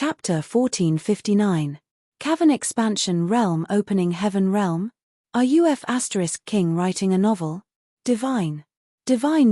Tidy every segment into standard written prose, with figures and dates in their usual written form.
Chapter 1459. Cavern Expansion Realm Opening Heaven Realm? Are UF King writing a novel? Divine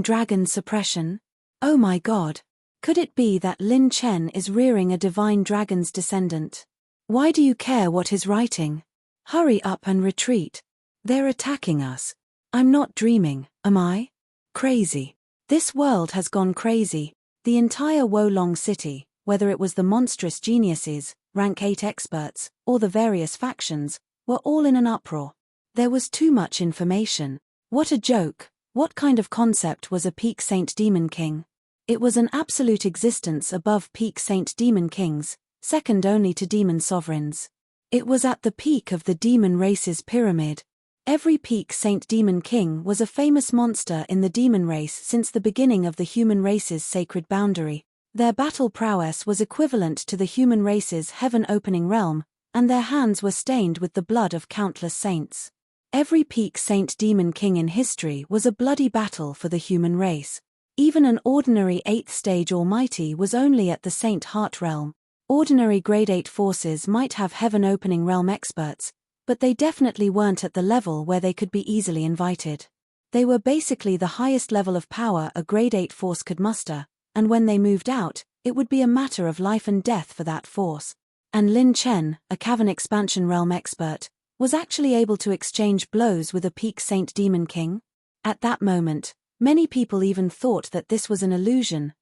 Dragon Suppression? Oh my god. Could it be that Lin Chen is rearing a divine dragon's descendant? Why do you care what he's writing? Hurry up and retreat. They're attacking us. I'm not dreaming, am I? Crazy. This world has gone crazy. The entire Wolong City, whether it was the monstrous geniuses, rank 8 experts, or the various factions, were all in an uproar. There was too much information. What a joke. What kind of concept was a peak Saint Demon King? It was an absolute existence above peak Saint Demon Kings, second only to demon sovereigns. It was at the peak of the demon race's pyramid. Every peak Saint Demon King was a famous monster in the demon race since the beginning of the human race's sacred boundary. Their battle prowess was equivalent to the human race's heaven-opening realm, and their hands were stained with the blood of countless saints. Every peak Saint Demon King in history was a bloody battle for the human race. Even an ordinary 8th stage Almighty was only at the Saint Heart realm. Ordinary Grade 8 forces might have heaven-opening realm experts, but they definitely weren't at the level where they could be easily invited. They were basically the highest level of power a Grade 8 force could muster, and when they moved out, it would be a matter of life and death for that force. And Lin Chen, a Cavern Expansion realm expert, was actually able to exchange blows with a peak Saint Demon King? At that moment, many people even thought that this was an illusion.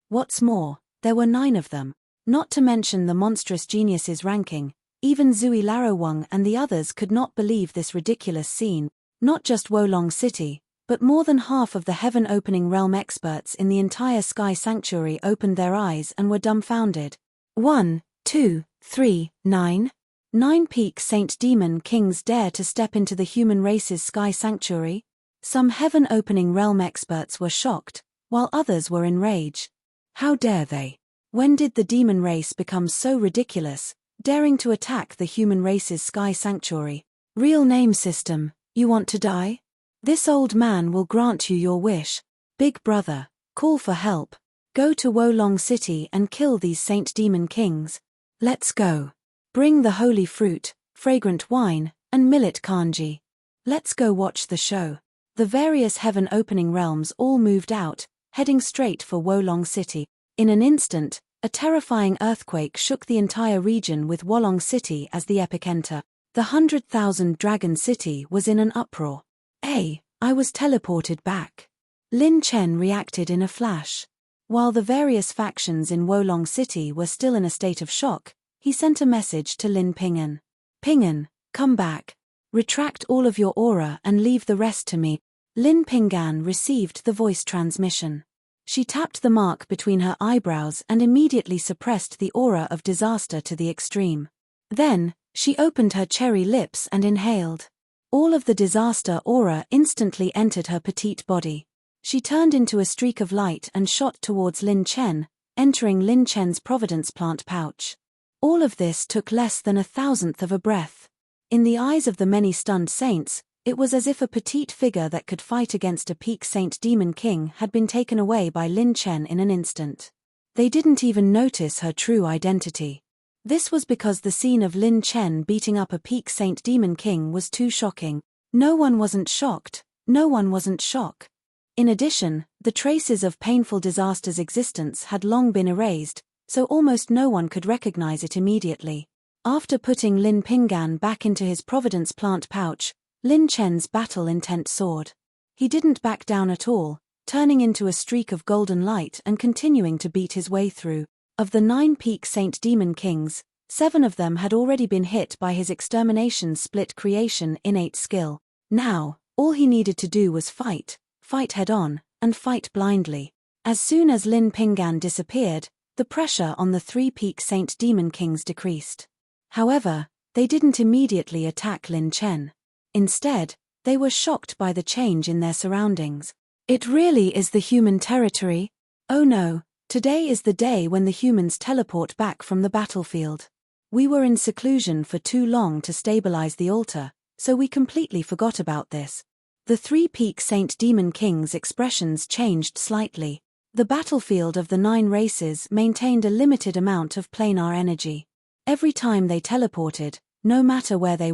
What's more, there were 9 of them. Not to mention the monstrous geniuses ranking, even Zui Larowang and the others could not believe this ridiculous scene. Not just Wolong City, but more than half of the heaven-opening realm experts in the entire Sky Sanctuary opened their eyes and were dumbfounded. 1, 2, 3, 9? 9 peak Saint Demon Kings dare to step into the human race's Sky Sanctuary? Some heaven-opening realm experts were shocked, while others were enraged. How dare they? When did the demon race become so ridiculous, daring to attack the human race's Sky Sanctuary? Real name system, you want to die? This old man will grant you your wish. Big brother, call for help. Go to Wolong City and kill these Saint Demon Kings. Let's go. Bring the holy fruit, fragrant wine, and millet kanji. Let's go watch the show. The various heaven-opening realms all moved out, heading straight for Wolong City. In an instant, a terrifying earthquake shook the entire region with Wolong City as the epicenter. The 100,000 Dragon City was in an uproar. I was teleported back. Lin Chen reacted in a flash. While the various factions in Wolong City were still in a state of shock, he sent a message to Lin Ping'an. Ping'an, come back. Retract all of your aura and leave the rest to me. Lin Ping'an received the voice transmission. She tapped the mark between her eyebrows and immediately suppressed the aura of disaster to the extreme. Then, she opened her cherry lips and inhaled. All of the disaster aura instantly entered her petite body. She turned into a streak of light and shot towards Lin Chen, entering Lin Chen's Providence plant pouch. All of this took less than 1,000th of a breath. In the eyes of the many stunned saints, it was as if a petite figure that could fight against a peak Saint Demon King had been taken away by Lin Chen in an instant. They didn't even notice her true identity. This was because the scene of Lin Chen beating up a peak Saint Demon King was too shocking. No one wasn't shocked. In addition, the traces of painful disaster's existence had long been erased, so almost no one could recognize it immediately. After putting Lin Ping'an back into his Providence plant pouch, Lin Chen's battle intent soared. He didn't back down at all, turning into a streak of golden light and continuing to beat his way through. Of the 9 peak Saint Demon Kings, 7 of them had already been hit by his extermination split creation innate skill. Now, all he needed to do was fight head-on, and fight blindly. As soon as Lin Ping'an disappeared, the pressure on the 3 peak Saint Demon Kings decreased. However, they didn't immediately attack Lin Chen. Instead, they were shocked by the change in their surroundings. It really is the human territory? Oh no, today is the day when the humans teleport back from the battlefield. We were in seclusion for too long to stabilize the altar, so we completely forgot about this. The 3 peak Saint Demon Kings' expressions changed slightly. The battlefield of the 9 races maintained a limited amount of planar energy. Every time they teleported, no matter where they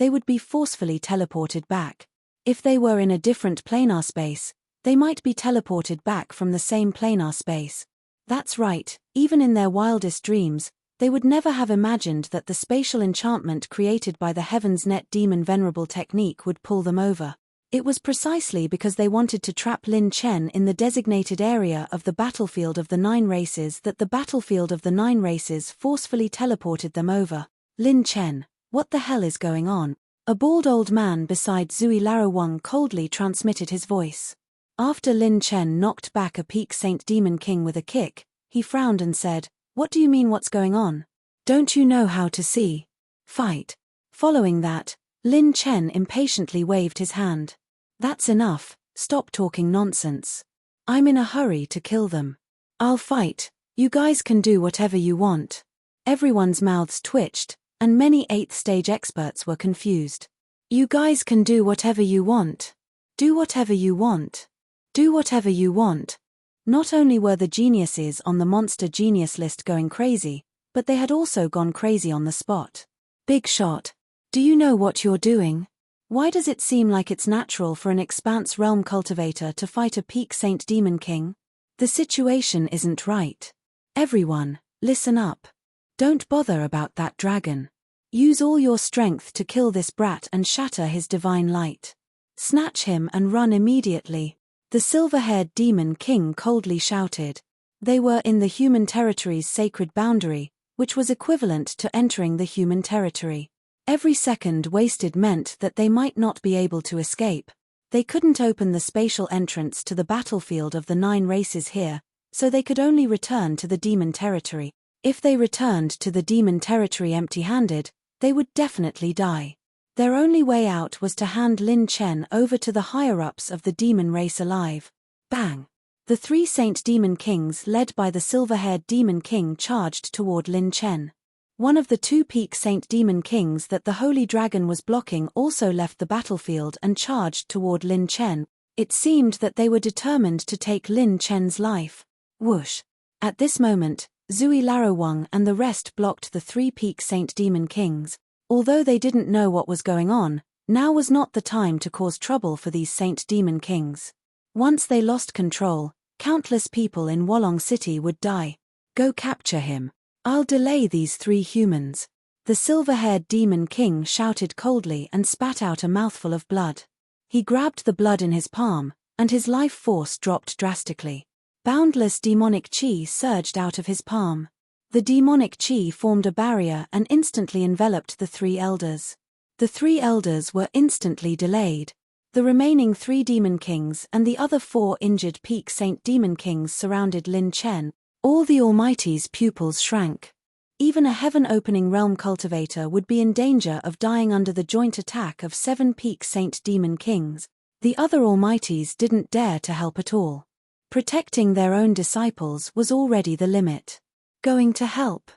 would be forcefully teleported back. If they were in a different planar space, they might be teleported back from the same planar space. That's right, even in their wildest dreams, they would never have imagined that the spatial enchantment created by the Heaven's Net Demon Venerable technique would pull them over. It was precisely because they wanted to trap Lin Chen in the designated area of the battlefield of the 9 races that the battlefield of the 9 races forcefully teleported them over. Lin Chen, what the hell is going on? A bald old man beside Zui Larawang coldly transmitted his voice. After Lin Chen knocked back a Peak Saint Demon King with a kick, he frowned and said, "What do you mean what's going on? Don't you know how to see? Fight." Following that, Lin Chen impatiently waved his hand. "That's enough, stop talking nonsense. I'm in a hurry to kill them. I'll fight, you guys can do whatever you want." Everyone's mouths twitched, and many 8th stage experts were confused. "You guys can do whatever you want. Do whatever you want. Do whatever you want." Not only were the geniuses on the monster genius list going crazy, but they had also gone crazy on the spot. "Big shot. Do you know what you're doing? Why does it seem like it's natural for an Expanse Realm cultivator to fight a Peak Saint Demon King? The situation isn't right. Everyone, listen up. Don't bother about that dragon. Use all your strength to kill this brat and shatter his divine light. Snatch him and run immediately." The silver-haired Demon King coldly shouted. They were in the human territory's sacred boundary, which was equivalent to entering the human territory. Every second wasted meant that they might not be able to escape. They couldn't open the spatial entrance to the battlefield of the 9 races here, so they could only return to the demon territory. If they returned to the demon territory empty-handed, they would definitely die. Their only way out was to hand Lin Chen over to the higher-ups of the demon race alive. Bang! The 3 Saint Demon Kings led by the silver-haired Demon King charged toward Lin Chen. One of the 2 Peak Saint Demon Kings that the Holy Dragon was blocking also left the battlefield and charged toward Lin Chen. It seemed that they were determined to take Lin Chen's life. Whoosh! At this moment, Zui Larawang and the rest blocked the 3 Peak Saint Demon Kings. Although they didn't know what was going on, now was not the time to cause trouble for these Saint Demon Kings. Once they lost control, countless people in Wolong City would die. "Go capture him. I'll delay these 3 humans." The silver-haired Demon King shouted coldly and spat out a mouthful of blood. He grabbed the blood in his palm, and his life force dropped drastically. Boundless demonic chi surged out of his palm. The demonic chi formed a barrier and instantly enveloped the 3 elders. The 3 elders were instantly delayed. The remaining 3 Demon Kings and the other 4 injured Peak Saint Demon Kings surrounded Lin Chen. All the Almighty's pupils shrank. Even a heaven-opening realm cultivator would be in danger of dying under the joint attack of 7 Peak Saint Demon Kings. The other Almighties didn't dare to help at all. Protecting their own disciples was already the limit. Going to help?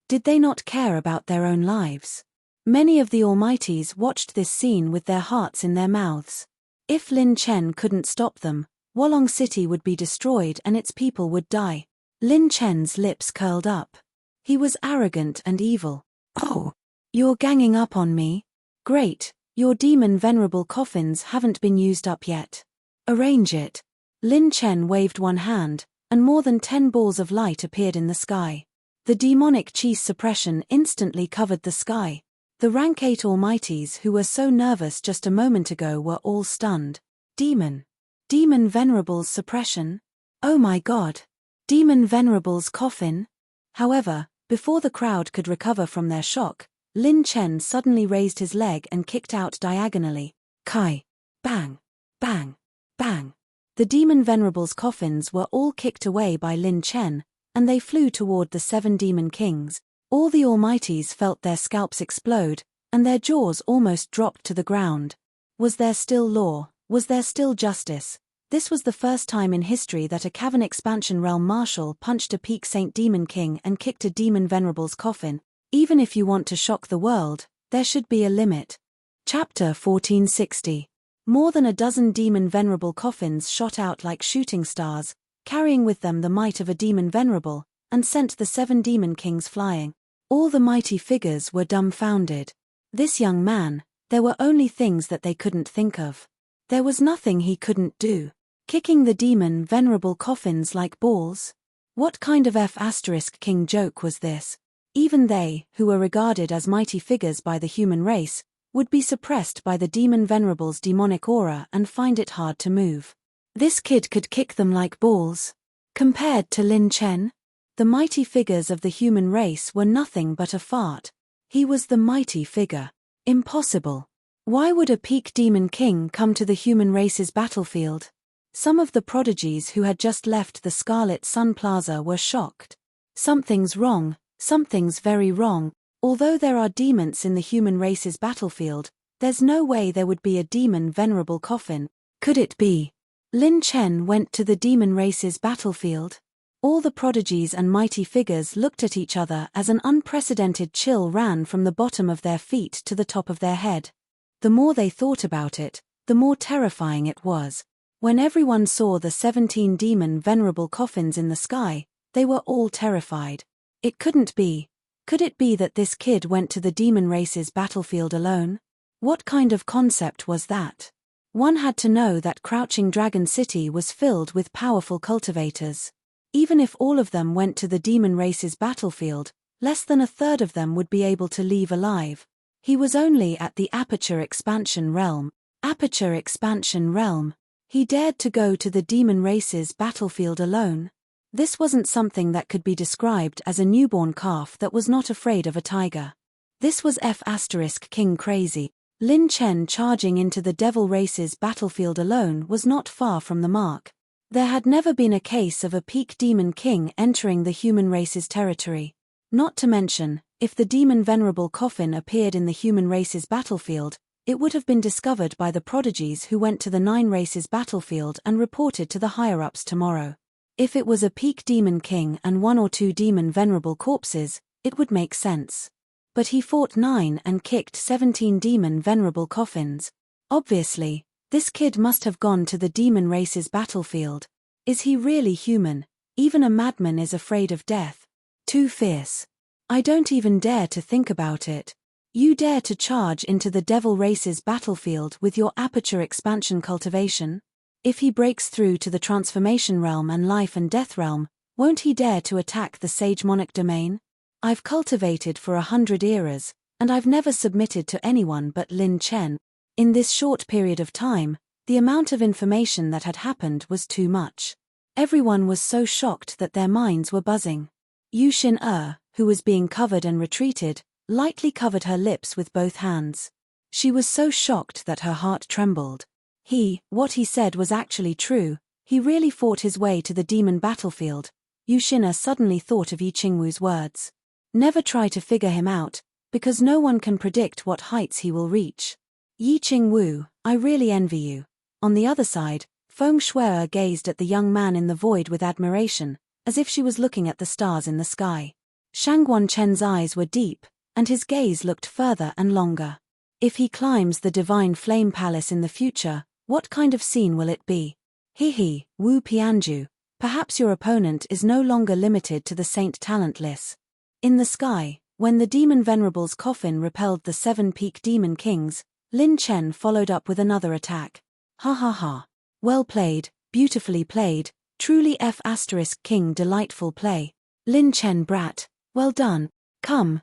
Did they not care about their own lives? Many of the Almighties watched this scene with their hearts in their mouths. If Lin Chen couldn't stop them, Wolong City would be destroyed and its people would die. Lin Chen's lips curled up. He was arrogant and evil. "Oh, you're ganging up on me? Great, your demon venerable coffins haven't been used up yet. Arrange it." Lin Chen waved one hand, and more than 10 balls of light appeared in the sky. The demonic chi suppression instantly covered the sky. The rank 8 Almighties who were so nervous just a moment ago were all stunned. Demon Venerable's suppression? Oh my god! Demon Venerable's coffin? However, before the crowd could recover from their shock, Lin Chen suddenly raised his leg and kicked out diagonally. Kai! Bang! Bang! Bang! The Demon Venerable's coffins were all kicked away by Lin Chen, and they flew toward the 7 Demon Kings. All the Almighties felt their scalps explode, and their jaws almost dropped to the ground. Was there still law? Was there still justice? This was the first time in history that a Cavern Expansion Realm Marshal punched a Peak Saint Demon King and kicked a Demon Venerable's coffin. Even if you want to shock the world, there should be a limit. Chapter 1460. More than a dozen Demon Venerable coffins shot out like shooting stars, carrying with them the might of a demon venerable, and sent the 7 demon kings flying. All the mighty figures were dumbfounded. This young man, there were only things that they couldn't think of. There was nothing he couldn't do. Kicking the demon venerable coffins like balls? What kind of F*king joke was this? Even they, who were regarded as mighty figures by the human race, would be suppressed by the demon venerable's demonic aura and find it hard to move. This kid could kick them like balls. Compared to Lin Chen, the mighty figures of the human race were nothing but a fart. He was the mighty figure. Impossible. Why would a peak demon king come to the human race's battlefield? Some of the prodigies who had just left the Scarlet Sun Plaza were shocked. Something's wrong, something's very wrong. Although there are demons in the human race's battlefield, there's no way there would be a demon venerable coffin. Could it be? Lin Chen went to the demon race's battlefield? All the prodigies and mighty figures looked at each other as an unprecedented chill ran from the bottom of their feet to the top of their head. The more they thought about it, the more terrifying it was. When everyone saw the 17 demon venerable coffins in the sky, they were all terrified. It couldn't be. Could it be that this kid went to the demon race's battlefield alone? What kind of concept was that? One had to know that Crouching Dragon City was filled with powerful cultivators. Even if all of them went to the demon race's battlefield, less than a third of them would be able to leave alive. He was only at the Aperture Expansion Realm. Aperture Expansion Realm. He dared to go to the demon race's battlefield alone. This wasn't something that could be described as a newborn calf that was not afraid of a tiger. This was F*king crazy. Lin Chen charging into the devil race's battlefield alone was not far from the mark. There had never been a case of a peak demon king entering the human race's territory. Not to mention, if the demon venerable coffin appeared in the human race's battlefield, it would have been discovered by the prodigies who went to the 9 races battlefield and reported to the higher-ups tomorrow. If it was a peak demon king and 1 or 2 demon venerable corpses, it would make sense. But he fought 9 and kicked 17 demon venerable coffins. Obviously, this kid must have gone to the demon race's battlefield. Is he really human? Even a madman is afraid of death. Too fierce. I don't even dare to think about it. You dare to charge into the devil race's battlefield with your aperture expansion cultivation? If he breaks through to the transformation realm and life and death realm, won't he dare to attack the sage monarch domain? I've cultivated for 100 eras, and I've never submitted to anyone but Lin Chen. In this short period of time, the amount of information that had happened was too much. Everyone was so shocked that their minds were buzzing. Yu Xin, who was being covered and retreated, lightly covered her lips with both hands. She was so shocked that her heart trembled. What he said was actually true. He really fought his way to the demon battlefield. Yu Xin suddenly thought of Yi Qingwu's words. Never try to figure him out, because no one can predict what heights he will reach. Yi Qingwu, I really envy you. On the other side, Feng Shui gazed at the young man in the void with admiration, as if she was looking at the stars in the sky. Shangguan Chen's eyes were deep, and his gaze looked further and longer. If he climbs the Divine Flame Palace in the future, what kind of scene will it be? Wu Pianju, perhaps your opponent is no longer limited to the Saint Talentless. In the sky, when the Demon Venerable's coffin repelled the 7 peak demon kings, Lin Chen followed up with another attack. Ha ha ha. Well played, beautifully played, truly F*king delightful play. Lin Chen brat, well done. Come,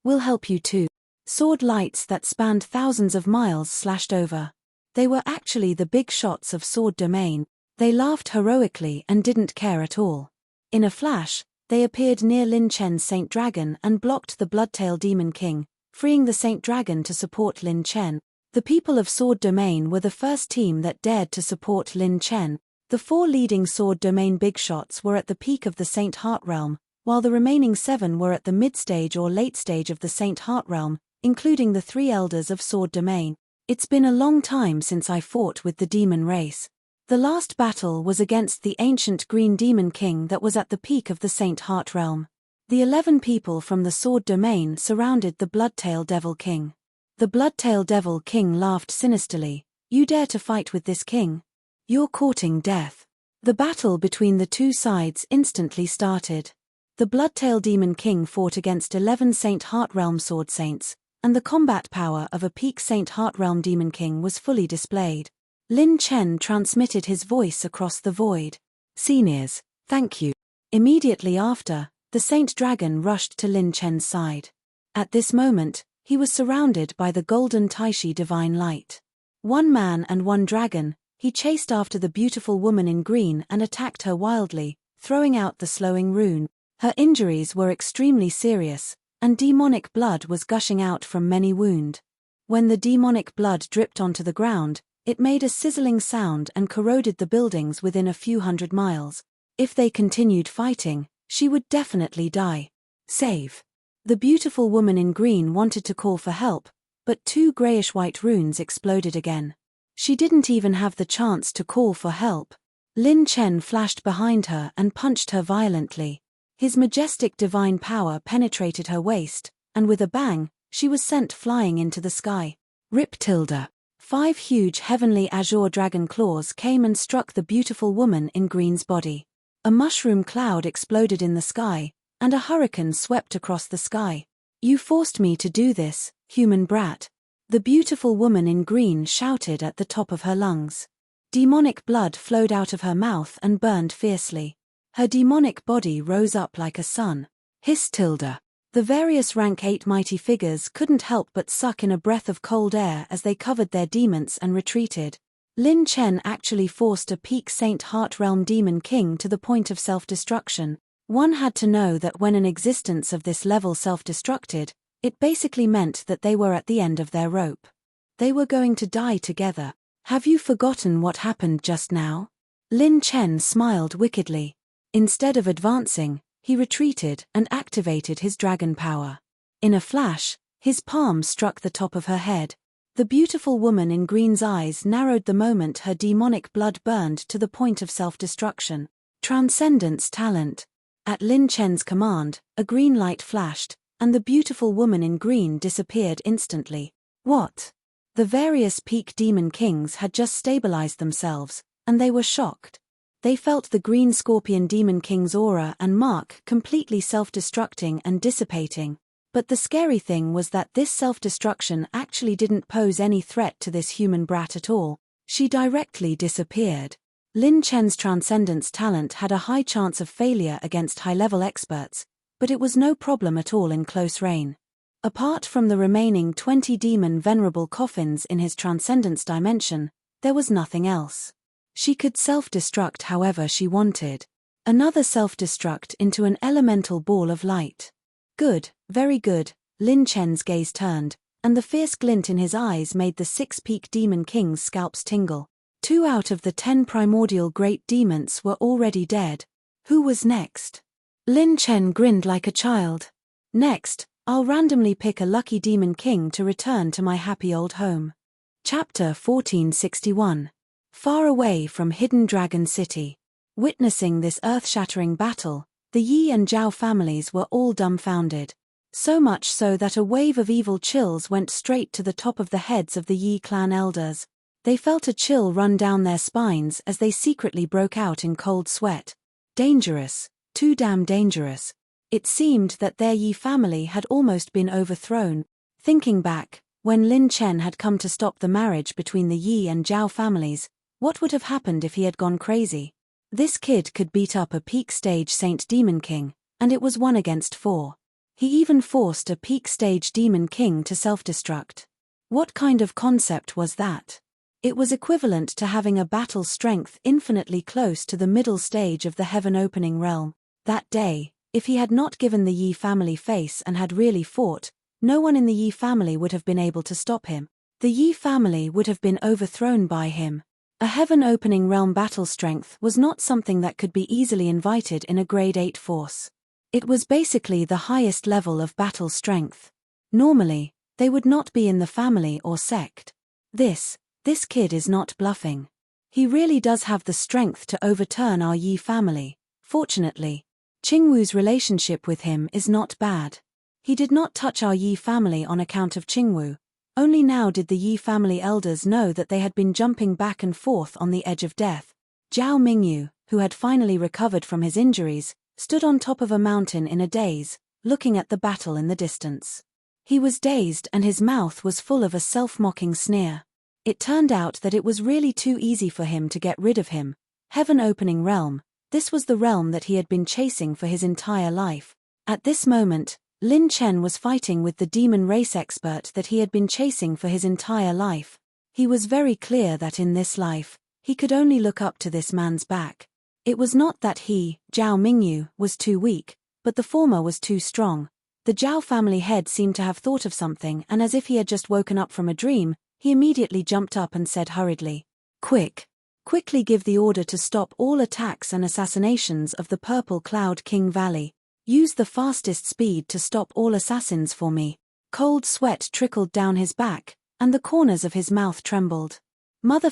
we'll help you too. Sword lights that spanned thousands of miles slashed over. They were actually the big shots of Sword Domain. They laughed heroically and didn't care at all. In a flash, they appeared near Lin Chen's Saint Dragon and blocked the Bloodtail Demon King, freeing the Saint Dragon to support Lin Chen. The people of Sword Domain were the first team that dared to support Lin Chen. The 4 leading Sword Domain big shots were at the peak of the Saint Heart Realm, while the remaining 7 were at the mid-stage or late stage of the Saint Heart Realm, including the 3 elders of Sword Domain. It's been a long time since I fought with the demon race. The last battle was against the ancient Green Demon King that was at the peak of the Saint Heart Realm. The 11 people from the Sword Domain surrounded the Bloodtail Devil King. The Bloodtail Devil King laughed sinisterly. You dare to fight with this king? You're courting death. The battle between the two sides instantly started. The Bloodtail Demon King fought against 11 Saint Heartrealm Sword Saints, and the combat power of a peak Saint Heartrealm Demon King was fully displayed. Lin Chen transmitted his voice across the void. "Seniors, thank you." Immediately after, the Saint Dragon rushed to Lin Chen's side. At this moment, he was surrounded by the golden Taishi divine light. One man and one dragon, he chased after the beautiful woman in green and attacked her wildly, throwing out the slowing rune. Her injuries were extremely serious, and demonic blood was gushing out from many wounds. When the demonic blood dripped onto the ground, it made a sizzling sound and corroded the buildings within a few hundred miles. If they continued fighting, she would definitely die. Save. The beautiful woman in green wanted to call for help, but 2 grayish-white runes exploded again. She didn't even have the chance to call for help. Lin Chen flashed behind her and punched her violently. His majestic divine power penetrated her waist, and with a bang, she was sent flying into the sky. Rip tilde. 5 huge heavenly azure dragon claws came and struck the beautiful woman in green's body. A mushroom cloud exploded in the sky, and a hurricane swept across the sky. "You forced me to do this, human brat," the beautiful woman in green shouted at the top of her lungs. Demonic blood flowed out of her mouth and burned fiercely. Her demonic body rose up like a sun. Hiss tilde. The various rank 8 mighty figures couldn't help but suck in a breath of cold air as they covered their demons and retreated. Lin Chen actually forced a peak Saint Heartrealm Demon King to the point of self-destruction. One had to know that when an existence of this level self-destructed, it basically meant that they were at the end of their rope. They were going to die together. "Have you forgotten what happened just now?" Lin Chen smiled wickedly. Instead of advancing, he retreated and activated his dragon power. In a flash, his palm struck the top of her head. The beautiful woman in green's eyes narrowed the moment her demonic blood burned to the point of self-destruction. Transcendence talent. At Lin Chen's command, a green light flashed, and the beautiful woman in green disappeared instantly. What? The various peak demon kings had just stabilized themselves, and they were shocked. They felt the green scorpion demon king's aura and mark completely self-destructing and dissipating. But the scary thing was that this self-destruction actually didn't pose any threat to this human brat at all. She directly disappeared. Lin Chen's transcendence talent had a high chance of failure against high-level experts, but it was no problem at all in close range. Apart from the remaining 20 demon venerable coffins in his transcendence dimension, there was nothing else. She could self-destruct however she wanted. Another self-destruct into an elemental ball of light. Good, very good, Lin Chen's gaze turned, and the fierce glint in his eyes made the 6 peak demon kings' scalps tingle. 2 out of the 10 primordial great demons were already dead. Who was next? Lin Chen grinned like a child. Next, I'll randomly pick a lucky demon king to return to my happy old home. Chapter 1461. Far away from Hidden Dragon City. Witnessing this earth-shattering battle, the Yi and Zhao families were all dumbfounded. So much so that a wave of evil chills went straight to the top of the heads of the Yi clan elders. They felt a chill run down their spines as they secretly broke out in cold sweat. Dangerous, too damn dangerous. It seemed that their Yi family had almost been overthrown. Thinking back, when Lin Chen had come to stop the marriage between the Yi and Zhao families, what would have happened if he had gone crazy? This kid could beat up a peak stage Saint Demon King, and it was 1 against 4. He even forced a peak stage Demon King to self-destruct. What kind of concept was that? It was equivalent to having a battle strength infinitely close to the middle stage of the heaven-opening realm. That day, if he had not given the Yi family face and had really fought, no one in the Yi family would have been able to stop him. The Yi family would have been overthrown by him. A heaven-opening realm battle strength was not something that could be easily invited in a grade 8 force. It was basically the highest level of battle strength. Normally, they would not be in the family or sect. This kid is not bluffing. He really does have the strength to overturn our Yi family. Fortunately, Qingwu's relationship with him is not bad. He did not touch our Yi family on account of Qingwu. Only now did the Yi family elders know that they had been jumping back and forth on the edge of death. Zhao Mingyu, who had finally recovered from his injuries, stood on top of a mountain in a daze, looking at the battle in the distance. He was dazed and his mouth was full of a self-mocking sneer. It turned out that it was really too easy for him to get rid of him. Heaven-opening realm, this was the realm that he had been chasing for his entire life. At this moment, Lin Chen was fighting with the demon race expert that he had been chasing for his entire life. He was very clear that in this life, he could only look up to this man's back. It was not that he, Zhao Mingyu, was too weak, but the former was too strong. The Zhao family head seemed to have thought of something, and as if he had just woken up from a dream, he immediately jumped up and said hurriedly, Quickly give the order to stop all attacks and assassinations of the Purple Cloud King Valley. Use the fastest speed to stop all assassins for me." Cold sweat trickled down his back, and the corners of his mouth trembled. Mother***,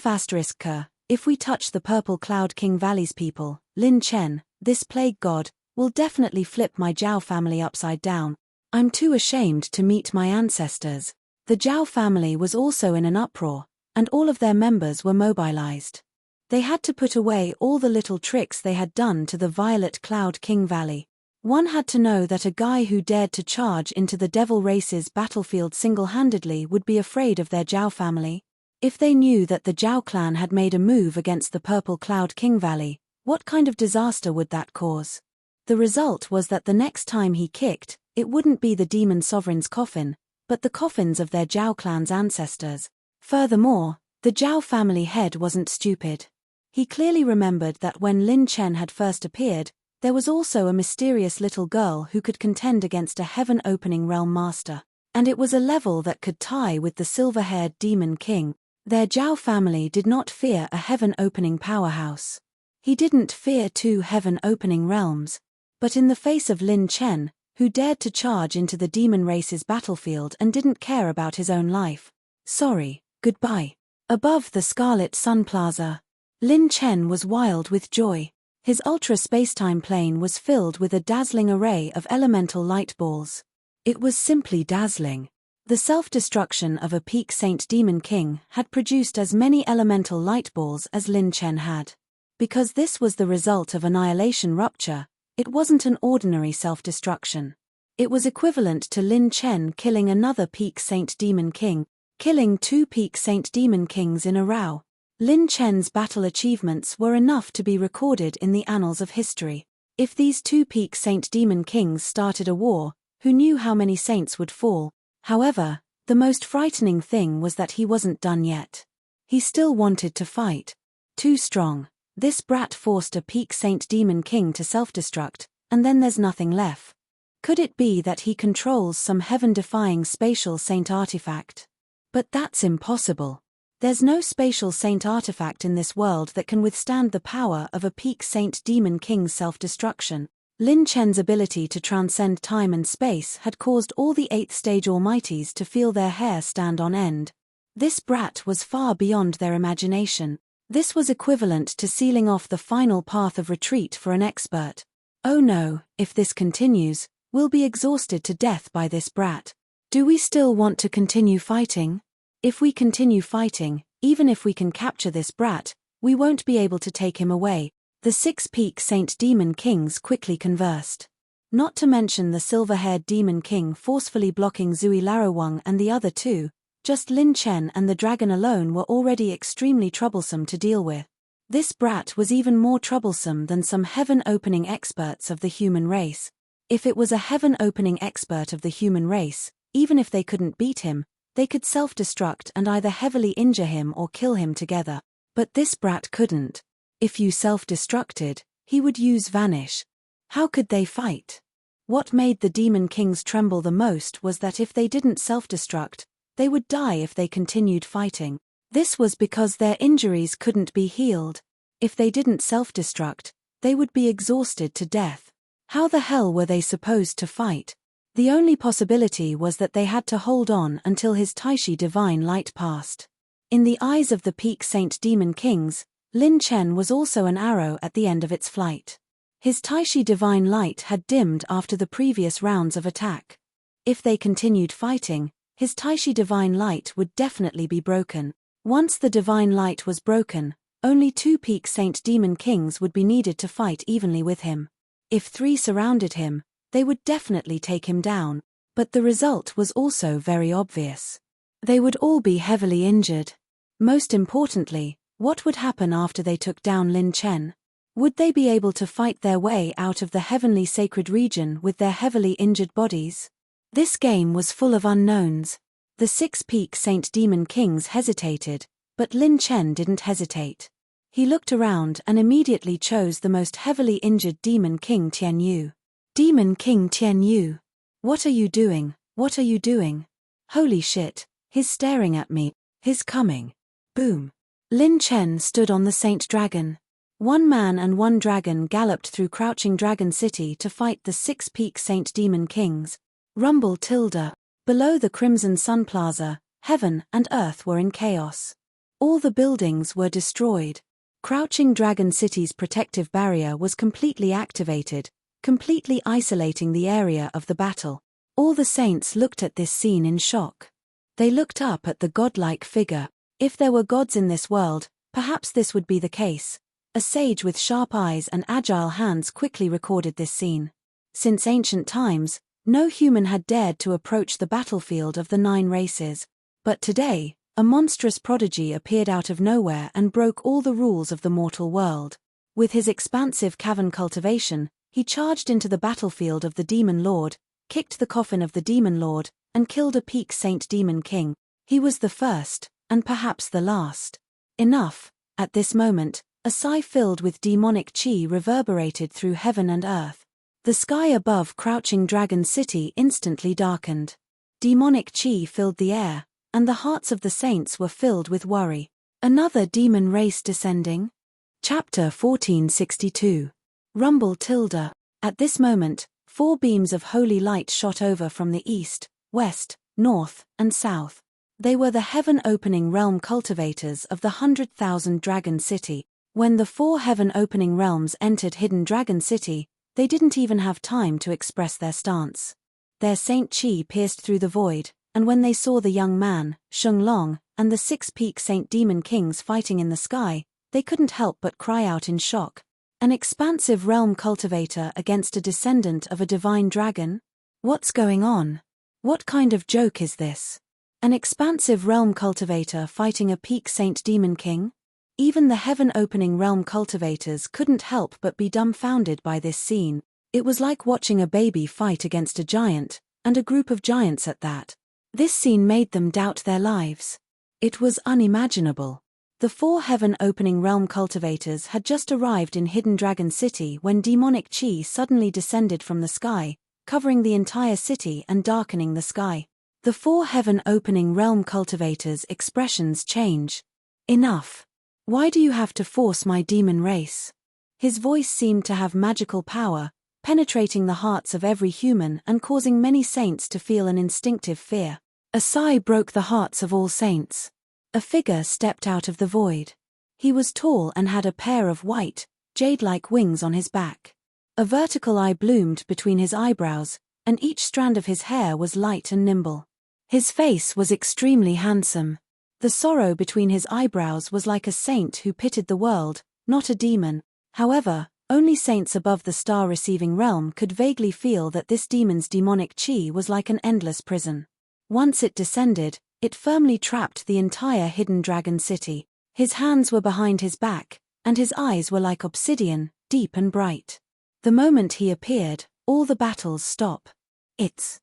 if we touch the Purple Cloud King Valley's people, Lin Chen, this plague god, will definitely flip my Zhao family upside down. I'm too ashamed to meet my ancestors. The Zhao family was also in an uproar, and all of their members were mobilized. They had to put away all the little tricks they had done to the Violet Cloud King Valley. One had to know that a guy who dared to charge into the Devil Race's battlefield single-handedly would be afraid of their Zhao family. If they knew that the Zhao clan had made a move against the Purple Cloud King Valley, what kind of disaster would that cause? The result was that the next time he kicked, it wouldn't be the demon sovereign's coffin, but the coffins of their Zhao clan's ancestors. Furthermore, the Zhao family head wasn't stupid. He clearly remembered that when Lin Chen had first appeared, there was also a mysterious little girl who could contend against a heaven-opening realm master, and it was a level that could tie with the silver-haired demon king. Their Zhao family did not fear a heaven-opening powerhouse. He didn't fear 2 heaven-opening realms. But in the face of Lin Chen, who dared to charge into the demon race's battlefield and didn't care about his own life. Sorry, goodbye. Above the Scarlet Sun Plaza, Lin Chen was wild with joy. His ultra-spacetime plane was filled with a dazzling array of elemental light balls. It was simply dazzling. The self-destruction of a peak Saint Demon King had produced as many elemental light balls as Lin Chen had. Because this was the result of annihilation rupture, it wasn't an ordinary self-destruction. It was equivalent to Lin Chen killing another peak Saint Demon King, killing 2 peak Saint Demon Kings in a row. Lin Chen's battle achievements were enough to be recorded in the annals of history. If these 2 peak Saint Demon Kings started a war, who knew how many saints would fall? However, the most frightening thing was that he wasn't done yet. He still wanted to fight. Too strong. This brat forced a peak Saint Demon King to self-destruct, and then there's nothing left. Could it be that he controls some heaven-defying spatial saint artifact? But that's impossible. There's no spatial saint artifact in this world that can withstand the power of a peak Saint Demon King's self-destruction. Lin Chen's ability to transcend time and space had caused all the 8th stage almighties to feel their hair stand on end. This brat was far beyond their imagination. This was equivalent to sealing off the final path of retreat for an expert. Oh no, if this continues, we'll be exhausted to death by this brat. Do we still want to continue fighting? If we continue fighting, even if we can capture this brat, we won't be able to take him away. The 6 peak Saint Demon Kings quickly conversed. Not to mention the silver-haired Demon King forcefully blocking Zui Larowang and the other 2, just Lin Chen and the dragon alone were already extremely troublesome to deal with. This brat was even more troublesome than some heaven-opening experts of the human race. If it was a heaven-opening expert of the human race, even if they couldn't beat him, they could self-destruct and either heavily injure him or kill him together. But this brat couldn't. If you self-destructed, he would use vanish. How could they fight? What made the Demon Kings tremble the most was that if they didn't self-destruct, they would die if they continued fighting. This was because their injuries couldn't be healed. If they didn't self-destruct, they would be exhausted to death. How the hell were they supposed to fight? The only possibility was that they had to hold on until his Taishi divine light passed. In the eyes of the peak Saint Demon Kings, Lin Chen was also an arrow at the end of its flight. His Taishi divine light had dimmed after the previous rounds of attack. If they continued fighting, his Taishi divine light would definitely be broken. Once the divine light was broken, Only 2 peak Saint Demon Kings would be needed to fight evenly with him. If 3 surrounded him, they would definitely take him down, but the result was also very obvious. They would all be heavily injured. Most importantly, what would happen after they took down Lin Chen? Would they be able to fight their way out of the heavenly sacred region with their heavily injured bodies? This game was full of unknowns. The 6 peak Saint Demon Kings hesitated, but Lin Chen didn't hesitate. He looked around and immediately chose the most heavily injured Demon King Tian Yu. Demon King Tian Yu. What are you doing? What are you doing? Holy shit, he's staring at me, he's coming. Boom. Lin Chen stood on the Saint Dragon. 1 man and 1 dragon galloped through Crouching Dragon City to fight the 6 peak Saint Demon Kings. Rumble tilde. Below the Crimson Sun Plaza, heaven and earth were in chaos. All the buildings were destroyed. Crouching Dragon City's protective barrier was completely activated, completely isolating the area of the battle. All the saints looked at this scene in shock. They looked up at the godlike figure. If there were gods in this world, perhaps this would be the case. A sage with sharp eyes and agile hands quickly recorded this scene. Since ancient times, no human had dared to approach the battlefield of the 9 races. But today, a monstrous prodigy appeared out of nowhere and broke all the rules of the mortal world. With his expansive cavern cultivation, he charged into the battlefield of the Demon Lord, kicked the coffin of the Demon Lord, and killed a peak Saint Demon King. He was the first, and perhaps the last. Enough. At this moment, a sigh filled with demonic chi reverberated through heaven and earth. The sky above Crouching Dragon City instantly darkened. Demonic chi filled the air, and the hearts of the saints were filled with worry. Another demon race descending? Chapter 1462. Rumble tilde. At this moment, 4 beams of holy light shot over from the east, west, north, and south. They were the heaven-opening realm cultivators of the 100,000 Dragon City. When the 4 heaven-opening realms entered Hidden Dragon City, they didn't even have time to express their stance. Their Saint Chi pierced through the void, and when they saw the young man, Sheng Long, and the 6 peak Saint Demon Kings fighting in the sky, they couldn't help but cry out in shock. An expansive realm cultivator against a descendant of a divine dragon? What's going on? What kind of joke is this? An expansive realm cultivator fighting a peak Saint Demon King? Even the heaven-opening realm cultivators couldn't help but be dumbfounded by this scene. It was like watching a baby fight against a giant, and a group of giants at that. This scene made them doubt their lives. It was unimaginable. The 4 heaven-opening realm cultivators had just arrived in Hidden Dragon City when demonic chi suddenly descended from the sky, covering the entire city and darkening the sky. The 4 heaven-opening realm cultivators' expressions change. Enough. Why do you have to force my demon race? His voice seemed to have magical power, penetrating the hearts of every human and causing many saints to feel an instinctive fear. A sigh broke the hearts of all saints. A figure stepped out of the void. He was tall and had a pair of white, jade-like wings on his back. A vertical eye bloomed between his eyebrows, and each strand of his hair was light and nimble. His face was extremely handsome. The sorrow between his eyebrows was like a saint who pitied the world, not a demon. However, only saints above the star-receiving realm could vaguely feel that this demon's demonic chi was like an endless prison. Once it descended, it firmly trapped the entire Hidden Dragon City. His hands were behind his back, and his eyes were like obsidian, deep and bright. The moment he appeared, all the battles stop. It's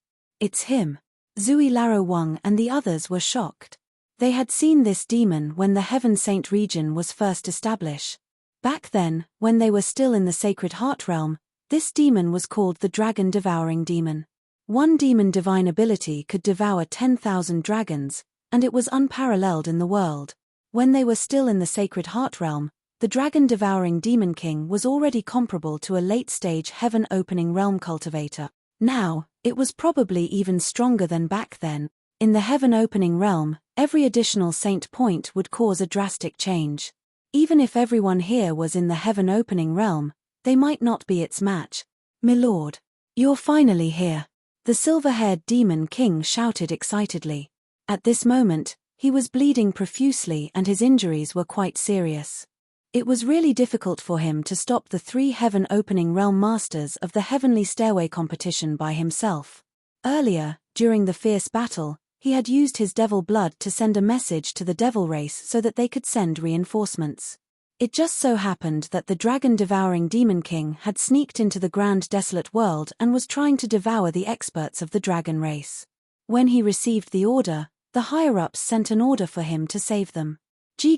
him. Zui Laro Wang and the others were shocked. They had seen this demon when the Heaven Saint region was first established. Back then, when they were still in the Sacred Heart realm, this demon was called the Dragon Devouring Demon. One demon divine ability could devour 10,000 dragons, and it was unparalleled in the world. When they were still in the Sacred Heart realm, the Dragon Devouring Demon King was already comparable to a late-stage heaven-opening realm cultivator. Now, it was probably even stronger than back then. In the heaven-opening realm, every additional saint point would cause a drastic change. Even if everyone here was in the heaven-opening realm, they might not be its match. "Milord, you're finally here," the silver-haired demon king shouted excitedly. At this moment, he was bleeding profusely and his injuries were quite serious. It was really difficult for him to stop the 3 heaven-opening realm masters of the Heavenly Stairway competition by himself. Earlier, during the fierce battle, he had used his devil blood to send a message to the devil race so that they could send reinforcements. It just so happened that the dragon-devouring demon king had sneaked into the grand desolate world and was trying to devour the experts of the dragon race. When he received the order, the higher-ups sent an order for him to save them.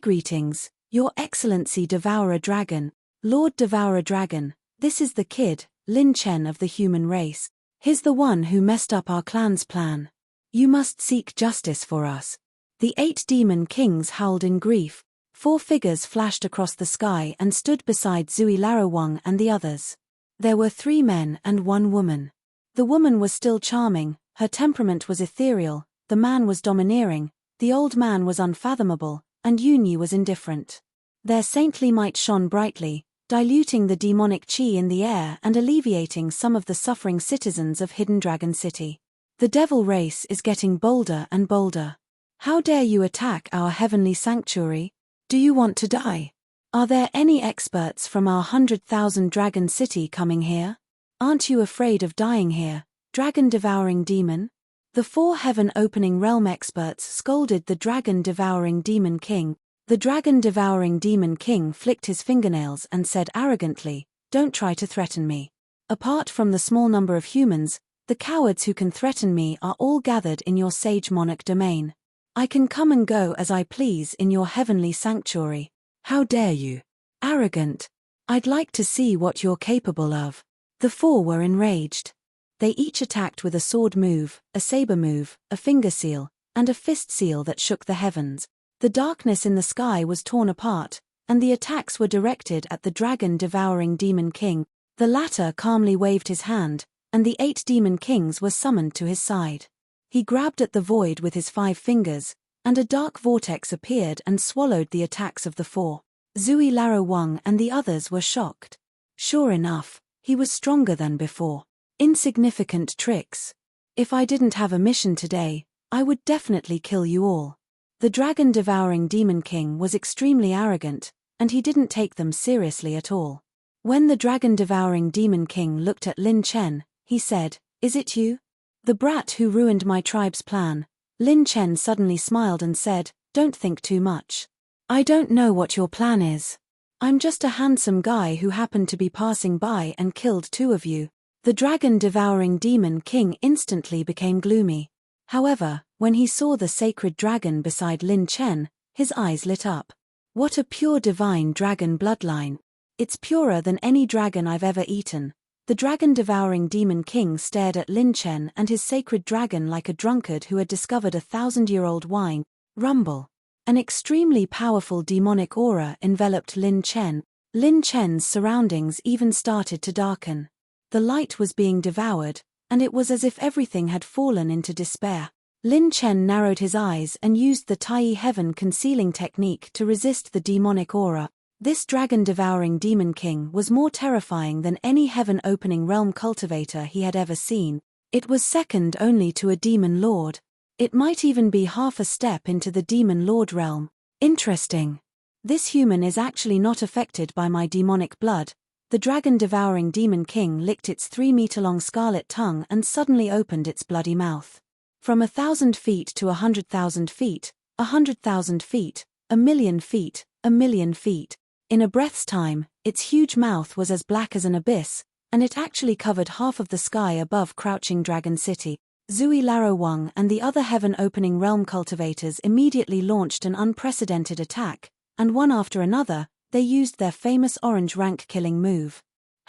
Greetings, Your Excellency Devourer Dragon, Lord Devourer Dragon, this is the kid, Lin Chen of the human race. He's the one who messed up our clan's plan. You must seek justice for us. The 8 demon kings howled in grief. 4 figures flashed across the sky and stood beside Zui Larowang and the others. There were 3 men and 1 woman. The woman was still charming, her temperament was ethereal, the man was domineering, the old man was unfathomable, and Yunyi was indifferent. Their saintly might shone brightly, diluting the demonic qi in the air and alleviating some of the suffering citizens of Hidden Dragon City. The devil race is getting bolder and bolder. How dare you attack our heavenly sanctuary? Do you want to die? Are there any experts from our 100,000 dragon city coming here? Aren't you afraid of dying here, dragon-devouring demon? The 4 heaven-opening realm experts scolded the dragon-devouring demon king. The dragon-devouring demon king flicked his fingernails and said arrogantly, "Don't try to threaten me. Apart from the small number of humans, the cowards who can threaten me are all gathered in your sage monarch domain. I can come and go as I please in your heavenly sanctuary. How dare you? Arrogant. I'd like to see what you're capable of." The 4 were enraged. They each attacked with a sword move, a saber move, a finger seal, and a fist seal that shook the heavens. The darkness in the sky was torn apart, and the attacks were directed at the dragon-devouring demon king. The latter calmly waved his hand, and the 8 demon kings were summoned to his side. He grabbed at the void with his 5 fingers, and a dark vortex appeared and swallowed the attacks of the 4. Zui Larowang and the others were shocked. Sure enough, he was stronger than before. Insignificant tricks. If I didn't have a mission today, I would definitely kill you all. The dragon-devouring demon king was extremely arrogant, and he didn't take them seriously at all. When the dragon-devouring demon king looked at Lin Chen, he said, "Is it you? The brat who ruined my tribe's plan?" Lin Chen suddenly smiled and said, "Don't think too much. I don't know what your plan is. I'm just a handsome guy who happened to be passing by and killed 2 of you." The dragon-devouring demon king instantly became gloomy. However, when he saw the sacred dragon beside Lin Chen, his eyes lit up. What a pure divine dragon bloodline. It's purer than any dragon I've ever eaten. The dragon-devouring demon king stared at Lin Chen and his sacred dragon like a drunkard who had discovered a 1,000-year-old wine. Rumble. An extremely powerful demonic aura enveloped Lin Chen. Lin Chen's surroundings even started to darken. The light was being devoured, and it was as if everything had fallen into despair. Lin Chen narrowed his eyes and used the Tai Heaven concealing technique to resist the demonic aura. This dragon-devouring demon king was more terrifying than any heaven-opening realm cultivator he had ever seen. It was second only to a demon lord. It might even be half a step into the demon lord realm. Interesting. This human is actually not affected by my demonic blood. The dragon-devouring demon king licked its 3-meter-long scarlet tongue and suddenly opened its bloody mouth. From 1,000 feet to 100,000 feet, 100,000 feet, 1,000,000 feet, 1,000,000 feet. In a breath's time, its huge mouth was as black as an abyss, and it actually covered half of the sky above Crouching Dragon City. Zui Larowang and the other heaven-opening realm cultivators immediately launched an unprecedented attack, and one after another, they used their famous orange rank-killing move.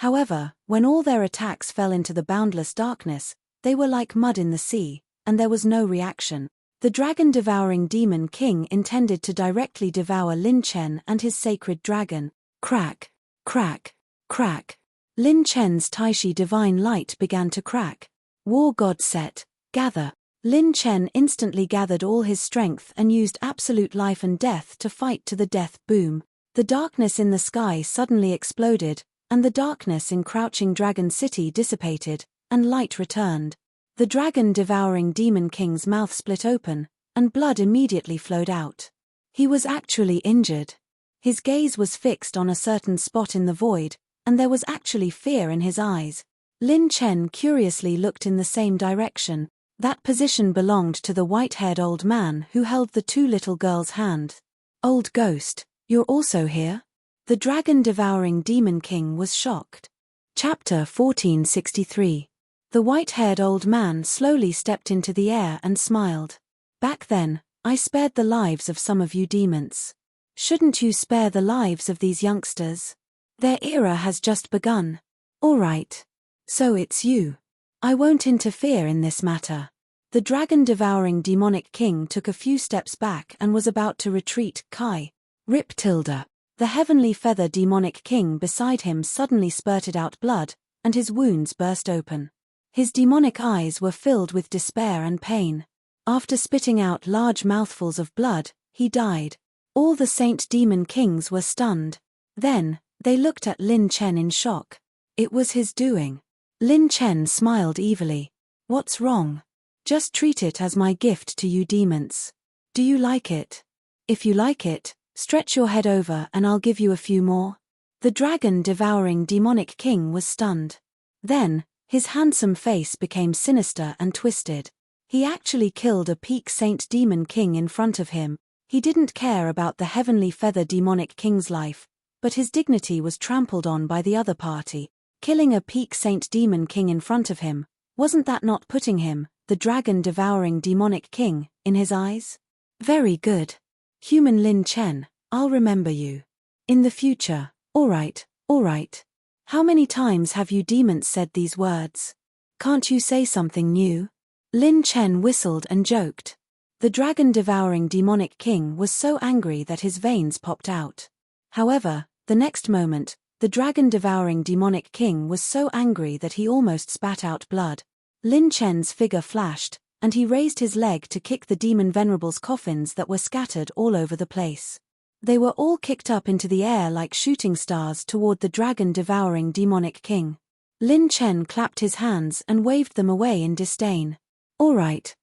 However, when all their attacks fell into the boundless darkness, they were like mud in the sea, and there was no reaction. The dragon-devouring demon king intended to directly devour Lin Chen and his sacred dragon. Crack, crack, crack. Lin Chen's Taishi divine light began to crack. War god set, gather. Lin Chen instantly gathered all his strength and used absolute life and death to fight to the death. Boom. The darkness in the sky suddenly exploded, and the darkness in Crouching Dragon City dissipated, and light returned. The dragon-devouring demon king's mouth split open, and blood immediately flowed out. He was actually injured. His gaze was fixed on a certain spot in the void, and there was actually fear in his eyes. Lin Chen curiously looked in the same direction. That position belonged to the white-haired old man who held the two little girls' hand. "Old ghost, you're also here?" The dragon-devouring demon king was shocked. Chapter 1463. The white-haired old man slowly stepped into the air and smiled. "Back then, I spared the lives of some of you demons. Shouldn't you spare the lives of these youngsters? Their era has just begun. All right. So it's you. I won't interfere in this matter." The dragon-devouring demonic king took a few steps back and was about to retreat. Kai. Rip Tilda. The heavenly feather demonic king beside him suddenly spurted out blood, and his wounds burst open. His demonic eyes were filled with despair and pain. After spitting out large mouthfuls of blood, he died. All the saint demon kings were stunned. Then, they looked at Lin Chen in shock. It was his doing. Lin Chen smiled evilly. "What's wrong? Just treat it as my gift to you demons. Do you like it? If you like it, stretch your head over and I'll give you a few more." The dragon-devouring demonic king was stunned. Then, his handsome face became sinister and twisted. He actually killed a peak saint demon king in front of him. He didn't care about the heavenly feather demonic king's life, but his dignity was trampled on by the other party. Killing a peak saint demon king in front of him, wasn't that not putting him, the dragon-devouring demonic king, in his eyes? "Very good. Human Lin Chen, I'll remember you. In the future. All right, all right. How many times have you demons said these words? Can't you say something new?" Lin Chen whistled and joked. The dragon-devouring demonic king was so angry that his veins popped out. However, the next moment, the dragon-devouring demonic king was so angry that he almost spat out blood. Lin Chen's figure flashed, and he raised his leg to kick the demon venerables' coffins that were scattered all over the place. They were all kicked up into the air like shooting stars toward the dragon-devouring demonic king. Lin Chen clapped his hands and waved them away in disdain. All right.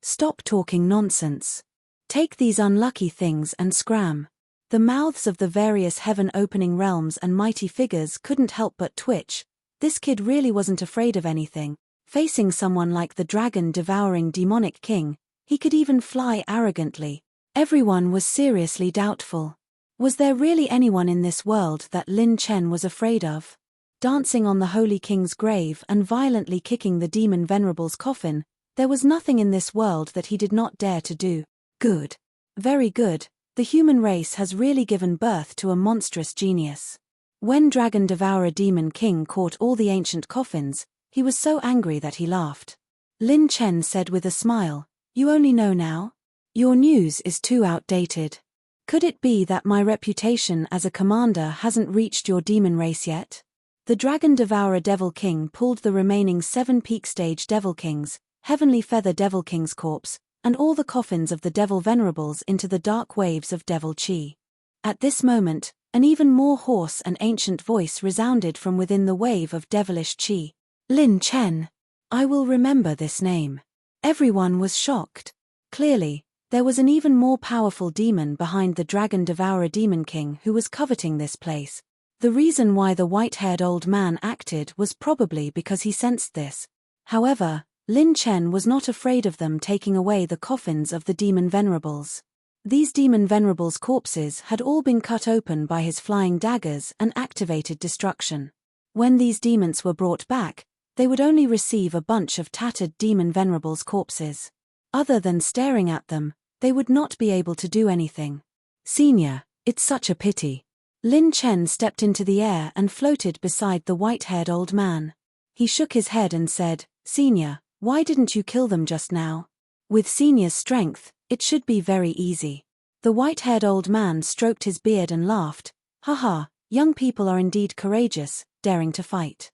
Stop talking nonsense. Take these unlucky things and scram." The mouths of the various heaven-opening realms and mighty figures couldn't help but twitch. This kid really wasn't afraid of anything. Facing someone like the dragon-devouring demonic king, he could even fly arrogantly. Everyone was seriously doubtful. Was there really anyone in this world that Lin Chen was afraid of? Dancing on the holy king's grave and violently kicking the demon venerable's coffin, there was nothing in this world that he did not dare to do. Good. Very good. The human race has really given birth to a monstrous genius. When Dragon Devourer Demon King caught all the ancient coffins, he was so angry that he laughed. Lin Chen said with a smile, "You only know now? Your news is too outdated. Could it be that my reputation as a commander hasn't reached your demon race yet?" The Dragon Devourer Devil King pulled the remaining 7 peak stage Devil Kings, Heavenly Feather Devil King's corpse, and all the coffins of the Devil Venerables into the dark waves of Devil Chi. At this moment, an even more hoarse and ancient voice resounded from within the wave of devilish Chi. "Lin Chen. I will remember this name." Everyone was shocked. Clearly, there was an even more powerful demon behind the Dragon Devourer Demon King who was coveting this place. The reason why the white-haired old man acted was probably because he sensed this. However, Lin Chen was not afraid of them taking away the coffins of the demon venerables. These demon venerables' corpses had all been cut open by his flying daggers and activated destruction. When these demons were brought back, they would only receive a bunch of tattered demon venerables' corpses. Other than staring at them, they would not be able to do anything. "Senior, it's such a pity." Lin Chen stepped into the air and floated beside the white-haired old man. He shook his head and said, "Senior, why didn't you kill them just now? With Senior's strength, it should be very easy." The white-haired old man stroked his beard and laughed. "Haha, young people are indeed courageous, daring to fight.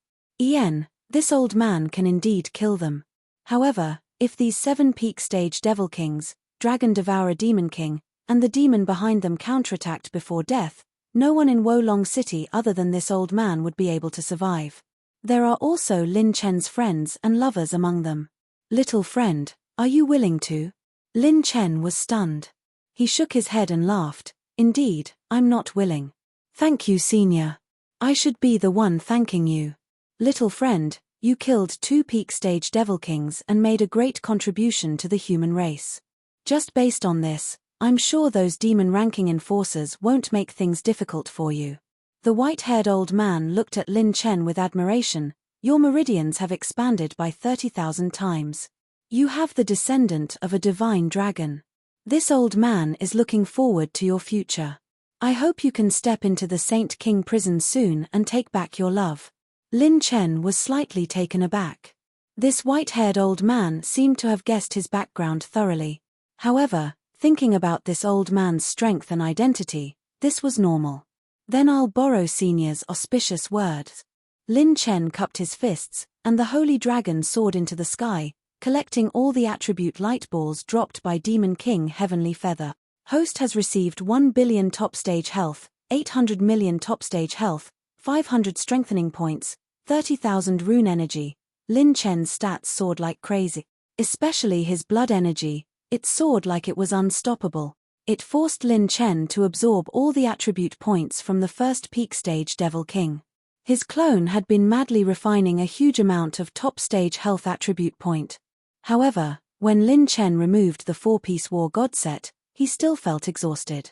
This old man can indeed kill them. However, if these 7 peak stage Devil Kings, Dragon Devourer Demon King, and the demon behind them counterattacked before death, no one in Wolong City other than this old man would be able to survive. There are also Lin Chen's friends and lovers among them. Little friend, are you willing to?" Lin Chen was stunned. He shook his head and laughed. Indeed, I'm not willing. Thank you, Senior. I should be the one thanking you. Little friend, you killed 2 peak stage Devil Kings and made a great contribution to the human race. Just based on this, I'm sure those demon ranking enforcers won't make things difficult for you. The white-haired old man looked at Lin Chen with admiration. Your meridians have expanded by 30,000 times. You have the descendant of a divine dragon. This old man is looking forward to your future. I hope you can step into the Saint King prison soon and take back your love. Lin Chen was slightly taken aback. This white-haired old man seemed to have guessed his background thoroughly. However, thinking about this old man's strength and identity, this was normal. Then I'll borrow Senior's auspicious words. Lin Chen cupped his fists, and the holy dragon soared into the sky, collecting all the attribute light balls dropped by Demon King Heavenly Feather. Host has received 1 billion top stage health, 800 million top stage health, 500 strengthening points, 30,000 rune energy. Lin Chen's stats soared like crazy. Especially his blood energy, it soared like it was unstoppable. It forced Lin Chen to absorb all the attribute points from the first peak stage Devil King. His clone had been madly refining a huge amount of top stage health attribute point. However, when Lin Chen removed the 4-piece war god set, he still felt exhausted.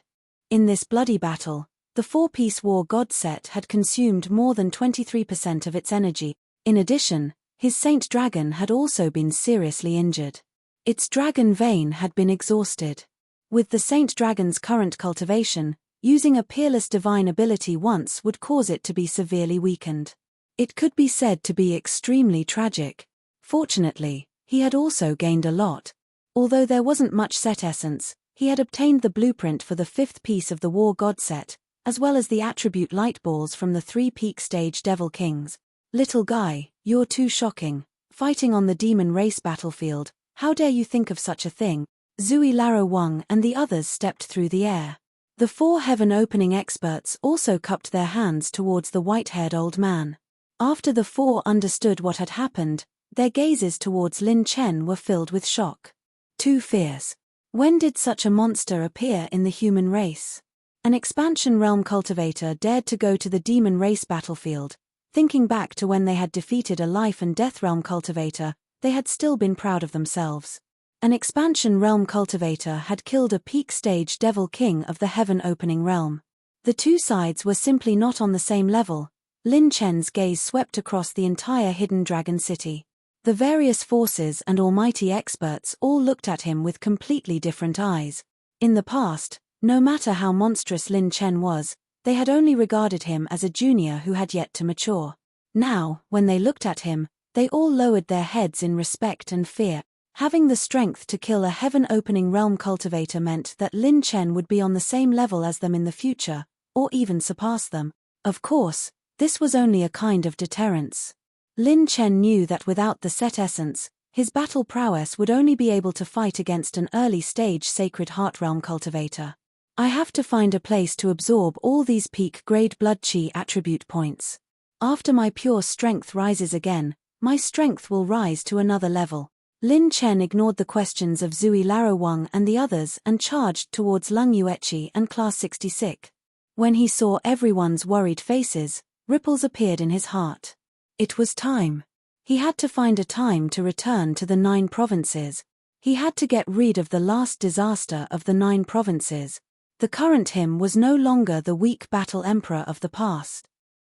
In this bloody battle, the 4-piece war god set had consumed more than 23% of its energy. In addition, his Saint Dragon had also been seriously injured. Its dragon vein had been exhausted. With the Saint Dragon's current cultivation, using a peerless divine ability once would cause it to be severely weakened. It could be said to be extremely tragic. Fortunately, he had also gained a lot. Although there wasn't much set essence, he had obtained the blueprint for the 5th piece of the War God set, as well as the attribute light balls from the 3 peak stage Devil Kings. Little guy, you're too shocking. Fighting on the demon race battlefield, how dare you think of such a thing? Zui Laro Wang and the others stepped through the air. The 4 heaven opening experts also cupped their hands towards the white-haired old man. After the 4 understood what had happened, their gazes towards Lin Chen were filled with shock. 2 fears. When did such a monster appear in the human race? An expansion realm cultivator dared to go to the demon race battlefield. Thinking back to when they had defeated a life and death realm cultivator, they had still been proud of themselves. An expansion realm cultivator had killed a peak stage Devil King of the heaven opening realm. The 2 sides were simply not on the same level. Lin Chen's gaze swept across the entire hidden dragon city. The various forces and almighty experts all looked at him with completely different eyes. In the past, no matter how monstrous Lin Chen was, they had only regarded him as a junior who had yet to mature. Now, when they looked at him, they all lowered their heads in respect and fear. Having the strength to kill a heaven-opening realm cultivator meant that Lin Chen would be on the same level as them in the future, or even surpass them. Of course, this was only a kind of deterrence. Lin Chen knew that without the set essence, his battle prowess would only be able to fight against an early-stage Sacred Heart Realm cultivator. I have to find a place to absorb all these peak-grade blood chi attribute points. After my pure strength rises again, my strength will rise to another level. Lin Chen ignored the questions of Zui Laro Wang and the others and charged towards Lung Yueqi and Class 66. When he saw everyone's worried faces, ripples appeared in his heart. It was time. He had to find a time to return to the 9 provinces. He had to get rid of the last disaster of the 9 provinces. The current him was no longer the weak battle emperor of the past.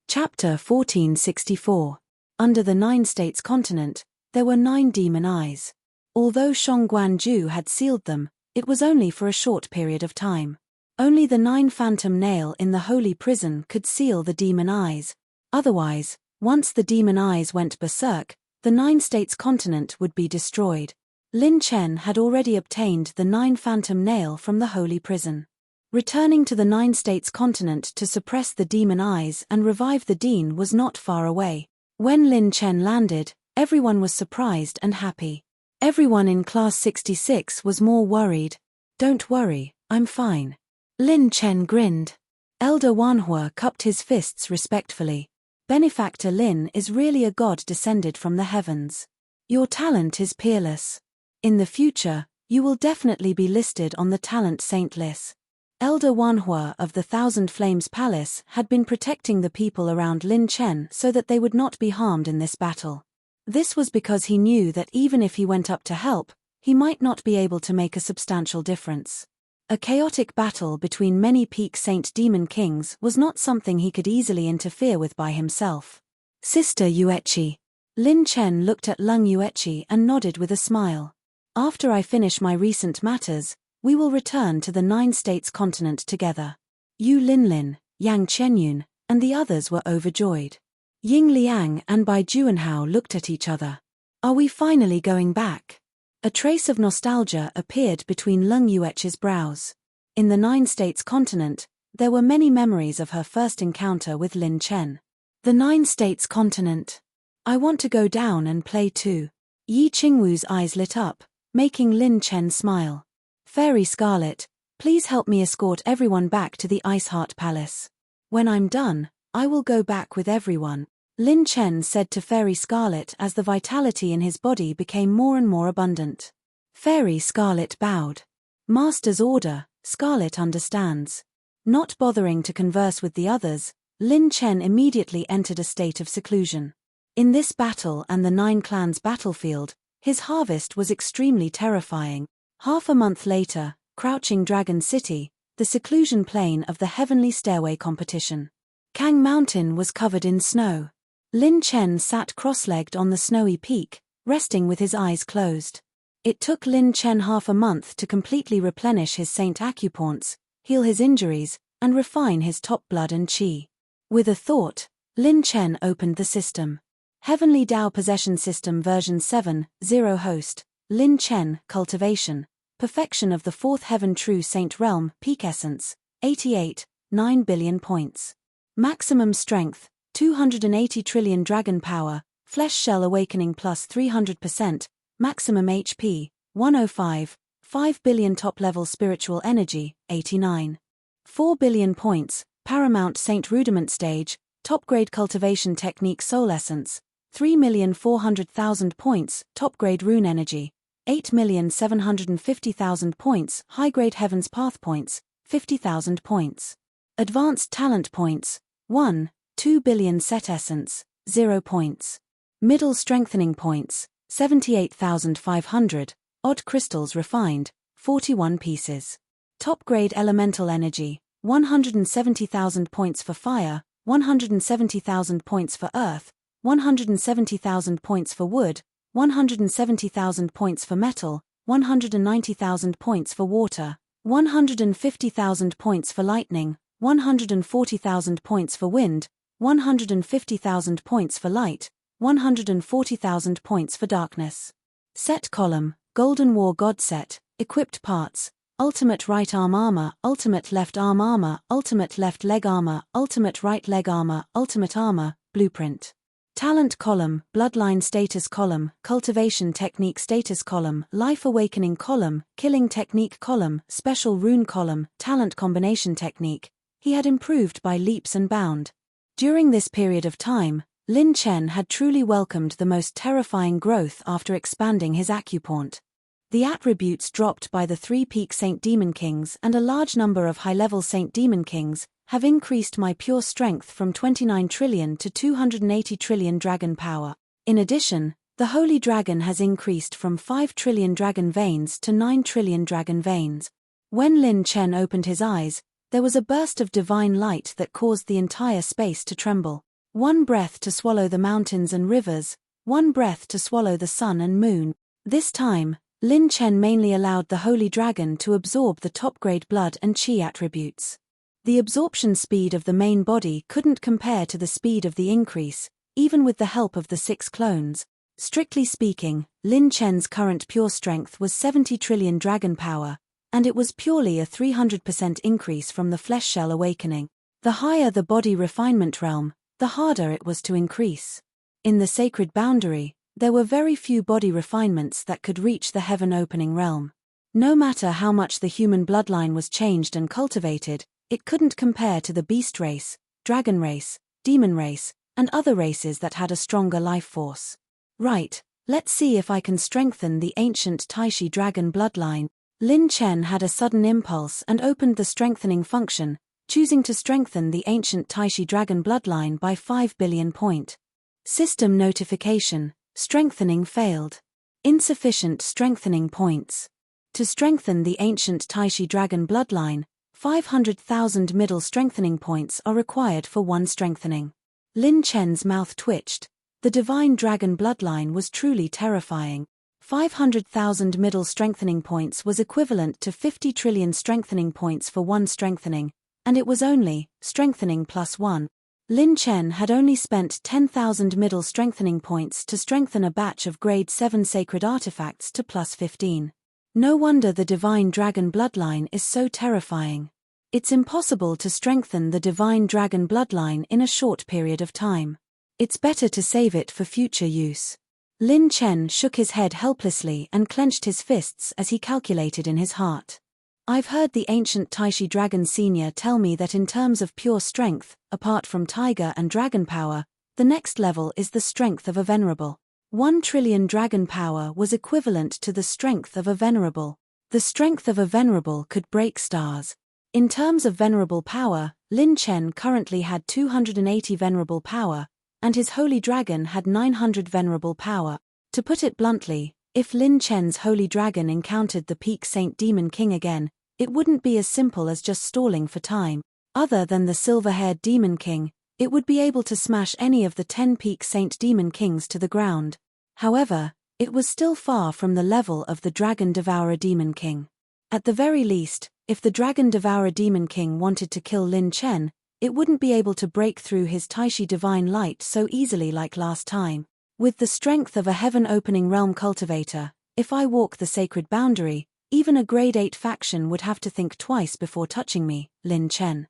Chapter 1464. Under the 9 states continent, there were 9 demon eyes. Although Shongguanju had sealed them, it was only for a short period of time. Only the 9 phantom nail in the holy prison could seal the demon eyes. Otherwise, once the demon eyes went berserk, the 9 states continent would be destroyed. Lin Chen had already obtained the 9 phantom nail from the holy prison. Returning to the 9 states continent to suppress the demon eyes and revive the Dean was not far away. When Lin Chen landed, everyone was surprised and happy. Everyone in Class 66 was more worried. Don't worry, I'm fine. Lin Chen grinned. Elder Wanhua cupped his fists respectfully. Benefactor Lin is really a god descended from the heavens. Your talent is peerless. In the future, you will definitely be listed on the talent saint list. Elder Wanhua of the Thousand Flames Palace had been protecting the people around Lin Chen so that they would not be harmed in this battle. This was because he knew that even if he went up to help, he might not be able to make a substantial difference. A chaotic battle between many peak Saint Demon Kings was not something he could easily interfere with by himself. Sister Yuechi. Lin Chen looked at Lung Yuechi and nodded with a smile. After I finish my recent matters, we will return to the 9 states continent together. Yu Linlin, Yang Chenyun, and the others were overjoyed. Ying Liang and Bai Juanhao looked at each other. Are we finally going back? A trace of nostalgia appeared between Lung Yuechi's brows. In the 9 states continent, there were many memories of her first encounter with Lin Chen. The 9 states continent. I want to go down and play too. Yi Qingwu's eyes lit up, making Lin Chen smile. Fairy Scarlet, please help me escort everyone back to the Ice Heart Palace. When I'm done, I will go back with everyone, Lin Chen said to Fairy Scarlet as the vitality in his body became more and more abundant. Fairy Scarlet bowed. Master's order, Scarlet understands. Not bothering to converse with the others, Lin Chen immediately entered a state of seclusion. In this battle and the 9 clans battlefield, his harvest was extremely terrifying. Half a month later, Crouching Dragon City, the seclusion plain of the Heavenly Stairway competition. Kang Mountain was covered in snow. Lin Chen sat cross-legged on the snowy peak, resting with his eyes closed. It took Lin Chen half a month to completely replenish his Saint Acupoints, heal his injuries, and refine his top blood and qi. With a thought, Lin Chen opened the system. Heavenly Dao Possession System version 7.0 host, Lin Chen, cultivation, perfection of the 4th heaven true saint realm, peak essence, 88.9 billion points. Maximum strength, 280 trillion dragon power, flesh shell awakening plus 300%, maximum HP, 105, 5 billion top level spiritual energy, 89. 4 billion points, paramount saint rudiment stage, top grade cultivation technique soul essence, 3,400,000 points, top grade rune energy, 8,750,000 points, high grade heavens path points, 50,000 points. Advanced talent points, 1, 2 billion set essence, 0 points. Middle strengthening points, 78,500, odd crystals refined, 41 pieces. Top grade elemental energy, 170,000 points for fire, 170,000 points for earth, 170,000 points for wood, 170,000 points for metal, 190,000 points for water, 150,000 points for lightning, 140,000 points for wind, 150,000 points for light, 140,000 points for darkness. Set column, Golden War God Set, equipped parts, ultimate right arm armor, ultimate left arm armor, ultimate left leg armor, ultimate right leg armor, ultimate armor, blueprint. Talent column, bloodline status column, cultivation technique status column, life awakening column, killing technique column, special rune column, talent combination technique. He had improved by leaps and bounds. During this period of time, Lin Chen had truly welcomed the most terrifying growth after expanding his acupoint. The attributes dropped by the 3 peak Saint Demon Kings and a large number of high-level Saint Demon Kings have increased my pure strength from 29 trillion to 280 trillion dragon power. In addition, the Holy Dragon has increased from 5 trillion dragon veins to 9 trillion dragon veins. When Lin Chen opened his eyes, there was a burst of divine light that caused the entire space to tremble. One breath to swallow the mountains and rivers, one breath to swallow the sun and moon. This time, Lin Chen mainly allowed the Holy Dragon to absorb the top-grade blood and qi attributes. The absorption speed of the main body couldn't compare to the speed of the increase, even with the help of the 6 clones. Strictly speaking, Lin Chen's current pure strength was 70 trillion dragon power, and it was purely a 300% increase from the flesh shell awakening. The higher the body refinement realm, the harder it was to increase. In the sacred boundary, there were very few body refinements that could reach the heaven opening realm. No matter how much the human bloodline was changed and cultivated, it couldn't compare to the beast race, dragon race, demon race, and other races that had a stronger life force. Right, let's see if I can strengthen the ancient Taishi dragon bloodline. Lin Chen had a sudden impulse and opened the strengthening function, choosing to strengthen the ancient Taishi dragon bloodline by 5 billion point. System notification: strengthening failed. Insufficient strengthening points. To strengthen the ancient Taishi dragon bloodline, 500,000 middle strengthening points are required for one strengthening. Lin Chen's mouth twitched. The divine dragon bloodline was truly terrifying. 500,000 middle strengthening points was equivalent to 50 trillion strengthening points for one strengthening, and it was only strengthening plus 1. Lin Chen had only spent 10,000 middle strengthening points to strengthen a batch of grade 7 sacred artifacts to plus 15. No wonder the divine dragon bloodline is so terrifying. It's impossible to strengthen the divine dragon bloodline in a short period of time. It's better to save it for future use. Lin Chen shook his head helplessly and clenched his fists as he calculated in his heart. I've heard the ancient Taishi Dragon Senior tell me that in terms of pure strength, apart from tiger and dragon power, the next level is the strength of a venerable. 1 trillion dragon power was equivalent to the strength of a venerable. The strength of a venerable could break stars. In terms of venerable power, Lin Chen currently had 280 venerable power, and his holy dragon had 900 venerable power. To put it bluntly, if Lin Chen's holy dragon encountered the peak Saint Demon King again, it wouldn't be as simple as just stalling for time. Other than the silver-haired Demon King, it would be able to smash any of the 10 peak Saint Demon Kings to the ground. However, it was still far from the level of the Dragon Devourer Demon King. At the very least, if the Dragon Devourer Demon King wanted to kill Lin Chen, it wouldn't be able to break through his Taishi divine light so easily like last time. With the strength of a heaven-opening realm cultivator, if I walk the sacred boundary, even a grade 8 faction would have to think twice before touching me, Lin Chen.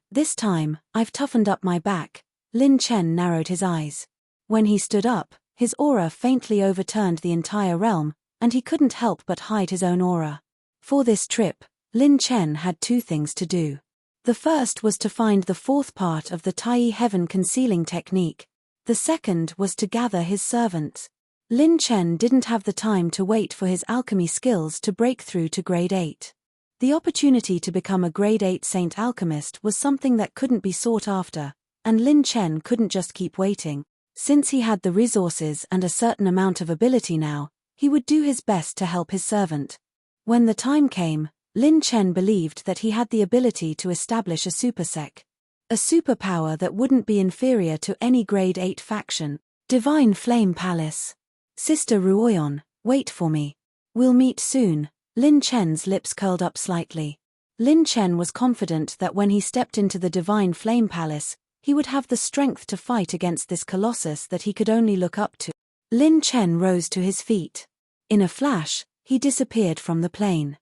This time, I've toughened up my back. Lin Chen narrowed his eyes. When he stood up, his aura faintly overturned the entire realm, and he couldn't help but hide his own aura. For this trip, Lin Chen had 2 things to do. The first was to find the 4th part of the Tai Heaven concealing technique. The second was to gather his servants. Lin Chen didn't have the time to wait for his alchemy skills to break through to grade 8. The opportunity to become a grade 8 saint alchemist was something that couldn't be sought after, and Lin Chen couldn't just keep waiting. Since he had the resources and a certain amount of ability now, he would do his best to help his servant. When the time came, Lin Chen believed that he had the ability to establish a supersec. A superpower that wouldn't be inferior to any grade 8 faction. Divine Flame Palace. Sister Ruoyon, wait for me. We'll meet soon. Lin Chen's lips curled up slightly. Lin Chen was confident that when he stepped into the Divine Flame Palace, he would have the strength to fight against this colossus that he could only look up to. Lin Chen rose to his feet. In a flash, he disappeared from the plane.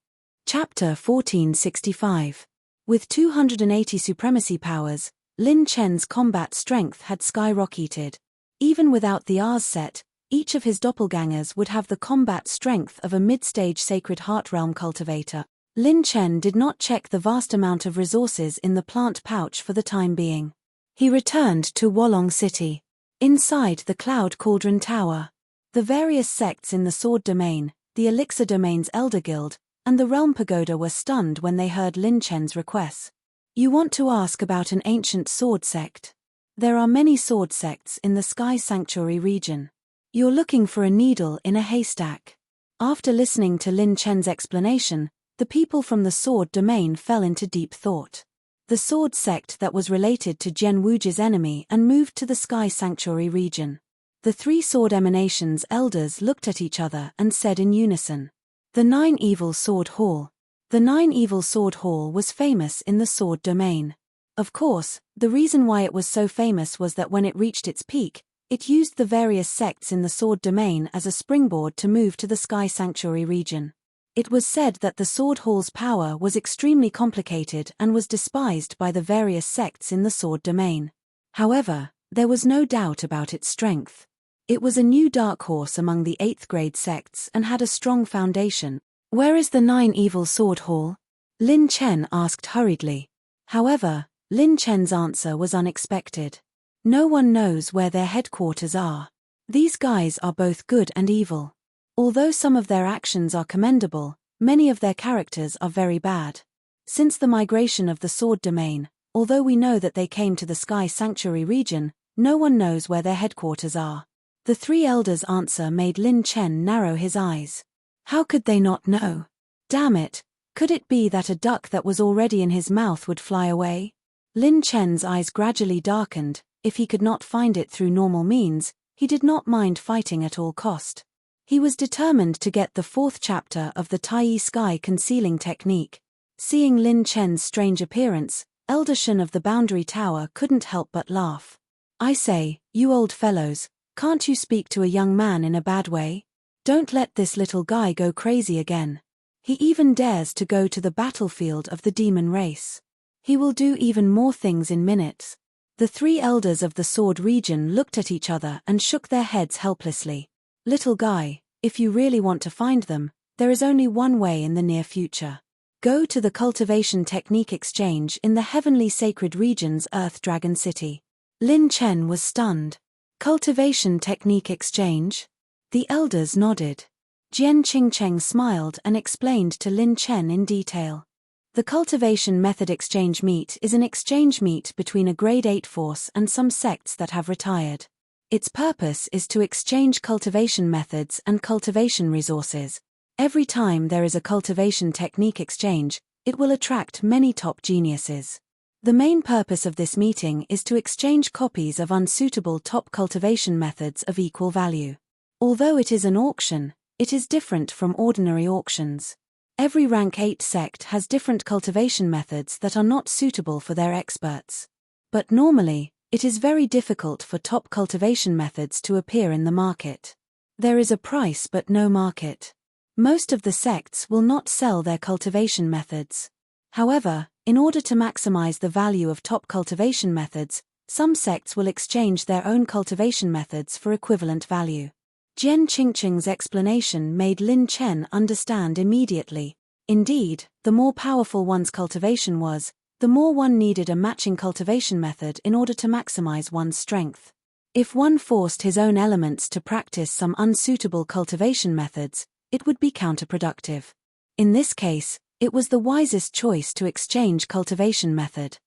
Chapter 1465. With 280 supremacy powers, Lin Chen's combat strength had skyrocketed. Even without the R's set, each of his doppelgangers would have the combat strength of a mid-stage Sacred Heart Realm cultivator. Lin Chen did not check the vast amount of resources in the plant pouch for the time being. He returned to Wolong City. Inside the Cloud Cauldron Tower, the various sects in the Sword Domain, the Elixir Domain's Elder Guild, and the Realm Pagoda were stunned when they heard Lin Chen's requests. You want to ask about an ancient sword sect? There are many sword sects in the Sky Sanctuary region. You're looking for a needle in a haystack. After listening to Lin Chen's explanation, the people from the Sword Domain fell into deep thought. The sword sect that was related to Jian Wuji's enemy and moved to the Sky Sanctuary region. The 3 sword emanations elders looked at each other and said in unison. The 9 Evil Sword Hall. The 9 Evil Sword Hall was famous in the Sword Domain. Of course, the reason why it was so famous was that when it reached its peak, it used the various sects in the Sword Domain as a springboard to move to the Sky Sanctuary region. It was said that the Sword Hall's power was extremely complicated and was despised by the various sects in the Sword Domain. However, there was no doubt about its strength. It was a new dark horse among the 8th grade sects and had a strong foundation. Where is the 9 Evil Sword Hall? Lin Chen asked hurriedly. However, Lin Chen's answer was unexpected. No one knows where their headquarters are. These guys are both good and evil. Although some of their actions are commendable, Many of their characters are very bad. Since the migration of the Sword Domain, although we know that they came to the Sky Sanctuary region, no one knows where their headquarters are. The three elders' answer made Lin Chen narrow his eyes. How could they not know? Damn it, could it be that a duck that was already in his mouth would fly away? Lin Chen's eyes gradually darkened. If he could not find it through normal means, he did not mind fighting at all cost. He was determined to get the fourth chapter of the Tai Sky concealing technique. Seeing Lin Chen's strange appearance, Elder Shen of the Boundary Tower couldn't help but laugh. I say, you old fellows, can't you speak to a young man in a bad way? Don't let this little guy go crazy again. He even dares to go to the battlefield of the demon race. He will do even more things in minutes. The three elders of the Sword region looked at each other and shook their heads helplessly. Little guy, if you really want to find them, there is only one way in the near future. Go to the Cultivation Technique Exchange in the Heavenly Sacred Region's Earth Dragon City. Lin Chen was stunned. Cultivation Technique Exchange? The elders nodded. Jian Qingcheng smiled and explained to Lin Chen in detail. The Cultivation Method Exchange Meet is an exchange meet between a Grade 8 force and some sects that have retired. Its purpose is to exchange cultivation methods and cultivation resources. Every time there is a cultivation technique exchange, it will attract many top geniuses. The main purpose of this meeting is to exchange copies of unsuitable top cultivation methods of equal value. Although it is an auction, it is different from ordinary auctions. Every rank 8 sect has different cultivation methods that are not suitable for their experts. But normally, it is very difficult for top cultivation methods to appear in the market. There is a price but no market. Most of the sects will not sell their cultivation methods. However, in order to maximize the value of top cultivation methods, some sects will exchange their own cultivation methods for equivalent value. Jian Qingcheng's explanation made Lin Chen understand immediately. Indeed, the more powerful one's cultivation was, the more one needed a matching cultivation method in order to maximize one's strength. If one forced his own elements to practice some unsuitable cultivation methods, it would be counterproductive. In this case, it was the wisest choice to exchange cultivation method.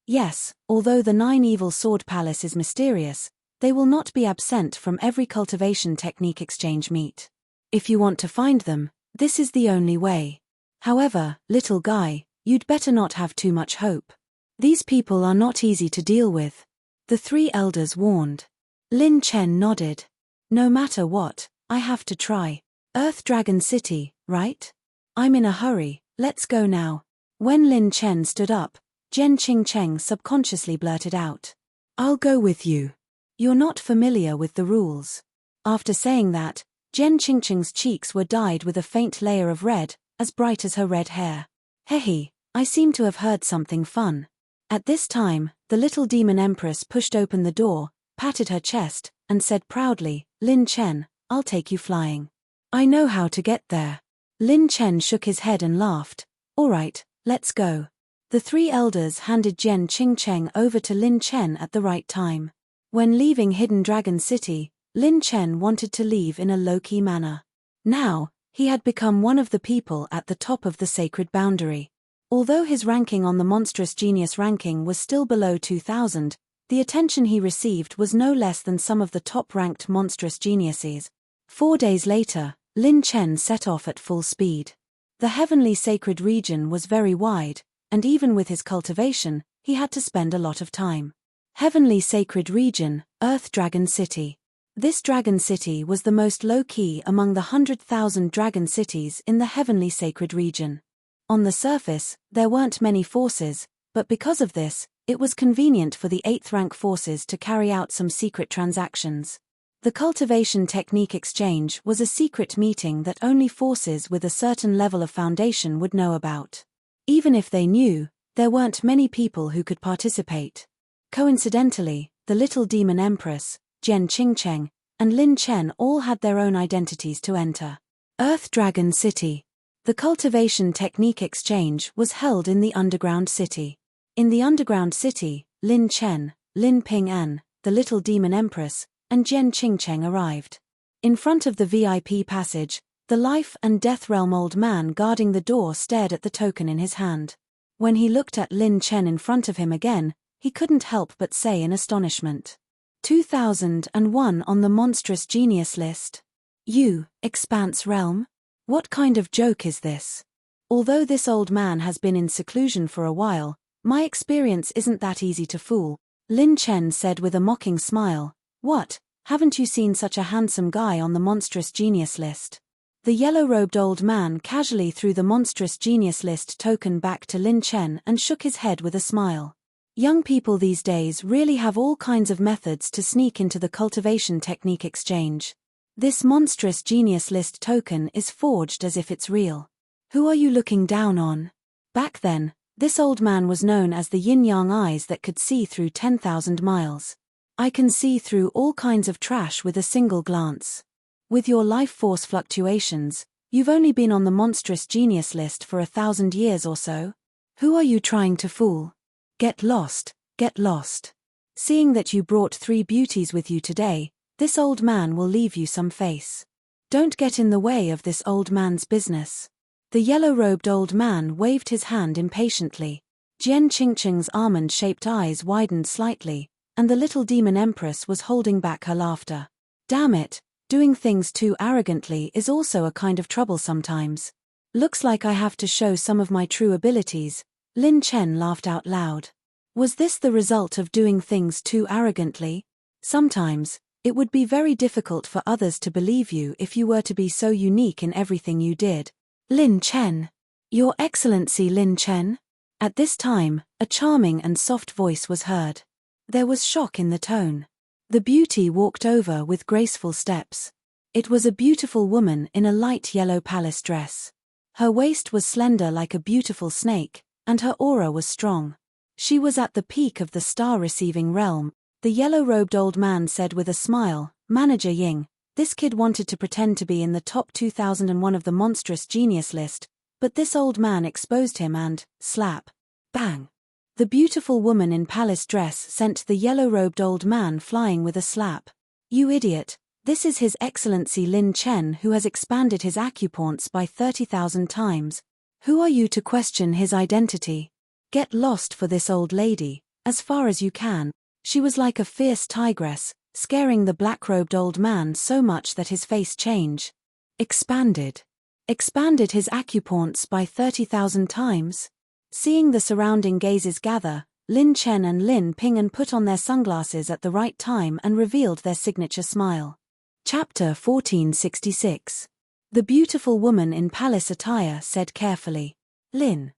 Yes, although the 9 Evil Sword Palace is mysterious, they will not be absent from every cultivation technique exchange meet. If you want to find them, this is the only way. However, little guy, you'd better not have too much hope. These people are not easy to deal with. The three elders warned. Lin Chen nodded. No matter what, I have to try. Earth Dragon City, right? I'm in a hurry, let's go now. When Lin Chen stood up, Jian Qingcheng subconsciously blurted out. I'll go with you. You're not familiar with the rules. After saying that, Jian Qingcheng's cheeks were dyed with a faint layer of red, as bright as her red hair. Hehe, I seem to have heard something fun. At this time, the little demon empress pushed open the door, patted her chest, and said proudly, Lin Chen, I'll take you flying. I know how to get there. Lin Chen shook his head and laughed. All right, let's go. The three elders handed Jian Qingcheng over to Lin Chen at the right time. When leaving Hidden Dragon City, Lin Chen wanted to leave in a low-key manner. Now, he had become one of the people at the top of the sacred boundary. Although his ranking on the Monstrous Genius ranking was still below 2000, the attention he received was no less than some of the top-ranked monstrous geniuses. 4 days later, Lin Chen set off at full speed. The Heavenly Sacred Region was very wide, and even with his cultivation, he had to spend a lot of time. Heavenly Sacred Region, Earth Dragon City. This dragon city was the most low-key among the 100,000 dragon cities in the Heavenly Sacred Region. On the surface, there weren't many forces, but because of this, it was convenient for the 8th rank forces to carry out some secret transactions. The Cultivation Technique Exchange was a secret meeting that only forces with a certain level of foundation would know about. Even if they knew, there weren't many people who could participate. Coincidentally, the little demon empress, Jian Qingcheng, and Lin Chen all had their own identities to enter. Earth Dragon City. The Cultivation Technique Exchange was held in the Underground City. In the Underground City, Lin Chen, Lin Ping'an, the little demon empress, and Jian Qingcheng arrived. In front of the VIP passage, The life and death realm old man guarding the door stared at the token in his hand. When he looked at Lin Chen in front of him again, he couldn't help but say in astonishment. 2001 on the monstrous genius list. You, Expanse Realm? What kind of joke is this? Although this old man has been in seclusion for a while, my experience isn't that easy to fool, Lin Chen said with a mocking smile. What, haven't you seen such a handsome guy on the monstrous genius list? The yellow-robed old man casually threw the monstrous genius list token back to Lin Chen and shook his head with a smile. Young people these days really have all kinds of methods to sneak into the cultivation technique exchange. This monstrous genius list token is forged as if it's real. Who are you looking down on? Back then, this old man was known as the yin-yang eyes that could see through 10,000 miles. I can see through all kinds of trash with a single glance. With your life force fluctuations, you've only been on the monstrous genius list for 1,000 years or so. Who are you trying to fool? Get lost, get lost. Seeing that you brought 3 beauties with you today, this old man will leave you some face. Don't get in the way of this old man's business. The yellow-robed old man waved his hand impatiently. Jian Qingqing's almond-shaped eyes widened slightly, and the little demon empress was holding back her laughter. Damn it, doing things too arrogantly is also a kind of trouble sometimes. Looks like I have to show some of my true abilities. Lin Chen laughed out loud. Was this the result of doing things too arrogantly? Sometimes, it would be very difficult for others to believe you if you were to be so unique in everything you did. Lin Chen. Your Excellency Lin Chen? At this time, a charming and soft voice was heard. There was shock in the tone. The beauty walked over with graceful steps. It was a beautiful woman in a light yellow palace dress. Her waist was slender like a beautiful snake, and her aura was strong. She was at the peak of the star-receiving realm, the yellow-robed old man said with a smile. Manager Ying, this kid wanted to pretend to be in the top 2001 of the monstrous genius list, but this old man exposed him and, slap, bang. The beautiful woman in palace dress sent the yellow-robed old man flying with a slap. You idiot, this is His Excellency Lin Chen who has expanded his acupoints by 30,000 times. Who are you to question his identity? Get lost for this old lady, as far as you can. She was like a fierce tigress, scaring the black-robed old man so much that his face changed. Expanded his acupoints by 30,000 times? Seeing the surrounding gazes gather, Lin Chen and Lin Ping'an put on their sunglasses at the right time and revealed their signature smile. Chapter 1466. The beautiful woman in palace attire said carefully, Lin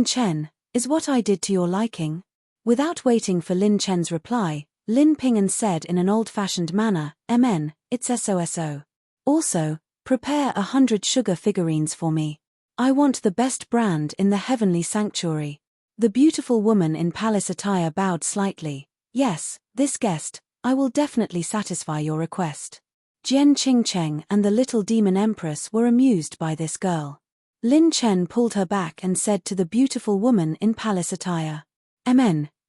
Chen, is what I did to your liking? Without waiting for Lin Chen's reply, Lin Ping'an said in an old-fashioned manner, it's SOSO. Also, prepare 100 sugar figurines for me. I want the best brand in the heavenly sanctuary. The beautiful woman in palace attire bowed slightly. Yes, this guest, I will definitely satisfy your request. Jian Qingcheng and the little demon empress were amused by this girl. Lin Chen pulled her back and said to the beautiful woman in palace attire,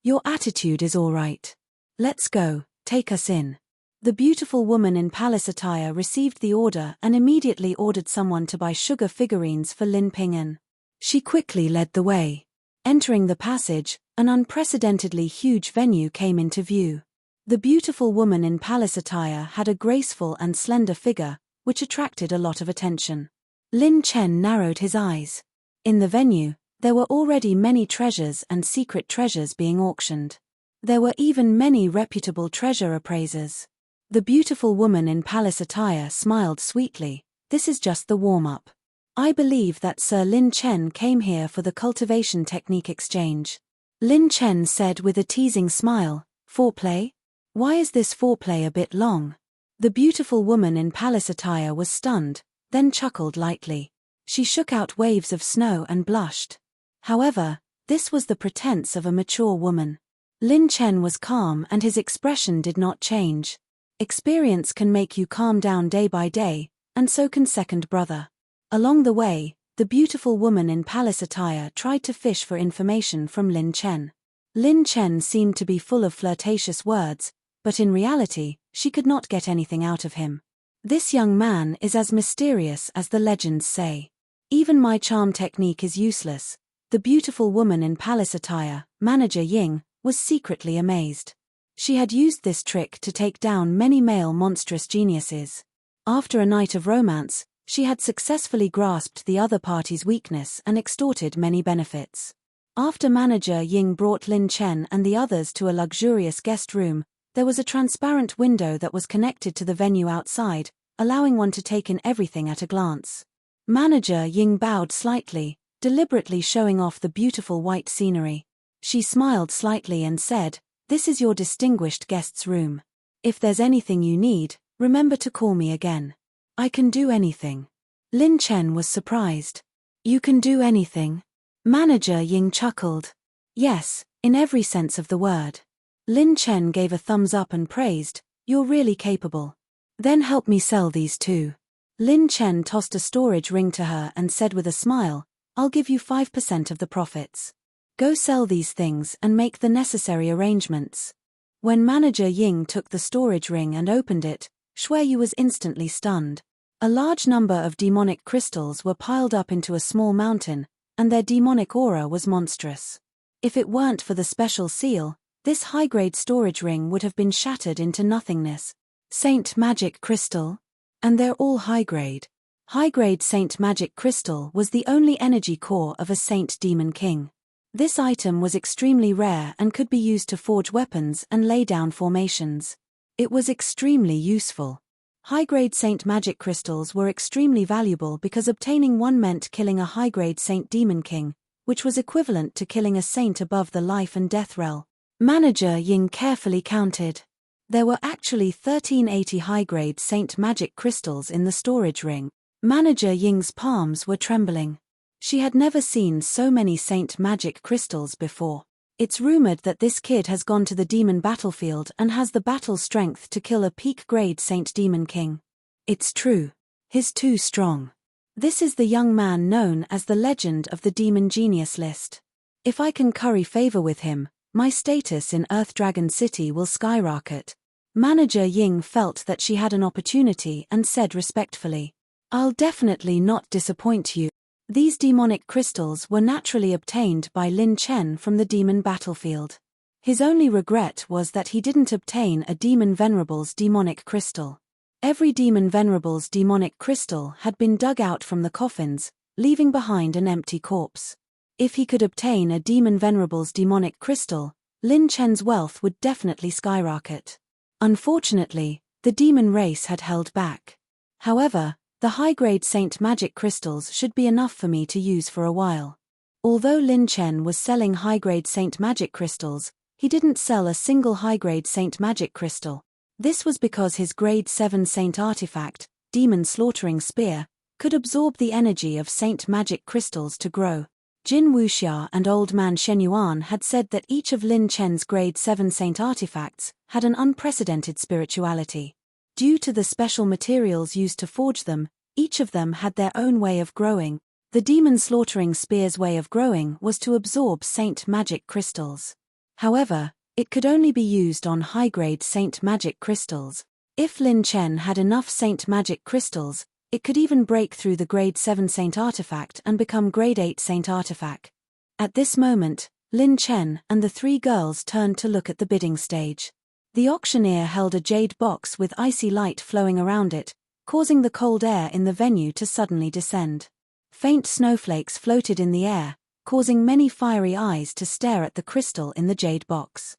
your attitude is all right. Let's go, take us in. The beautiful woman in palace attire received the order and immediately ordered someone to buy sugar figurines for Lin Ping'an. She quickly led the way. Entering the passage, an unprecedentedly huge venue came into view. The beautiful woman in palace attire had a graceful and slender figure, which attracted a lot of attention. Lin Chen narrowed his eyes. In the venue, there were already many treasures and secret treasures being auctioned. There were even many reputable treasure appraisers. The beautiful woman in palace attire smiled sweetly. This is just the warm-up. I believe that Sir Lin Chen came here for the cultivation technique exchange. Lin Chen said with a teasing smile, foreplay? Why is this foreplay a bit long? The beautiful woman in palace attire was stunned, then chuckled lightly. She shook out waves of snow and blushed. However, this was the pretense of a mature woman. Lin Chen was calm and his expression did not change. Experience can make you calm down day by day, and so can second brother. Along the way, the beautiful woman in palace attire tried to fish for information from Lin Chen. Lin Chen seemed to be full of flirtatious words, but in reality, she could not get anything out of him. This young man is as mysterious as the legends say. Even my charm technique is useless. The beautiful woman in palace attire, Manager Ying, was secretly amazed. She had used this trick to take down many male monstrous geniuses. After a night of romance, she had successfully grasped the other party's weakness and extorted many benefits. After Manager Ying brought Lin Chen and the others to a luxurious guest room, there was a transparent window that was connected to the venue outside, allowing one to take in everything at a glance. Manager Ying bowed slightly, deliberately showing off the beautiful white scenery. She smiled slightly and said, "This is your distinguished guest's room. If there's anything you need, remember to call me again. I can do anything." Lin Chen was surprised. "You can do anything?" Manager Ying chuckled. "Yes, in every sense of the word." Lin Chen gave a thumbs up and praised, "You're really capable. Then help me sell these too." Lin Chen tossed a storage ring to her and said with a smile, "I'll give you 5% of the profits. Go sell these things and make the necessary arrangements." When Manager Ying took the storage ring and opened it, Shuiyu was instantly stunned. A large number of demonic crystals were piled up into a small mountain, and their demonic aura was monstrous. If it weren't for the special seal, this high-grade storage ring would have been shattered into nothingness. Saint Magic Crystal? And they're all high-grade. High-grade Saint Magic Crystal was the only energy core of a Saint Demon King. This item was extremely rare and could be used to forge weapons and lay down formations. It was extremely useful. High-grade Saint Magic Crystals were extremely valuable because obtaining one meant killing a high-grade Saint Demon King, which was equivalent to killing a saint above the life and death realm. Manager Ying carefully counted. There were actually 1380 high-grade Saint Magic Crystals in the storage ring. Manager Ying's palms were trembling. She had never seen so many Saint Magic Crystals before. It's rumored that this kid has gone to the demon battlefield and has the battle strength to kill a peak-grade Saint Demon King. It's true. He's too strong. This is the young man known as the legend of the Demon Genius list. If I can curry favor with him, my status in Earth Dragon City will skyrocket. Manager Ying felt that she had an opportunity and said respectfully, "I'll definitely not disappoint you." These demonic crystals were naturally obtained by Lin Chen from the demon battlefield. His only regret was that he didn't obtain a Demon Venerable's demonic crystal. Every Demon Venerable's demonic crystal had been dug out from the coffins, leaving behind an empty corpse. If he could obtain a Demon Venerable's demonic crystal, Lin Chen's wealth would definitely skyrocket. Unfortunately, the demon race had held back. However, the high-grade Saint Magic Crystals should be enough for me to use for a while. Although Lin Chen was selling high-grade Saint Magic Crystals, he didn't sell a single high-grade Saint Magic Crystal. This was because his Grade 7 Saint Artifact, Demon Slaughtering Spear, could absorb the energy of Saint Magic Crystals to grow. Jin Wuxia and Old Man Shenyuan had said that each of Lin Chen's Grade 7 Saint Artifacts had an unprecedented spirituality. Due to the special materials used to forge them, each of them had their own way of growing. The Demon Slaughtering Spear's way of growing was to absorb Saint Magic Crystals. However, it could only be used on high-grade Saint Magic Crystals. If Lin Chen had enough Saint Magic Crystals, it could even break through the Grade 7 Saint Artifact and become Grade 8 Saint Artifact. At this moment, Lin Chen and the three girls turned to look at the bidding stage. The auctioneer held a jade box with icy light flowing around it, causing the cold air in the venue to suddenly descend. Faint snowflakes floated in the air, causing many fiery eyes to stare at the crystal in the jade box.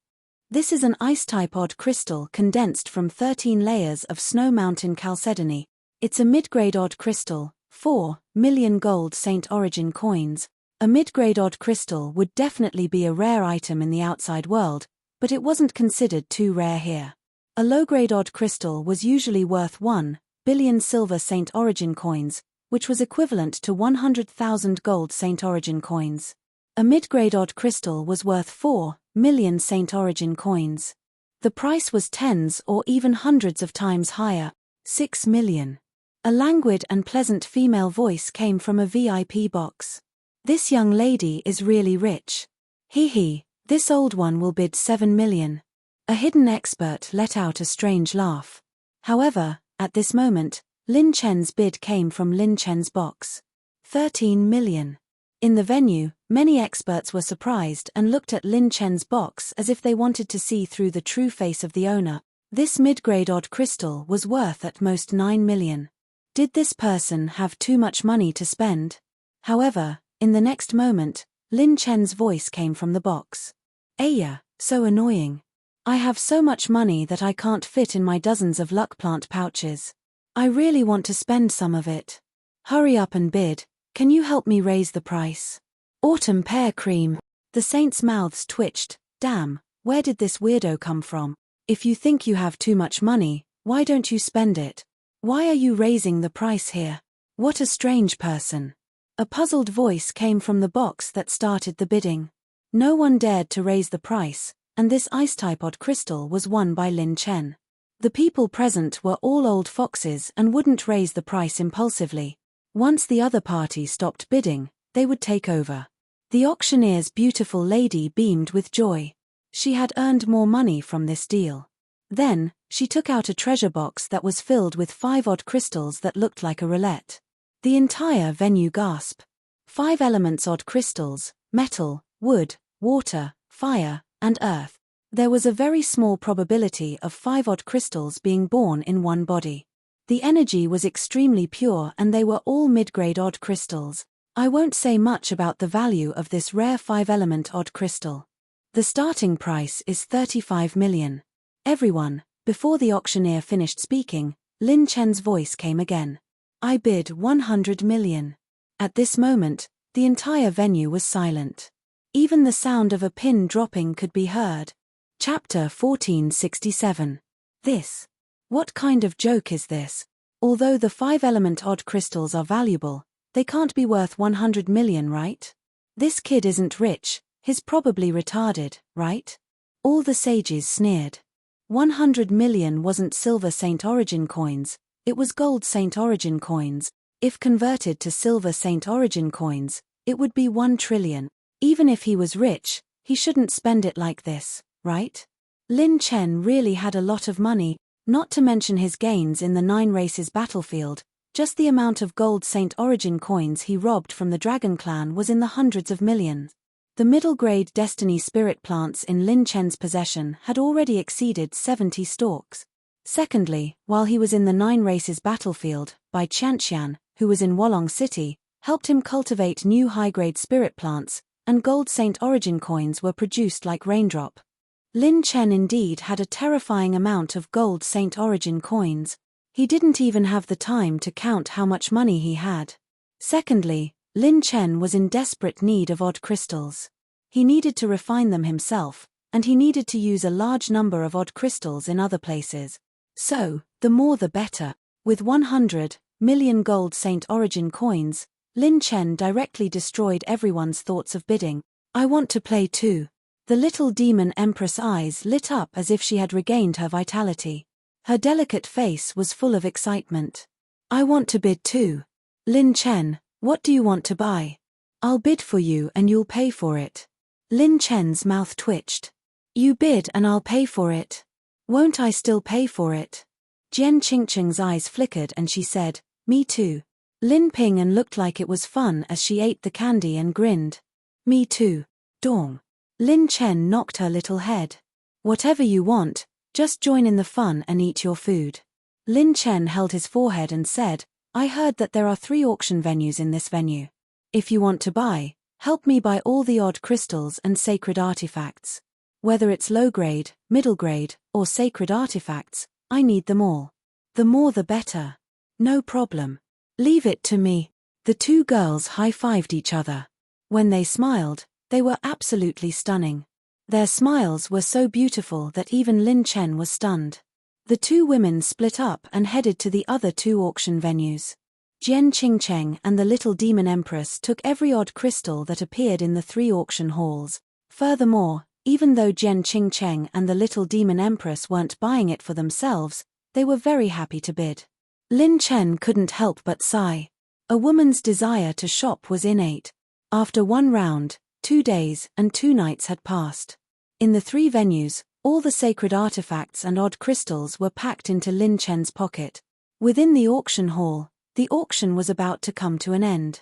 This is an ice-type odd crystal condensed from 13 layers of snow mountain chalcedony. It's a mid-grade odd crystal, 4 million gold Saint Origin coins. A mid-grade odd crystal would definitely be a rare item in the outside world, but it wasn't considered too rare here. A low-grade odd crystal was usually worth 1 billion silver Saint Origin coins, which was equivalent to 100,000 gold Saint Origin coins. A mid-grade odd crystal was worth 4 million Saint Origin coins. The price was tens or even hundreds of times higher, 6 million. A languid and pleasant female voice came from a VIP box. "This young lady is really rich. Hee, this old one will bid 7 million. A hidden expert let out a strange laugh. However, At this moment, Lin Chen's bid came from Lin Chen's box. 13 million. In the venue, many experts were surprised and looked at Lin Chen's box as if they wanted to see through the true face of the owner. This mid-grade odd crystal was worth at most 9 million. Did this person have too much money to spend? However, in the next moment, Lin Chen's voice came from the box. Aya, so annoying. I have so much money that I can't fit in my dozens of luck plant pouches. I really want to spend some of it. Hurry up and bid, can you help me raise the price? Autumn pear cream. The saints' mouths twitched. Damn, where did this weirdo come from? If you think you have too much money, why don't you spend it? Why are you raising the price here? What a strange person. A puzzled voice came from the box that started the bidding. No one dared to raise the price, and this ice-type odd crystal was won by Lin Chen. The people present were all old foxes and wouldn't raise the price impulsively. Once the other party stopped bidding, they would take over. The auctioneer's beautiful lady beamed with joy. She had earned more money from this deal. Then, she took out a treasure box that was filled with 5 odd crystals that looked like a roulette. The entire venue gasped. 5 elements odd crystals: metal, wood, water, fire, and earth. There was a very small probability of 5 odd crystals being born in one body. The energy was extremely pure and they were all mid-grade odd crystals. I won't say much about the value of this rare 5-element odd crystal. The starting price is 35 million. Everyone, before the auctioneer finished speaking, Lin Chen's voice came again. I bid 100 million. At this moment, the entire venue was silent. Even the sound of a pin dropping could be heard. Chapter 1467. This. What kind of joke is this? Although the 5-element odd crystals are valuable, they can't be worth 100 million, right? This kid isn't rich, he's probably retarded, right? All the sages sneered. 100 million wasn't silver Saint Origin coins, it was gold Saint Origin coins. If converted to silver Saint Origin coins, it would be 1 trillion. Even if he was rich, he shouldn't spend it like this, right? Lin Chen really had a lot of money, not to mention his gains in the 9 races battlefield. Just the amount of gold Saint Origin coins he robbed from the Dragon Clan was in the hundreds of millions. The middle-grade Destiny Spirit plants in Lin Chen's possession had already exceeded 70 stalks. Secondly, while he was in the 9 races battlefield, Bai Qianqian, who was in Wolong City, helped him cultivate new high-grade spirit plants, and gold Saint Origin coins were produced like raindrop. Lin Chen indeed had a terrifying amount of gold Saint Origin coins. He didn't even have the time to count how much money he had. Secondly, Lin Chen was in desperate need of odd crystals. He needed to refine them himself, and he needed to use a large number of odd crystals in other places. So, the more the better. With 100 million gold Saint Origin coins, Lin Chen directly destroyed everyone's thoughts of bidding. I want to play too. The little demon empress eyes lit up as if she had regained her vitality. Her delicate face was full of excitement. I want to bid too. Lin Chen, what do you want to buy? I'll bid for you and you'll pay for it. Lin Chen's mouth twitched. You bid and I'll pay for it. Won't I still pay for it? Jian Qingqing's eyes flickered and she said, me too. Lin Ping looked like it was fun as she ate the candy and grinned. Me too. Dong. Lin Chen knocked her little head. Whatever you want, just join in the fun and eat your food. Lin Chen held his forehead and said, I heard that there are 3 auction venues in this venue. If you want to buy, help me buy all the odd crystals and sacred artifacts. Whether it's low grade, middle grade, or sacred artifacts, I need them all. The more the better. No problem. Leave it to me. The 2 girls high-fived each other. When they smiled, they were absolutely stunning. Their smiles were so beautiful that even Lin Chen was stunned. The 2 women split up and headed to the other 2 auction venues. Jian Qingcheng and the Little Demon Empress took every odd crystal that appeared in the 3 auction halls. Furthermore, even though Jian Qingcheng and the Little Demon Empress weren't buying it for themselves, they were very happy to bid. Lin Chen couldn't help but sigh. A woman's desire to shop was innate. After 1 round, 2 days and 2 nights had passed. In the 3 venues, all the sacred artifacts and odd crystals were packed into Lin Chen's pocket. Within the auction hall, the auction was about to come to an end.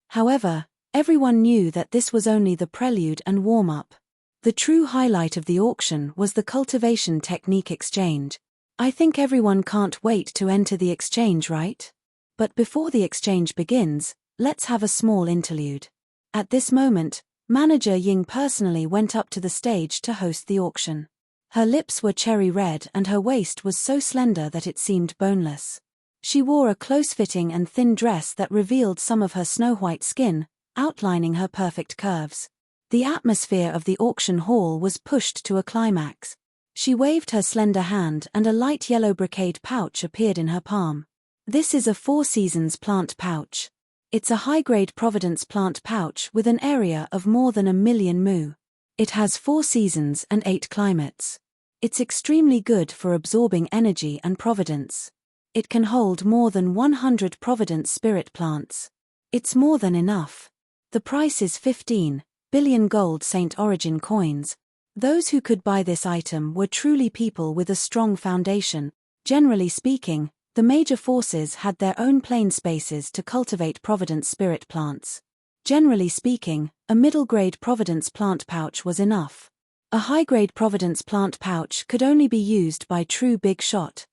However, everyone knew that this was only the prelude and warm-up. The true highlight of the auction was the cultivation technique exchange. I think everyone can't wait to enter the exchange, right? But before the exchange begins, let's have a small interlude. At this moment, Manager Ying personally went up to the stage to host the auction. Her lips were cherry red and her waist was so slender that it seemed boneless. She wore a close-fitting and thin dress that revealed some of her snow-white skin, outlining her perfect curves. The atmosphere of the auction hall was pushed to a climax. She waved her slender hand and a light yellow brocade pouch appeared in her palm. This is a Four Seasons plant pouch. It's a high-grade Providence plant pouch with an area of more than 1 million mu. It has 4 seasons and 8 climates. It's extremely good for absorbing energy and Providence. It can hold more than 100 Providence spirit plants. It's more than enough. The price is 15 billion gold Saint Origin coins. Those who could buy this item were truly people with a strong foundation. Generally speaking, the major forces had their own plane spaces to cultivate Providence spirit plants. Generally speaking, a middle-grade Providence plant pouch was enough. A high-grade Providence plant pouch could only be used by true big shot.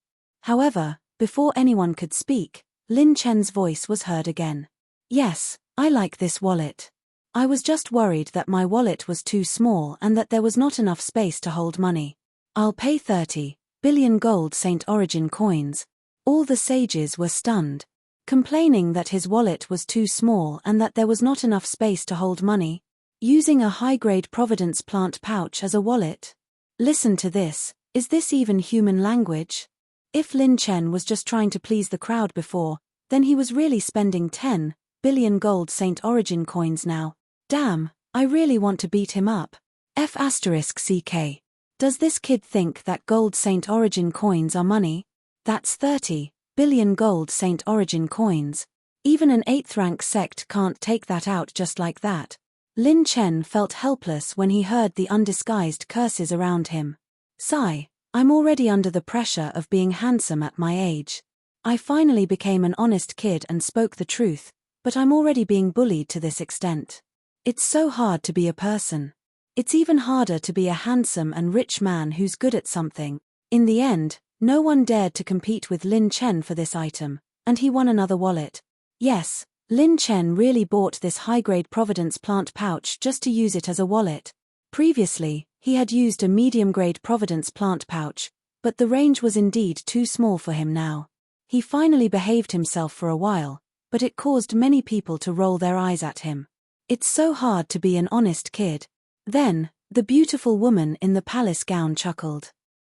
However, before anyone could speak, Lin Chen's voice was heard again. Yes, I like this wallet. I was just worried that my wallet was too small and that there was not enough space to hold money. I'll pay 30 billion gold Saint Origin coins. All the sages were stunned, complaining that his wallet was too small and that there was not enough space to hold money. Using a high-grade Providence plant pouch as a wallet? Listen to this, is this even human language? If Lin Chen was just trying to please the crowd before, then he was really spending 10 billion gold Saint Origin coins now. Damn, I really want to beat him up. F***CK. Does this kid think that gold Saint Origin coins are money? That's 30 billion gold Saint Origin coins. Even an 8th rank sect can't take that out just like that. Lin Chen felt helpless when he heard the undisguised curses around him. Sigh, I'm already under the pressure of being handsome at my age. I finally became an honest kid and spoke the truth, but I'm already being bullied to this extent. It's so hard to be a person. It's even harder to be a handsome and rich man who's good at something. In the end, no one dared to compete with Lin Chen for this item, and he won another wallet. Yes, Lin Chen really bought this high-grade Providence plant pouch just to use it as a wallet. Previously, he had used a medium-grade Providence plant pouch, but the range was indeed too small for him now. He finally behaved himself for a while, but it caused many people to roll their eyes at him. It's so hard to be an honest kid. Then, the beautiful woman in the palace gown chuckled.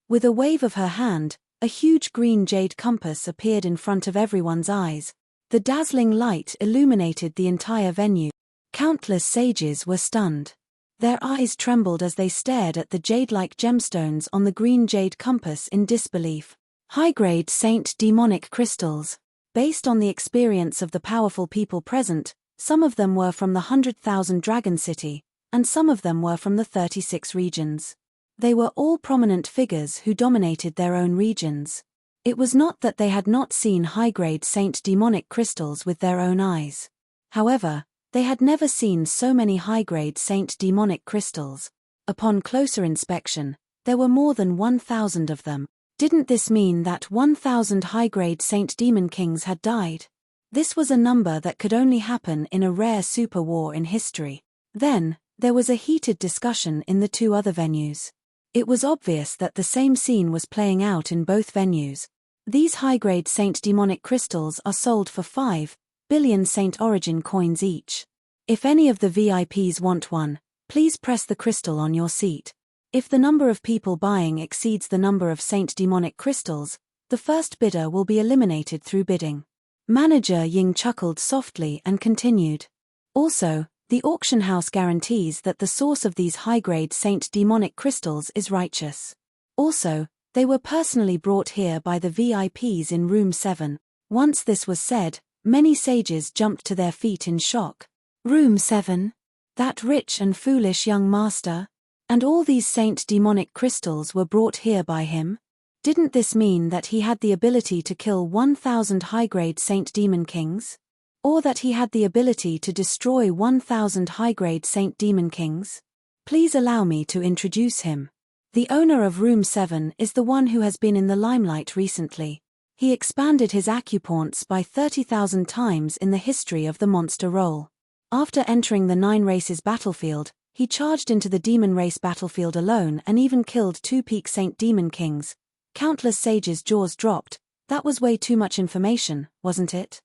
With a wave of her hand, a huge green jade compass appeared in front of everyone's eyes. The dazzling light illuminated the entire venue. Countless sages were stunned. Their eyes trembled as they stared at the jade-like gemstones on the green jade compass in disbelief. High-grade Saint demonic crystals. Based on the experience of the powerful people present, some of them were from the 100,000 Dragon City, and some of them were from the 36 regions. They were all prominent figures who dominated their own regions. It was not that they had not seen high-grade Saint demonic crystals with their own eyes. However, they had never seen so many high-grade Saint demonic crystals. Upon closer inspection, there were more than 1,000 of them. Didn't this mean that 1,000 high-grade Saint Demon Kings had died? This was a number that could only happen in a rare super war in history. Then, there was a heated discussion in the two other venues. It was obvious that the same scene was playing out in both venues. These high-grade Saint demonic crystals are sold for 5 billion Saint Origin coins each. If any of the VIPs want one, please press the crystal on your seat. If the number of people buying exceeds the number of Saint demonic crystals, the first bidder will be eliminated through bidding. Manager Ying chuckled softly and continued. Also, the auction house guarantees that the source of these high-grade Saint demonic crystals is righteous. Also, they were personally brought here by the VIPs in room 7. Once this was said, many sages jumped to their feet in shock. Room 7? That rich and foolish young master? And all these Saint demonic crystals were brought here by him? Didn't this mean that he had the ability to kill 1,000 high-grade Saint Demon Kings? Or that he had the ability to destroy 1,000 high-grade Saint Demon Kings? Please allow me to introduce him. The owner of Room 7 is the one who has been in the limelight recently. He expanded his acupoints by 30,000 times in the history of the monster role. After entering the 9 races battlefield, he charged into the demon race battlefield alone and even killed 2 peak Saint Demon Kings. Countless sages' jaws dropped. That was way too much information, wasn't it?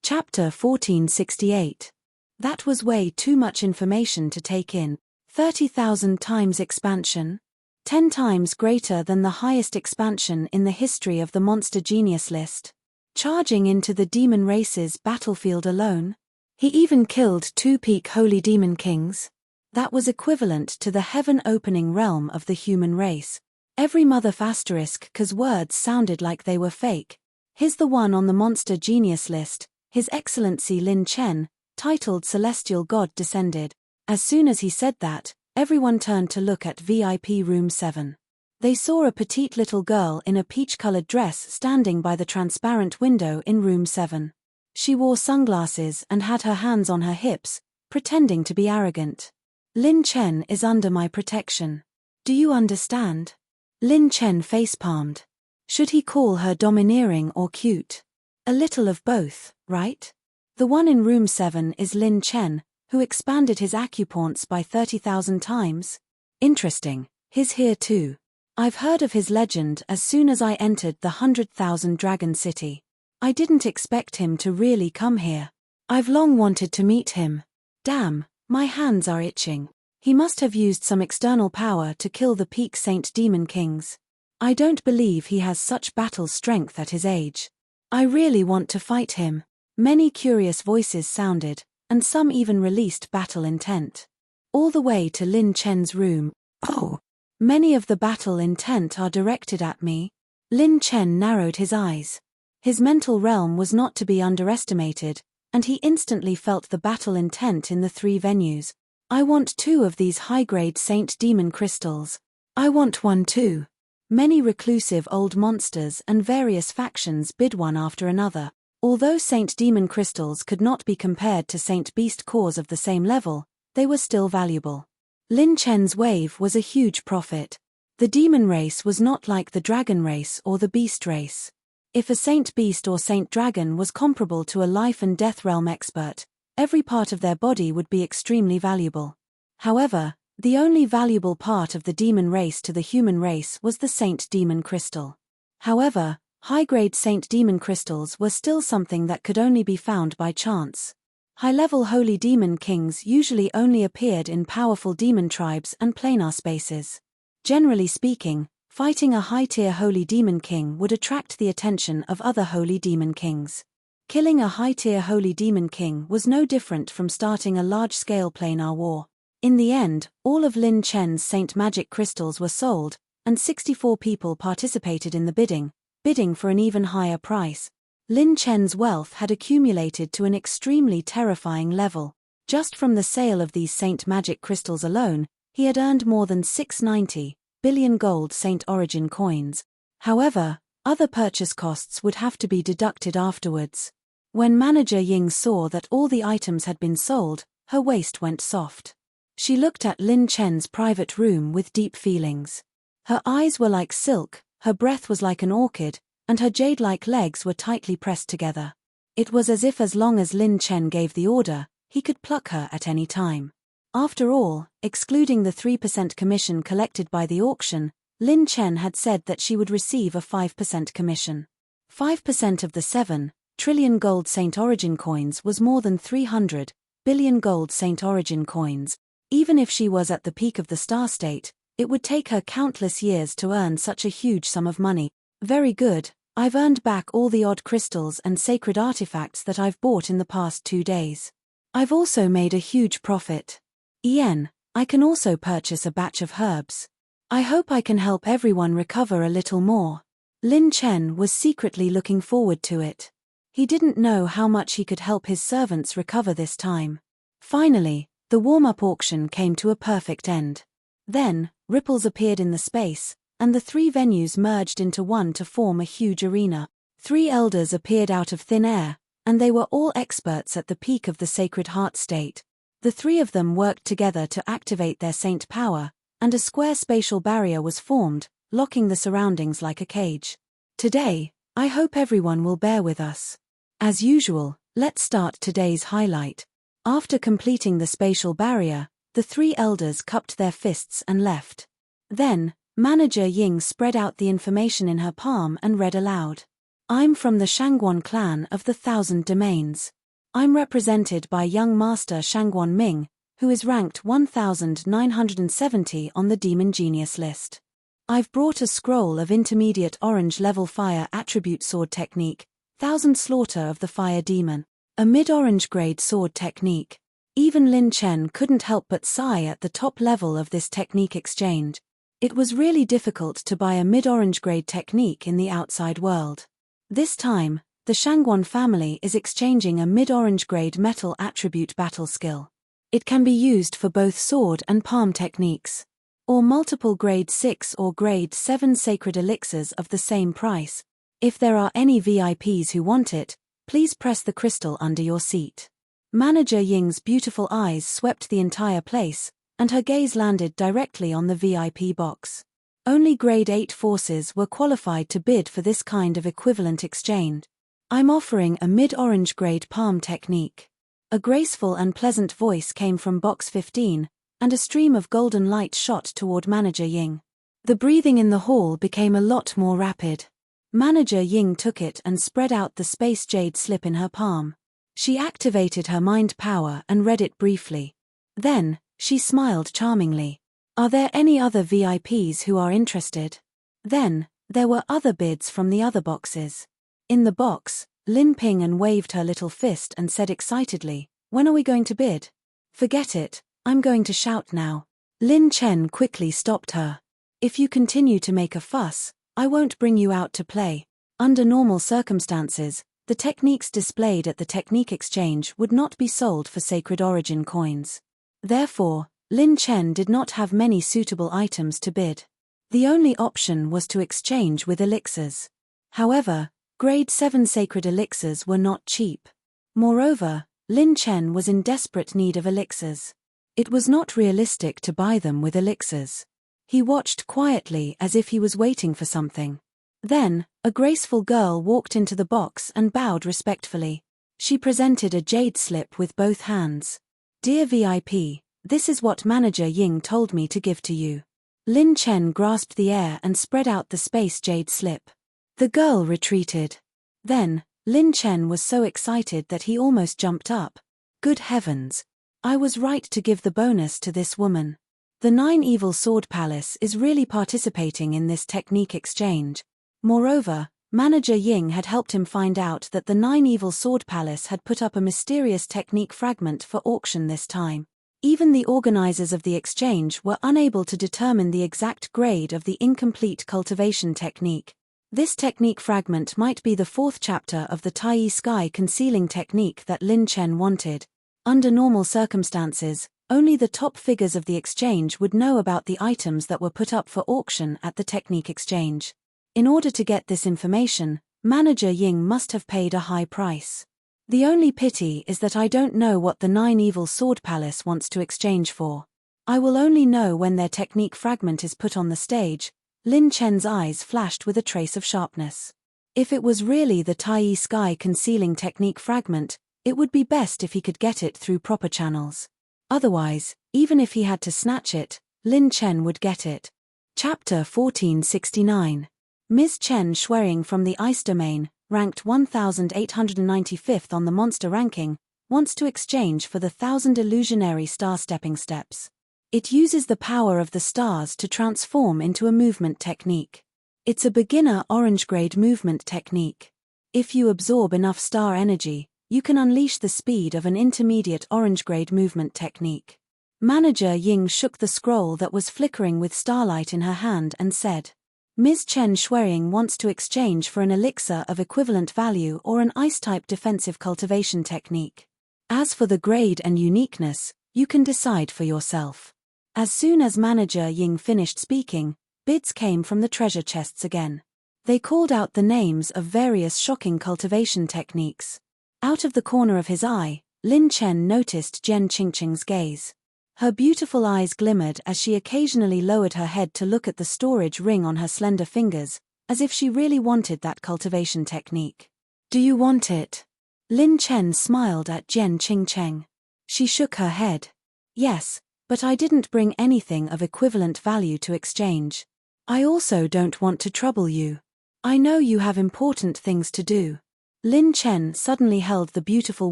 Chapter 1468. That was way too much information to take in. 30,000 times expansion? 10 times greater than the highest expansion in the history of the Monster Genius list. Charging into the demon race's battlefield alone? He even killed 2 peak Holy Demon Kings. That was equivalent to the heaven-opening realm of the human race. Every ***'cause words sounded like they were fake. He's the one on the Monster Genius list, His Excellency Lin Chen, titled Celestial God descended. As soon as he said that, everyone turned to look at VIP Room 7. They saw a petite little girl in a peach-colored dress standing by the transparent window in Room 7. She wore sunglasses and had her hands on her hips, pretending to be arrogant. Lin Chen is under my protection. Do you understand? Lin Chen facepalmed. Should he call her domineering or cute? A little of both, right? The one in Room 7 is Lin Chen, who expanded his acupoints by 30,000 times. Interesting, he's here too. I've heard of his legend as soon as I entered the 100,000 Dragon City. I didn't expect him to really come here. I've long wanted to meet him. Damn, my hands are itching. He must have used some external power to kill the peak Saint Demon Kings. I don't believe he has such battle strength at his age. I really want to fight him. Many curious voices sounded, and some even released battle intent. All the way to Lin Chen's room. Oh! Many of the battle intent are directed at me. Lin Chen narrowed his eyes. His mental realm was not to be underestimated, and he instantly felt the battle intent in the 3 venues. I want 2 of these high-grade Saint Demon crystals. I want one too. Many reclusive old monsters and various factions bid one after another. Although Saint Demon crystals could not be compared to Saint Beast cores of the same level, they were still valuable. Lin Chen's wave was a huge profit. The demon race was not like the dragon race or the beast race. If a Saint Beast or Saint Dragon was comparable to a life and death realm expert, every part of their body would be extremely valuable. However, the only valuable part of the demon race to the human race was the Saint Demon crystal. However, high-grade Saint Demon crystals were still something that could only be found by chance. High-level Holy Demon Kings usually only appeared in powerful demon tribes and planar spaces. Generally speaking, fighting a high-tier Holy Demon King would attract the attention of other Holy Demon Kings. Killing a high-tier Holy Demon King was no different from starting a large-scale planar war. In the end, all of Lin Chen's Saint Magic crystals were sold, and 64 people participated in the bidding for an even higher price. Lin Chen's wealth had accumulated to an extremely terrifying level. Just from the sale of these Saint Magic crystals alone, he had earned more than 690 billion gold Saint Origin coins. However, other purchase costs would have to be deducted afterwards. When manager Ying saw that all the items had been sold, her waist went soft. She looked at Lin Chen's private room with deep feelings. Her eyes were like silk, her breath was like an orchid, and her jade-like legs were tightly pressed together. It was as if as long as Lin Chen gave the order, he could pluck her at any time. After all, excluding the 3% commission collected by the auction, Lin Chen had said that she would receive a 5% commission. 5% of the 7 trillion gold Saint Origin coins was more than 300 billion gold Saint Origin coins. Even if she was at the peak of the star state, it would take her countless years to earn such a huge sum of money. Very good, I've earned back all the odd crystals and sacred artifacts that I've bought in the past 2 days. I've also made a huge profit. I can also purchase a batch of herbs. I hope I can help everyone recover a little more. Lin Chen was secretly looking forward to it. He didn't know how much he could help his servants recover this time. Finally, the warm-up auction came to a perfect end. Then, ripples appeared in the space, and the three venues merged into one to form a huge arena. 3 elders appeared out of thin air, and they were all experts at the peak of the Sacred Heart state. The 3 of them worked together to activate their saint power, and a square spatial barrier was formed, locking the surroundings like a cage. Today, I hope everyone will bear with us. As usual, let's start today's highlight. After completing the spatial barrier, the 3 elders cupped their fists and left. Then, Manager Ying spread out the information in her palm and read aloud. I'm from the Shangguan clan of the 1,000 Domains. I'm represented by young master Shangguan Ming, who is ranked 1970 on the Demon Genius list. I've brought a scroll of intermediate orange level fire attribute sword technique, 1000 Slaughter of the Fire Demon, a mid-orange grade sword technique. Even Lin Chen couldn't help but sigh at the top level of this technique exchange. It was really difficult to buy a mid-orange grade technique in the outside world. This time, the Shangguan family is exchanging a mid-orange grade metal attribute battle skill. It can be used for both sword and palm techniques, or multiple grade 6 or grade 7 sacred elixirs of the same price. If there are any VIPs who want it, please press the crystal under your seat. Manager Ying's beautiful eyes swept the entire place, and her gaze landed directly on the VIP box. Only grade 8 forces were qualified to bid for this kind of equivalent exchange. I'm offering a mid-orange grade palm technique. A graceful and pleasant voice came from box 15, and a stream of golden light shot toward Manager Ying. The breathing in the hall became a lot more rapid. Manager Ying took it and spread out the space jade slip in her palm. She activated her mind power and read it briefly. Then, she smiled charmingly. Are there any other VIPs who are interested? Then, there were other bids from the other boxes. In the box, Lin Ping waved her little fist and said excitedly, "When are we going to bid?" "Forget it, I'm going to shout now." Lin Chen quickly stopped her. "If you continue to make a fuss, I won't bring you out to play." Under normal circumstances, the techniques displayed at the technique exchange would not be sold for sacred origin coins. Therefore, Lin Chen did not have many suitable items to bid. The only option was to exchange with elixirs. However, grade 7 sacred elixirs were not cheap. Moreover, Lin Chen was in desperate need of elixirs. It was not realistic to buy them with elixirs. He watched quietly as if he was waiting for something. Then, a graceful girl walked into the box and bowed respectfully. She presented a jade slip with both hands. "Dear VIP, this is what Manager Ying told me to give to you." Lin Chen grasped the air and spread out the space jade slip. The girl retreated. Then, Lin Chen was so excited that he almost jumped up. Good heavens! I was right to give the bonus to this woman. The 9 Evil Sword Palace is really participating in this technique exchange. Moreover, Manager Ying had helped him find out that the 9 Evil Sword Palace had put up a mysterious technique fragment for auction this time. Even the organizers of the exchange were unable to determine the exact grade of the incomplete cultivation technique. This technique fragment might be the 4th chapter of the Tai Sky concealing technique that Lin Chen wanted. Under normal circumstances, only the top figures of the exchange would know about the items that were put up for auction at the technique exchange. In order to get this information, Manager Ying must have paid a high price. The only pity is that I don't know what the 9 Evil Sword Palace wants to exchange for. I will only know when their technique fragment is put on the stage. Lin Chen's eyes flashed with a trace of sharpness. If it was really the Tai Sky concealing technique fragment, it would be best if he could get it through proper channels. Otherwise, even if he had to snatch it, Lin Chen would get it. Chapter 1469. Ms. Chen Shuering from the Ice Domain, ranked 1895th on the monster ranking, wants to exchange for the 1000 illusionary star stepping steps. It uses the power of the stars to transform into a movement technique. It's a beginner orange grade movement technique. If you absorb enough star energy, you can unleash the speed of an intermediate orange grade movement technique. Manager Ying shook the scroll that was flickering with starlight in her hand and said, Ms. Chen Shuering wants to exchange for an elixir of equivalent value or an ice-type defensive cultivation technique. As for the grade and uniqueness, you can decide for yourself. As soon as Manager Ying finished speaking, bids came from the treasure chests again. They called out the names of various shocking cultivation techniques. Out of the corner of his eye, Lin Chen noticed Jian Qingqing's gaze. Her beautiful eyes glimmered as she occasionally lowered her head to look at the storage ring on her slender fingers, as if she really wanted that cultivation technique. "Do you want it?" Lin Chen smiled at Jian Qingqing. She shook her head. "Yes, but I didn't bring anything of equivalent value to exchange. I also don't want to trouble you. I know you have important things to do." Lin Chen suddenly held the beautiful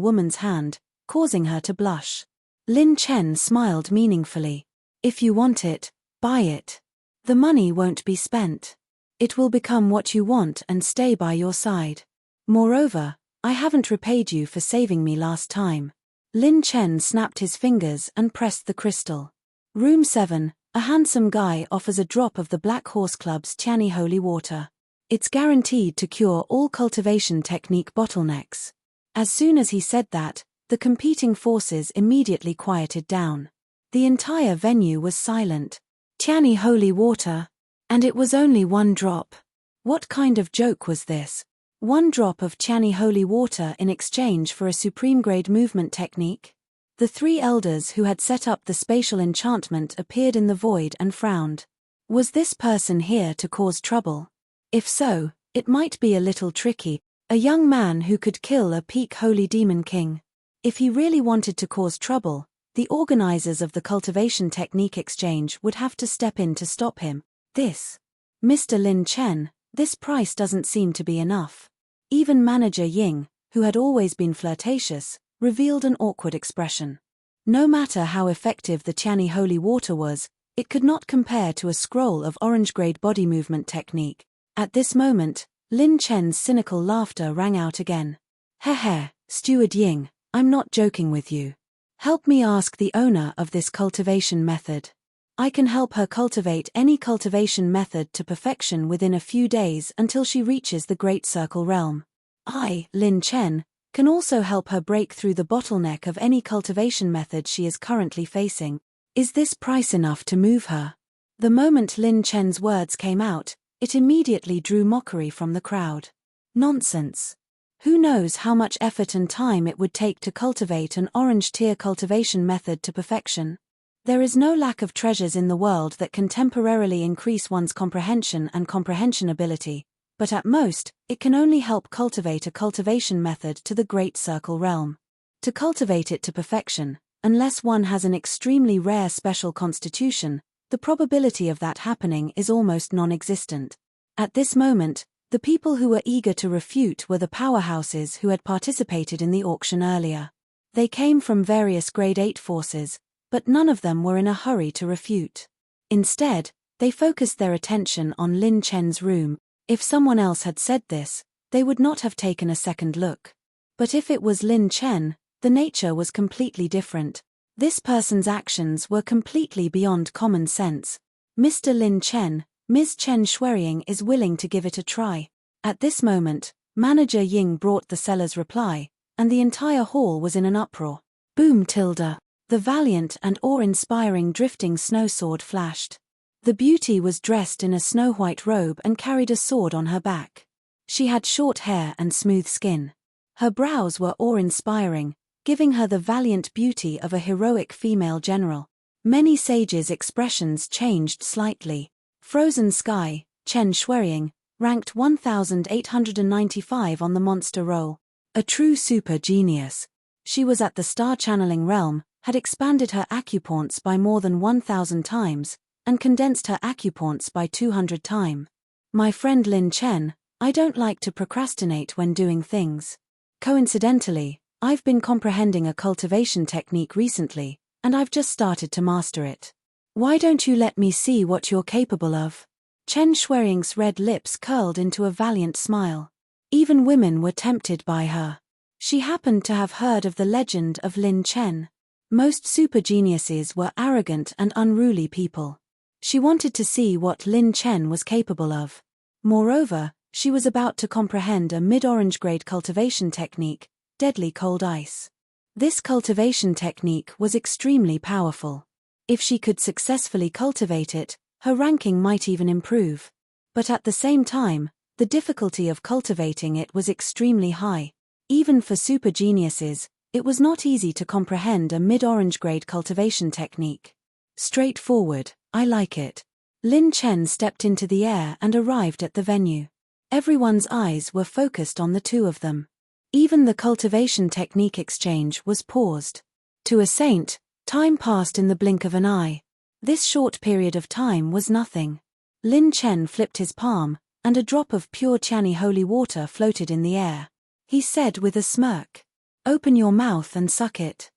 woman's hand, causing her to blush. Lin Chen smiled meaningfully. "If you want it, buy it. The money won't be spent. It will become what you want and stay by your side. Moreover, I haven't repaid you for saving me last time." Lin Chen snapped his fingers and pressed the crystal. Room 7, a handsome guy offers a drop of the Black Horse Club's Tiani holy water. It's guaranteed to cure all cultivation technique bottlenecks. As soon as he said that, the competing forces immediately quieted down. The entire venue was silent. Tiani holy water? And it was only one drop. What kind of joke was this? 1 drop of Tiani holy water in exchange for a supreme grade movement technique? The 3 elders who had set up the spatial enchantment appeared in the void and frowned. Was this person here to cause trouble? If so, it might be a little tricky. A young man who could kill a peak holy demon king. If he really wanted to cause trouble, the organizers of the cultivation technique exchange would have to step in to stop him. This. Mr. Lin Chen, this price doesn't seem to be enough. Even Manager Ying, who had always been flirtatious, revealed an awkward expression. No matter how effective the Tiani holy water was, it could not compare to a scroll of orange-grade body movement technique. At this moment, Lin Chen's cynical laughter rang out again. "Heh, Steward Ying, I'm not joking with you. Help me ask the owner of this cultivation method. I can help her cultivate any cultivation method to perfection within a few days until she reaches the Great Circle Realm. I, Lin Chen, can also help her break through the bottleneck of any cultivation method she is currently facing. Is this price enough to move her?" The moment Lin Chen's words came out, it immediately drew mockery from the crowd. Nonsense. Who knows how much effort and time it would take to cultivate an orange-tier cultivation method to perfection? There is no lack of treasures in the world that can temporarily increase one's comprehension and comprehension ability, but at most, it can only help cultivate a cultivation method to the Great Circle Realm. To cultivate it to perfection, unless one has an extremely rare special constitution, the probability of that happening is almost non-existent. At this moment, the people who were eager to refute were the powerhouses who had participated in the auction earlier. They came from various Grade 8 forces, but none of them were in a hurry to refute. Instead, they focused their attention on Lin Chen's room. If someone else had said this, they would not have taken a second look. But if it was Lin Chen, the nature was completely different. This person's actions were completely beyond common sense. "Mr. Lin Chen, Ms. Chen Shuiying is willing to give it a try." At this moment, Manager Ying brought the seller's reply, and the entire hall was in an uproar. Boom tilde. The valiant and awe-inspiring drifting snow sword flashed. The beauty was dressed in a snow-white robe and carried a sword on her back. She had short hair and smooth skin. Her brows were awe-inspiring, giving her the valiant beauty of a heroic female general. Many sages' expressions changed slightly. Frozen Sky, Chen Shuiying, ranked 1895 on the monster roll. A true super genius. She was at the star-channeling realm, had expanded her acupoints by more than 1,000 times, and condensed her acupoints by 200 times. My friend Lin Chen, I don't like to procrastinate when doing things. Coincidentally, I've been comprehending a cultivation technique recently, and I've just started to master it. Why don't you let me see what you're capable of? Chen Shuiying's red lips curled into a valiant smile. Even women were tempted by her. She happened to have heard of the legend of Lin Chen. Most super geniuses were arrogant and unruly people. She wanted to see what Lin Chen was capable of. Moreover, she was about to comprehend a mid-orange grade cultivation technique, Deadly Cold Ice. This cultivation technique was extremely powerful. If she could successfully cultivate it, Her ranking might even improve. But at the same time, the difficulty of cultivating it was extremely high. Even for super geniuses, it was not easy to comprehend a mid-orange grade cultivation technique. Straightforward, I like it. Lin Chen stepped into the air and arrived at the venue. Everyone's eyes were focused on the two of them. Even the cultivation technique exchange was paused. To a saint, time passed in the blink of an eye. This short period of time was nothing. Lin Chen flipped his palm, and a drop of pure Qiani holy water floated in the air. He said with a smirk, "Open your mouth and suck it."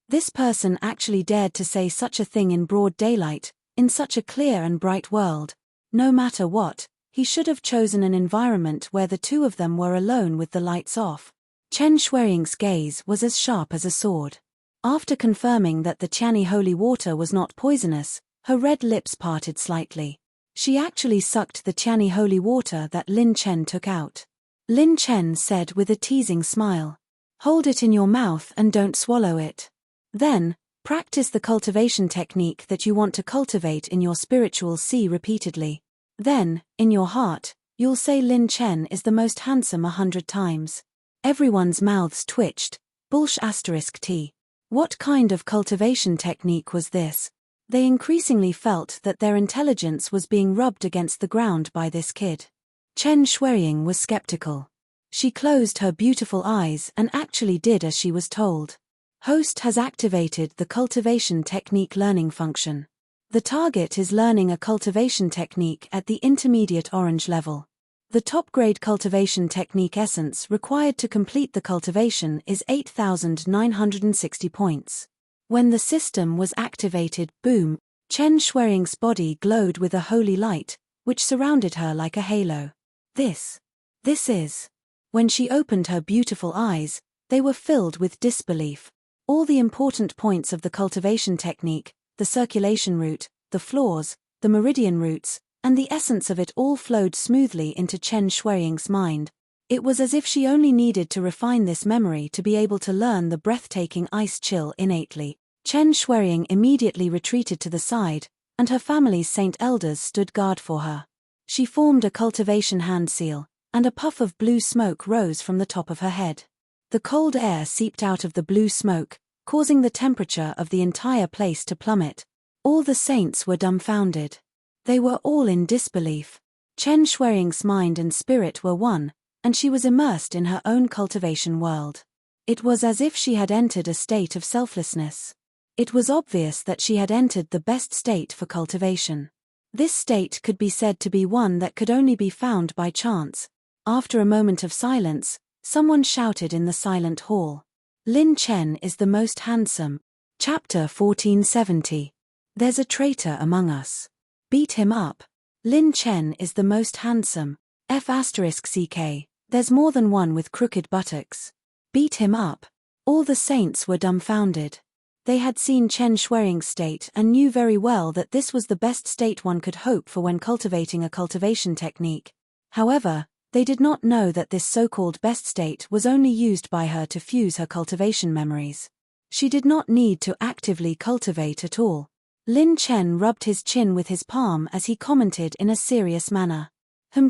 This person actually dared to say such a thing in broad daylight, in such a clear and bright world. No matter what, he should have chosen an environment where the two of them were alone with the lights off. Chen Shuiying's gaze was as sharp as a sword. After confirming that the Qiani holy water was not poisonous, her red lips parted slightly. She actually sucked the Qiani holy water that Lin Chen took out. Lin Chen said with a teasing smile, "Hold it in your mouth and don't swallow it. Then, practice the cultivation technique that you want to cultivate in your spiritual sea repeatedly. Then, in your heart, you'll say Lin Chen is the most handsome 100 times. Everyone's mouths twitched. *T. What kind of cultivation technique was this? They increasingly felt that their intelligence was being rubbed against the ground by this kid. Chen Shuiying was skeptical. She closed her beautiful eyes and actually did as she was told. Host has activated the cultivation technique learning function. The target is learning a cultivation technique at the intermediate orange level. The top-grade cultivation technique essence required to complete the cultivation is 8,960 points. When the system was activated, boom, Chen Shuiying's body glowed with a holy light, which surrounded her like a halo. This is. When she opened her beautiful eyes, they were filled with disbelief. All the important points of the cultivation technique, the circulation route, the flaws, the meridian routes, and the essence of it all flowed smoothly into Chen Shuiying's mind. It was as if she only needed to refine this memory to be able to learn the breathtaking ice chill innately. Chen Shuiying immediately retreated to the side, and her family's saint elders stood guard for her. She formed a cultivation hand seal, and a puff of blue smoke rose from the top of her head. The cold air seeped out of the blue smoke, causing the temperature of the entire place to plummet. All the saints were dumbfounded. They were all in disbelief. Chen Shuiying's mind and spirit were one, and she was immersed in her own cultivation world. It was as if she had entered a state of selflessness. It was obvious that she had entered the best state for cultivation. This state could be said to be one that could only be found by chance. After a moment of silence, someone shouted in the silent hall, "Lin Chen is the most handsome." Chapter 1470. There's a traitor among us. Beat him up. Lin Chen is the most handsome. *CK. There's more than one with crooked buttocks. Beat him up. All the saints were dumbfounded. They had seen Chen Shuiying's state and knew very well that this was the best state one could hope for when cultivating a cultivation technique. However, they did not know that this so-called best state was only used by her to fuse her cultivation memories. She did not need to actively cultivate at all. Lin Chen rubbed his chin with his palm as he commented in a serious manner.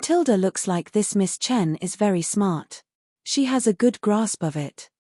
Tilda looks like this Miss Chen is very smart. She has a good grasp of it.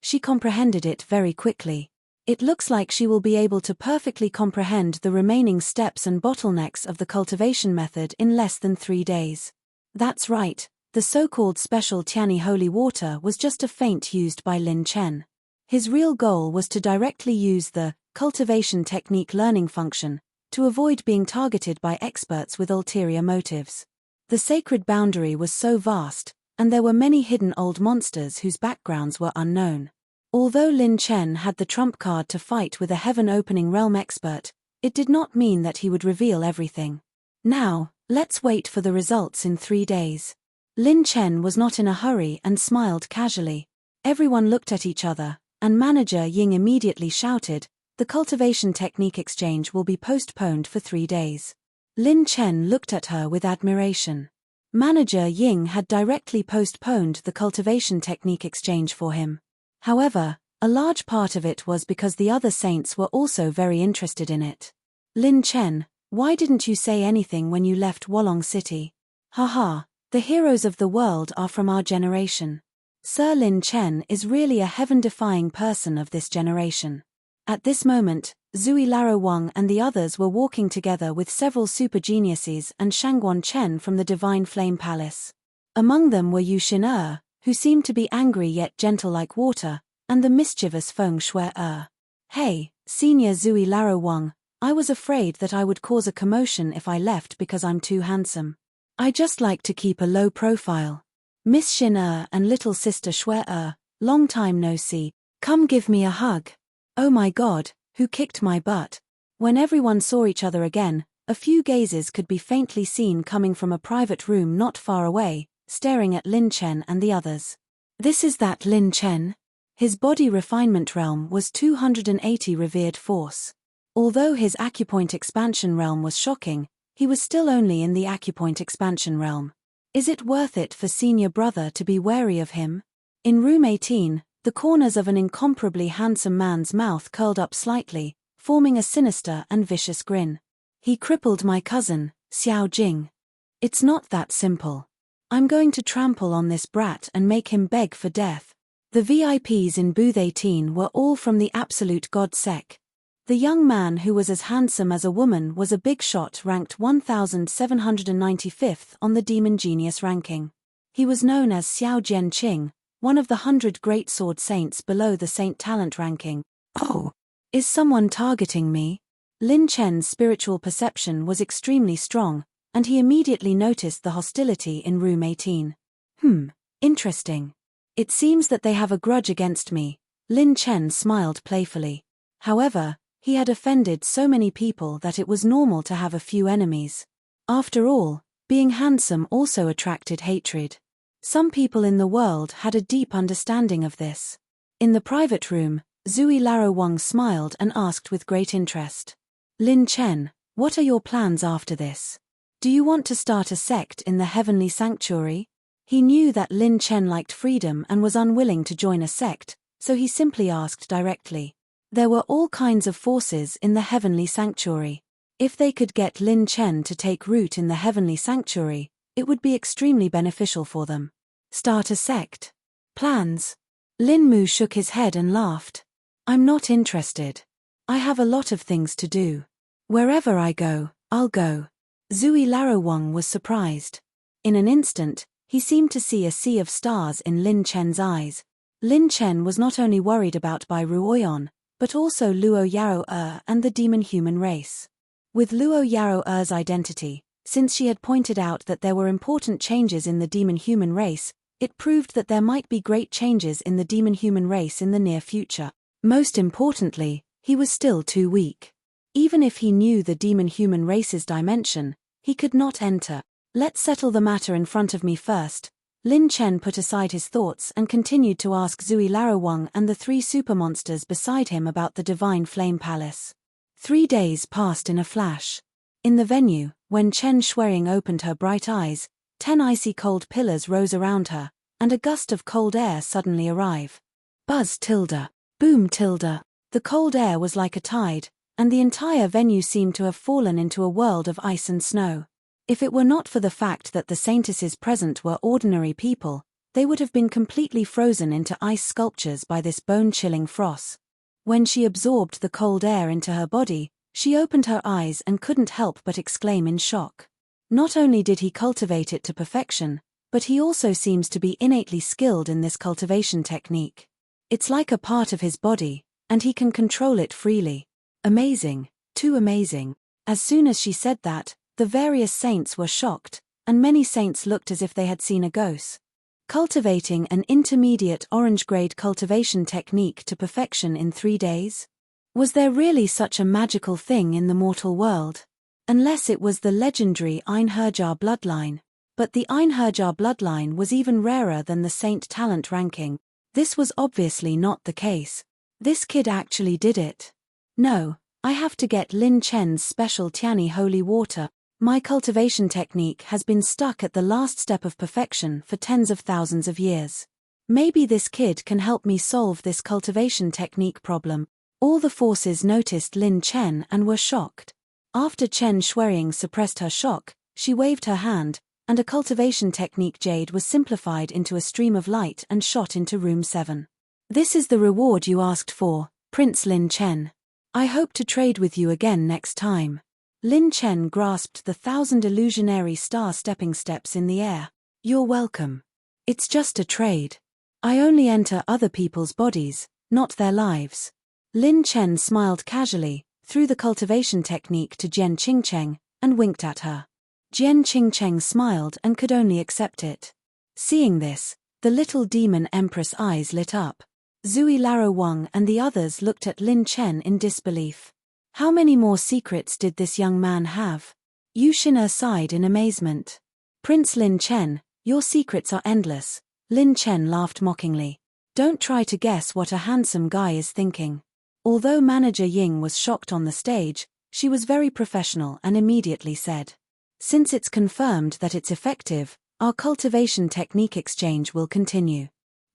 She comprehended it very quickly. It looks like she will be able to perfectly comprehend the remaining steps and bottlenecks of the cultivation method in less than 3 days. That's right, the so-called special Qiani holy water was just a feint used by Lin Chen. His real goal was to directly use the cultivation technique learning function to avoid being targeted by experts with ulterior motives. The sacred boundary was so vast, and there were many hidden old monsters whose backgrounds were unknown. Although Lin Chen had the trump card to fight with a heaven-opening realm expert, it did not mean that he would reveal everything. Now, let's wait for the results in 3 days. Lin Chen was not in a hurry and smiled casually. Everyone looked at each other, and Manager Ying immediately shouted, "The cultivation technique exchange will be postponed for 3 days." Lin Chen looked at her with admiration. Manager Ying had directly postponed the cultivation technique exchange for him. However, a large part of it was because the other saints were also very interested in it. Lin Chen, why didn't you say anything when you left Wolong City? Haha, the heroes of the world are from our generation. Sir Lin Chen is really a heaven-defying person of this generation. At this moment, Zui Laro Wang and the others were walking together with several super geniuses and Shangguan Chen from the Divine Flame Palace. Among them were Yu Xin who seemed to be angry yet gentle like water, and the mischievous Feng Shui. Hey, Senior Zui Laro Wang, I was afraid that I would cause a commotion if I left because I'm too handsome. I just like to keep a low profile. Miss Xin and little sister Shui, long time no see, come give me a hug. Oh my god, who kicked my butt? When everyone saw each other again, a few gazes could be faintly seen coming from a private room not far away, staring at Lin Chen and the others. This is that Lin Chen? His body refinement realm was 280 revered force. Although his acupoint expansion realm was shocking, he was still only in the acupoint expansion realm. Is it worth it for senior brother to be wary of him? In room 18, the corners of an incomparably handsome man's mouth curled up slightly, forming a sinister and vicious grin. He crippled my cousin, Xiao Jing. It's not that simple. I'm going to trample on this brat and make him beg for death. The VIPs in booth 18 were all from the absolute god sec. The young man who was as handsome as a woman was a big shot ranked 1795th on the Demon Genius ranking. He was known as Xiao Jianqing, one of the 100 great sword saints below the Saint Talent ranking. Oh, is someone targeting me? Lin Chen's spiritual perception was extremely strong, and he immediately noticed the hostility in room 18. Interesting. It seems that they have a grudge against me. Lin Chen smiled playfully. However, he had offended so many people that it was normal to have a few enemies. After all, being handsome also attracted hatred. Some people in the world had a deep understanding of this. In the private room, Zui Laro Wang smiled and asked with great interest. Lin Chen, what are your plans after this? Do you want to start a sect in the Heavenly Sanctuary? He knew that Lin Chen liked freedom and was unwilling to join a sect, so he simply asked directly. There were all kinds of forces in the Heavenly Sanctuary. If they could get Lin Chen to take root in the Heavenly Sanctuary, it would be extremely beneficial for them. Start a sect. Plans? Lin Mu shook his head and laughed. I'm not interested. I have a lot of things to do. Wherever I go, I'll go. Zui Laro Wang was surprised. In an instant, he seemed to see a sea of stars in Lin Chen's eyes. Lin Chen was not only worried about Bai Ruoyan, but also Luo Yaro and the demon-human race. With Luo Yaro identity, since she had pointed out that there were important changes in the demon-human race, it proved that there might be great changes in the demon-human race in the near future. Most importantly, he was still too weak. Even if he knew the demon-human race's dimension, he could not enter. Let's settle the matter in front of me first. Lin Chen put aside his thoughts and continued to ask Zui Laro Wang and the 3 supermonsters beside him about the Divine Flame Palace. 3 days passed in a flash. In the venue, when Chen Shuiying opened her bright eyes, 10 icy cold pillars rose around her, and a gust of cold air suddenly arrived. Buzz tilde, boom tilde. The cold air was like a tide, and the entire venue seemed to have fallen into a world of ice and snow. If it were not for the fact that the saintesses present were ordinary people, they would have been completely frozen into ice sculptures by this bone-chilling frost. When she absorbed the cold air into her body, she opened her eyes and couldn't help but exclaim in shock. Not only did he cultivate it to perfection, but he also seems to be innately skilled in this cultivation technique. It's like a part of his body, and he can control it freely. Amazing, too amazing. As soon as she said that, the various saints were shocked, and many saints looked as if they had seen a ghost. Cultivating an intermediate orange-grade cultivation technique to perfection in 3 days? Was there really such a magical thing in the mortal world? Unless it was the legendary Einherjar bloodline. But the Einherjar bloodline was even rarer than the Saint Talent ranking. This was obviously not the case. This kid actually did it. No, I have to get Lin Chen's special Tiani holy water. My cultivation technique has been stuck at the last step of perfection for tens of thousands of years. Maybe this kid can help me solve this cultivation technique problem. All the forces noticed Lin Chen and were shocked. After Chen Shuiying suppressed her shock, she waved her hand, and a cultivation technique jade was simplified into a stream of light and shot into room 7. This is the reward you asked for, Prince Lin Chen. I hope to trade with you again next time. Lin Chen grasped the 1,000 illusionary star stepping steps in the air. You're welcome. It's just a trade. I only enter other people's bodies, not their lives. Lin Chen smiled casually, threw the cultivation technique to Jian Qingcheng, and winked at her. Jian Qingcheng smiled and could only accept it. Seeing this, the little demon empress eyes lit up. Zui Laro Wang and the others looked at Lin Chen in disbelief. How many more secrets did this young man have? Yu Xin'er sighed in amazement. Prince Lin Chen, your secrets are endless. Lin Chen laughed mockingly. Don't try to guess what a handsome guy is thinking. Although Manager Ying was shocked on the stage, she was very professional and immediately said, since it's confirmed that it's effective, our cultivation technique exchange will continue.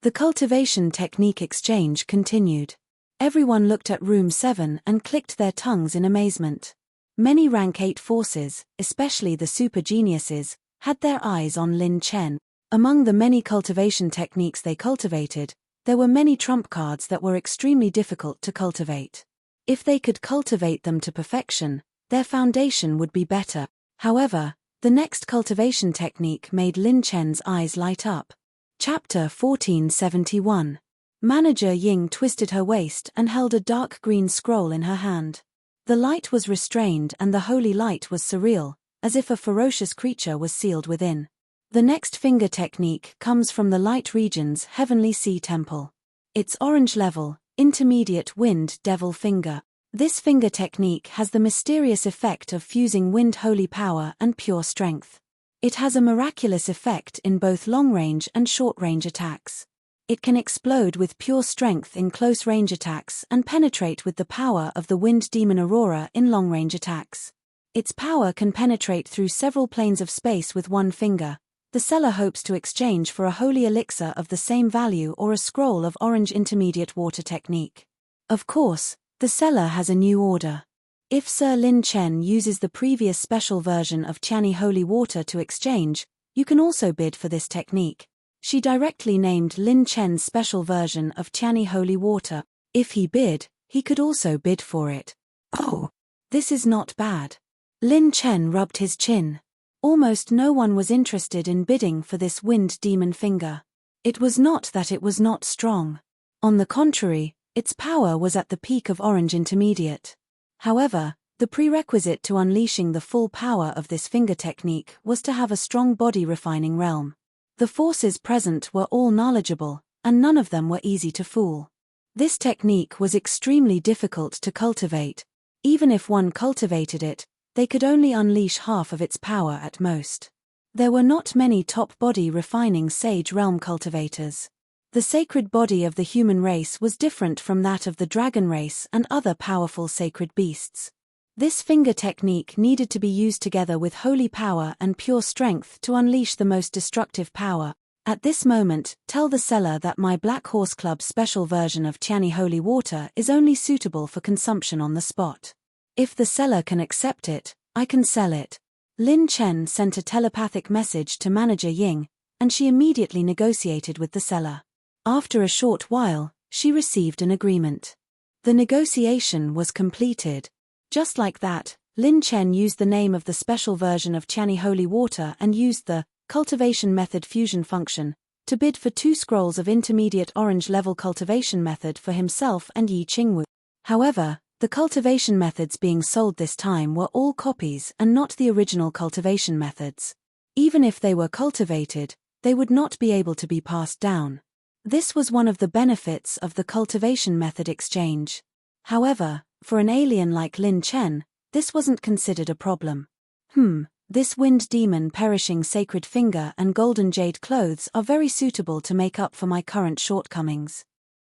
The cultivation technique exchange continued. Everyone looked at room 7 and clicked their tongues in amazement. Many rank 8 forces, especially the super geniuses, had their eyes on Lin Chen. Among the many cultivation techniques they cultivated, there were many trump cards that were extremely difficult to cultivate. If they could cultivate them to perfection, their foundation would be better. However, the next cultivation technique made Lin Chen's eyes light up. Chapter 1471. Manager Ying twisted her waist and held a dark green scroll in her hand. The light was restrained and the holy light was surreal, as if a ferocious creature was sealed within. The next finger technique comes from the light region's heavenly sea temple. Its orange level, intermediate wind devil finger. This finger technique has the mysterious effect of fusing wind holy power and pure strength. It has a miraculous effect in both long-range and short-range attacks. It can explode with pure strength in close-range attacks and penetrate with the power of the wind demon aurora in long-range attacks. Its power can penetrate through several planes of space with one finger. The seller hopes to exchange for a holy elixir of the same value or a scroll of orange intermediate water technique. Of course, the seller has a new order. If Sir Lin Chen uses the previous special version of Tianyi Holy Water to exchange, you can also bid for this technique. She directly named Lin Chen's special version of Tianyi Holy Water. If he bid, he could also bid for it. Oh, this is not bad. Lin Chen rubbed his chin. Almost no one was interested in bidding for this wind demon finger. It was not that it was not strong. On the contrary, its power was at the peak of orange intermediate. However, the prerequisite to unleashing the full power of this finger technique was to have a strong body refining realm. The forces present were all knowledgeable, and none of them were easy to fool. This technique was extremely difficult to cultivate. Even if one cultivated it, they could only unleash half of its power at most. There were not many top body refining sage realm cultivators. The sacred body of the human race was different from that of the dragon race and other powerful sacred beasts. This finger technique needed to be used together with holy power and pure strength to unleash the most destructive power. At this moment, tell the seller that my Black Horse Club special version of Tianyi Holy Water is only suitable for consumption on the spot. If the seller can accept it, I can sell it. Lin Chen sent a telepathic message to Manager Ying, and she immediately negotiated with the seller. After a short while, she received an agreement. The negotiation was completed. Just like that, Lin Chen used the name of the special version of Tianyi Holy Water and used the cultivation method fusion function to bid for 2 scrolls of intermediate orange level cultivation method for himself and Yi Qingwu. However, the cultivation methods being sold this time were all copies and not the original cultivation methods. Even if they were cultivated, they would not be able to be passed down. This was one of the benefits of the cultivation method exchange. However, for an alien like Lin Chen, this wasn't considered a problem. This wind demon perishing sacred finger and golden jade clothes are very suitable to make up for my current shortcomings.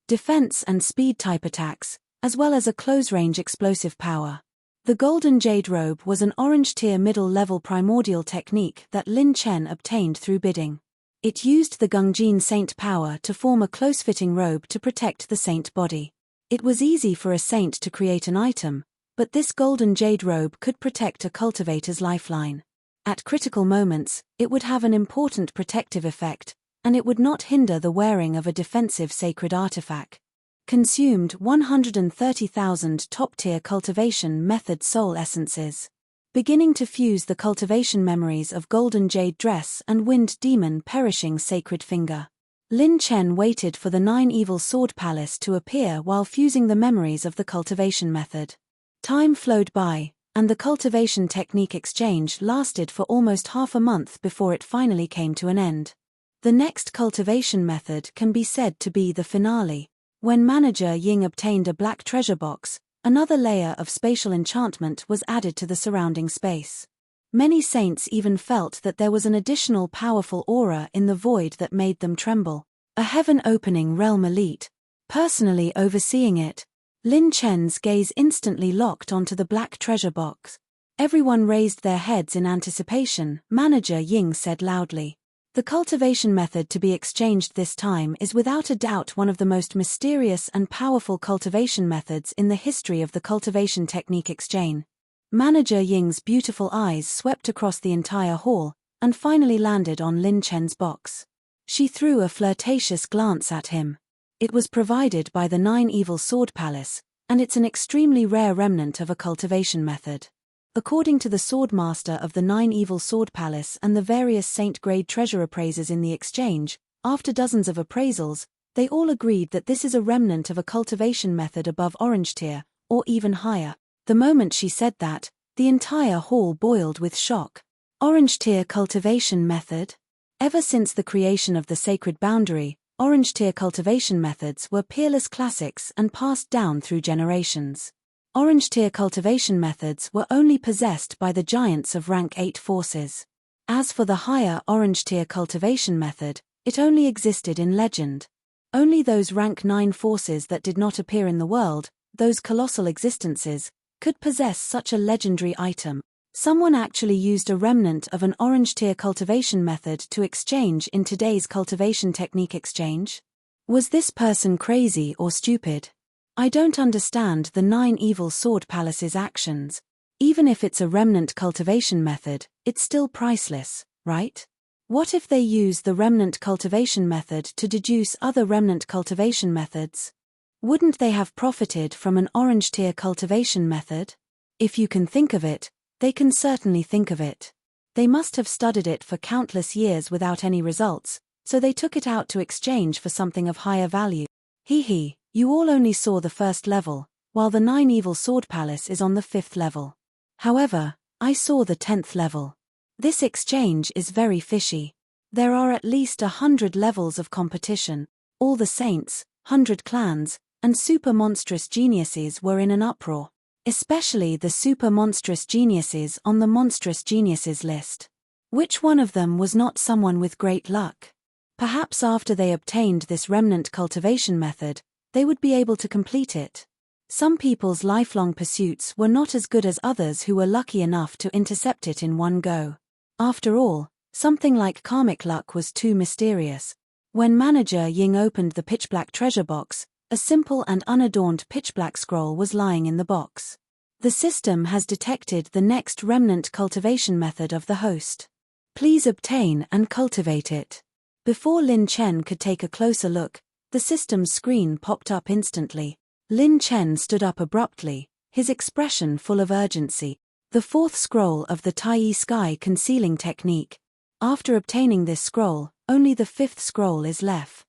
Defense and speed type attacks, as well as a close-range explosive power. The golden jade robe was an orange-tier middle-level primordial technique that Lin Chen obtained through bidding. It used the Gungjin saint power to form a close-fitting robe to protect the saint body. It was easy for a saint to create an item, But this golden jade robe could protect a cultivator's lifeline. At critical moments, it would have an important protective effect, and it would not hinder the wearing of a defensive sacred artifact. Consumed 130,000 top-tier cultivation method soul essences. Beginning to fuse the cultivation memories of golden jade dress and wind demon perishing sacred finger. Lin Chen waited for the 9 evil sword palace to appear while fusing the memories of the cultivation method. Time flowed by, and the cultivation technique exchange lasted for almost half a month before it finally came to an end. The next cultivation method can be said to be the finale. When Manager Ying obtained a black treasure box, another layer of spatial enchantment was added to the surrounding space. Many saints even felt that there was an additional powerful aura in the void that made them tremble. A heaven-opening realm elite. Personally overseeing it, Lin Chen's gaze instantly locked onto the black treasure box. Everyone raised their heads in anticipation, Manager Ying said loudly. The cultivation method to be exchanged this time is without a doubt one of the most mysterious and powerful cultivation methods in the history of the cultivation technique exchange. Manager Ying's beautiful eyes swept across the entire hall, and finally landed on Lin Chen's box. She threw a flirtatious glance at him. It was provided by the 9 Evil Sword Palace, and it's an extremely rare remnant of a cultivation method. According to the Swordmaster of the 9 Evil Sword Palace and the various Saint-grade treasure appraisers in the exchange, after dozens of appraisals, they all agreed that this is a remnant of a cultivation method above orange tier, or even higher. The moment she said that, the entire hall boiled with shock. Orange tier cultivation method? Ever since the creation of the sacred boundary, orange tier cultivation methods were peerless classics and passed down through generations. Orange tier cultivation methods were only possessed by the giants of rank 8 forces. As for the higher orange tier cultivation method, it only existed in legend. Only those rank 9 forces that did not appear in the world, those colossal existences, could possess such a legendary item. Someone actually used a remnant of an orange tier cultivation method to exchange in today's cultivation technique exchange? Was this person crazy or stupid? I don't understand the 9 Evil Sword Palace's actions. Even if it's a remnant cultivation method, it's still priceless, right? What if they use the remnant cultivation method to deduce other remnant cultivation methods? Wouldn't they have profited from an orange tier cultivation method? If you can think of it, they can certainly think of it. They must have studied it for countless years without any results, so they took it out to exchange for something of higher value. Hee. You all only saw the first level, while the 9 Evil Sword Palace is on the 5th level. However, I saw the 10th level. This exchange is very fishy. There are at least 100 levels of competition. All the saints, 100 clans, and super monstrous geniuses were in an uproar. Especially the super monstrous geniuses on the monstrous geniuses list. Which one of them was not someone with great luck? Perhaps after they obtained this remnant cultivation method, they would be able to complete it. Some people's lifelong pursuits were not as good as others who were lucky enough to intercept it in one go. After all, something like karmic luck was too mysterious. When Manager Ying opened the pitch-black treasure box, a simple and unadorned pitch-black scroll was lying in the box. The system has detected the next remnant cultivation method of the host. Please obtain and cultivate it. Before Lin Chen could take a closer look, the system's screen popped up instantly. Lin Chen stood up abruptly, his expression full of urgency. The 4th scroll of the Tai Sky concealing technique. After obtaining this scroll, only the 5th scroll is left.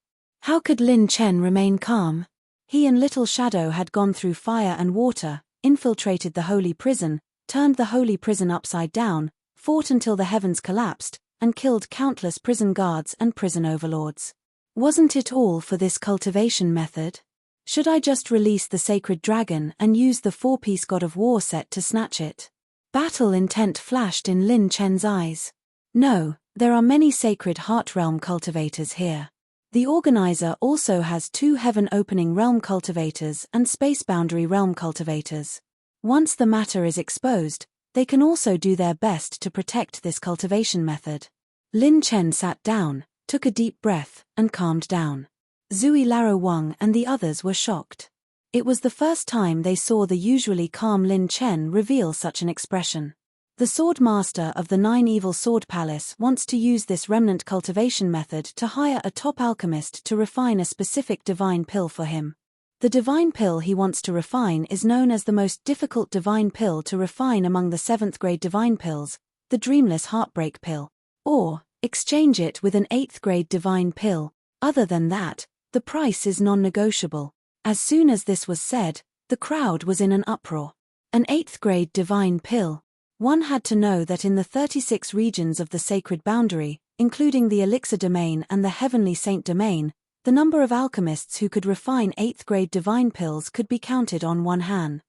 How could Lin Chen remain calm? He and Little Shadow had gone through fire and water, infiltrated the holy prison, turned the holy prison upside down, fought until the heavens collapsed, and killed countless prison guards and prison overlords. Wasn't it all for this cultivation method? Should I just release the sacred dragon and use the 4-piece God of War set to snatch it? Battle intent flashed in Lin Chen's eyes. No, there are many sacred heart realm cultivators here. The organizer also has 2 heaven-opening realm cultivators and space boundary realm cultivators. Once the matter is exposed, they can also do their best to protect this cultivation method. Lin Chen sat down, took a deep breath, and calmed down. Zui Laro Wang and the others were shocked. It was the first time they saw the usually calm Lin Chen reveal such an expression. The sword master of the Nine Evil Sword Palace wants to use this remnant cultivation method to hire a top alchemist to refine a specific divine pill for him. The divine pill he wants to refine is known as the most difficult divine pill to refine among the 7th grade divine pills, the dreamless heartbreak pill. Or, exchange it with an 8th grade divine pill. Other than that, the price is non-negotiable. As soon as this was said, the crowd was in an uproar. An 8th grade divine pill. One had to know that in the 36 regions of the sacred boundary, including the elixir domain and the heavenly saint domain, the number of alchemists who could refine 8th grade divine pills could be counted on one hand.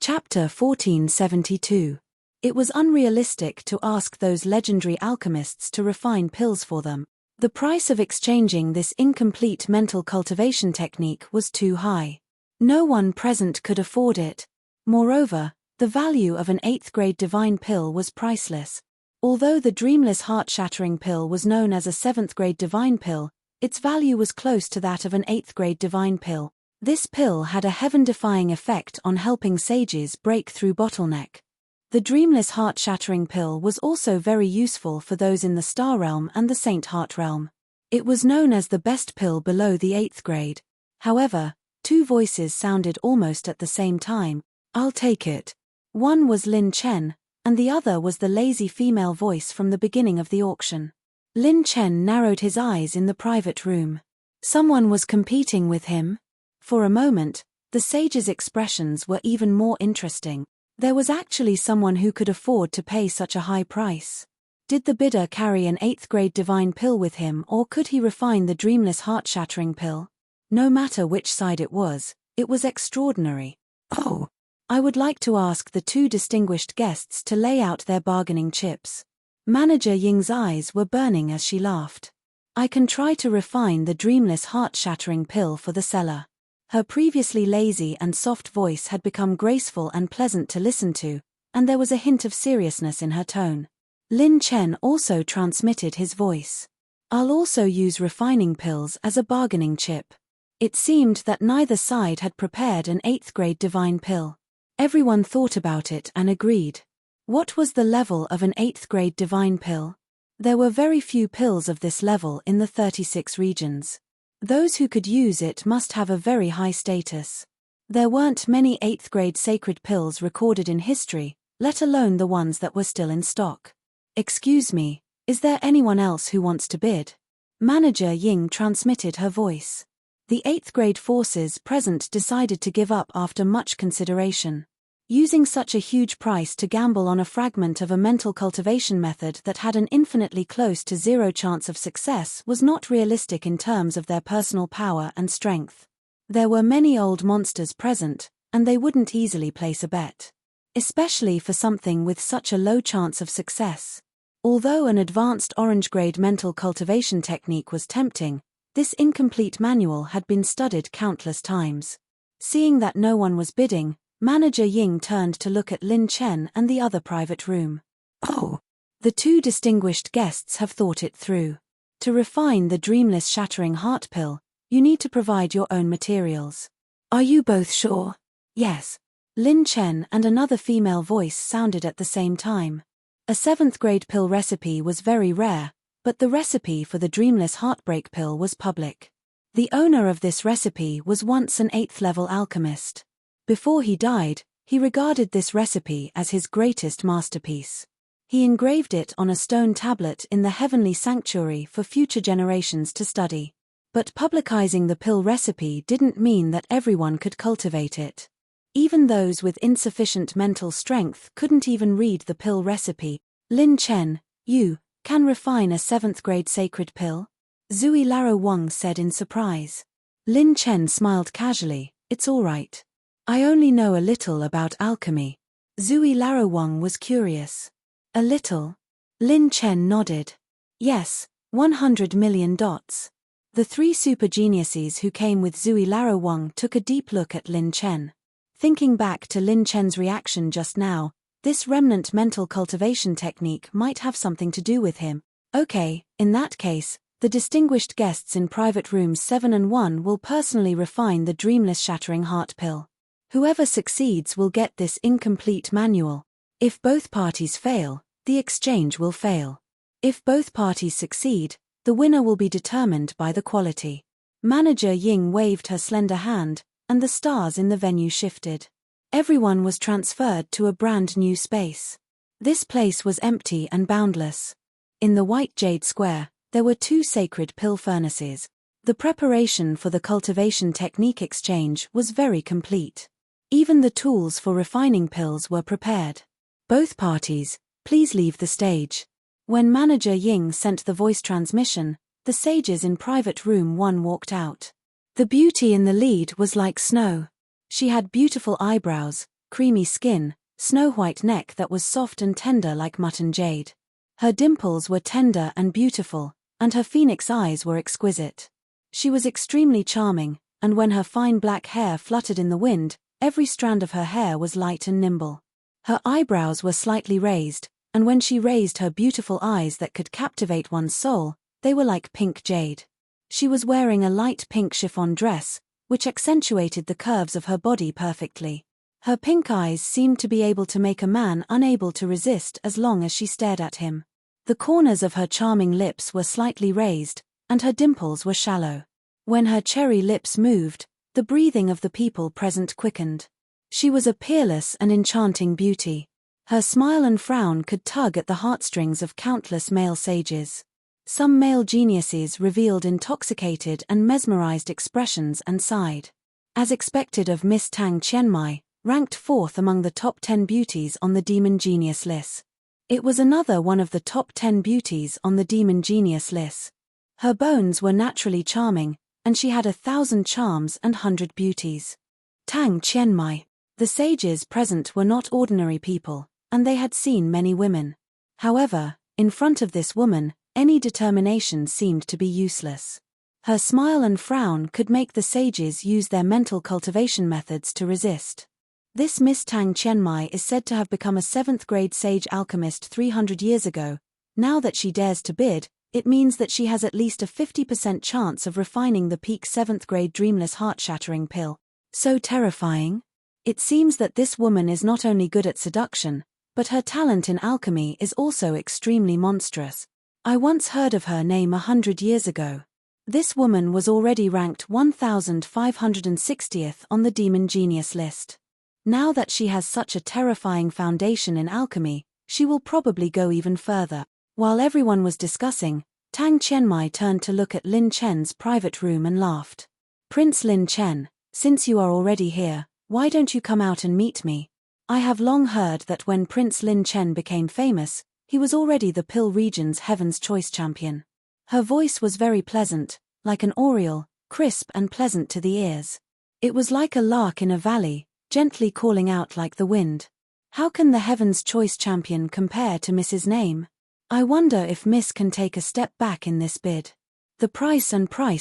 Chapter 1472. It was unrealistic to ask those legendary alchemists to refine pills for them. The price of exchanging this incomplete mental cultivation technique was too high. No one present could afford it. Moreover, the value of an 8th grade divine pill was priceless. Although the dreamless heart-shattering pill was known as a 7th grade divine pill, its value was close to that of an 8th grade divine pill. This pill had a heaven-defying effect on helping sages break through bottleneck. The dreamless heart-shattering pill was also very useful for those in the star realm and the saint heart realm. It was known as the best pill below the 8th grade. However, two voices sounded almost at the same time. "I'll take it." One was Lin Chen, and the other was the lazy female voice from the beginning of the auction. Lin Chen narrowed his eyes in the private room. Someone was competing with him? For a moment, the sage's expressions were even more interesting. There was actually someone who could afford to pay such a high price. Did the bidder carry an 8th grade divine pill with him, or could he refine the dreamless heart-shattering pill? No matter which side it was extraordinary. "Oh, I would like to ask the two distinguished guests to lay out their bargaining chips." Manager Ying's eyes were burning as she laughed. "I can try to refine the dreamless heart-shattering pill for the seller." Her previously lazy and soft voice had become graceful and pleasant to listen to, and there was a hint of seriousness in her tone. Lin Chen also transmitted his voice. "I'll also use refining pills as a bargaining chip." It seemed that neither side had prepared an 8th grade divine pill. Everyone thought about it and agreed. What was the level of an 8th grade divine pill? There were very few pills of this level in the 36 regions. Those who could use it must have a very high status. There weren't many 8th grade sacred pills recorded in history, let alone the ones that were still in stock. "Excuse me, is there anyone else who wants to bid?" Manager Ying transmitted her voice. The 8th grade forces present decided to give up after much consideration. Using such a huge price to gamble on a fragment of a mental cultivation method that had an infinitely close to zero chance of success was not realistic in terms of their personal power and strength. There were many old monsters present, and they wouldn't easily place a bet. Especially for something with such a low chance of success. Although an advanced orange-grade mental cultivation technique was tempting, this incomplete manual had been studied countless times. Seeing that no one was bidding, Manager Ying turned to look at Lin Chen and the other private room. "Oh, the two distinguished guests have thought it through. To refine the dreamless shattering heart pill, you need to provide your own materials. Are you both sure?" "Yes." Lin Chen and another female voice sounded at the same time. A 7th grade pill recipe was very rare, but the recipe for the dreamless heartbreak pill was public. The owner of this recipe was once an 8th level alchemist. Before he died, he regarded this recipe as his greatest masterpiece. He engraved it on a stone tablet in the heavenly sanctuary for future generations to study. But publicizing the pill recipe didn't mean that everyone could cultivate it. Even those with insufficient mental strength couldn't even read the pill recipe. "Lin Chen, you can refine a 7th grade sacred pill?" Zui Laro Wang said in surprise. Lin Chen smiled casually. "It's all right. I only know a little about alchemy." Zui Laro Wang was curious. "A little?" Lin Chen nodded. "Yes, 100 million dots." The three super geniuses who came with Zui Laro Wang took a deep look at Lin Chen. Thinking back to Lin Chen's reaction just now, this remnant mental cultivation technique might have something to do with him. "Okay, in that case, The distinguished guests in private rooms 7 and 1 will personally refine the dreamless shattering heart pill. Whoever succeeds will get this incomplete manual. If both parties fail, the exchange will fail. If both parties succeed, the winner will be determined by the quality. Manager Ying waved her slender hand, and the stars in the venue shifted. Everyone was transferred to a brand new space. This place was empty and boundless. In the white jade square, there were 2 sacred pill furnaces. The preparation for the cultivation technique exchange was very complete. Even the tools for refining pills were prepared. Both parties, please leave the stage. When Manager Ying sent the voice transmission, the sages in private room 1 walked out. The beauty in the lead was like snow. She had beautiful eyebrows, creamy skin, snow-white neck that was soft and tender like mutton jade. Her dimples were tender and beautiful, and her phoenix eyes were exquisite. She was extremely charming, and when her fine black hair fluttered in the wind, every strand of her hair was light and nimble. Her eyebrows were slightly raised, and when she raised her beautiful eyes that could captivate one's soul, they were like pink jade. She was wearing a light pink chiffon dress, which accentuated the curves of her body perfectly. Her pink eyes seemed to be able to make a man unable to resist as long as she stared at him. The corners of her charming lips were slightly raised, and her dimples were shallow. When her cherry lips moved, the breathing of the people present quickened. She was a peerless and enchanting beauty. Her smile and frown could tug at the heartstrings of countless male sages. Some male geniuses revealed intoxicated and mesmerized expressions and sighed. As expected of Miss Tang Qianmai, ranked 4th among the top 10 beauties on the Demon Genius list. It was another one of the top 10 beauties on the Demon Genius list. Her bones were naturally charming, and she had 1,000 charms and 100 beauties. Tang Qianmai. The sages present were not ordinary people, and they had seen many women. However, in front of this woman, any determination seemed to be useless. Her smile and frown could make the sages use their mental cultivation methods to resist. This Miss Tang Qianmai is said to have become a 7th-grade sage alchemist 300 years ago. Now that she dares to bid, it means that she has at least a 50% chance of refining the peak 7th-grade dreamless heart-shattering pill. So terrifying. It seems that this woman is not only good at seduction, but her talent in alchemy is also extremely monstrous. I once heard of her name 100 years ago. This woman was already ranked 1560th on the Demon Genius list. Now that she has such a terrifying foundation in alchemy, she will probably go even further. While everyone was discussing, Tang Qianmai turned to look at Lin Chen's private room and laughed. Prince Lin Chen, since you are already here, why don't you come out and meet me? I have long heard that when Prince Lin Chen became famous, he was already the Pill region's Heaven's Choice champion. Her voice was very pleasant, like an oriole, crisp and pleasant to the ears. It was like a lark in a valley, gently calling out like the wind. How can the Heaven's Choice champion compare to Miss's name? I wonder if Miss can take a step back in this bid. The price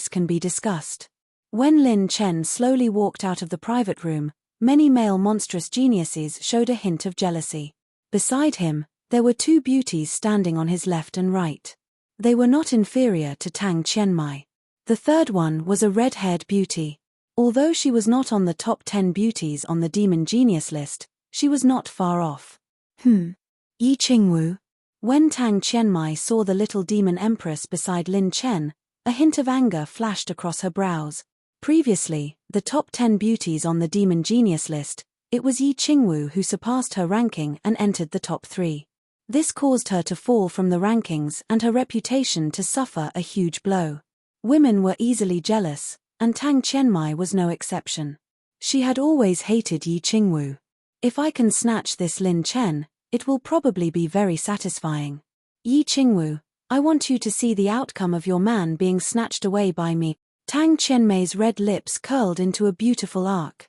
can be discussed. When Lin Chen slowly walked out of the private room, many male monstrous geniuses showed a hint of jealousy. Beside him, there were 2 beauties standing on his left and right. They were not inferior to Tang Qianmai. The third one was a red-haired beauty. Although she was not on the top 10 beauties on the Demon Genius list, she was not far off. Yi Qingwu. When Tang Qianmai saw the little demon empress beside Lin Chen, a hint of anger flashed across her brows. Previously, the top 10 beauties on the Demon Genius list, it was Yi Qingwu who surpassed her ranking and entered the top 3. This caused her to fall from the rankings and her reputation to suffer a huge blow. Women were easily jealous, and Tang Qianmai was no exception. She had always hated Yi Qingwu. If I can snatch this Lin Chen, it will probably be very satisfying. Yi Qingwu, I want you to see the outcome of your man being snatched away by me. Tang Qianmai's red lips curled into a beautiful arc.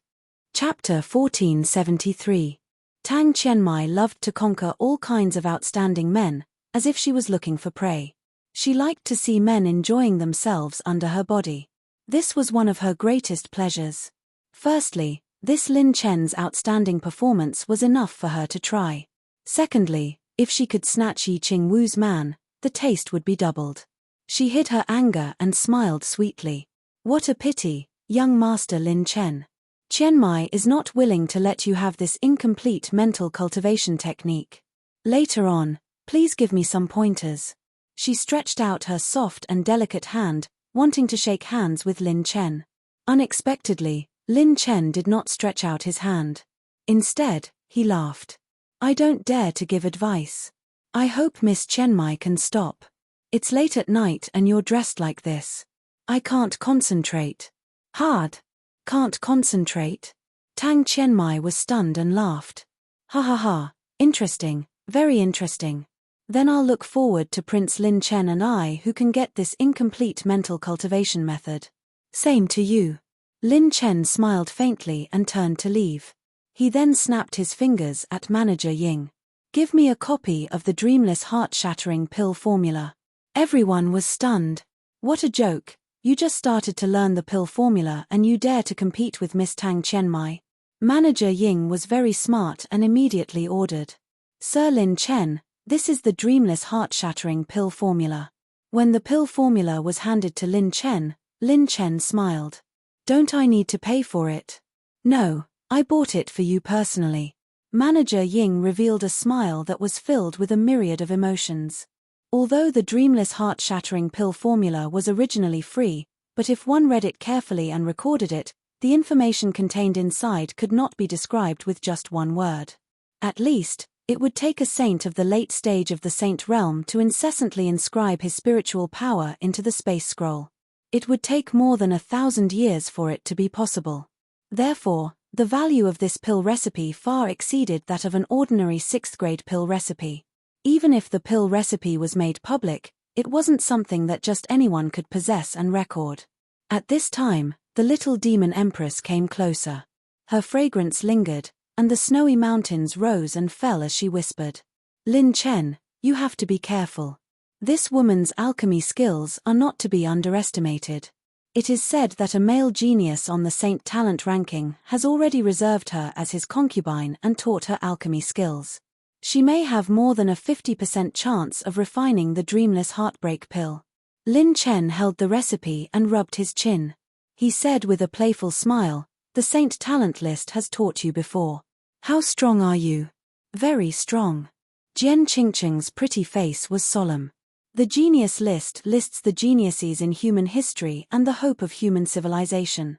Chapter 1473. Tang Qianmai loved to conquer all kinds of outstanding men, as if she was looking for prey. She liked to see men enjoying themselves under her body. This was one of her greatest pleasures. Firstly, this Lin Chen's outstanding performance was enough for her to try. Secondly, if she could snatch Yi Qingwu's man, the taste would be doubled. She hid her anger and smiled sweetly. What a pity, young Master Lin Chen. Qianmai is not willing to let you have this incomplete mental cultivation technique. Later on, please give me some pointers. She stretched out her soft and delicate hand, wanting to shake hands with Lin Chen. Unexpectedly, Lin Chen did not stretch out his hand. Instead, he laughed. I don't dare to give advice. I hope Miss Qianmai can stop. It's late at night and you're dressed like this. I can't concentrate. Hard. Can't concentrate? Tang Qianmai was stunned and laughed. Ha ha ha, interesting, very interesting. Then I'll look forward to Prince Lin Chen and I who can get this incomplete mental cultivation method. Same to you. Lin Chen smiled faintly and turned to leave. He then snapped his fingers at Manager Ying. Give me a copy of the dreamless heart-shattering pill formula. Everyone was stunned. What a joke, you just started to learn the pill formula and you dare to compete with Miss Tang Qianmai. Manager Ying was very smart and immediately ordered. Sir Lin Chen, this is the dreamless heart-shattering pill formula. When the pill formula was handed to Lin Chen smiled. Don't I need to pay for it? No, I bought it for you personally. Manager Ying revealed a smile that was filled with a myriad of emotions. Although the dreamless heart-shattering pill formula was originally free, but if one read it carefully and recorded it, the information contained inside could not be described with just one word. At least, it would take a saint of the late stage of the saint realm to incessantly inscribe his spiritual power into the space scroll. It would take more than 1,000 years for it to be possible. Therefore, the value of this pill recipe far exceeded that of an ordinary 6th grade pill recipe. Even if the pill recipe was made public, it wasn't something that just anyone could possess and record. At this time, the little demon empress came closer. Her fragrance lingered, and the snowy mountains rose and fell as she whispered. Lin Chen, you have to be careful. This woman's alchemy skills are not to be underestimated. It is said that a male genius on the Saint Talent ranking has already reserved her as his concubine and taught her alchemy skills. She may have more than a 50% chance of refining the dreamless heartbreak pill. Lin Chen held the recipe and rubbed his chin. He said with a playful smile, the Saint Talent list has taught you before. How strong are you? Very strong. Jian Qingqing's pretty face was solemn. The genius list lists the geniuses in human history and the hope of human civilization.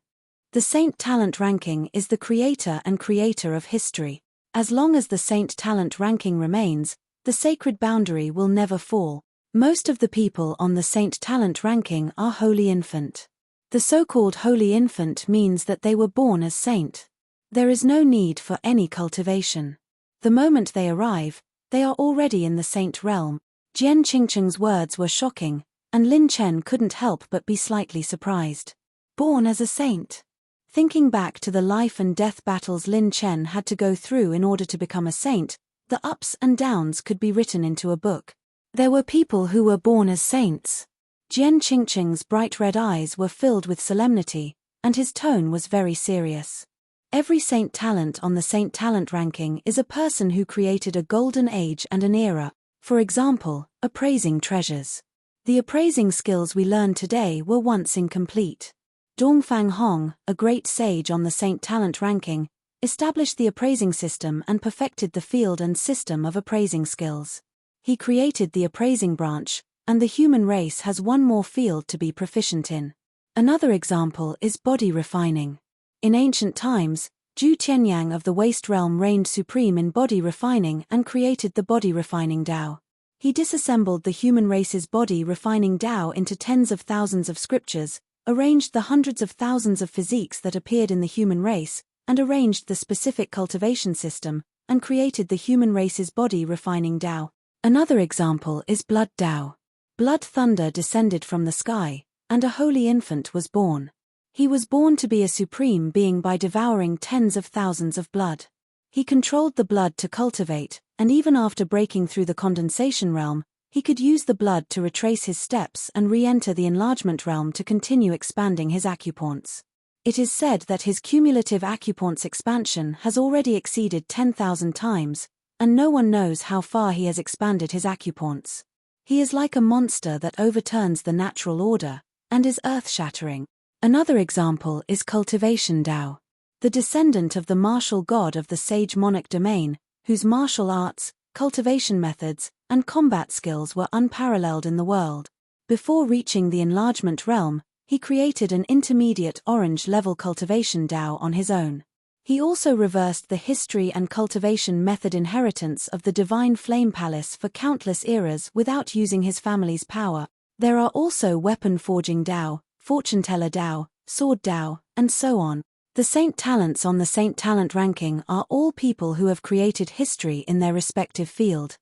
The Saint Talent ranking is the creator and creator of history. As long as the Saint Talent ranking remains, the sacred boundary will never fall. Most of the people on the Saint Talent ranking are holy infant. The so-called holy infant means that they were born as saint. There is no need for any cultivation. The moment they arrive, they are already in the saint realm. Jian Qingqing's words were shocking, and Lin Chen couldn't help but be slightly surprised. Born as a saint. Thinking back to the life and death battles Lin Chen had to go through in order to become a saint, the ups and downs could be written into a book. There were people who were born as saints. Jian Qingqing's bright red eyes were filled with solemnity, and his tone was very serious. Every Saint Talent on the Saint Talent ranking is a person who created a golden age and an era. For example, appraising treasures. The appraising skills we learn today were once incomplete. Dongfang Hong, a great sage on the Saint Talent ranking, established the appraising system and perfected the field and system of appraising skills. He created the appraising branch, and the human race has one more field to be proficient in. Another example is body refining. In ancient times, Zhu Tianyang of the Waste Realm reigned supreme in body refining and created the body refining Tao. He disassembled the human race's body refining Tao into tens of thousands of scriptures, arranged the hundreds of thousands of physiques that appeared in the human race, and arranged the specific cultivation system, and created the human race's body refining Tao. Another example is blood Tao. Blood thunder descended from the sky, and a holy infant was born. He was born to be a supreme being by devouring tens of thousands of blood. He controlled the blood to cultivate, and even after breaking through the condensation realm, he could use the blood to retrace his steps and re-enter the enlargement realm to continue expanding his acupoints. It is said that his cumulative acupoints expansion has already exceeded 10,000 times, and no one knows how far he has expanded his acupoints. He is like a monster that overturns the natural order, and is earth-shattering. Another example is cultivation Tao. The descendant of the martial god of the sage monarch domain, whose martial arts, cultivation methods, and combat skills were unparalleled in the world. Before reaching the enlargement realm, he created an intermediate orange-level cultivation Tao on his own. He also reversed the history and cultivation method inheritance of the divine flame palace for countless eras without using his family's power. There are also weapon forging Tao, fortune teller Tao, sword Tao, and so on. The Saint Talents on the Saint Talent ranking are all people who have created history in their respective field.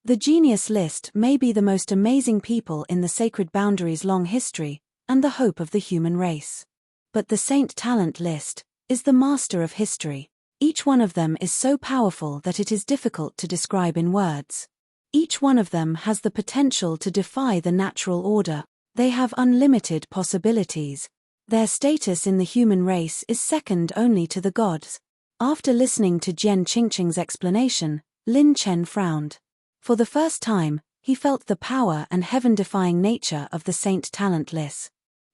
The Genius list may be the most amazing people in the sacred boundaries' long history, and the hope of the human race. But the Saint Talent list is the master of history. Each one of them is so powerful that it is difficult to describe in words. Each one of them has the potential to defy the natural order. They have unlimited possibilities. Their status in the human race is second only to the gods. After listening to Jian Qingqing's explanation, Lin Chen frowned. For the first time, he felt the power and heaven-defying nature of the Saint Talent list.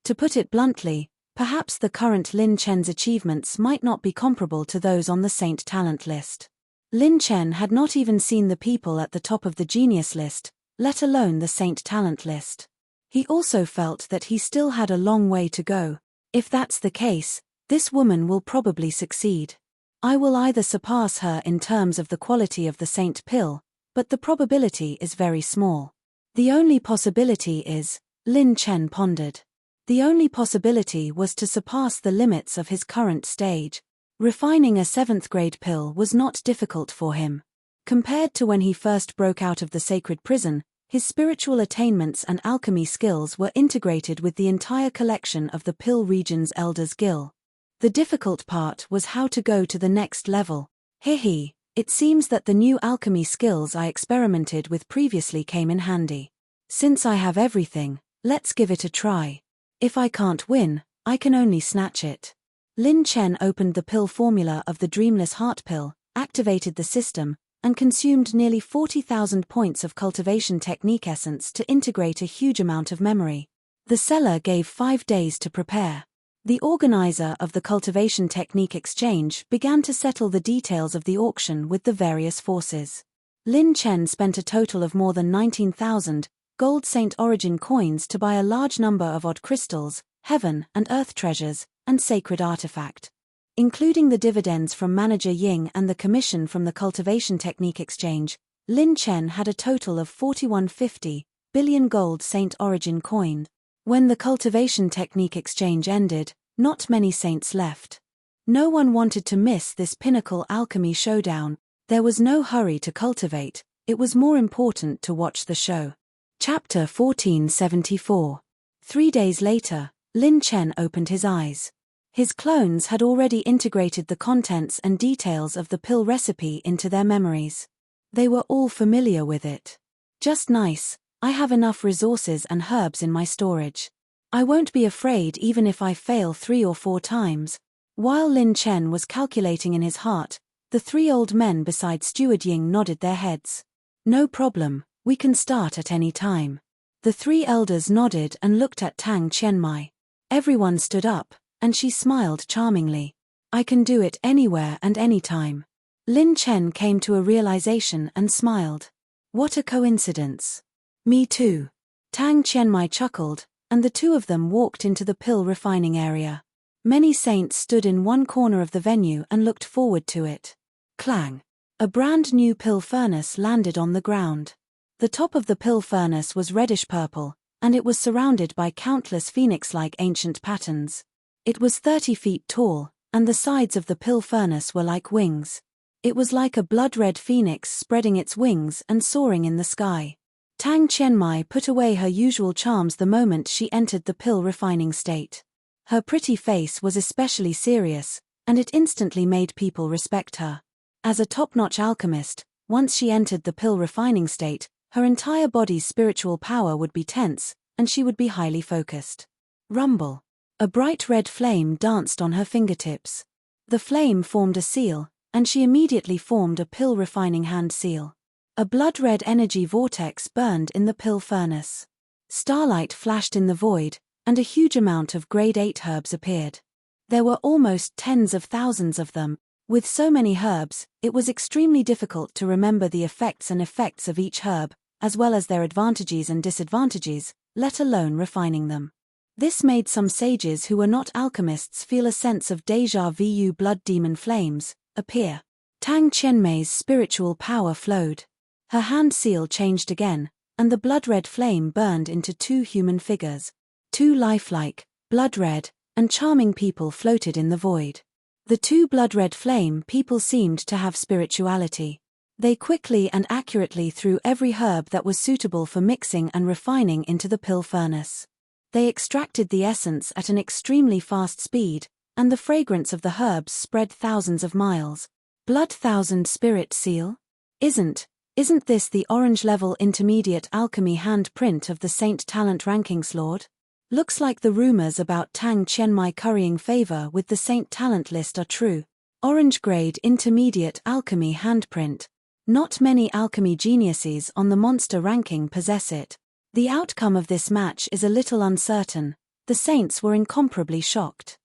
To put it bluntly, perhaps the current Lin Chen's achievements might not be comparable to those on the Saint Talent list. Lin Chen had not even seen the people at the top of the Genius list, let alone the Saint Talent list. He also felt that he still had a long way to go. If that's the case, this woman will probably succeed. I will either surpass her in terms of the quality of the Saint Pill, but the probability is very small. The only possibility is, Lin Chen pondered. The only possibility was to surpass the limits of his current stage. Refining a 7th grade pill was not difficult for him. Compared to when he first broke out of the sacred prison, his spiritual attainments and alchemy skills were integrated with the entire collection of the Pill region's Elders Guild. The difficult part was how to go to the next level. It seems that the new alchemy skills I experimented with previously came in handy. Since I have everything, let's give it a try. If I can't win, I can only snatch it. Lin Chen opened the pill formula of the Dreamless Heart Pill, activated the system, and consumed nearly 40,000 points of cultivation technique essence to integrate a huge amount of memory. The seller gave 5 days to prepare. The organizer of the cultivation technique exchange began to settle the details of the auction with the various forces. Lin Chen spent a total of more than 19,000 gold Saint Origin coins to buy a large number of odd crystals, heaven and earth treasures, and sacred artifact. Including the dividends from Manager Ying and the commission from the Cultivation Technique Exchange, Lin Chen had a total of 4150 billion gold Saint Origin coin. When the Cultivation Technique Exchange ended, not many saints left. No one wanted to miss this pinnacle alchemy showdown. There was no hurry to cultivate, it was more important to watch the show. Chapter 1474. 3 days later, Lin Chen opened his eyes. His clones had already integrated the contents and details of the pill recipe into their memories. They were all familiar with it. Just nice, I have enough resources and herbs in my storage. I won't be afraid even if I fail 3 or 4 times. While Lin Chen was calculating in his heart, the 3 old men beside Steward Ying nodded their heads. No problem, we can start at any time. The 3 elders nodded and looked at Tang Qianmai. Everyone stood up, and she smiled charmingly. I can do it anywhere and anytime. Lin Chen came to a realization and smiled. What a coincidence. Me too. Tang Qianmai chuckled, and the 2 of them walked into the pill refining area. Many saints stood in one corner of the venue and looked forward to it. Clang. A brand new pill furnace landed on the ground. The top of the pill furnace was reddish-purple, and it was surrounded by countless phoenix-like ancient patterns. It was 30 feet tall, and the sides of the pill furnace were like wings. It was like a blood-red phoenix spreading its wings and soaring in the sky. Tang Qianmai put away her usual charms the moment she entered the pill refining state. Her pretty face was especially serious, and it instantly made people respect her. As a top-notch alchemist, once she entered the pill refining state, her entire body's spiritual power would be tense, and she would be highly focused. Rumble. A bright red flame danced on her fingertips. The flame formed a seal, and she immediately formed a pill refining hand seal. A blood-red energy vortex burned in the pill furnace. Starlight flashed in the void, and a huge amount of grade 8 herbs appeared. There were almost tens of thousands of them. With so many herbs, it was extremely difficult to remember the effects of each herb, as well as their advantages and disadvantages, let alone refining them. This made some sages who were not alchemists feel a sense of déjà vu. Blood demon flames appear. Tang Qianmei's spiritual power flowed. Her hand seal changed again, and the blood-red flame burned into 2 human figures. 2 lifelike, blood-red, and charming people floated in the void. The 2 blood-red flame people seemed to have spirituality. They quickly and accurately threw every herb that was suitable for mixing and refining into the pill furnace. They extracted the essence at an extremely fast speed, and the fragrance of the herbs spread thousands of miles. Blood Thousand Spirit Seal? Isn't this the orange-level intermediate alchemy handprint of the Saint Talent Rankings Lord? Looks like the rumors about Tang Qianmei currying favor with the Saint Talent list are true. Orange-grade intermediate alchemy handprint. Not many alchemy geniuses on the monster ranking possess it. The outcome of this match is a little uncertain. The saints were incomparably shocked.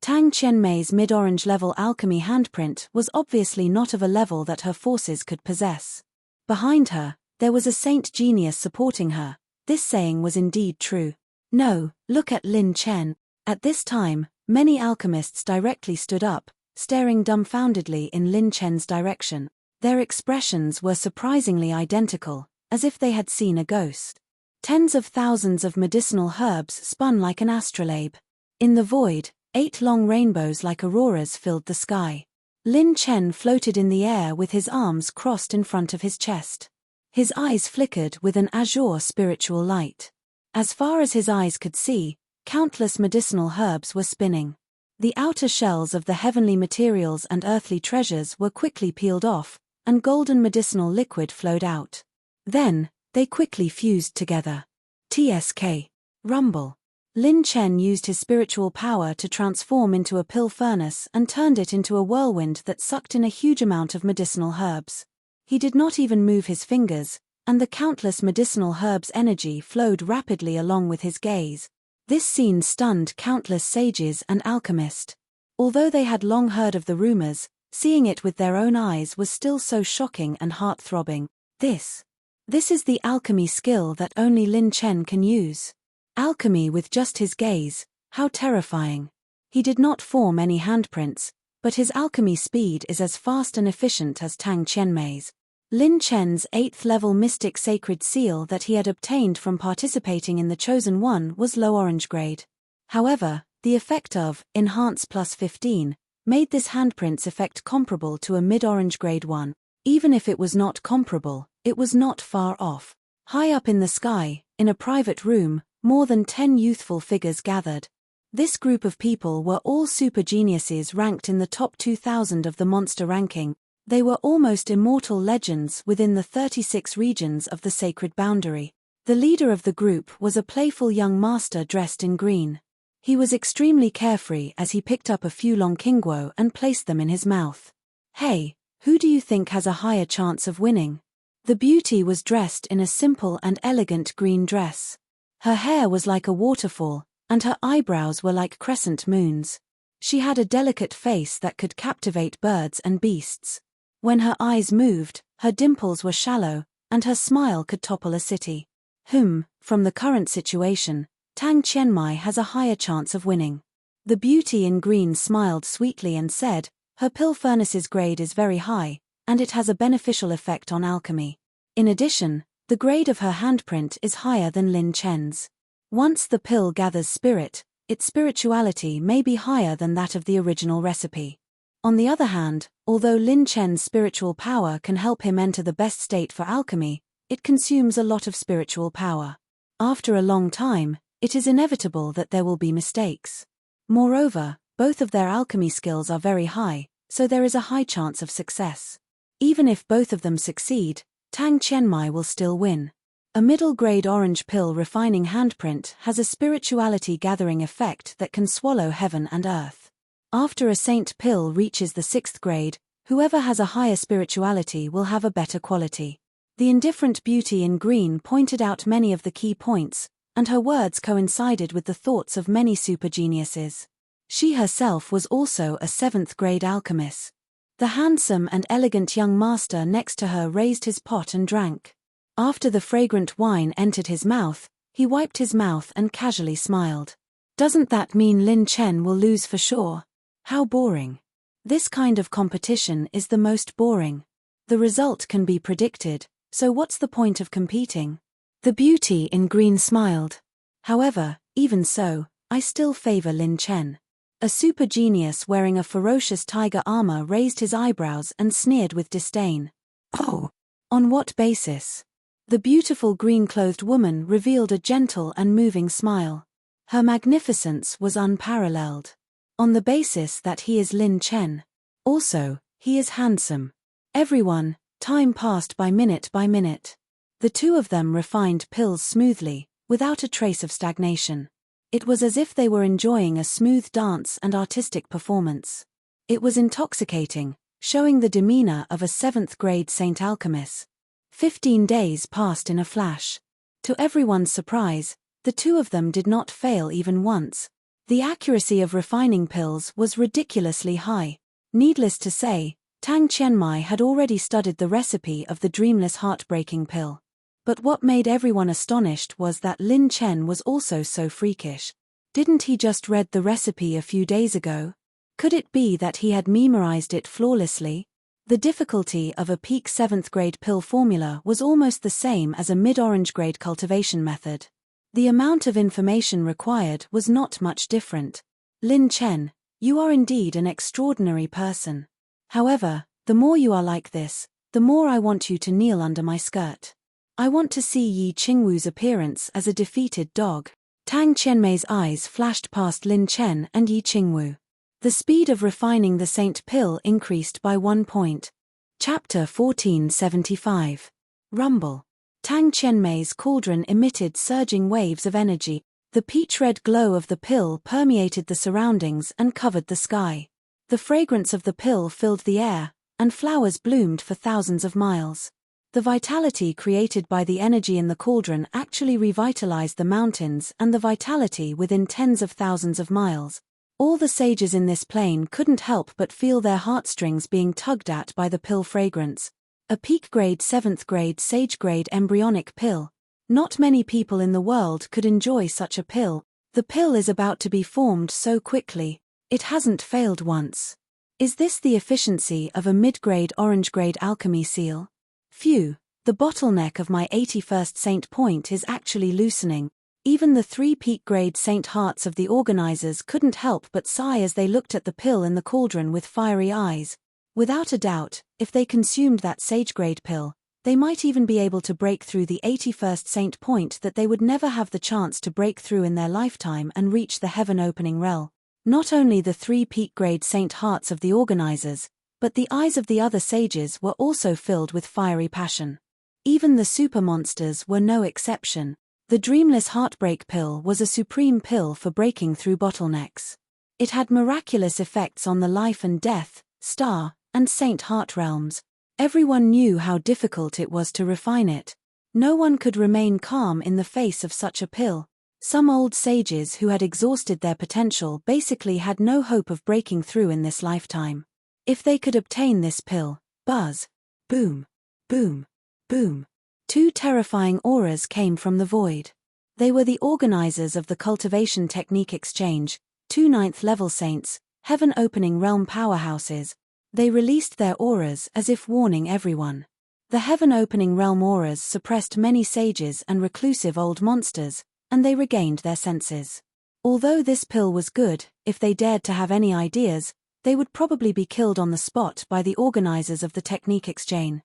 Tang Qianmei's mid-orange level alchemy handprint was obviously not of a level that her forces could possess. Behind her, there was a saint genius supporting her. This saying was indeed true. No, look at Lin Chen. At this time, many alchemists directly stood up, staring dumbfoundedly in Lin Chen's direction. Their expressions were surprisingly identical, as if they had seen a ghost. Tens of thousands of medicinal herbs spun like an astrolabe. In the void, 8 long rainbows like auroras filled the sky. Lin Chen floated in the air with his arms crossed in front of his chest. His eyes flickered with an azure spiritual light. As far as his eyes could see, countless medicinal herbs were spinning. The outer shells of the heavenly materials and earthly treasures were quickly peeled off, and golden medicinal liquid flowed out. Then, they quickly fused together. TSK. Rumble. Lin Chen used his spiritual power to transform into a pill furnace and turned it into a whirlwind that sucked in a huge amount of medicinal herbs. He did not even move his fingers, and the countless medicinal herbs' energy flowed rapidly along with his gaze. This scene stunned countless sages and alchemists. Although they had long heard of the rumors, seeing it with their own eyes was still so shocking and heart-throbbing. This is the alchemy skill that only Lin Chen can use. Alchemy with just his gaze, how terrifying. He did not form any handprints, but his alchemy speed is as fast and efficient as Tang Qianmei's. Lin Chen's 8th level mystic sacred seal that he had obtained from participating in the Chosen One was low orange grade. However, the effect of Enhance plus 15 made this handprint's effect comparable to a mid-orange grade 1. Even if it was not comparable, it was not far off. High up in the sky, in a private room, more than 10 youthful figures gathered. This group of people were all super geniuses ranked in the top 2,000 of the monster ranking. They were almost immortal legends within the 36 regions of the sacred boundary. The leader of the group was a playful young master dressed in green. He was extremely carefree as he picked up a few long kingguo and placed them in his mouth. Hey, who do you think has a higher chance of winning? The beauty was dressed in a simple and elegant green dress. Her hair was like a waterfall, and her eyebrows were like crescent moons. She had a delicate face that could captivate birds and beasts. When her eyes moved, her dimples were shallow, and her smile could topple a city. From the current situation, Tang Qianmei has a higher chance of winning. The beauty in green smiled sweetly and said, her pill furnace's grade is very high, and it has a beneficial effect on alchemy. In addition, the grade of her handprint is higher than Lin Chen's. Once the pill gathers spirit, its spirituality may be higher than that of the original recipe. On the other hand, although Lin Chen's spiritual power can help him enter the best state for alchemy, it consumes a lot of spiritual power. After a long time, it is inevitable that there will be mistakes. Moreover, both of their alchemy skills are very high, so there is a high chance of success. Even if both of them succeed, Tang Qianmei will still win. A middle-grade orange pill refining handprint has a spirituality gathering effect that can swallow heaven and earth. After a saint pill reaches the 6th grade, whoever has a higher spirituality will have a better quality. The indifferent beauty in green pointed out many of the key points, and her words coincided with the thoughts of many supergeniuses. She herself was also a 7th-grade alchemist. The handsome and elegant young master next to her raised his pot and drank. After the fragrant wine entered his mouth, he wiped his mouth and casually smiled. Doesn't that mean Lin Chen will lose for sure? How boring. This kind of competition is the most boring. The result can be predicted, so what's the point of competing? The beauty in green smiled. However, even so, I still favor Lin Chen. A super genius wearing a ferocious tiger armor raised his eyebrows and sneered with disdain. Oh! On what basis? The beautiful green-clothed woman revealed a gentle and moving smile. Her magnificence was unparalleled. On the basis that he is Lin Chen. Also, he is handsome. Everyone, time passed by minute by minute. The two of them refined pills smoothly, without a trace of stagnation. It was as if they were enjoying a smooth dance and artistic performance. It was intoxicating, showing the demeanor of a 7th-grade Saint Alchemist. 15 days passed in a flash. To everyone's surprise, the two of them did not fail even once. The accuracy of refining pills was ridiculously high. Needless to say, Tang Qianmai had already studied the recipe of the dreamless heartbreaking pill. But what made everyone astonished was that Lin Chen was also so freakish. Didn't he just read the recipe a few days ago? Could it be that he had memorized it flawlessly? The difficulty of a peak 7th-grade pill formula was almost the same as a mid-orange grade cultivation method. The amount of information required was not much different. Lin Chen, you are indeed an extraordinary person. However, the more you are like this, the more I want you to kneel under my skirt. I want to see Yi Qingwu's appearance as a defeated dog. Tang Qianmei's eyes flashed past Lin Chen and Yi Qingwu. The speed of refining the Saint Pill increased by 1 point. Chapter 1475. Rumble. Tang Qianmei's cauldron emitted surging waves of energy. The peach-red glow of the pill permeated the surroundings and covered the sky. The fragrance of the pill filled the air, and flowers bloomed for thousands of miles. The vitality created by the energy in the cauldron actually revitalized the mountains and the vitality within tens of thousands of miles. All the sages in this plain couldn't help but feel their heartstrings being tugged at by the pill fragrance. A peak-grade 7th-grade sage-grade embryonic pill. Not many people in the world could enjoy such a pill. The pill is about to be formed so quickly. It hasn't failed once. Is this the efficiency of a mid-grade orange-grade alchemy seal? Phew, the bottleneck of my 81st Saint Point is actually loosening. Even the 3 peak-grade Saint Hearts of the organizers couldn't help but sigh as they looked at the pill in the cauldron with fiery eyes. Without a doubt, if they consumed that sage-grade pill, they might even be able to break through the 81st Saint Point that they would never have the chance to break through in their lifetime and reach the heaven-opening realm. Not only the 3 peak-grade Saint Hearts of the organizers, but the eyes of the other sages were also filled with fiery passion. Even the super monsters were no exception. The Dreamless Heartbreak Pill was a supreme pill for breaking through bottlenecks. It had miraculous effects on the life and death, star, and Saint Heart realms. Everyone knew how difficult it was to refine it. No one could remain calm in the face of such a pill. Some old sages who had exhausted their potential basically had no hope of breaking through in this lifetime. If they could obtain this pill, buzz, boom, boom, boom. 2 terrifying auras came from the void. They were the organizers of the Cultivation Technique Exchange, 2 9th-level saints, heaven-opening realm powerhouses. They released their auras as if warning everyone. The heaven-opening realm auras suppressed many sages and reclusive old monsters, and they regained their senses. Although this pill was good, if they dared to have any ideas, they would probably be killed on the spot by the organizers of the Technique Exchange.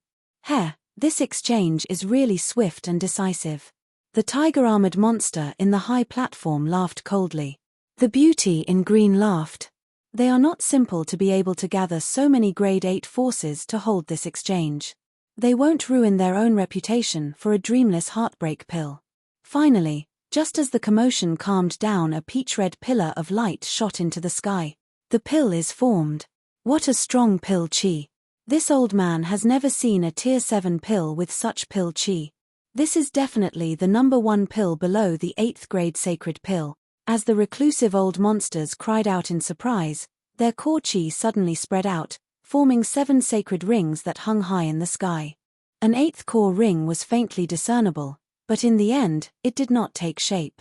This exchange is really swift and decisive. The tiger-armored monster in the high platform laughed coldly. The beauty in green laughed. They are not simple to be able to gather so many grade 8 forces to hold this exchange. They won't ruin their own reputation for a dreamless heartbreak pill. Finally, just as the commotion calmed down, a peach-red pillar of light shot into the sky. The pill is formed. What a strong pill chi. This old man has never seen a tier 7 pill with such pill chi. This is definitely the number 1 pill below the 8th grade sacred pill. As the reclusive old monsters cried out in surprise, their core chi suddenly spread out, forming 7 sacred rings that hung high in the sky. An 8th core ring was faintly discernible, but in the end, it did not take shape.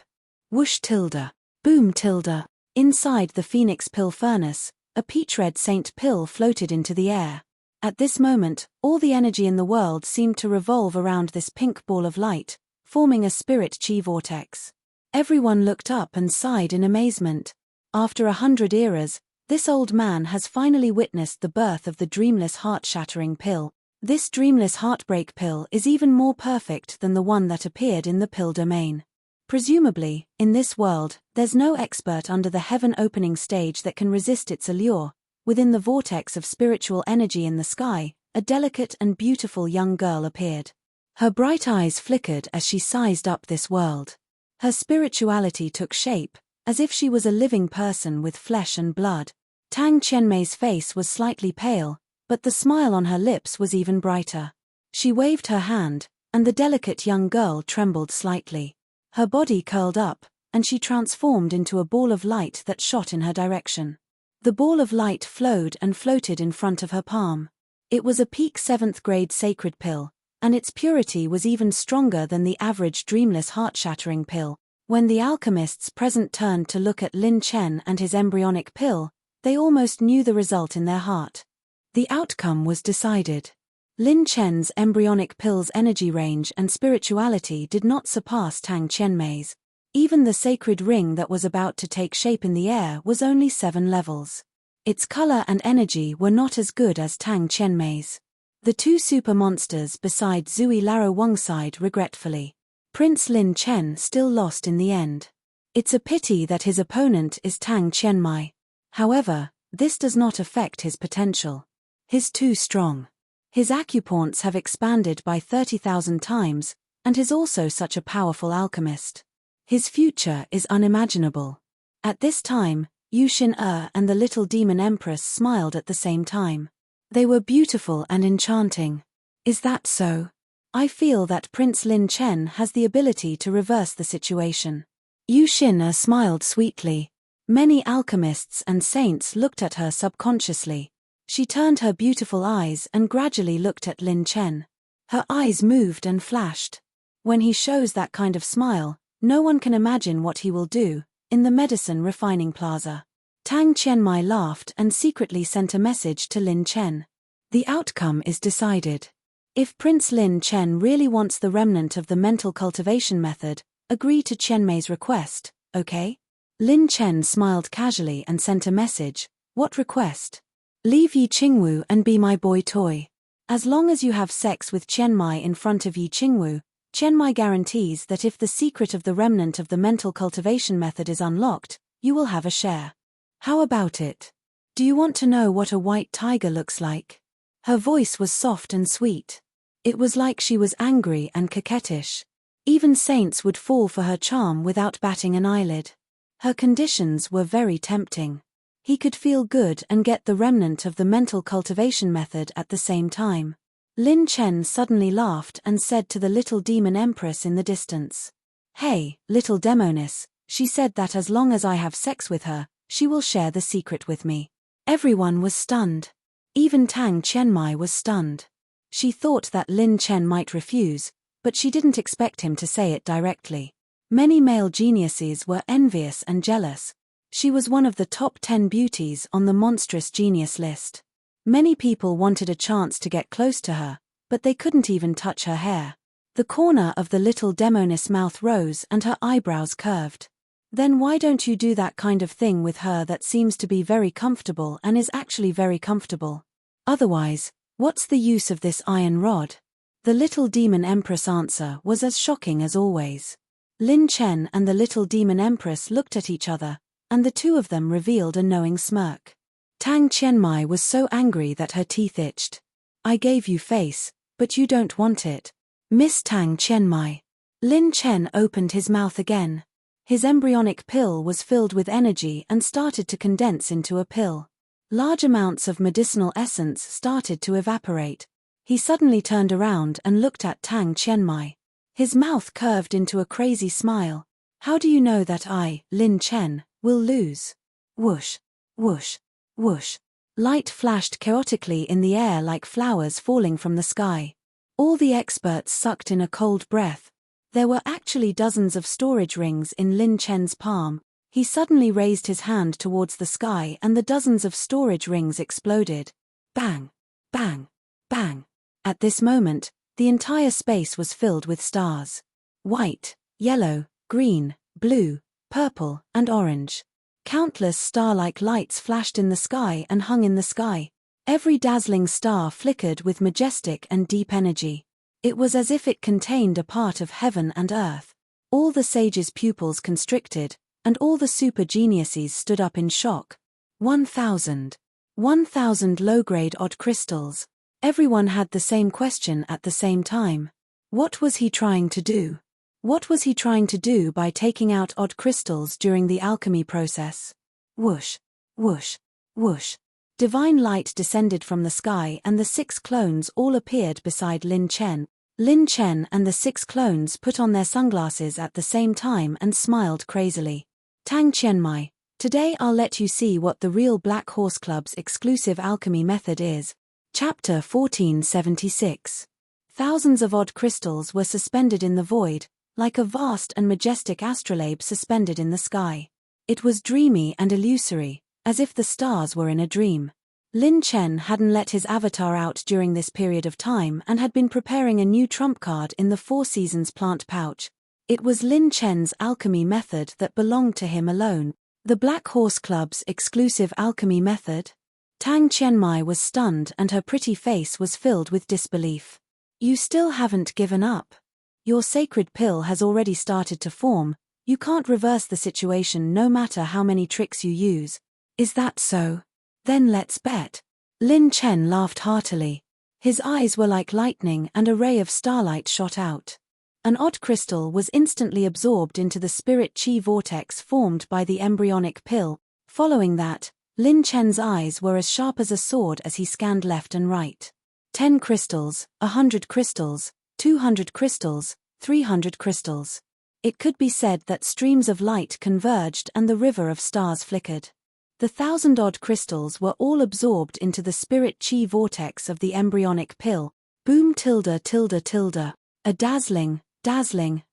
Whoosh tilde. Boom tilde. Inside the Phoenix pill furnace, a peach-red saint pill floated into the air. At this moment, all the energy in the world seemed to revolve around this pink ball of light, forming a spirit chi vortex. Everyone looked up and sighed in amazement. After 100 eras, this old man has finally witnessed the birth of the dreamless heart-shattering pill. This dreamless heartbreak pill is even more perfect than the one that appeared in the pill domain. Presumably, in this world, there's no expert under the heaven-opening stage that can resist its allure. Within the vortex of spiritual energy in the sky, a delicate and beautiful young girl appeared. Her bright eyes flickered as she sized up this world. Her spirituality took shape, as if she was a living person with flesh and blood. Tang Qianmei's face was slightly pale, but the smile on her lips was even brighter. She waved her hand, and the delicate young girl trembled slightly. Her body curled up, and she transformed into a ball of light that shot in her direction. The ball of light flowed and floated in front of her palm. It was a peak 7th grade sacred pill, and its purity was even stronger than the average dreamless heart-shattering pill. When the alchemists present turned to look at Lin Chen and his embryonic pill, they almost knew the result in their heart. The outcome was decided. Lin Chen's embryonic pill's energy range and spirituality did not surpass Tang Qianmei's. Even the sacred ring that was about to take shape in the air was only 7 levels. Its color and energy were not as good as Tang Qianmei's. The 2 super monsters beside Zui Laro Wang sighed regretfully. Prince Lin Chen still lost in the end. It's a pity that his opponent is Tang Qianmei. However, this does not affect his potential. He's too strong. His acupoints have expanded by 30,000 times, and he's also such a powerful alchemist. His future is unimaginable. At this time, Yu Xin and the little demon empress smiled at the same time. They were beautiful and enchanting. Is that so? I feel that Prince Lin Chen has the ability to reverse the situation. Yu Xin smiled sweetly. Many alchemists and saints looked at her subconsciously. She turned her beautiful eyes and gradually looked at Lin Chen. Her eyes moved and flashed. When he shows that kind of smile, no one can imagine what he will do. In the medicine refining plaza, Tang Qianmei laughed and secretly sent a message to Lin Chen. The outcome is decided. If Prince Lin Chen really wants the remnant of the mental cultivation method, agree to Qianmei's request, okay? Lin Chen smiled casually and sent a message. What request? Leave Yi Qingwu and be my boy toy. As long as you have sex with Qianmei in front of Yi Qingwu, Qianmei guarantees that if the secret of the remnant of the mental cultivation method is unlocked, you will have a share. How about it? Do you want to know what a white tiger looks like? Her voice was soft and sweet. It was like she was angry and coquettish. Even saints would fall for her charm without batting an eyelid. Her conditions were very tempting. He could feel good and get the remnant of the mental cultivation method at the same time. Lin Chen suddenly laughed and said to the little demon empress in the distance. Hey, little demoness, she said that as long as I have sex with her, she will share the secret with me. Everyone was stunned. Even Tang Qianmei was stunned. She thought that Lin Chen might refuse, but she didn't expect him to say it directly. Many male geniuses were envious and jealous. She was one of the top 10 beauties on the monstrous genius list. Many people wanted a chance to get close to her, but they couldn't even touch her hair. The corner of the little demoness mouth rose and her eyebrows curved. Then why don't you do that kind of thing with her that seems to be very comfortable and is actually very comfortable? Otherwise, what's the use of this iron rod? The little demon empress answer was as shocking as always. Lin Chen and the little demon empress looked at each other, and the two of them revealed a knowing smirk. Tang Qianmei was so angry that her teeth itched. I gave you face, but you don't want it. Miss Tang Qianmei. Lin Chen opened his mouth again. His embryonic pill was filled with energy and started to condense into a pill. Large amounts of medicinal essence started to evaporate. He suddenly turned around and looked at Tang Qianmai. His mouth curved into a crazy smile. How do you know that I, Lin Chen, will lose? Whoosh, whoosh, whoosh. Light flashed chaotically in the air like flowers falling from the sky. All the experts sucked in a cold breath. There were actually dozens of storage rings in Lin Chen's palm. He suddenly raised his hand towards the sky and the dozens of storage rings exploded. Bang, bang, bang. At this moment, the entire space was filled with stars. White, yellow, green, blue, purple, and orange. Countless star-like lights flashed in the sky and hung in the sky. Every dazzling star flickered with majestic and deep energy. It was as if it contained a part of heaven and earth. All the sages' pupils constricted, and all the super geniuses stood up in shock. 1,000. 1,000 low-grade odd crystals. Everyone had the same question at the same time. What was he trying to do? What was he trying to do by taking out odd crystals during the alchemy process? Whoosh, whoosh, whoosh. Divine light descended from the sky and the 6 clones all appeared beside Lin Chen. Lin Chen and the 6 clones put on their sunglasses at the same time and smiled crazily. Tang Qianmai, today I'll let you see what the real Black Horse Club's exclusive alchemy method is. Chapter 1476. Thousands of odd crystals were suspended in the void, like a vast and majestic astrolabe suspended in the sky. It was dreamy and illusory, as if the stars were in a dream. Lin Chen hadn't let his avatar out during this period of time and had been preparing a new trump card in the Four Seasons plant pouch. It was Lin Chen's alchemy method that belonged to him alone. The Black Horse Club's exclusive alchemy method? Tang Qianmai was stunned and her pretty face was filled with disbelief. You still haven't given up. Your sacred pill has already started to form. You can't reverse the situation no matter how many tricks you use. Is that so? Then let's bet. Lin Chen laughed heartily. His eyes were like lightning and a ray of starlight shot out. An odd crystal was instantly absorbed into the spirit chi vortex formed by the embryonic pill. Following that, Lin Chen's eyes were as sharp as a sword as he scanned left and right. 10 crystals, 100 crystals, 200 crystals, 300 crystals. It could be said that streams of light converged and the river of stars flickered. The 1,000-odd crystals were all absorbed into the spirit chi vortex of the embryonic pill. Boom tilde tilde tilde. A dazzling,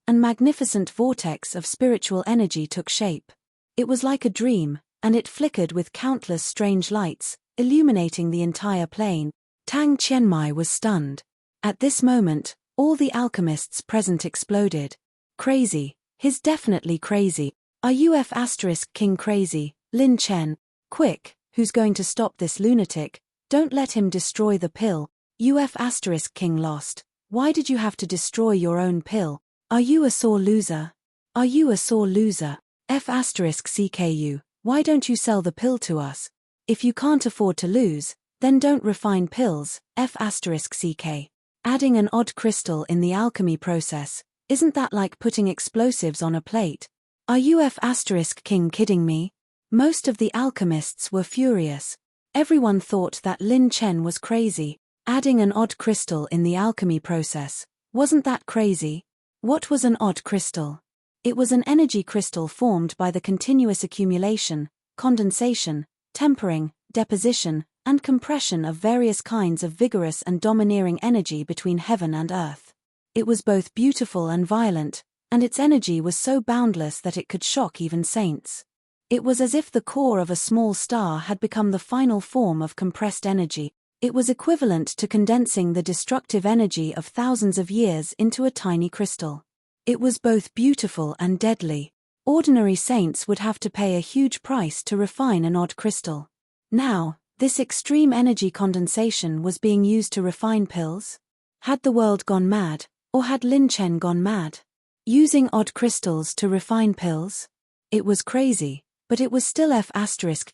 and magnificent vortex of spiritual energy took shape. It was like a dream, and it flickered with countless strange lights, illuminating the entire plane. Tang Qianmai was stunned. At this moment, all the alchemists present exploded. Crazy. He's definitely crazy. Are you King crazy, Lin Chen? Quick, who's going to stop this lunatic? Don't let him destroy the pill. King lost. Why did you have to destroy your own pill? Are you a sore loser? Are you a sore loser? CKU, why don't you sell the pill to us? If you can't afford to lose, then don't refine pills, CK. Adding an odd crystal in the alchemy process, isn't that like putting explosives on a plate? Are you King kidding me? Most of the alchemists were furious. Everyone thought that Lin Chen was crazy. Adding an odd crystal in the alchemy process, wasn't that crazy? What was an odd crystal? It was an energy crystal formed by the continuous accumulation, condensation, tempering, deposition, and compression of various kinds of vigorous and domineering energy between heaven and earth. It was both beautiful and violent, and its energy was so boundless that it could shock even saints. It was as if the core of a small star had become the final form of compressed energy. It was equivalent to condensing the destructive energy of thousands of years into a tiny crystal. It was both beautiful and deadly. Ordinary saints would have to pay a huge price to refine an odd crystal. Now, this extreme energy condensation was being used to refine pills? Had the world gone mad, or had Lin Chen gone mad? Using odd crystals to refine pills? It was crazy, but it was still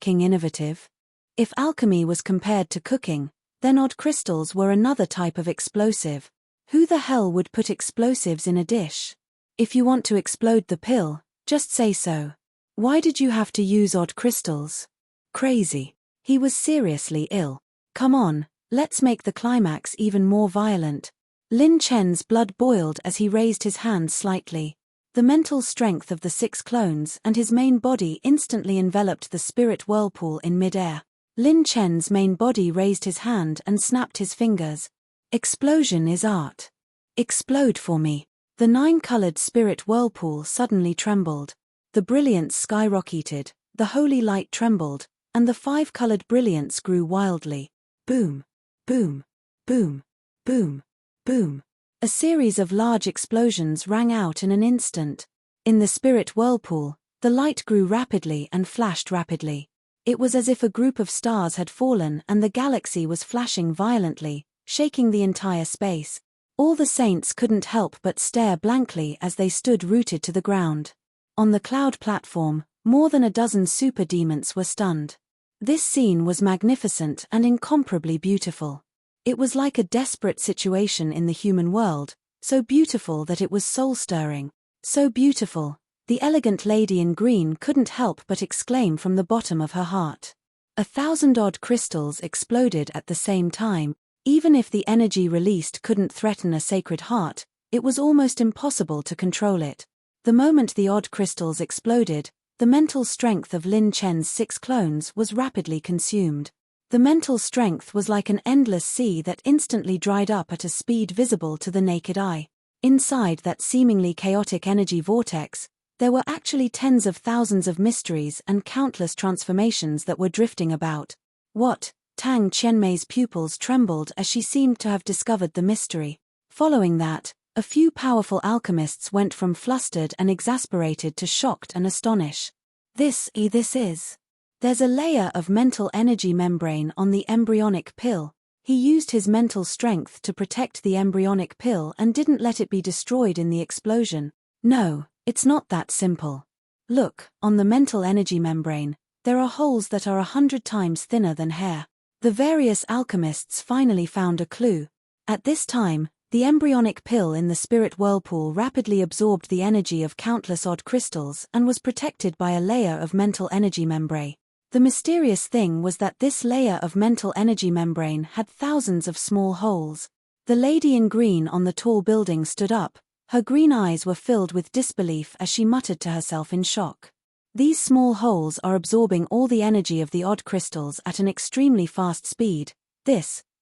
King innovative. If alchemy was compared to cooking, then odd crystals were another type of explosive. Who the hell would put explosives in a dish? If you want to explode the pill, just say so. Why did you have to use odd crystals? Crazy. He was seriously ill. Come on, let's make the climax even more violent. Lin Chen's blood boiled as he raised his hands slightly. The mental strength of the 6 clones and his main body instantly enveloped the spirit whirlpool in mid-air. Lin Chen's main body raised his hand and snapped his fingers. Explosion is art. Explode for me. The 9-colored spirit whirlpool suddenly trembled. The brilliance skyrocketed, the holy light trembled, and the 5-colored brilliance grew wildly. Boom, boom, boom, boom, boom. A series of large explosions rang out in an instant. In the spirit whirlpool, the light grew rapidly and flashed rapidly. It was as if a group of stars had fallen and the galaxy was flashing violently, shaking the entire space. All the saints couldn't help but stare blankly as they stood rooted to the ground. On the cloud platform, more than a dozen super demons were stunned. This scene was magnificent and incomparably beautiful. It was like a desperate situation in the human world, so beautiful that it was soul-stirring. So beautiful, the elegant lady in green couldn't help but exclaim from the bottom of her heart. 1,000-odd crystals exploded at the same time. Even if the energy released couldn't threaten a sacred heart, it was almost impossible to control it. The moment the odd crystals exploded, the mental strength of Lin Chen's 6 clones was rapidly consumed. The mental strength was like an endless sea that instantly dried up at a speed visible to the naked eye. Inside that seemingly chaotic energy vortex, there were actually tens of thousands of mysteries and countless transformations that were drifting about. What? Tang Qianmei's pupils trembled as she seemed to have discovered the mystery. Following that, a few powerful alchemists went from flustered and exasperated to shocked and astonished. This is. There's a layer of mental energy membrane on the embryonic pill. He used his mental strength to protect the embryonic pill and didn't let it be destroyed in the explosion. No, it's not that simple. Look, on the mental energy membrane, there are holes that are 100 times thinner than hair. The various alchemists finally found a clue. At this time, the embryonic pill in the spirit whirlpool rapidly absorbed the energy of countless odd crystals and was protected by a layer of mental energy membrane. The mysterious thing was that this layer of mental energy membrane had thousands of small holes. The lady in green on the tall building stood up. Her green eyes were filled with disbelief as she muttered to herself in shock. These small holes are absorbing all the energy of the odd crystals at an extremely fast speed.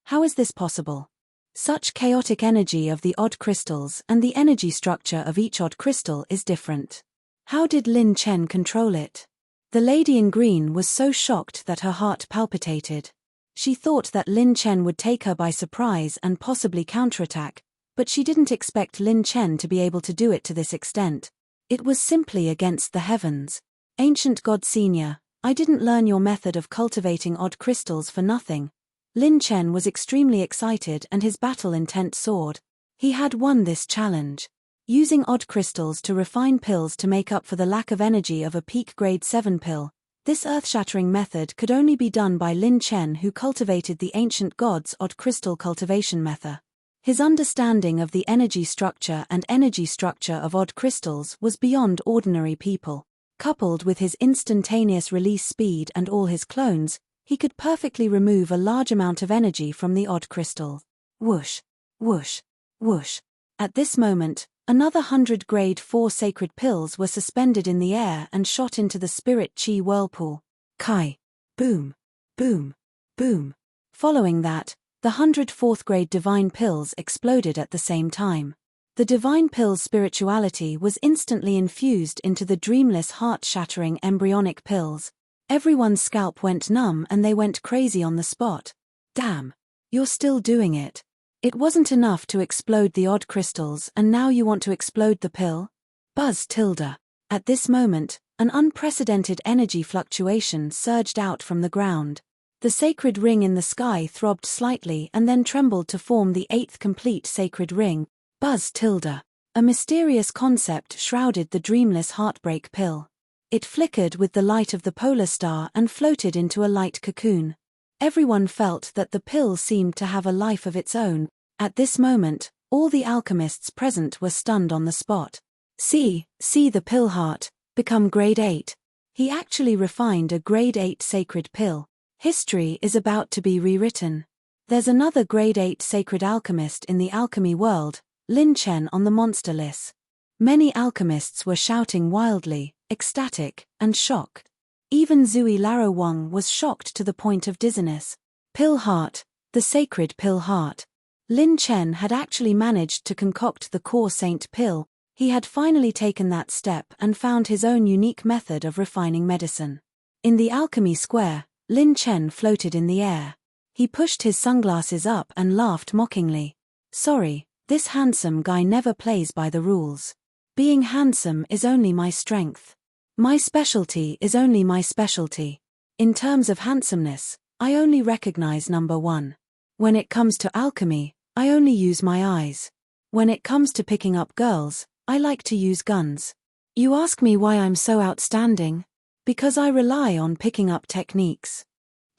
How is this possible? Such chaotic energy of the odd crystals and the energy structure of each odd crystal is different. How did Lin Chen control it? The lady in green was so shocked that her heart palpitated. She thought that Lin Chen would take her by surprise and possibly counterattack, but she didn't expect Lin Chen to be able to do it to this extent. It was simply against the heavens. Ancient God Senior, I didn't learn your method of cultivating odd crystals for nothing. Lin Chen was extremely excited and his battle intent soared. He had won this challenge. Using odd crystals to refine pills to make up for the lack of energy of a peak grade 7 pill, this earth-shattering method could only be done by Lin Chen, who cultivated the ancient gods' odd crystal cultivation method. His understanding of the energy structure of odd crystals was beyond ordinary people. Coupled with his instantaneous release speed and all his clones, he could perfectly remove a large amount of energy from the odd crystal. Whoosh, whoosh, whoosh. At this moment, another 100 grade 4 sacred pills were suspended in the air and shot into the spirit chi whirlpool. Kai. Boom. Boom. Boom. Following that, the 104th grade divine pills exploded at the same time. The divine pill's spirituality was instantly infused into the dreamless heart-shattering embryonic pills. Everyone's scalp went numb and they went crazy on the spot. Damn. You're still doing it. It wasn't enough to explode the odd crystals and now you want to explode the pill? Buzz tilde. At this moment, an unprecedented energy fluctuation surged out from the ground. The sacred ring in the sky throbbed slightly and then trembled to form the 8th complete sacred ring. Buzz tilde. A mysterious concept shrouded the dreamless heartbreak pill. It flickered with the light of the polar star and floated into a light cocoon. Everyone felt that the pill seemed to have a life of its own. At this moment, all the alchemists present were stunned on the spot. See the pill heart, become grade 8. He actually refined a grade 8 sacred pill. History is about to be rewritten. There's another grade 8 sacred alchemist in the alchemy world, Lin Chen, on the monster list. Many alchemists were shouting wildly, ecstatic, and shocked. Even Zui Laro Wang was shocked to the point of dizziness. Pill heart, the sacred pill heart. Lin Chen had actually managed to concoct the core saint pill. He had finally taken that step and found his own unique method of refining medicine. In the alchemy square, Lin Chen floated in the air. He pushed his sunglasses up and laughed mockingly. Sorry, this handsome guy never plays by the rules. Being handsome is only my strength. My specialty is only my specialty. In terms of handsomeness, I only recognize number one. When it comes to alchemy, I only use my eyes. When it comes to picking up girls, I like to use guns. You ask me why I'm so outstanding? Because I rely on picking up techniques.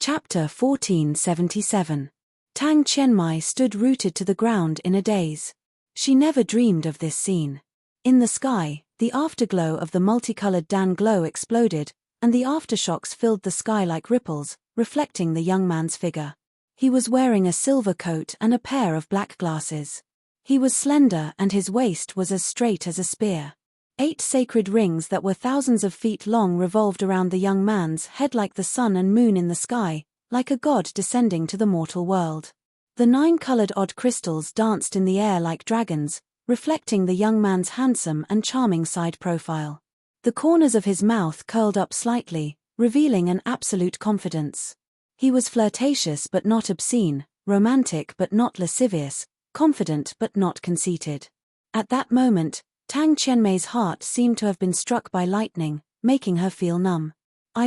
Chapter 1477. Tang Qianmai stood rooted to the ground in a daze. She never dreamed of this scene. In the sky, the afterglow of the multicolored Dan glow exploded, and the aftershocks filled the sky like ripples, reflecting the young man's figure. He was wearing a silver coat and a pair of black glasses. He was slender and his waist was as straight as a spear. 8 sacred rings that were thousands of feet long revolved around the young man's head like the sun and moon in the sky, like a god descending to the mortal world. The 9-colored odd crystals danced in the air like dragons, reflecting the young man's handsome and charming side profile. The corners of his mouth curled up slightly, revealing an absolute confidence. He was flirtatious but not obscene, romantic but not lascivious, confident but not conceited. At that moment, Tang Qianmei's heart seemed to have been struck by lightning, making her feel numb. I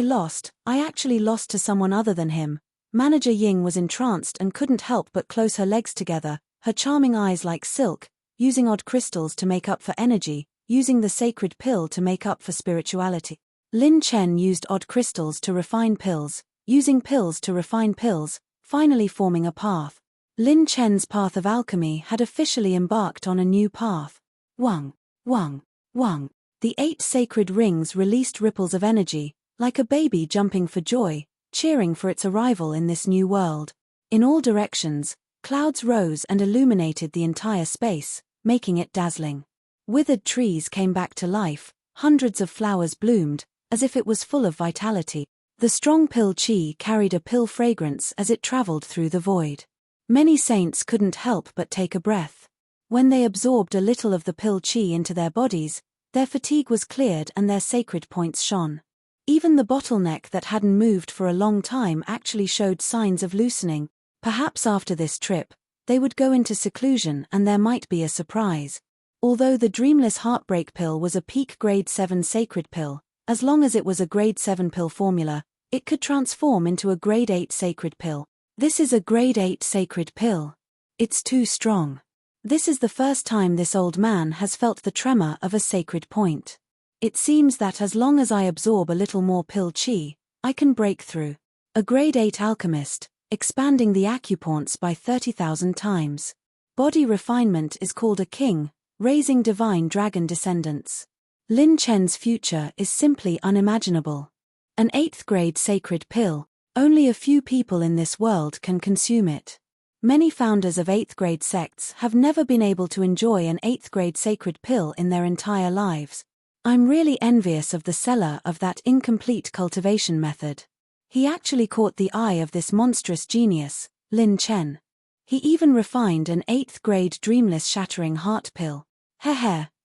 actually lost to someone other than him. Manager Ying was entranced and couldn't help but close her legs together, her charming eyes like silk, using odd crystals to make up for energy, using the sacred pill to make up for spirituality. Lin Chen used odd crystals to refine pills, using pills to refine pills, finally forming a path. Lin Chen's path of alchemy had officially embarked on a new path. Wang, Wang, Wang. The 8 sacred rings released ripples of energy, like a baby jumping for joy, cheering for its arrival in this new world. In all directions, clouds rose and illuminated the entire space, making it dazzling. Withered trees came back to life, hundreds of flowers bloomed, as if it was full of vitality. The strong pill qi carried a pill fragrance as it traveled through the void. Many saints couldn't help but take a breath. When they absorbed a little of the pill qi into their bodies, their fatigue was cleared and their sacred points shone. Even the bottleneck that hadn't moved for a long time actually showed signs of loosening. Perhaps after this trip, they would go into seclusion and there might be a surprise. Although the Dreamless Heartbreak pill was a peak grade 7 sacred pill, as long as it was a grade 7 pill formula, it could transform into a grade 8 sacred pill. This is a grade 8 sacred pill. It's too strong. This is the first time this old man has felt the tremor of a sacred point. It seems that as long as I absorb a little more pill qi, I can break through. A grade 8 alchemist, expanding the acupoints by 30,000 times. Body refinement is called a king, raising divine dragon descendants. Lin Chen's future is simply unimaginable. An 8th grade sacred pill, only a few people in this world can consume it. Many founders of 8th grade sects have never been able to enjoy an 8th grade sacred pill in their entire lives. I'm really envious of the seller of that incomplete cultivation method. He actually caught the eye of this monstrous genius, Lin Chen. He even refined an 8th grade dreamless shattering heart pill.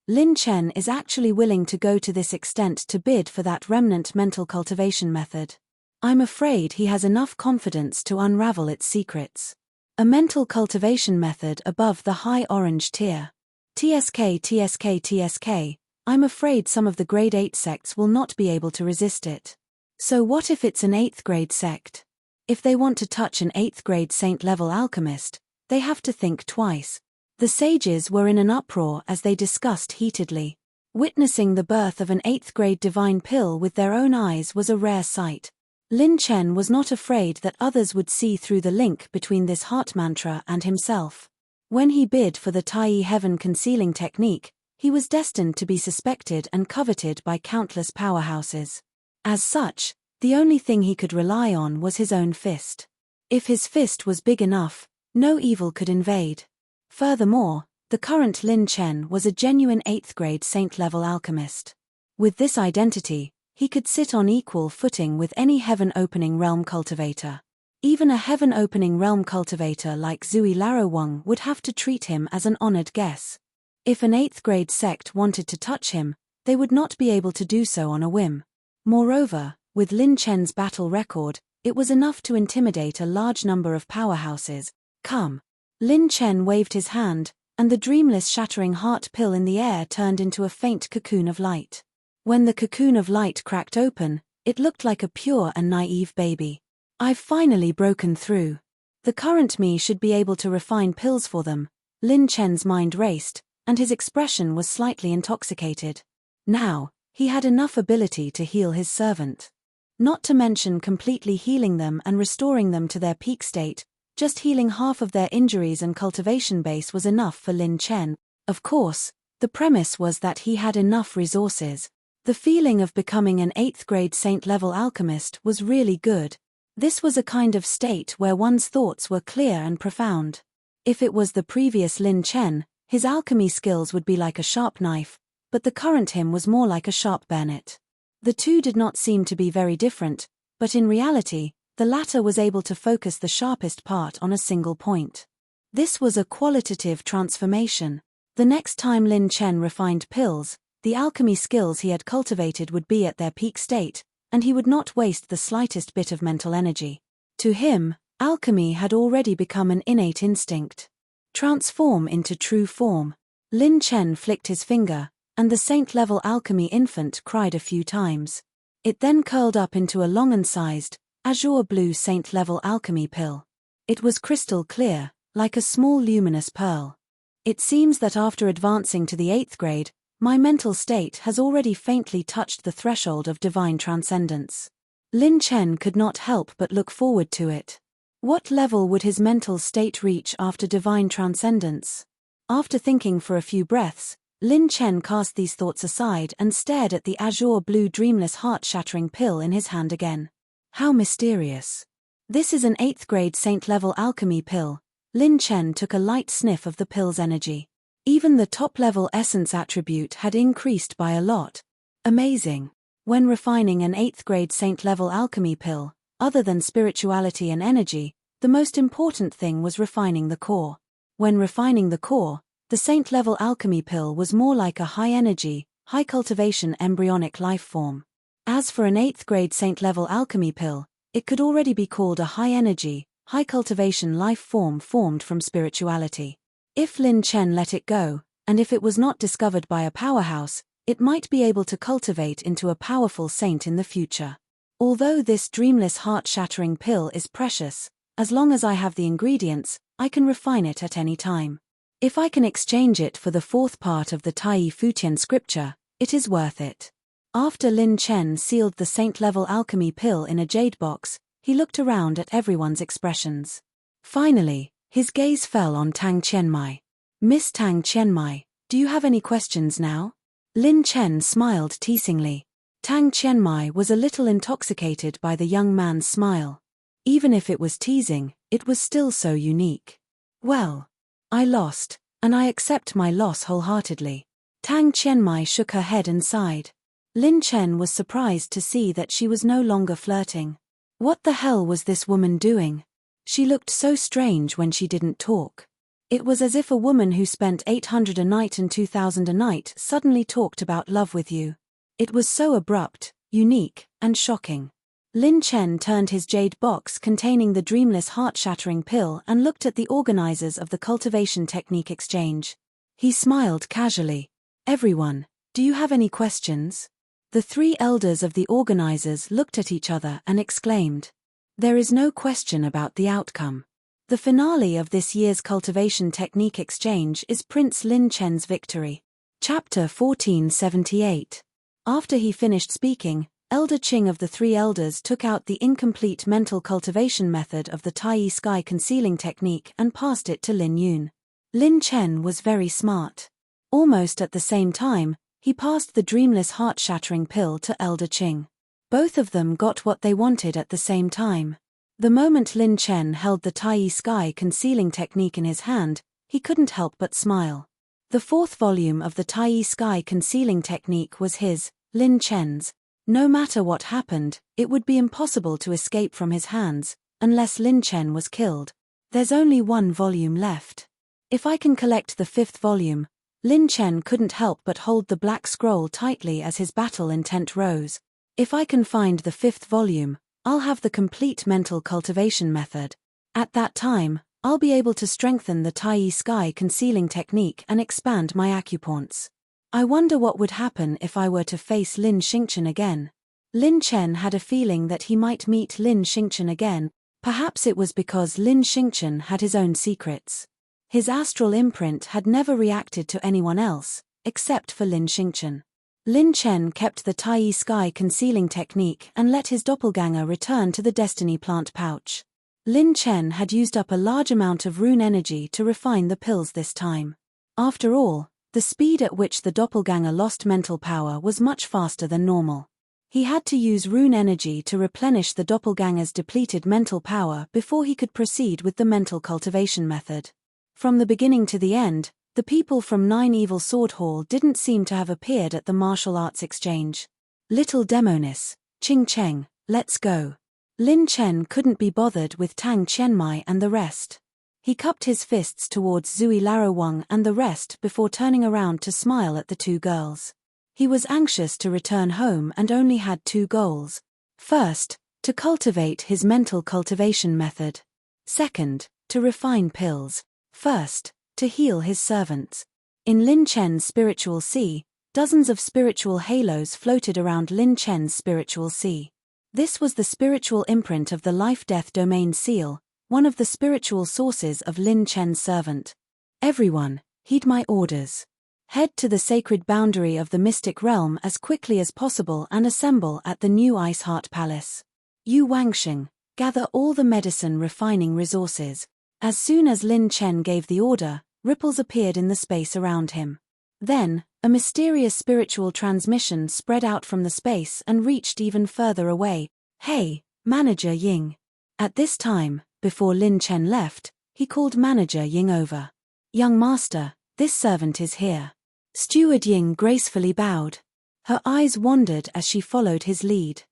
Lin Chen is actually willing to go to this extent to bid for that remnant mental cultivation method. I'm afraid he has enough confidence to unravel its secrets. A mental cultivation method above the high orange tier. TSK. I'm afraid some of the grade 8 sects will not be able to resist it. So what if it's an 8th grade sect? If they want to touch an 8th grade saint level alchemist, they have to think twice. The sages were in an uproar as they discussed heatedly. Witnessing the birth of an 8th grade divine pill with their own eyes was a rare sight. Lin Chen was not afraid that others would see through the link between this heart mantra and himself. When he bid for the Tai Heaven concealing technique, he was destined to be suspected and coveted by countless powerhouses. As such, The only thing he could rely on was his own fist. If his fist was big enough, no evil could invade. Furthermore, the current Lin Chen was a genuine 8th grade saint-level alchemist. With this identity, he could sit on equal footing with any heaven-opening realm cultivator. Even a heaven-opening realm cultivator like Zui Larowang would have to treat him as an honored guest. If an 8th grade sect wanted to touch him, they would not be able to do so on a whim. Moreover, with Lin Chen's battle record, it was enough to intimidate a large number of powerhouses. Come. Lin Chen waved his hand, and the dreamless shattering heart pill in the air turned into a faint cocoon of light. When the cocoon of light cracked open, it looked like a pure and naive baby. I've finally broken through. The current me should be able to refine pills for them. Lin Chen's mind raced, and his expression was slightly intoxicated. Now, he had enough ability to heal his servant. Not to mention completely healing them and restoring them to their peak state, just healing half of their injuries and cultivation base was enough for Lin Chen. Of course, the premise was that he had enough resources. The feeling of becoming an 8th grade saint-level alchemist was really good. This was a kind of state where one's thoughts were clear and profound. If it was the previous Lin Chen, his alchemy skills would be like a sharp knife, but the current him was more like a sharp bayonet. The two did not seem to be very different, but in reality, the latter was able to focus the sharpest part on a single point. This was a qualitative transformation. The next time Lin Chen refined pills, the alchemy skills he had cultivated would be at their peak state, and he would not waste the slightest bit of mental energy. To him, alchemy had already become an innate instinct. Transform into true form. Lin Chen flicked his finger, and the saint-level alchemy infant cried a few times. It then curled up into a long-sized, azure blue saint-level alchemy pill. It was crystal clear, like a small luminous pearl. It seems that after advancing to the 8th grade, my mental state has already faintly touched the threshold of divine transcendence. Lin Chen could not help but look forward to it. What level would his mental state reach after divine transcendence? After thinking for a few breaths, Lin Chen cast these thoughts aside and stared at the azure blue dreamless heart-shattering pill in his hand again. How mysterious. This is an 8th grade saint-level alchemy pill. Lin Chen took a light sniff of the pill's energy. Even the top-level essence attribute had increased by a lot. Amazing. When refining an 8th grade saint-level alchemy pill, other than spirituality and energy, the most important thing was refining the core. When refining the core, the saint-level alchemy pill was more like a high-energy, high-cultivation embryonic life form. As for an 8th grade saint-level alchemy pill, it could already be called a high-energy, high-cultivation life form formed from spirituality. If Lin Chen let it go, and if it was not discovered by a powerhouse, it might be able to cultivate into a powerful saint in the future. Although this dreamless heart-shattering pill is precious, as long as I have the ingredients, I can refine it at any time. If I can exchange it for the 4th part of the Tai Futian scripture, it is worth it. After Lin Chen sealed the saint-level alchemy pill in a jade box, he looked around at everyone's expressions. Finally, his gaze fell on Tang Qianmai. Miss Tang Qianmai, do you have any questions now? Lin Chen smiled teasingly. Tang Qianmai was a little intoxicated by the young man's smile. Even if it was teasing, it was still so unique. Well, I lost, and I accept my loss wholeheartedly. Tang Qianmai shook her head and sighed. Lin Chen was surprised to see that she was no longer flirting. What the hell was this woman doing? She looked so strange when she didn't talk. It was as if a woman who spent 800 a night and 2000 a night suddenly talked about love with you. It was so abrupt, unique, and shocking. Lin Chen turned his jade box containing the dreamless heart-shattering pill and looked at the organizers of the cultivation technique exchange. He smiled casually. Everyone, do you have any questions? The 3 elders of the organizers looked at each other and exclaimed. There is no question about the outcome. The finale of this year's cultivation technique exchange is Prince Lin Chen's victory. Chapter 1478. After he finished speaking, Elder Qing of the 3 elders took out the incomplete mental cultivation method of the Tai Sky concealing technique and passed it to Lin Yun. Lin Chen was very smart. Almost at the same time, he passed the dreamless heart-shattering pill to Elder Qing. Both of them got what they wanted at the same time. The moment Lin Chen held the Tai Sky concealing technique in his hand, he couldn't help but smile. The fourth volume of the Tai Sky concealing technique was his, Lin Chen's. No matter what happened, it would be impossible to escape from his hands, unless Lin Chen was killed. There's only one volume left. If I can collect the fifth volume, Lin Chen couldn't help but hold the black scroll tightly as his battle intent rose. If I can find the fifth volume, I'll have the complete mental cultivation method. At that time, I'll be able to strengthen the Tai Sky concealing technique and expand my acupoints. I wonder what would happen if I were to face Lin Xingchen again. Lin Chen had a feeling that he might meet Lin Xingchen again. Perhaps it was because Lin Xingchen had his own secrets. His astral imprint had never reacted to anyone else, except for Lin Xingchen. Lin Chen kept the Tai Sky concealing technique and let his doppelganger return to the Destiny plant pouch. Lin Chen had used up a large amount of rune energy to refine the pills this time. After all, the speed at which the doppelganger lost mental power was much faster than normal. He had to use rune energy to replenish the doppelganger's depleted mental power before he could proceed with the mental cultivation method. From the beginning to the end, the people from Nine Evil Sword Hall didn't seem to have appeared at the martial arts exchange. Little Demonis, Ching Cheng, let's go. Lin Chen couldn't be bothered with Tang Qianmai and the rest. He cupped his fists towards Zui Larowang and the rest before turning around to smile at the two girls. He was anxious to return home and only had two goals. First, to cultivate his mental cultivation method. Second, to refine pills. First, to heal his servants. In Lin Chen's spiritual sea, dozens of spiritual halos floated around Lin Chen's spiritual sea. This was the spiritual imprint of the life-death domain seal, one of the spiritual sources of Lin Chen's servant. Everyone, heed my orders. Head to the sacred boundary of the mystic realm as quickly as possible and assemble at the new Ice Heart Palace. Yu Wangxing, gather all the medicine refining resources. As soon as Lin Chen gave the order, ripples appeared in the space around him. Then, a mysterious spiritual transmission spread out from the space and reached even further away. Hey, Manager Ying. At this time, before Lin Chen left, he called Manager Ying over. Young master, this servant is here. Steward Ying gracefully bowed. Her eyes wandered as she followed his lead.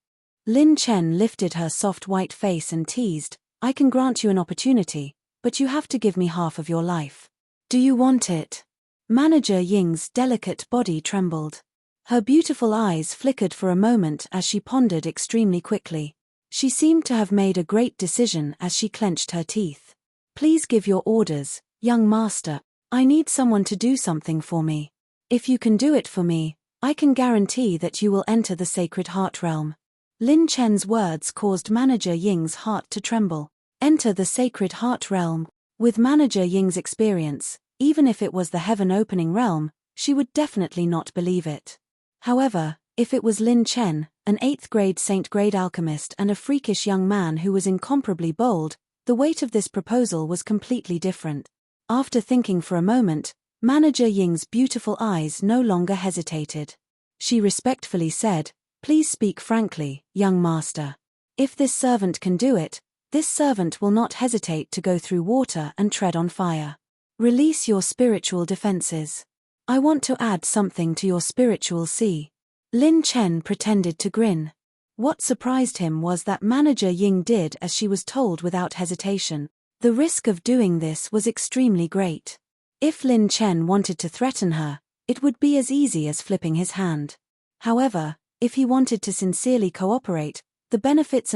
Lin Chen lifted her soft white face and teased, I can grant you an opportunity, but you have to give me half of your life. Do you want it? Manager Ying's delicate body trembled. Her beautiful eyes flickered for a moment as she pondered extremely quickly. She seemed to have made a great decision as she clenched her teeth. Please give your orders, young master. I need someone to do something for me. If you can do it for me, I can guarantee that you will enter the sacred heart realm. Lin Chen's words caused Manager Ying's heart to tremble. Enter the sacred heart realm. With Manager Ying's experience, even if it was the heaven-opening realm, she would definitely not believe it. However, if it was Lin Chen, an 8th-grade Saint-grade alchemist and a freakish young man who was incomparably bold, the weight of this proposal was completely different. After thinking for a moment, Manager Ying's beautiful eyes no longer hesitated. She respectfully said, Please speak frankly, young master. If this servant can do it, this servant will not hesitate to go through water and tread on fire. Release your spiritual defenses. I want to add something to your spiritual sea. Lin Chen pretended to grin. What surprised him was that Manager Ying did as she was told without hesitation. The risk of doing this was extremely great. If Lin Chen wanted to threaten her, it would be as easy as flipping his hand. However, if he wanted to sincerely cooperate, the benefits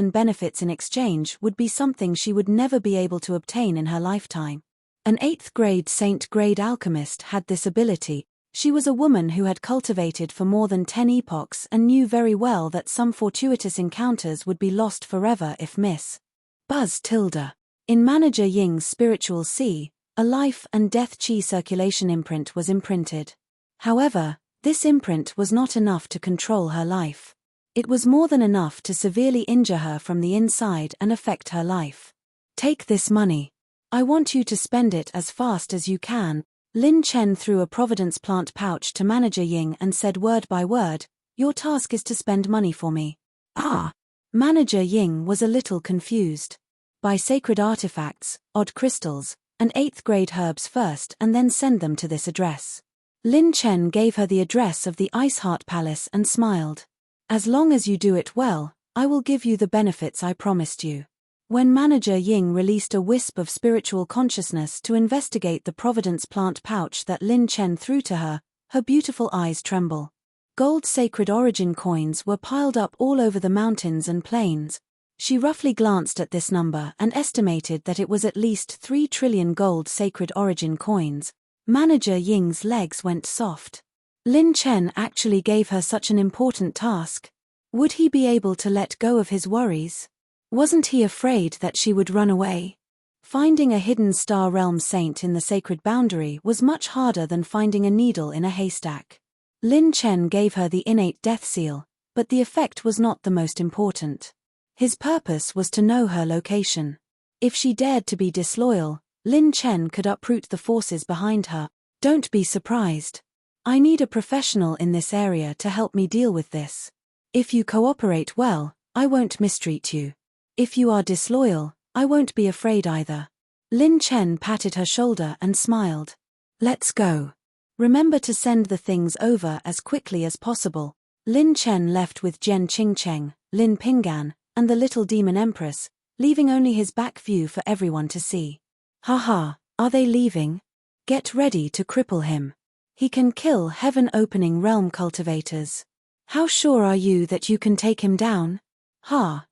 in exchange would be something she would never be able to obtain in her lifetime. An 8th-grade Saint-grade alchemist had this ability. She was a woman who had cultivated for more than 10 epochs and knew very well that some fortuitous encounters would be lost forever if Miss Buzz Tilda. In Manager Ying's spiritual sea, a life and death chi circulation imprint was imprinted. However, this imprint was not enough to control her life. It was more than enough to severely injure her from the inside and affect her life. Take this money. I want you to spend it as fast as you can. Lin Chen threw a Providence plant pouch to Manager Ying and said word by word, Your task is to spend money for me. Ah! Manager Ying was a little confused. Buy sacred artifacts, odd crystals, and 8th grade herbs first and then send them to this address. Lin Chen gave her the address of the Ice Heart Palace and smiled. As long as you do it well, I will give you the benefits I promised you. When Manager Ying released a wisp of spiritual consciousness to investigate the Providence plant pouch that Lin Chen threw to her, her beautiful eyes tremble. Gold sacred origin coins were piled up all over the mountains and plains. She roughly glanced at this number and estimated that it was at least 3 trillion gold sacred origin coins. Manager Ying's legs went soft. Lin Chen actually gave her such an important task. Would he be able to let go of his worries? Wasn't he afraid that she would run away? Finding a hidden star realm saint in the sacred boundary was much harder than finding a needle in a haystack. Lin Chen gave her the innate death seal, but the effect was not the most important. His purpose was to know her location. If she dared to be disloyal, Lin Chen could uproot the forces behind her. Don't be surprised. I need a professional in this area to help me deal with this. If you cooperate well, I won't mistreat you. If you are disloyal, I won't be afraid either. Lin Chen patted her shoulder and smiled. Let's go. Remember to send the things over as quickly as possible. Lin Chen left with Jian Qingcheng, Lin Pinggan, and the little demon empress, leaving only his back view for everyone to see. Haha, are they leaving? Get ready to cripple him. He can kill heaven-opening realm cultivators. How sure are you that you can take him down?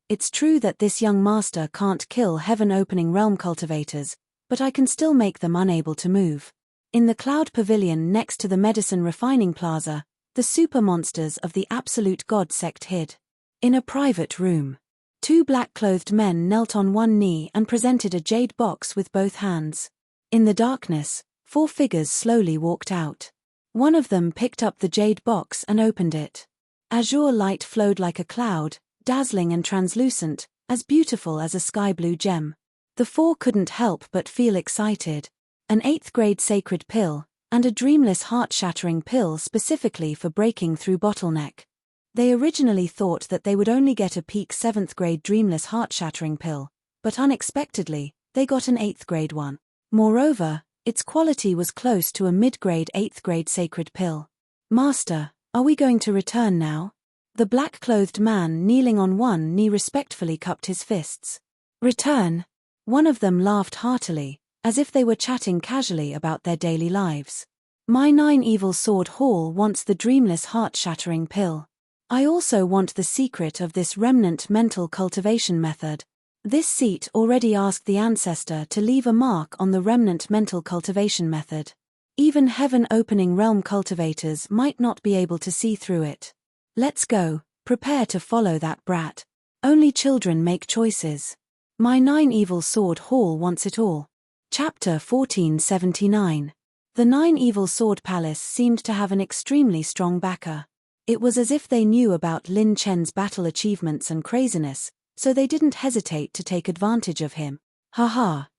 It's true that this young master can't kill heaven-opening realm cultivators, but I can still make them unable to move. In the cloud pavilion next to the medicine refining plaza, the super monsters of the Absolute God sect hid. In a private room, 2 black-clothed men knelt on one knee and presented a jade box with both hands. In the darkness, 4 figures slowly walked out. One of them picked up the jade box and opened it. Azure light flowed like a cloud, dazzling and translucent, as beautiful as a sky-blue gem. The 4 couldn't help but feel excited. An 8th grade sacred pill, and a dreamless heart-shattering pill specifically for breaking through bottleneck. They originally thought that they would only get a peak 7th grade dreamless heart-shattering pill, but unexpectedly, they got an 8th grade one. Moreover, its quality was close to a mid-grade 8th grade sacred pill. Master, are we going to return now? The black-clothed man kneeling on one knee respectfully cupped his fists. Return? One of them laughed heartily, as if they were chatting casually about their daily lives. My 9 Evil Sword Hall wants the dreamless heart-shattering pill. I also want the secret of this remnant mental cultivation method. This seat already asked the ancestor to leave a mark on the remnant mental cultivation method. Even heaven-opening realm cultivators might not be able to see through it. Let's go, prepare to follow that brat. Only children make choices. My 9 Evil Sword Hall wants it all. Chapter 1479. The 9 Evil Sword Palace seemed to have an extremely strong backer. It was as if they knew about Lin Chen's battle achievements and craziness, so they didn't hesitate to take advantage of him.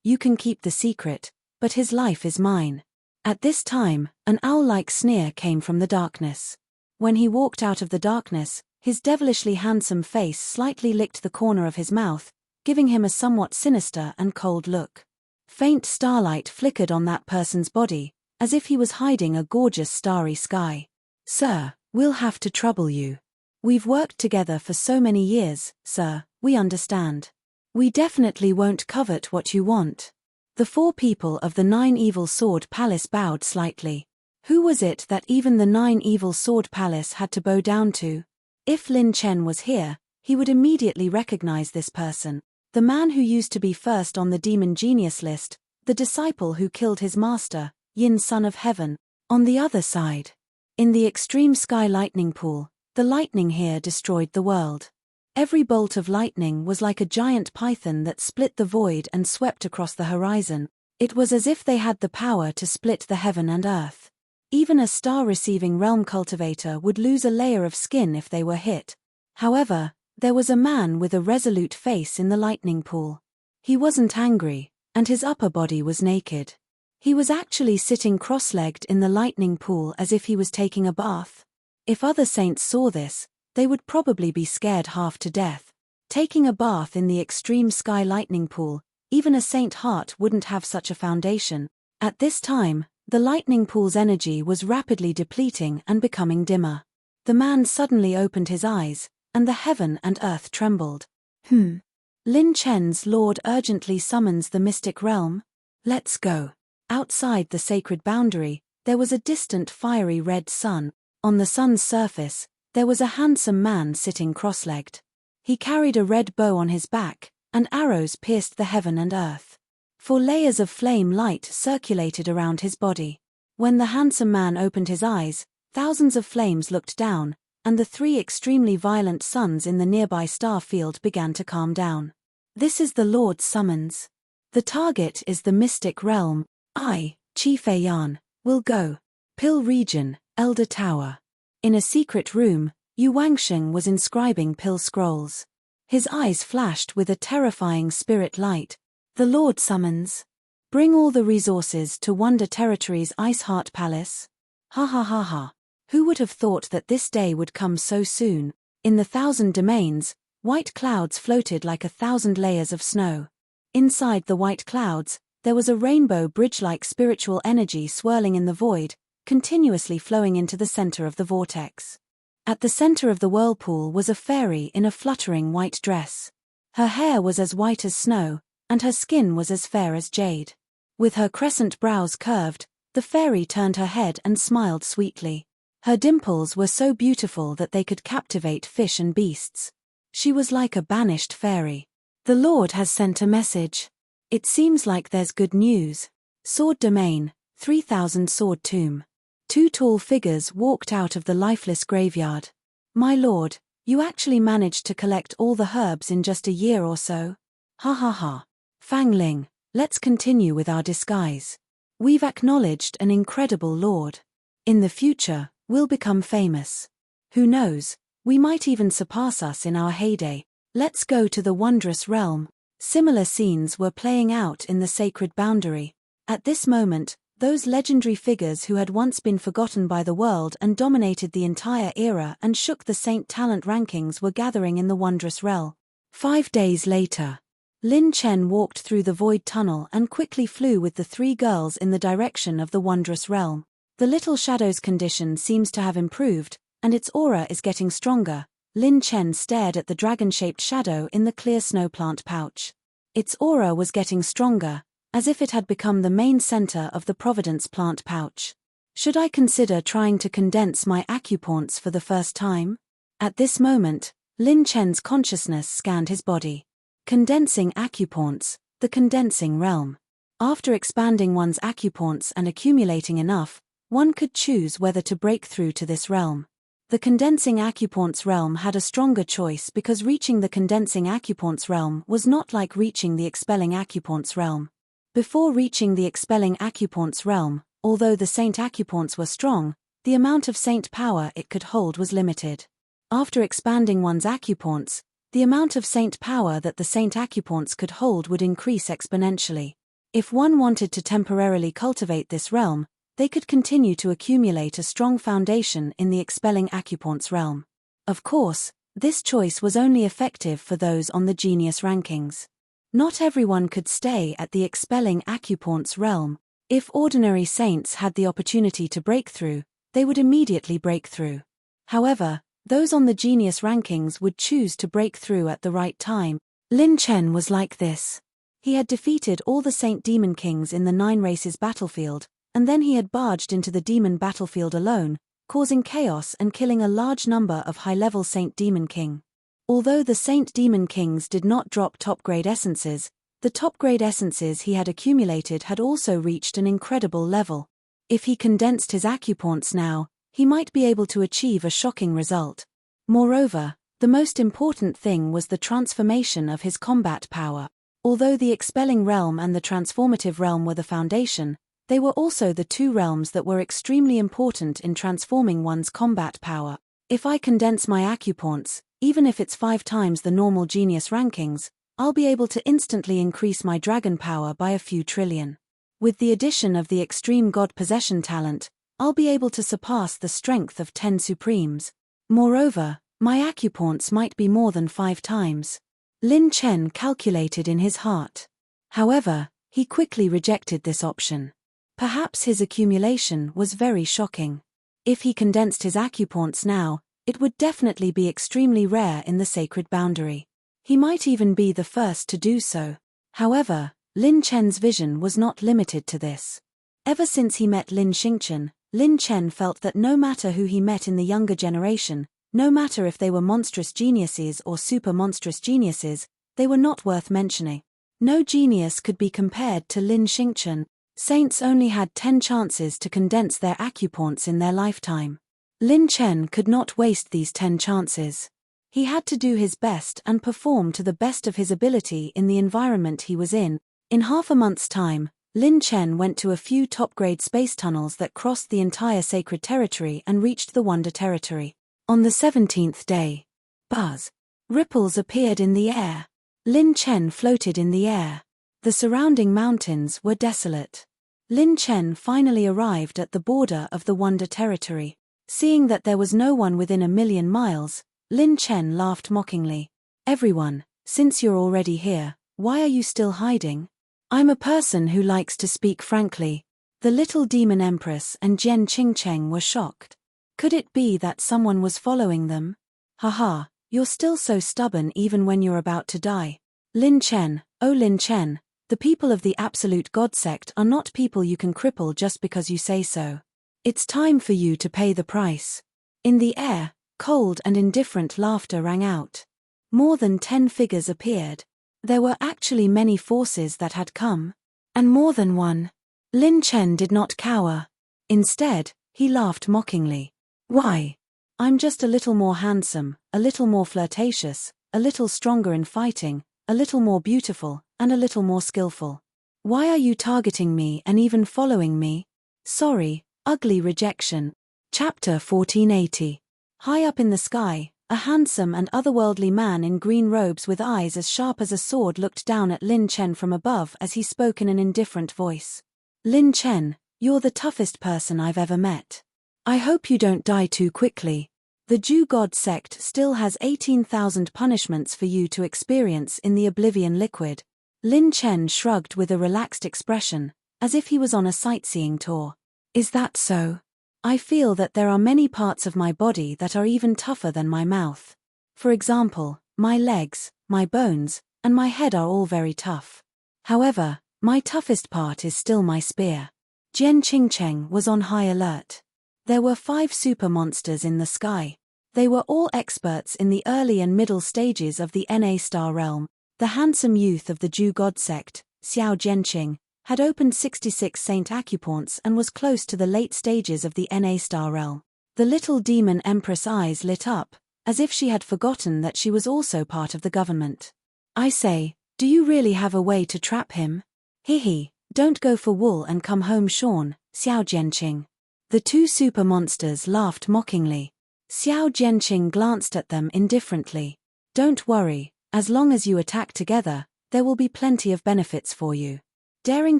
You can keep the secret, but his life is mine. At this time, an owl-like sneer came from the darkness. When he walked out of the darkness, his devilishly handsome face slightly licked the corner of his mouth, giving him a somewhat sinister and cold look. Faint starlight flickered on that person's body, as if he was hiding a gorgeous starry sky. Sir, we'll have to trouble you. We've worked together for so many years, sir, we understand. We definitely won't covet what you want. The 4 people of the 9 Evil Sword Palace bowed slightly. Who was it that even the 9 Evil Sword Palace had to bow down to? If Lin Chen was here, he would immediately recognize this person. The man who used to be first on the demon genius list, the disciple who killed his master, Yin Son of Heaven. On the other side, in the extreme sky lightning pool, the lightning here destroyed the world. Every bolt of lightning was like a giant python that split the void and swept across the horizon. It was as if they had the power to split the heaven and earth. Even a star-receiving realm cultivator would lose a layer of skin if they were hit. However, there was a man with a resolute face in the lightning pool. He wasn't angry, and his upper body was naked. He was actually sitting cross-legged in the lightning pool as if he was taking a bath. If other saints saw this, they would probably be scared half to death. Taking a bath in the extreme sky lightning pool, even a saint heart wouldn't have such a foundation. At this time, the lightning pool's energy was rapidly depleting and becoming dimmer. The man suddenly opened his eyes, and the heaven and earth trembled. Lin Chen's lord urgently summons the mystic realm. Let's go. Outside the sacred boundary, there was a distant fiery red sun. On the sun's surface, there was a handsome man sitting cross-legged. He carried a red bow on his back, and arrows pierced the heaven and earth. 4 layers of flame light circulated around his body. When the handsome man opened his eyes, thousands of flames looked down, and the 3 extremely violent suns in the nearby star field began to calm down. This is the Lord's summons. The target is the mystic realm. I, Qi Feiyan, will go. Pill region, Elder Tower. In a secret room, Yu Wangsheng was inscribing pill scrolls. His eyes flashed with a terrifying spirit light. The Lord summons. Bring all the resources to Wonder Territory's Ice Heart Palace. Ha ha ha ha. Who would have thought that this day would come so soon? In the 1,000 domains, white clouds floated like 1,000 layers of snow. Inside the white clouds, there was a rainbow bridge-like spiritual energy swirling in the void, continuously flowing into the center of the vortex. At the center of the whirlpool was a fairy in a fluttering white dress. Her hair was as white as snow, and her skin was as fair as jade. With her crescent brows curved, the fairy turned her head and smiled sweetly. Her dimples were so beautiful that they could captivate fish and beasts. She was like a banished fairy. The Lord has sent a message. It seems like there's good news. Sword Domain, 3,000 Sword Tomb. 2 tall figures walked out of the lifeless graveyard. My lord, you actually managed to collect all the herbs in just a year or so? Ha ha ha. Fang Ling, let's continue with our disguise. We've acknowledged an incredible lord. In the future, we'll become famous. Who knows, we might even surpass us in our heyday. Let's go to the wondrous realm. Similar scenes were playing out in the sacred boundary. At this moment, those legendary figures who had once been forgotten by the world and dominated the entire era and shook the Saint talent rankings were gathering in the wondrous realm. 5 days later, Lin Chen walked through the void tunnel and quickly flew with the 3 girls in the direction of the wondrous realm. The little shadow's condition seems to have improved, and its aura is getting stronger. Lin Chen stared at the dragon-shaped shadow in the clear snow plant pouch. Its aura was getting stronger, as if it had become the main center of the Providence plant pouch. Should I consider trying to condense my acupoints for the first time? At this moment, Lin Chen's consciousness scanned his body. Condensing acupoints, the condensing realm. After expanding one's acupoints and accumulating enough, one could choose whether to break through to this realm. The condensing acupoints realm had a stronger choice because reaching the condensing acupoints realm was not like reaching the expelling acupoints realm. Before reaching the expelling acupoints realm, although the saint acupoints were strong, the amount of saint power it could hold was limited. After expanding one's acupoints, the amount of saint power that the saint acupoints could hold would increase exponentially. If one wanted to temporarily cultivate this realm, they could continue to accumulate a strong foundation in the expelling acupoints realm. Of course, this choice was only effective for those on the genius rankings. Not everyone could stay at the expelling acupoints realm. If ordinary saints had the opportunity to break through, they would immediately break through. However, those on the genius rankings would choose to break through at the right time. Lin Chen was like this. He had defeated all the Saint Demon Kings in the 9 races battlefield, and then he had barged into the demon battlefield alone, causing chaos and killing a large number of high-level Saint Demon King. Although the Saint Demon Kings did not drop top-grade essences, the top-grade essences he had accumulated had also reached an incredible level. If he condensed his acupoints now, he might be able to achieve a shocking result. Moreover, the most important thing was the transformation of his combat power. Although the expelling realm and the transformative realm were the foundation, they were also the 2 realms that were extremely important in transforming one's combat power. If I condense my acupoints, even if it's 5 times the normal genius rankings, I'll be able to instantly increase my dragon power by a few trillion. With the addition of the extreme god possession talent, I'll be able to surpass the strength of 10 supremes. Moreover, My acupoints might be more than 5 times. Lin Chen calculated in his heart. However, he quickly rejected this option. Perhaps his accumulation was very shocking. If he condensed his acupoints now, it would definitely be extremely rare in the sacred boundary. He might even be the first to do so. However, Lin Chen's vision was not limited to this. Ever since he met Lin Xingchen, Lin Chen felt that no matter who he met in the younger generation, no matter if they were monstrous geniuses or super monstrous geniuses, they were not worth mentioning. No genius could be compared to Lin Xingchen. Saints only had 10 chances to condense their acupoints in their lifetime. Lin Chen could not waste these 10 chances. He had to do his best and perform to the best of his ability in the environment he was in. In half a month's time, Lin Chen went to a few top-grade space tunnels that crossed the entire sacred territory and reached the Wonder Territory. On the 17th day, buzz. Ripples appeared in the air. Lin Chen floated in the air. The surrounding mountains were desolate. Lin Chen finally arrived at the border of the Wonder Territory. Seeing that there was no one within 1,000,000 miles, Lin Chen laughed mockingly. Everyone, since you're already here, why are you still hiding? I'm a person who likes to speak frankly. The little demon empress and Jian Qingcheng were shocked. Could it be that someone was following them? Haha, you're still so stubborn even when you're about to die. Lin Chen, oh Lin Chen, the people of the Absolute God sect are not people you can cripple just because you say so. It's time for you to pay the price. In the air, cold and indifferent laughter rang out. More than 10 figures appeared. There were actually many forces that had come. And more than one. Lin Chen did not cower. Instead, he laughed mockingly. Why? I'm just a little more handsome, a little more flirtatious, a little stronger in fighting, a little more beautiful, and a little more skillful. Why are you targeting me and even following me? Sorry, ugly rejection. Chapter 1480. High up in the sky, a handsome and otherworldly man in green robes with eyes as sharp as a sword looked down at Lin Chen from above as he spoke in an indifferent voice. Lin Chen, you're the toughest person I've ever met. I hope you don't die too quickly. The Jew God sect still has 18,000 punishments for you to experience in the Oblivion Liquid. Lin Chen shrugged with a relaxed expression, as if he was on a sightseeing tour. Is that so? I feel that there are many parts of my body that are even tougher than my mouth. For example, my legs, my bones, and my head are all very tough. However, my toughest part is still my spear. Jian Qingcheng was on high alert. There were 5 super monsters in the sky. They were all experts in the early and middle stages of the Na star realm. The handsome youth of the Jew God sect, Xiao Jianqing, had opened 66 Saint acupoints and was close to the late stages of the Na star realm. The little demon empress eyes lit up, as if she had forgotten that she was also part of the government. I say, do you really have a way to trap him? Hehe, don't go for wool and come home shorn, Xiao Jianqing. The 2 super monsters laughed mockingly. Xiao Jianqing glanced at them indifferently. Don't worry, as long as you attack together, there will be plenty of benefits for you. Daring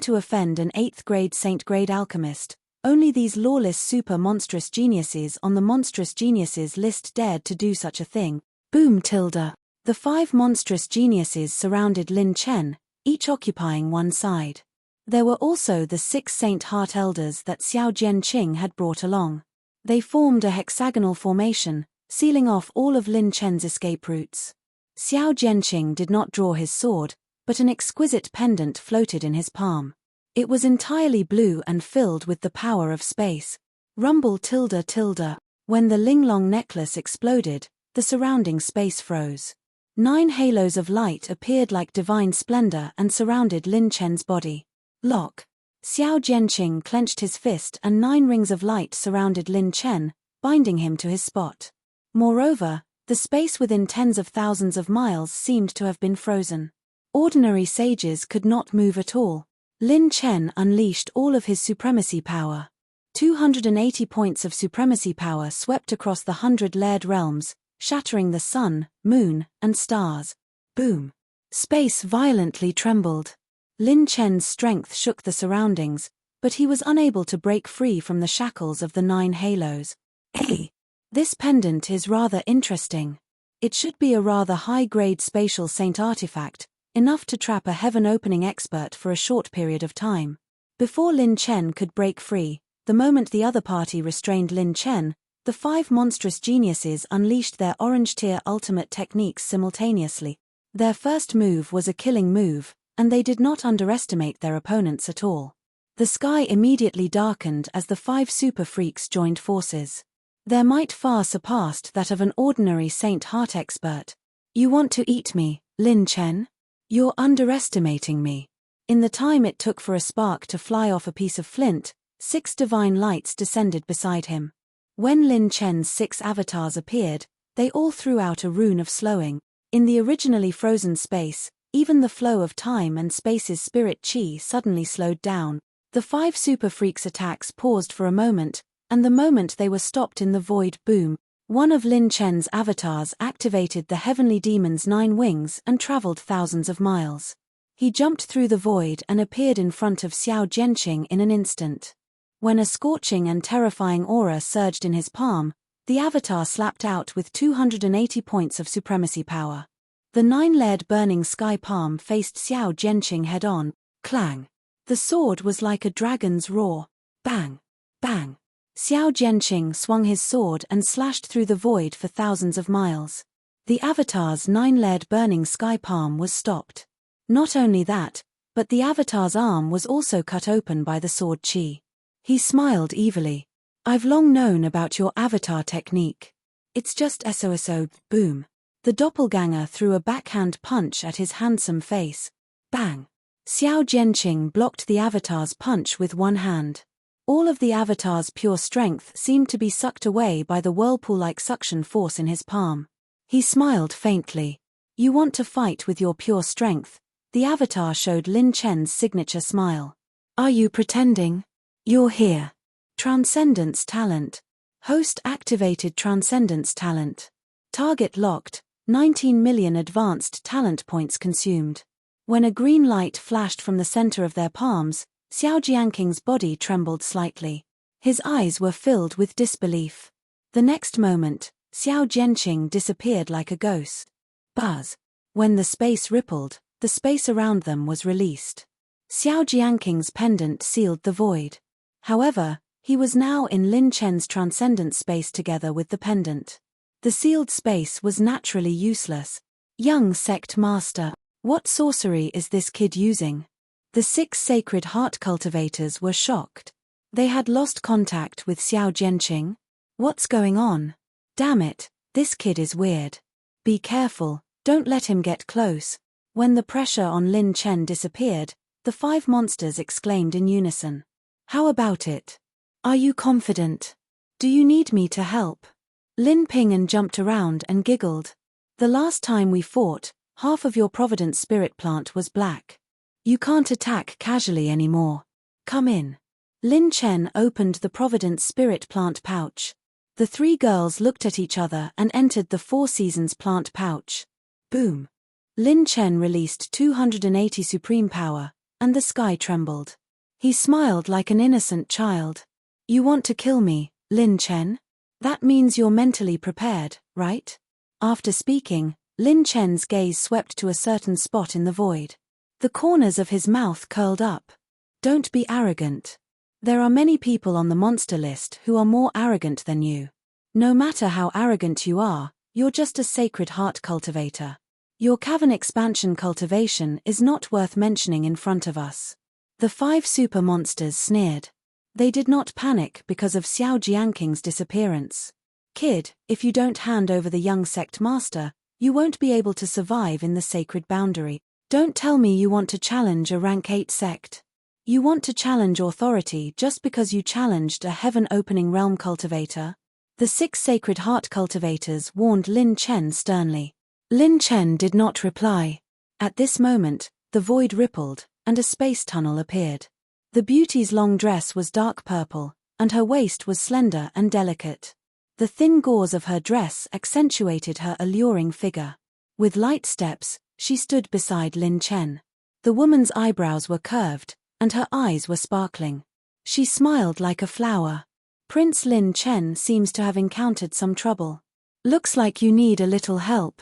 to offend an 8th grade Saint grade alchemist, only these lawless super monstrous geniuses on the monstrous geniuses list dared to do such a thing. Boom tilde. The 5 monstrous geniuses surrounded Lin Chen, each occupying one side. There were also the 6 Saint Heart Elders that Xiao Jianqing had brought along. They formed a hexagonal formation, sealing off all of Lin Chen's escape routes. Xiao Jianqing did not draw his sword, but an exquisite pendant floated in his palm. It was entirely blue and filled with the power of space. Rumble tilde tilde. When the Linglong necklace exploded, the surrounding space froze. 9 halos of light appeared like divine splendor and surrounded Lin Chen's body. Lock. Xiao Jianqing clenched his fist and 9 rings of light surrounded Lin Chen, binding him to his spot. Moreover, the space within tens of thousands of miles seemed to have been frozen. Ordinary sages could not move at all. Lin Chen unleashed all of his supremacy power. 280 points of supremacy power swept across the 100-layered realms, shattering the sun, moon, and stars. Boom. Space violently trembled. Lin Chen's strength shook the surroundings, but he was unable to break free from the shackles of the 9 halos. Hey! This pendant is rather interesting. It should be a rather high-grade spatial saint artifact, enough to trap a heaven-opening expert for a short period of time. Before Lin Chen could break free, the moment the other party restrained Lin Chen, the 5 monstrous geniuses unleashed their orange-tier ultimate techniques simultaneously. Their first move was a killing move, and they did not underestimate their opponents at all. The sky immediately darkened as the 5 super freaks joined forces. Their might far surpassed that of an ordinary Saint Heart expert. You want to eat me, Lin Chen? You're underestimating me. In the time it took for a spark to fly off a piece of flint, 6 divine lights descended beside him. When Lin Chen's 6 avatars appeared, they all threw out a rune of slowing. In the originally frozen space, even the flow of time and space's spirit chi suddenly slowed down. The 5 super freaks' attacks paused for a moment, and the moment they were stopped in the void, boom, one of Lin Chen's avatars activated the heavenly demon's 9 wings and traveled thousands of miles. He jumped through the void and appeared in front of Xiao Jianqing in an instant. When a scorching and terrifying aura surged in his palm, the avatar slapped out with 280 points of supremacy power. The 9-layered burning sky palm faced Xiao Jianqing head-on. Clang! The sword was like a dragon's roar. Bang! Bang! Xiao Jianqing swung his sword and slashed through the void for thousands of miles. The avatar's 9-layered burning sky palm was stopped. Not only that, but the avatar's arm was also cut open by the sword chi. He smiled evilly. I've long known about your avatar technique. It's just SOSO, boom. The doppelganger threw a backhand punch at his handsome face. Bang! Xiao Jianqing blocked the avatar's punch with one hand. All of the avatar's pure strength seemed to be sucked away by the whirlpool-like suction force in his palm. He smiled faintly. You want to fight with your pure strength? The avatar showed Lin Chen's signature smile. Are you pretending? You're here. Transcendence talent. Host activated transcendence talent. Target locked, 19 million advanced talent points consumed. When a green light flashed from the center of their palms, Xiao Jianqing's body trembled slightly. His eyes were filled with disbelief. The next moment, Xiao Jianqing disappeared like a ghost. Buzz. When the space rippled, the space around them was released. Xiao Jianqing's pendant sealed the void. However, he was now in Lin Chen's transcendent space together with the pendant. The sealed space was naturally useless. Young sect master, what sorcery is this kid using? The 6 sacred heart cultivators were shocked. They had lost contact with Xiao Jianqing. What's going on? Damn it, this kid is weird. Be careful, don't let him get close. When the pressure on Lin Chen disappeared, the 5 monsters exclaimed in unison. How about it? Are you confident? Do you need me to help? Lin Ping'an jumped around and giggled. The last time we fought, half of your Providence spirit plant was black. You can't attack casually anymore. Come in. Lin Chen opened the Providence spirit plant pouch. The 3 girls looked at each other and entered the 4 seasons plant pouch. Boom. Lin Chen released 280 supreme power, and the sky trembled. He smiled like an innocent child. You want to kill me, Lin Chen? That means you're mentally prepared, right? After speaking, Lin Chen's gaze swept to a certain spot in the void. The corners of his mouth curled up. Don't be arrogant. There are many people on the monster list who are more arrogant than you. No matter how arrogant you are, you're just a sacred heart cultivator. Your cavern expansion cultivation is not worth mentioning in front of us. The 5 super monsters sneered. They did not panic because of Xiao Jianqing's disappearance. Kid, if you don't hand over the young sect master, you won't be able to survive in the sacred boundary. Don't tell me you want to challenge a rank 8 sect. You want to challenge authority just because you challenged a heaven-opening realm cultivator? The 6 sacred heart cultivators warned Lin Chen sternly. Lin Chen did not reply. At this moment, the void rippled, and a space tunnel appeared. The beauty's long dress was dark purple, and her waist was slender and delicate. The thin gauze of her dress accentuated her alluring figure. With light steps, she stood beside Lin Chen. The woman's eyebrows were curved, and her eyes were sparkling. She smiled like a flower. Prince Lin Chen seems to have encountered some trouble. Looks like you need a little help.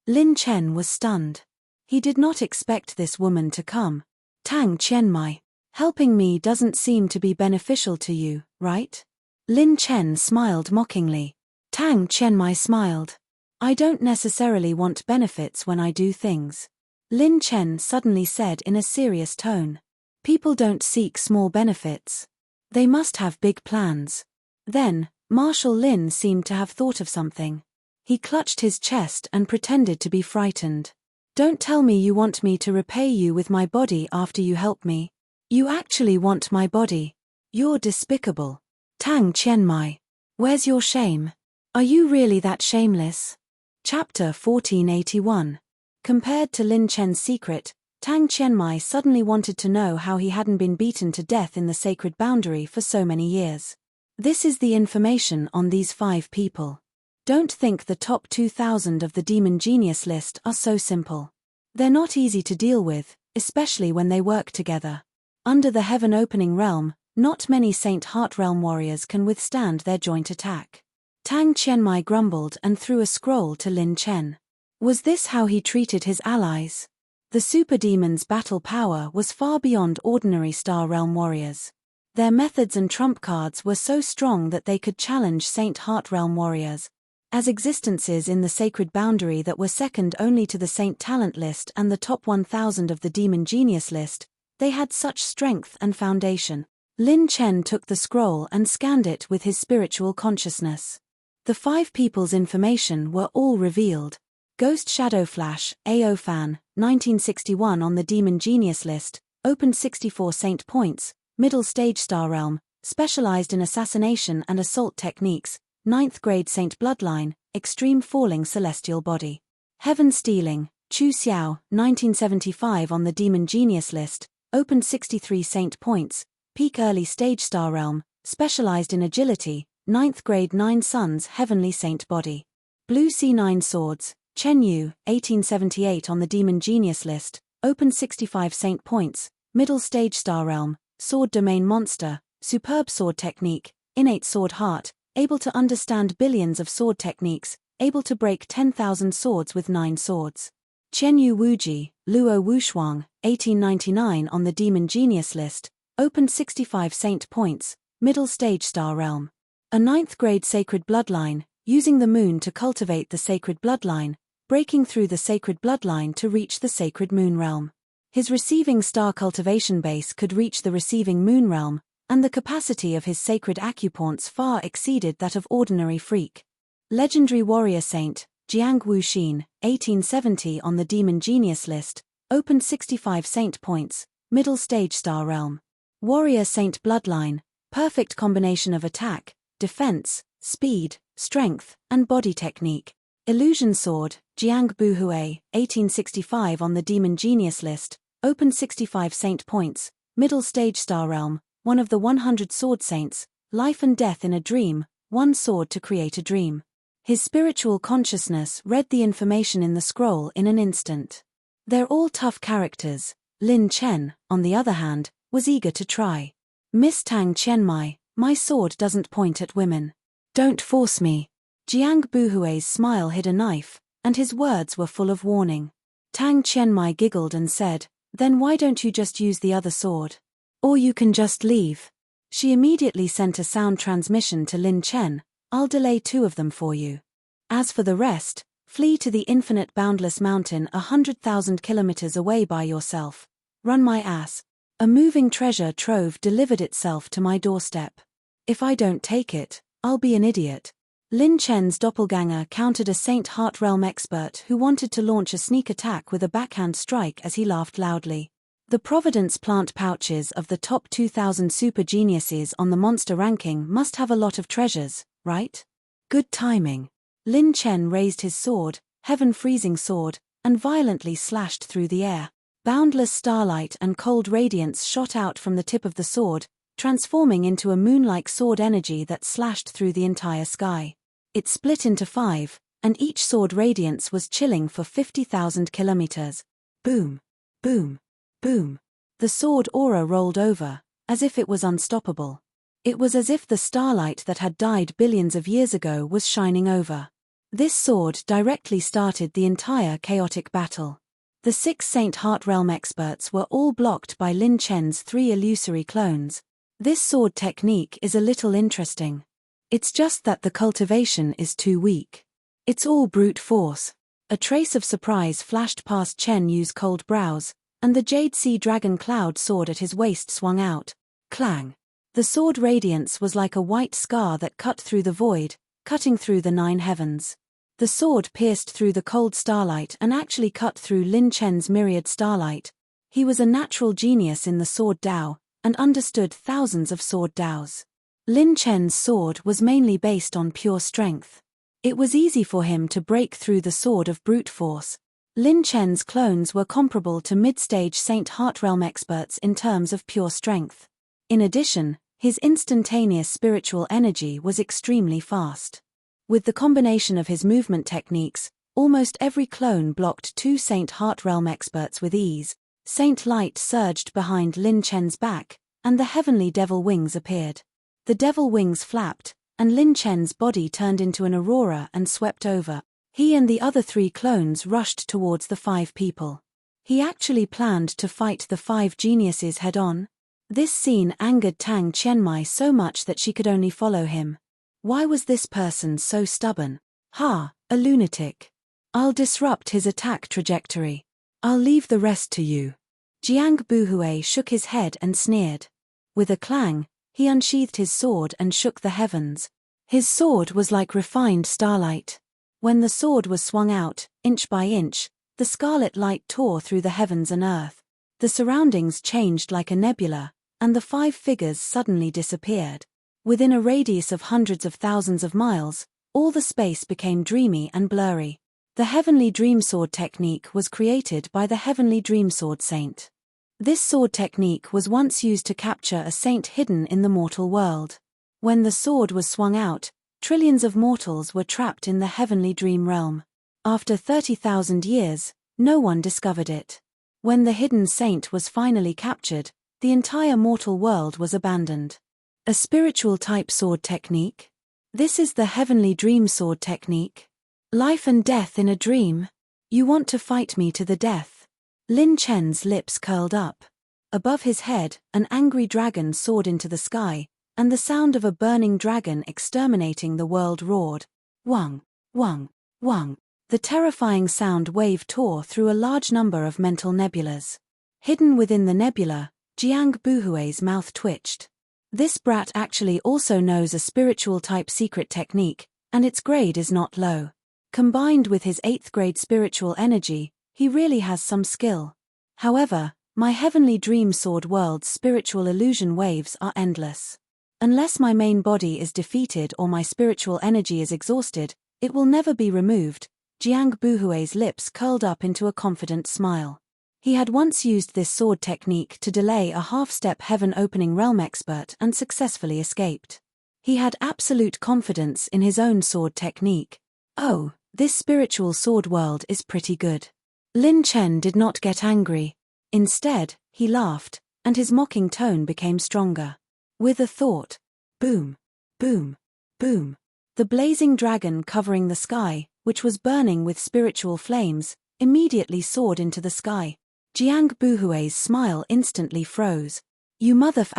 Lin Chen was stunned. He did not expect this woman to come. Tang Qianmai, helping me doesn't seem to be beneficial to you, right? Lin Chen smiled mockingly. Tang Qianmai smiled. I don't necessarily want benefits when I do things. Lin Chen suddenly said in a serious tone. People don't seek small benefits. They must have big plans. Then, Marshal Lin seemed to have thought of something. He clutched his chest and pretended to be frightened. Don't tell me you want me to repay you with my body after you help me. You actually want my body. You're despicable. Tang Qianmai. Where's your shame? Are you really that shameless? Chapter 1481. Compared to Lin Chen's secret, Tang Qianmai suddenly wanted to know how he hadn't been beaten to death in the sacred boundary for so many years. This is the information on these 5 people. Don't think the top 2,000 of the demon genius list are so simple. They're not easy to deal with, especially when they work together. Under the heaven opening realm, not many Saint Heart Realm warriors can withstand their joint attack. Tang Qianmai grumbled and threw a scroll to Lin Chen. Was this how he treated his allies? The super demon's battle power was far beyond ordinary Star Realm warriors. Their methods and trump cards were so strong that they could challenge Saint Heart Realm warriors, as existences in the sacred boundary that were second only to the Saint Talent list and the top 1,000 of the Demon Genius list. They had such strength and foundation. Lin Chen took the scroll and scanned it with his spiritual consciousness. The 5 people's information were all revealed. Ghost Shadow Flash, AO Fan, 1961 on the Demon Genius list, opened 64 Saint points, middle stage Star Realm, specialized in assassination and assault techniques, 9th grade Saint Bloodline, extreme falling celestial body. Heaven Stealing, Chu Xiao, 1975 on the Demon Genius list, opened 63 Saint points, peak early stage Star Realm, specialized in agility, 9th grade 9 Suns Heavenly Saint body. Blue C9 Swords, Chen Yu, 1878 on the Demon Genius list, opened 65 Saint points, middle stage Star Realm, sword domain monster, superb sword technique, innate sword heart, able to understand billions of sword techniques, able to break 10,000 swords with 9 swords. Chen Yu Wuji, Luo Wushuang, 1899 on the Demon Genius list, opened 65 Saint points, middle stage Star Realm. A 9th grade Sacred Bloodline, using the moon to cultivate the Sacred Bloodline, breaking through the Sacred Bloodline to reach the Sacred Moon Realm. His receiving star cultivation base could reach the receiving Moon Realm, and the capacity of his sacred acupoints far exceeded that of ordinary freak. Legendary Warrior Saint, Jiang Wuxin, 1870 on the Demon Genius list, opened 65 Saint points, middle stage Star Realm. Warrior Saint Bloodline, perfect combination of attack, defense, speed, strength, and body technique. Illusion Sword, Jiang Buhui, 1865 on the Demon Genius list, opened 65 Saint points, middle stage Star Realm, one of the 100 Sword Saints, life and death in a dream, one sword to create a dream. His spiritual consciousness read the information in the scroll in an instant. They're all tough characters. Lin Chen, on the other hand, was eager to try. Miss Tang Qianmai, my sword doesn't point at women. Don't force me. Jiang Buhui's smile hid a knife, and his words were full of warning. Tang Qianmai giggled and said, then why don't you just use the other sword? Or you can just leave. She immediately sent a sound transmission to Lin Chen, I'll delay 2 of them for you. As for the rest, flee to the infinite boundless mountain 100,000 kilometers away by yourself. Run my ass. A moving treasure trove delivered itself to my doorstep. If I don't take it, I'll be an idiot. Lin Chen's doppelganger countered a Saint Heart Realm expert who wanted to launch a sneak attack with a backhand strike as he laughed loudly. The Providence plant pouches of the top 2,000 super geniuses on the monster ranking must have a lot of treasures, right? Good timing. Lin Chen raised his sword, Heaven Freezing Sword, and violently slashed through the air. Boundless starlight and cold radiance shot out from the tip of the sword, transforming into a moon-like sword energy that slashed through the entire sky. It split into 5, and each sword radiance was chilling for 50,000 kilometers. Boom, boom, boom. The sword aura rolled over, as if it was unstoppable. It was as if the starlight that had died billions of years ago was shining over. This sword directly started the entire chaotic battle. The 6 Saint Heart Realm experts were all blocked by Lin Chen's 3 illusory clones. This sword technique is a little interesting. It's just that the cultivation is too weak. It's all brute force. A trace of surprise flashed past Chen Yu's cold brows, and the Jade Sea Dragon Cloud sword at his waist swung out. Clang! The sword radiance was like a white scar that cut through the void, cutting through the 9 heavens. The sword pierced through the cold starlight and actually cut through Lin Chen's myriad starlight. He was a natural genius in the sword Dao, and understood thousands of sword Daos. Lin Chen's sword was mainly based on pure strength. It was easy for him to break through the sword of brute force. Lin Chen's clones were comparable to mid-stage Saint Heart Realm experts in terms of pure strength. In addition, his instantaneous spiritual energy was extremely fast. With the combination of his movement techniques, almost every clone blocked 2 Saint Heart Realm experts with ease. Saint Light surged behind Lin Chen's back, and the heavenly devil wings appeared. The devil wings flapped, and Lin Chen's body turned into an aurora and swept over. He and the other 3 clones rushed towards the 5 people. He actually planned to fight the 5 geniuses head-on. This scene angered Tang Qianmai so much that she could only follow him. Why was this person so stubborn? Ha, a lunatic. I'll disrupt his attack trajectory. I'll leave the rest to you. Jiang Buhui shook his head and sneered. With a clang, he unsheathed his sword and shook the heavens. His sword was like refined starlight. When the sword was swung out, inch by inch, the scarlet light tore through the heavens and earth. The surroundings changed like a nebula, and the 5 figures suddenly disappeared. Within a radius of hundreds of thousands of miles, all the space became dreamy and blurry. The Heavenly Dream Sword technique was created by the Heavenly Dream Sword Saint. This sword technique was once used to capture a saint hidden in the mortal world. When the sword was swung out, trillions of mortals were trapped in the Heavenly Dream Realm. After 30,000 years, no one discovered it. When the hidden saint was finally captured, the entire mortal world was abandoned. A spiritual type sword technique? This is the Heavenly Dream Sword technique. Life and death in a dream? You want to fight me to the death? Lin Chen's lips curled up. Above his head, an angry dragon soared into the sky, and the sound of a burning dragon exterminating the world roared. Wang, wang, wang. The terrifying sound wave tore through a large number of mental nebulas. Hidden within the nebula, Jiang Buhui's mouth twitched. This brat actually also knows a spiritual type secret technique, and its grade is not low. Combined with his 8th grade spiritual energy, he really has some skill. However, my Heavenly Dream Sword world's spiritual illusion waves are endless. Unless my main body is defeated or my spiritual energy is exhausted, it will never be removed. Jiang Buhui's lips curled up into a confident smile. He had once used this sword technique to delay a half-step heaven-opening realm expert and successfully escaped. He had absolute confidence in his own sword technique. Oh, this spiritual sword world is pretty good. Lin Chen did not get angry. Instead, he laughed, and his mocking tone became stronger. With a thought. Boom, boom, boom. The blazing dragon covering the sky, which was burning with spiritual flames, immediately soared into the sky. Jiang Buhui's smile instantly froze. You mother****.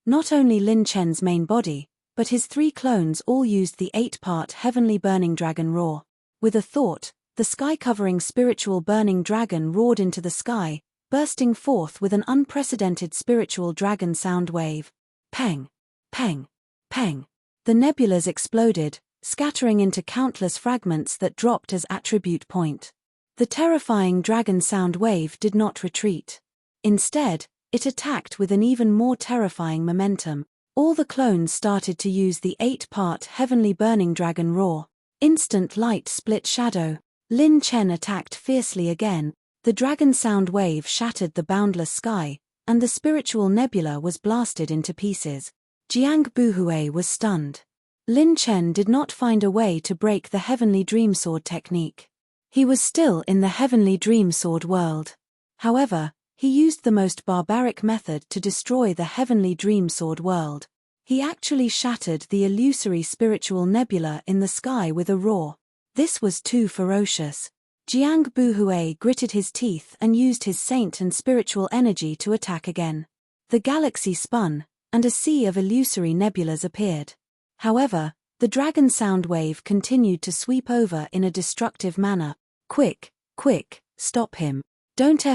Not only Lin Chen's main body, but his 3 clones all used the 8-part heavenly burning dragon roar. With a thought, the sky-covering spiritual burning dragon roared into the sky, bursting forth with an unprecedented spiritual dragon sound wave. Pang! Pang! Pang! The nebulas exploded, scattering into countless fragments that dropped as attribute point. The terrifying dragon sound wave did not retreat. Instead, it attacked with an even more terrifying momentum. All the clones started to use the 8-part heavenly burning dragon roar. Instant light split shadow. Lin Chen attacked fiercely again. The dragon sound wave shattered the boundless sky, and the spiritual nebula was blasted into pieces. Jiang Buhui was stunned. Lin Chen did not find a way to break the Heavenly Dream Sword technique. He was still in the Heavenly Dream Sword world. However, He used the most barbaric method to destroy the heavenly dream sword world. He actually shattered the illusory spiritual nebula in the sky with a roar. This was too ferocious. Jiang Buhui gritted his teeth and used his saint and spiritual energy to attack again. The galaxy spun, and a sea of illusory nebulas appeared. However, the dragon sound wave continued to sweep over in a destructive manner. Quick, quick, stop him. Don't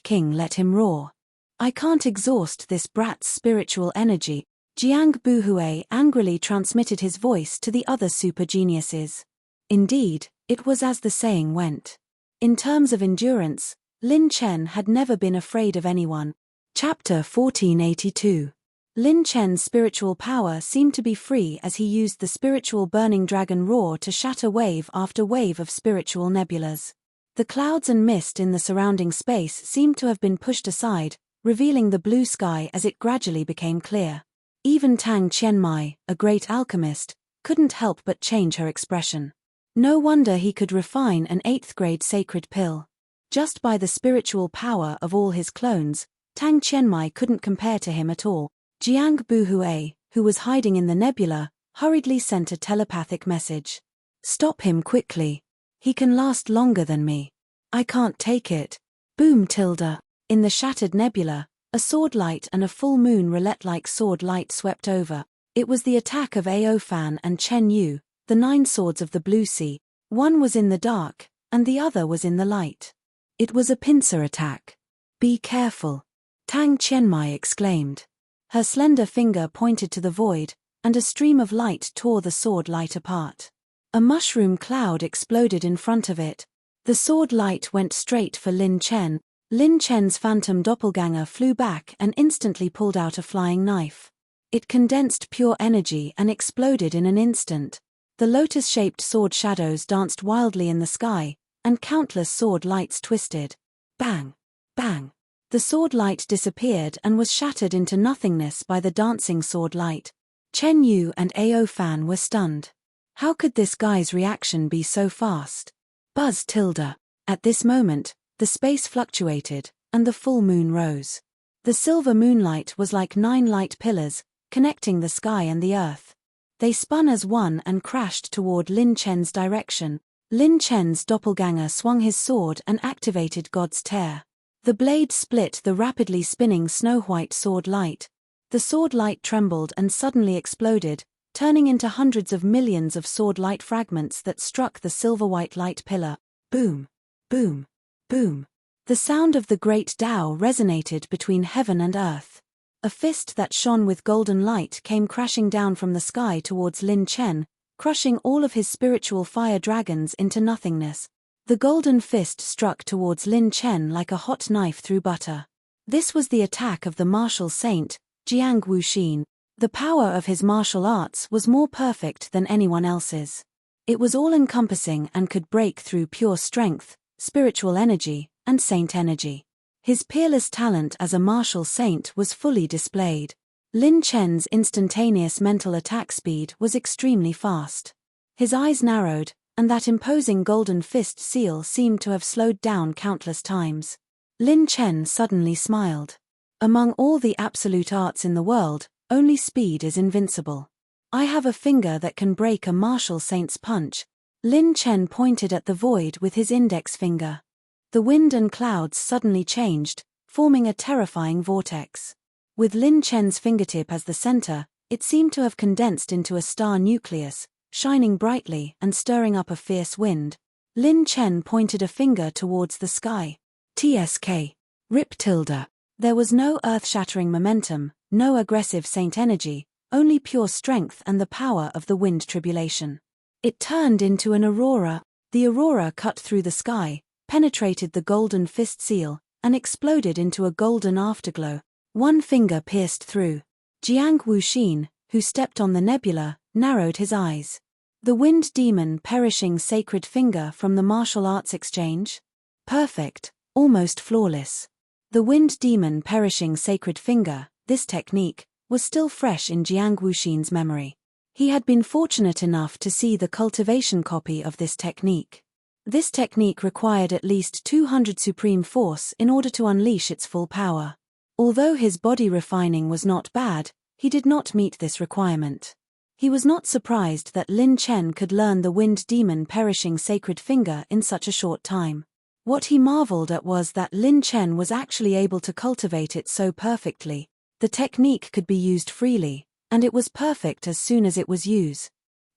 King let him roar. I can't exhaust this brat's spiritual energy. Jiang Buhui angrily transmitted his voice to the other super geniuses. Indeed, it was as the saying went. In terms of endurance, Lin Chen had never been afraid of anyone. Chapter 1482. Lin Chen's spiritual power seemed to be free as he used the spiritual burning dragon roar to shatter wave after wave of spiritual nebulas. The clouds and mist in the surrounding space seemed to have been pushed aside, revealing the blue sky as it gradually became clear. Even Tang Qianmai, a great alchemist, couldn't help but change her expression. No wonder he could refine an 8th-grade sacred pill. Just by the spiritual power of all his clones, Tang Qianmai couldn't compare to him at all. Jiang Buhui, who was hiding in the nebula, hurriedly sent a telepathic message. Stop him quickly. He can last longer than me. I can't take it. Boom tilde. In the shattered nebula, a sword light and a full moon roulette-like sword light swept over. It was the attack of Aofan and Chen Yu, the 9 swords of the Blue Sea. One was in the dark, and the other was in the light. It was a pincer attack. Be careful. Tang Qianmai exclaimed. Her slender finger pointed to the void, and a stream of light tore the sword light apart. A mushroom cloud exploded in front of it. The sword light went straight for Lin Chen. Lin Chen's phantom doppelganger flew back and instantly pulled out a flying knife. It condensed pure energy and exploded in an instant. The lotus-shaped sword shadows danced wildly in the sky, and countless sword lights twisted. Bang! Bang! The sword light disappeared and was shattered into nothingness by the dancing sword light. Chen Yu and Aofan were stunned. How could this guy's reaction be so fast? Buzz tilde. At this moment, the space fluctuated, and the full moon rose. The silver moonlight was like 9 light pillars, connecting the sky and the earth. They spun as one and crashed toward Lin Chen's direction. Lin Chen's doppelganger swung his sword and activated God's Tear. The blade split the rapidly spinning snow-white sword light. The sword light trembled and suddenly exploded, turning into hundreds of millions of sword light fragments that struck the silver-white light pillar. Boom! Boom! Boom! The sound of the great Tao resonated between heaven and earth. A fist that shone with golden light came crashing down from the sky towards Lin Chen, crushing all of his spiritual fire dragons into nothingness. The golden fist struck towards Lin Chen like a hot knife through butter. This was the attack of the martial saint, Jiang Wuxin. The power of his martial arts was more perfect than anyone else's. It was all-encompassing and could break through pure strength, spiritual energy, and saint energy. His peerless talent as a martial saint was fully displayed. Lin Chen's instantaneous mental attack speed was extremely fast. His eyes narrowed, and that imposing golden fist seal seemed to have slowed down countless times. Lin Chen suddenly smiled. Among all the absolute arts in the world, only speed is invincible. I have a finger that can break a martial saint's punch. Lin Chen pointed at the void with his index finger. The wind and clouds suddenly changed, forming a terrifying vortex. With Lin Chen's fingertip as the center, it seemed to have condensed into a star nucleus, shining brightly and stirring up a fierce wind. Lin Chen pointed a finger towards the sky. TSK. Rip tilde. There was no earth-shattering momentum, no aggressive saint energy, only pure strength and the power of the wind tribulation. It turned into an aurora. The aurora cut through the sky, penetrated the golden fist seal, and exploded into a golden afterglow. One finger pierced through. Jiang Wuxin, who stepped on the nebula, narrowed his eyes. The wind demon perishing sacred finger from the martial arts exchange? Perfect, almost flawless. The wind demon perishing sacred finger, this technique, was still fresh in Jiang Wuxin's memory. He had been fortunate enough to see the cultivation copy of this technique. This technique required at least 200 supreme force in order to unleash its full power. Although his body refining was not bad, he did not meet this requirement. He was not surprised that Lin Chen could learn the wind demon perishing sacred finger in such a short time. What he marveled at was that Lin Chen was actually able to cultivate it so perfectly. The technique could be used freely, and it was perfect as soon as it was used.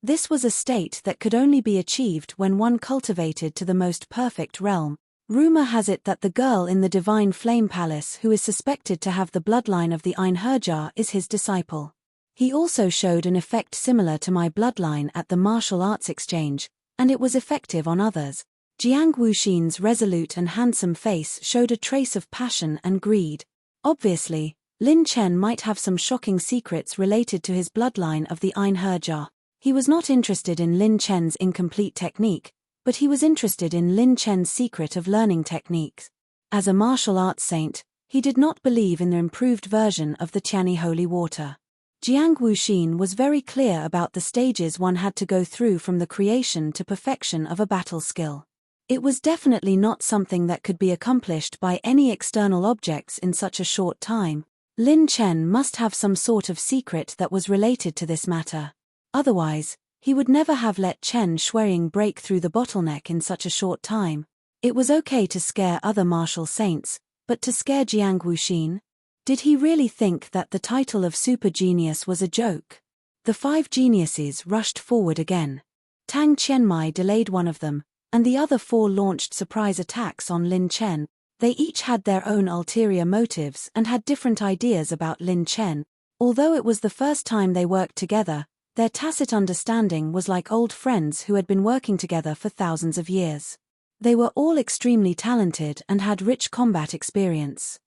This was a state that could only be achieved when one cultivated to the most perfect realm. Rumor has it that the girl in the Divine Flame Palace who is suspected to have the bloodline of the Einherjar is his disciple. He also showed an effect similar to my bloodline at the martial arts exchange, and it was effective on others. Jiang Wuxin's resolute and handsome face showed a trace of passion and greed. Obviously, Lin Chen might have some shocking secrets related to his bloodline of the Einherjar. He was not interested in Lin Chen's incomplete technique, but he was interested in Lin Chen's secret of learning techniques. As a martial arts saint, he did not believe in the improved version of the Tianyi holy water. Jiang Wuxin was very clear about the stages one had to go through from the creation to perfection of a battle skill. It was definitely not something that could be accomplished by any external objects in such a short time. Lin Chen must have some sort of secret that was related to this matter. Otherwise, he would never have let Chen Shuiying break through the bottleneck in such a short time. It was okay to scare other martial saints, but to scare Jiang Wuxin? Did he really think that the title of super genius was a joke? The 5 geniuses rushed forward again. Tang Qianmai delayed one of them, and the other 4 launched surprise attacks on Lin Chen. They each had their own ulterior motives and had different ideas about Lin Chen. Although it was the first time they worked together, their tacit understanding was like old friends who had been working together for thousands of years. They were all extremely talented and had rich combat experience.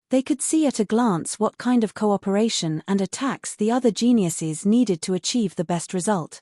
They could see at a glance what kind of cooperation and attacks the other geniuses needed to achieve the best result.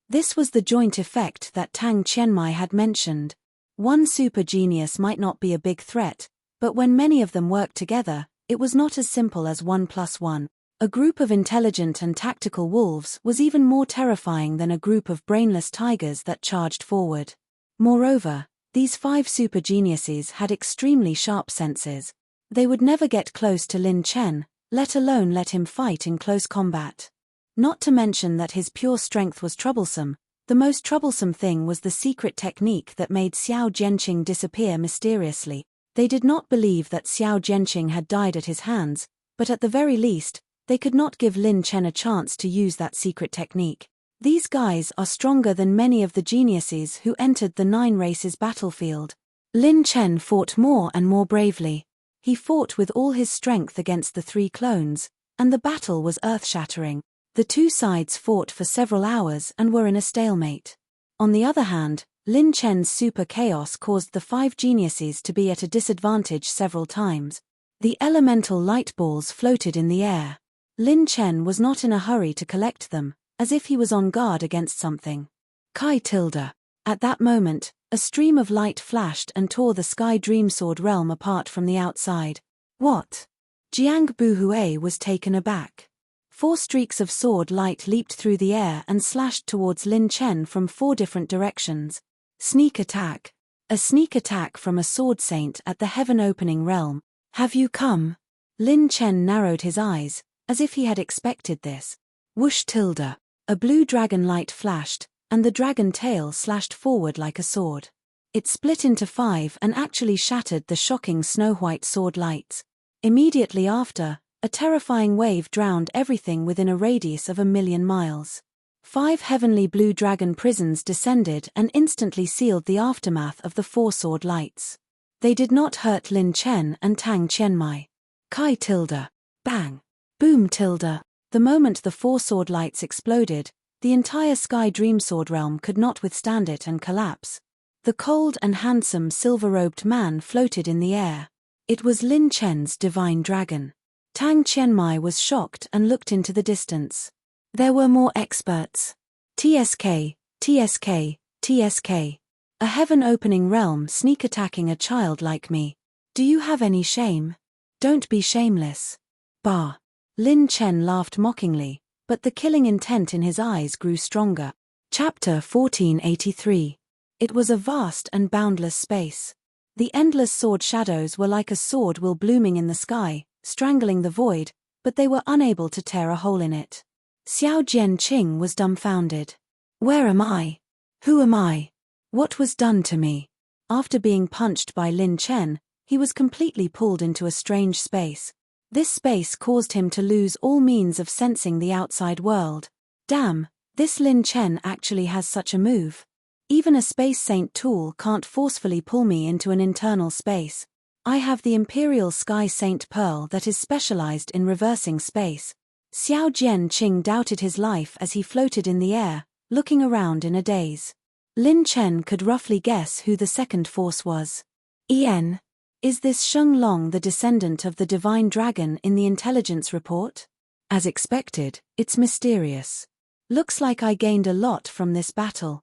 This was the joint effect that Tang Qianmai had mentioned. One super genius might not be a big threat, but when many of them worked together, it was not as simple as 1 + 1. A group of intelligent and tactical wolves was even more terrifying than a group of brainless tigers that charged forward. Moreover, these 5 super geniuses had extremely sharp senses. They would never get close to Lin Chen, let alone let him fight in close combat. Not to mention that his pure strength was troublesome. The most troublesome thing was the secret technique that made Xiao Jianqing disappear mysteriously. They did not believe that Xiao Jianqing had died at his hands, but at the very least, they could not give Lin Chen a chance to use that secret technique. These guys are stronger than many of the geniuses who entered the 9 races battlefield. Lin Chen fought more and more bravely. He fought with all his strength against the 3 clones, and the battle was earth-shattering. The 2 sides fought for several hours and were in a stalemate. On the other hand, Lin Chen's super chaos caused the 5 geniuses to be at a disadvantage several times. The elemental light balls floated in the air. Lin Chen was not in a hurry to collect them, as if he was on guard against something. Kai tilde. At that moment, a stream of light flashed and tore the Sky Dream Sword realm apart from the outside. What? Jiang Buhui was taken aback. 4 streaks of sword light leaped through the air and slashed towards Lin Chen from 4 different directions. Sneak attack. A sneak attack from a sword saint at the heaven-opening realm. Have you come? Lin Chen narrowed his eyes, as if he had expected this. Whoosh tilde. A blue dragon light flashed, and the dragon tail slashed forward like a sword. It split into 5 and actually shattered the shocking snow-white sword lights. Immediately after, a terrifying wave drowned everything within a radius of 1,000,000 miles. 5 heavenly blue dragon prisons descended and instantly sealed the aftermath of the 4 sword lights. They did not hurt Lin Chen and Tang Qianmai. Kai tilde. Bang. Boom tilde. The moment the 4 sword lights exploded, the entire Sky Dream Sword realm could not withstand it and collapse. The cold and handsome silver-robed man floated in the air. It was Lin Chen's divine dragon. Tang Qianmai was shocked and looked into the distance. There were more experts. TSK, TSK, TSK. A heaven-opening realm sneak-attacking a child like me. Do you have any shame? Don't be shameless. Bah. Lin Chen laughed mockingly, but the killing intent in his eyes grew stronger. Chapter 1483. It was a vast and boundless space. The endless sword shadows were like a sword will blooming in the sky, strangling the void, but they were unable to tear a hole in it. Xiao Jianqing was dumbfounded. Where am I? Who am I? What was done to me? After being punched by Lin Chen, he was completely pulled into a strange space. This space caused him to lose all means of sensing the outside world. Damn, this Lin Chen actually has such a move. Even a Space Saint tool can't forcefully pull me into an internal space. I have the Imperial Sky Saint Pearl that is specialized in reversing space. Xiao Jianqing doubted his life as he floated in the air, looking around in a daze. Lin Chen could roughly guess who the second force was. Ian, is this Sheng Long the descendant of the divine dragon in the intelligence report? As expected, it's mysterious. Looks like I gained a lot from this battle.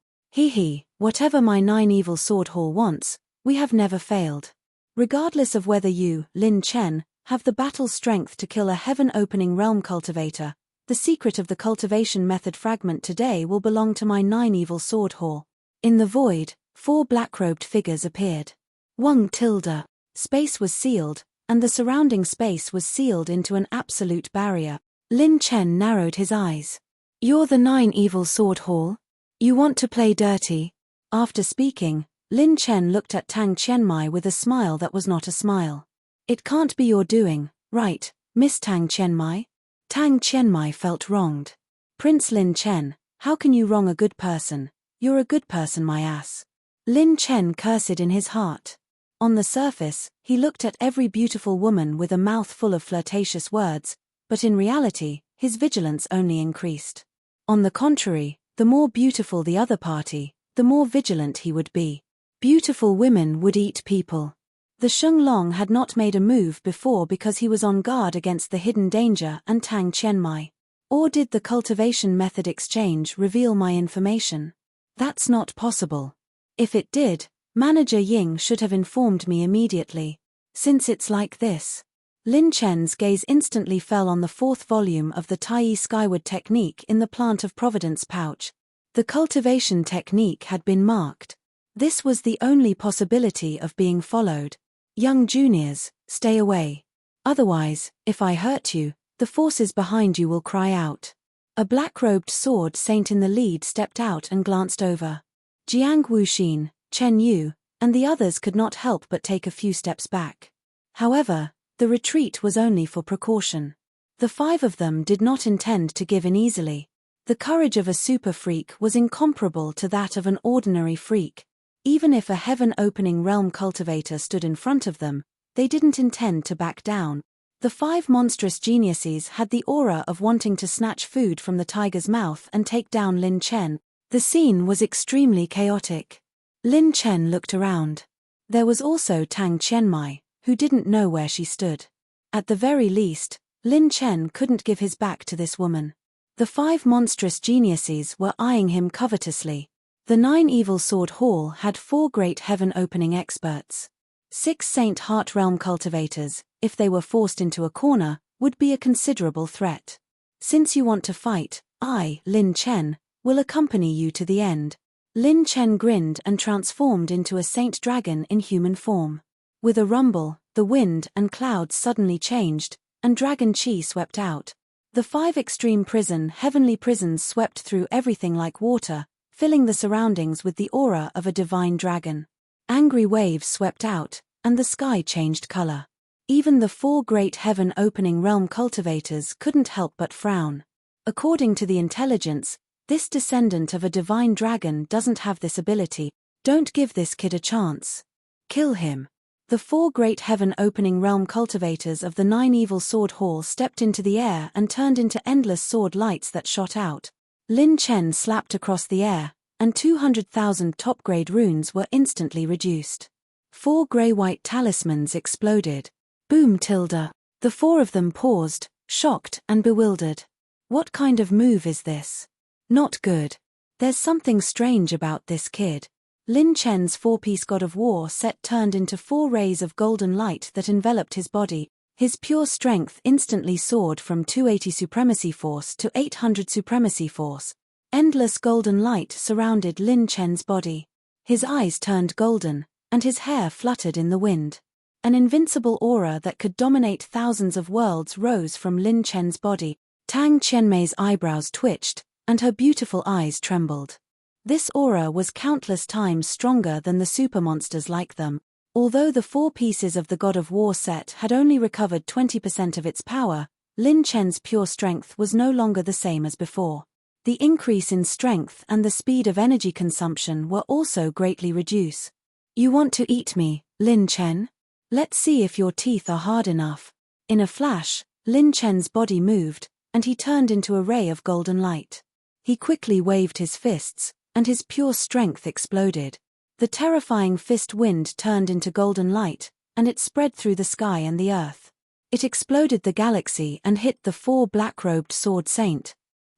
Whatever my 9 evil sword hall wants, we have never failed. Regardless of whether you, Lin Chen, have the battle strength to kill a heaven-opening realm cultivator, the secret of the cultivation method fragment today will belong to my 9 evil sword hall. In the void, 4 black-robed figures appeared. Wang tilde. Space was sealed, and the surrounding space was sealed into an absolute barrier. Lin Chen narrowed his eyes. You're the 9 evil sword hall? You want to play dirty? After speaking, Lin Chen looked at Tang Qianmai with a smile that was not a smile. It can't be your doing, right, Miss Tang Qianmai? Tang Qianmai felt wronged. Prince Lin Chen, how can you wrong a good person? You're a good person, my ass. Lin Chen cursed in his heart. On the surface, he looked at every beautiful woman with a mouth full of flirtatious words, but in reality, his vigilance only increased. On the contrary, the more beautiful the other party, the more vigilant he would be. Beautiful women would eat people. The Sheng Long had not made a move before because he was on guard against the hidden danger and Tang Qianmai. Or did the cultivation method exchange reveal my information? That's not possible. If it did, Manager Ying should have informed me immediately. Since it's like this. Lin Chen's gaze instantly fell on the 4th volume of the Tai Skyward technique in the Plant of Providence pouch. The cultivation technique had been marked. This was the only possibility of being followed. Young juniors, stay away. Otherwise, if I hurt you, the forces behind you will cry out. A black-robed sword saint in the lead stepped out and glanced over. Jiang Wuxin, Chen Yu, and the others could not help but take a few steps back. However, the retreat was only for precaution. The 5 of them did not intend to give in easily. The courage of a super freak was incomparable to that of an ordinary freak. Even if a heaven-opening realm cultivator stood in front of them, they didn't intend to back down. The 5 monstrous geniuses had the aura of wanting to snatch food from the tiger's mouth and take down Lin Chen. The scene was extremely chaotic. Lin Chen looked around. There was also Tang Qianmai, who didn't know where she stood. At the very least, Lin Chen couldn't give his back to this woman. The 5 monstrous geniuses were eyeing him covetously. The 9 evil sword hall had 4 great heaven-opening experts. 6 Saint Heart Realm cultivators, if they were forced into a corner, would be a considerable threat. Since you want to fight, I, Lin Chen, will accompany you to the end. Lin Chen grinned and transformed into a saint dragon in human form. With a rumble, the wind and clouds suddenly changed, and Dragon Chi swept out. The 5 extreme heavenly prisons swept through everything like water, filling the surroundings with the aura of a divine dragon. Angry waves swept out, and the sky changed color. Even the 4 great heaven-opening realm cultivators couldn't help but frown. According to the intelligence, this descendant of a divine dragon doesn't have this ability. Don't give this kid a chance. Kill him. The 4 great heaven-opening realm cultivators of the 9 evil sword hall stepped into the air and turned into endless sword lights that shot out. Lin Chen slapped across the air, and 200,000 top-grade runes were instantly reduced. 4 grey-white talismans exploded. Boom tilde. The 4 of them paused, shocked and bewildered. What kind of move is this? Not good. There's something strange about this kid. Lin Chen's 4-piece God of War set turned into 4 rays of golden light that enveloped his body. His pure strength instantly soared from 280 supremacy force to 800 supremacy force. Endless golden light surrounded Lin Chen's body. His eyes turned golden, and his hair fluttered in the wind. An invincible aura that could dominate thousands of worlds rose from Lin Chen's body. Tang Qianmei's eyebrows twitched, and her beautiful eyes trembled. This aura was countless times stronger than the supermonsters like them. Although the 4 pieces of the God of War set had only recovered 20% of its power, Lin Chen's pure strength was no longer the same as before. The increase in strength and the speed of energy consumption were also greatly reduced. You want to eat me, Lin Chen? Let's see if your teeth are hard enough. In a flash, Lin Chen's body moved, and he turned into a ray of golden light. He quickly waved his fists, and his pure strength exploded. The terrifying fist wind turned into golden light, and it spread through the sky and the earth. It exploded the galaxy and hit the 4 black-robed sword saint.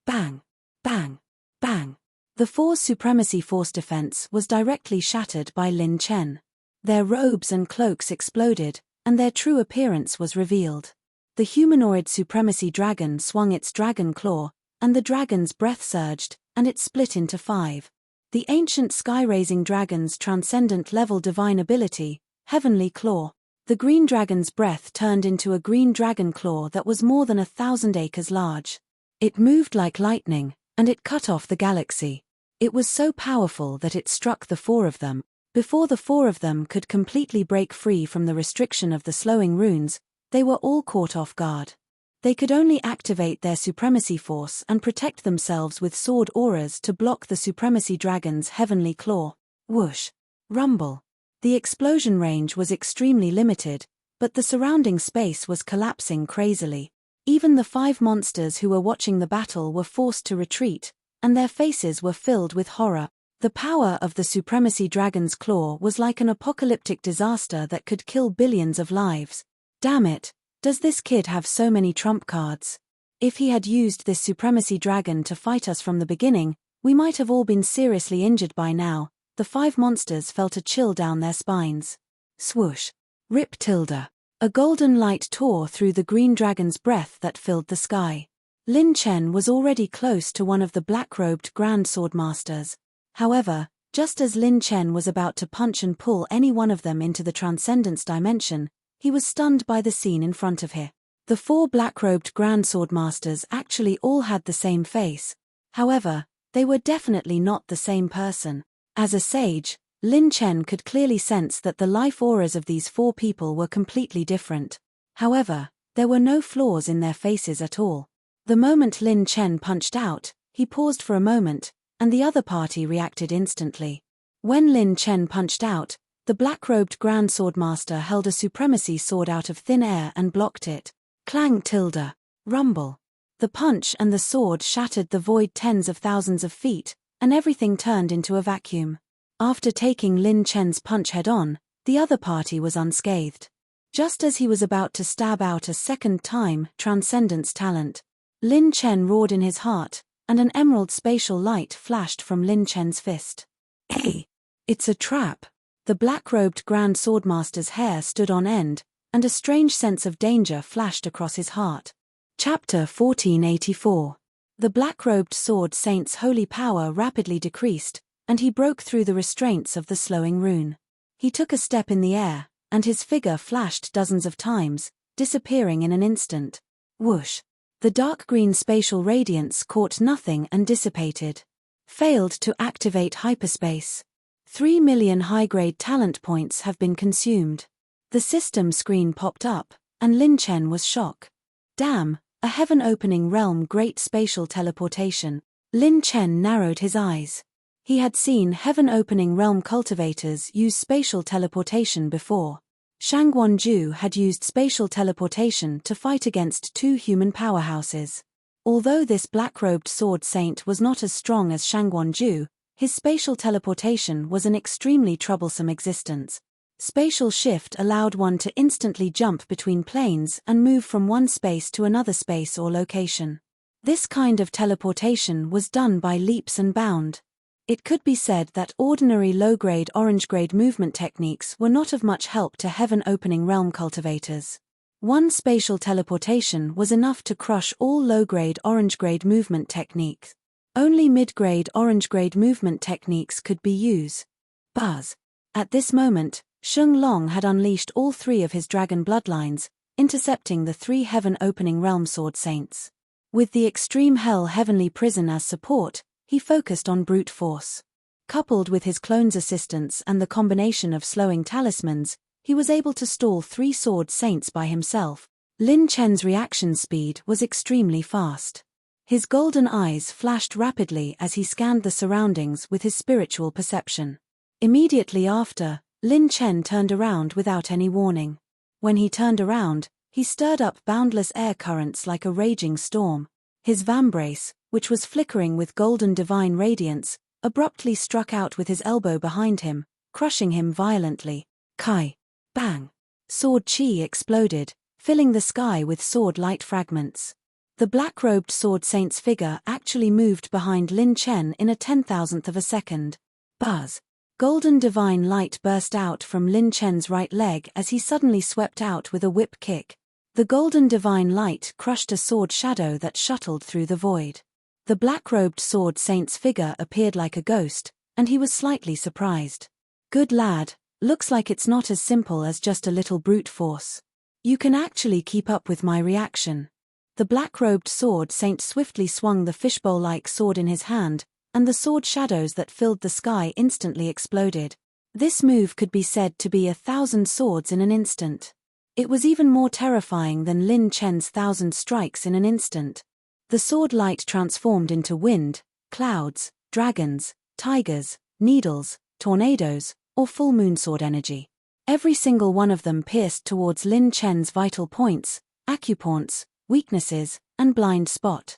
Bang! Bang! Bang! The 4's supremacy force defense was directly shattered by Lin Chen. Their robes and cloaks exploded, and their true appearance was revealed. The humanoid supremacy dragon swung its dragon claw, and the dragon's breath surged, and it split into 5. The ancient sky-raising dragon's transcendent-level divine ability, Heavenly Claw. The green dragon's breath turned into a green dragon claw that was more than 1,000 acres large. It moved like lightning, and it cut off the galaxy. It was so powerful that it struck the 4 of them. Before the 4 of them could completely break free from the restriction of the slowing runes, they were all caught off guard. They could only activate their supremacy force and protect themselves with sword auras to block the supremacy dragon's heavenly claw. Whoosh! Rumble! The explosion range was extremely limited, but the surrounding space was collapsing crazily. Even the 5 monsters who were watching the battle were forced to retreat, and their faces were filled with horror. The power of the supremacy dragon's claw was like an apocalyptic disaster that could kill billions of lives. Damn it, does this kid have so many trump cards? If he had used this supremacy dragon to fight us from the beginning, we might have all been seriously injured by now. The 5 monsters felt a chill down their spines. Swoosh! Rip Tilda! A golden light tore through the green dragon's breath that filled the sky. Lin Chen was already close to one of the black-robed Grand Swordmasters. However, just as Lin Chen was about to punch and pull any one of them into the Transcendence dimension, he was stunned by the scene in front of him. The 4 black-robed Grand Swordmasters actually all had the same face. However, they were definitely not the same person. As a sage, Lin Chen could clearly sense that the life auras of these 4 people were completely different. However, there were no flaws in their faces at all. The moment Lin Chen punched out, he paused for a moment, and the other party reacted instantly. When Lin Chen punched out, the black-robed Grand Swordmaster held a supremacy sword out of thin air and blocked it. Clang tilde. Rumble. The punch and the sword shattered the void tens of thousands of feet, and everything turned into a vacuum. After taking Lin Chen's punch head-on, the other party was unscathed. Just as he was about to stab out a second time Transcendence talent, Lin Chen roared in his heart, and an emerald spatial light flashed from Lin Chen's fist. Hey! It's a trap! The black-robed Grand Swordmaster's hair stood on end, and a strange sense of danger flashed across his heart. Chapter 1484. The black-robed sword saint's holy power rapidly decreased, and he broke through the restraints of the slowing rune. He took a step in the air, and his figure flashed dozens of times, disappearing in an instant. Whoosh! The dark green spatial radiance caught nothing and dissipated. Failed to activate hyperspace. 3 million high-grade talent points have been consumed. The system screen popped up, and Lin Chen was shocked. Damn, a heaven-opening realm great spatial teleportation. Lin Chen narrowed his eyes. He had seen heaven-opening realm cultivators use spatial teleportation before. Shangguan had used spatial teleportation to fight against 2 human powerhouses. Although this black-robed sword saint was not as strong as Shangguan, his spatial teleportation was an extremely troublesome existence. Spatial shift allowed one to instantly jump between planes and move from one space to another space or location. This kind of teleportation was done by leaps and bounds. It could be said that ordinary low-grade orange-grade movement techniques were not of much help to heaven-opening realm cultivators. One spatial teleportation was enough to crush all low-grade orange-grade movement techniques. Only mid-grade orange-grade movement techniques could be used. Buzz. At this moment, Sheng Long had unleashed all three of his dragon bloodlines, intercepting the three heaven-opening realm sword saints. With the extreme hell heavenly prison as support, he focused on brute force. Coupled with his clone's assistance and the combination of slowing talismans, he was able to stall three sword saints by himself. Lin Chen's reaction speed was extremely fast. His golden eyes flashed rapidly as he scanned the surroundings with his spiritual perception. Immediately after, Lin Chen turned around without any warning. When he turned around, he stirred up boundless air currents like a raging storm. His vambrace, which was flickering with golden divine radiance, abruptly struck out with his elbow behind him, crushing him violently. Kai! Bang! Sword chi exploded, filling the sky with sword light fragments. The black-robed sword saint's figure actually moved behind Lin Chen in a 10,000th of a second. Buzz! Golden divine light burst out from Lin Chen's right leg as he suddenly swept out with a whip kick. The golden divine light crushed a sword shadow that shuttled through the void. The black-robed sword saint's figure appeared like a ghost, and he was slightly surprised. Good lad, looks like it's not as simple as just a little brute force. You can actually keep up with my reaction. The black-robed sword saint swiftly swung the fishbowl-like sword in his hand, and the sword shadows that filled the sky instantly exploded. This move could be said to be 1,000 swords in an instant. It was even more terrifying than Lin Chen's 1,000 strikes in an instant. The sword light transformed into wind, clouds, dragons, tigers, needles, tornadoes, or full moon sword energy. Every single one of them pierced towards Lin Chen's vital points, acupoints, weaknesses, and blind spot.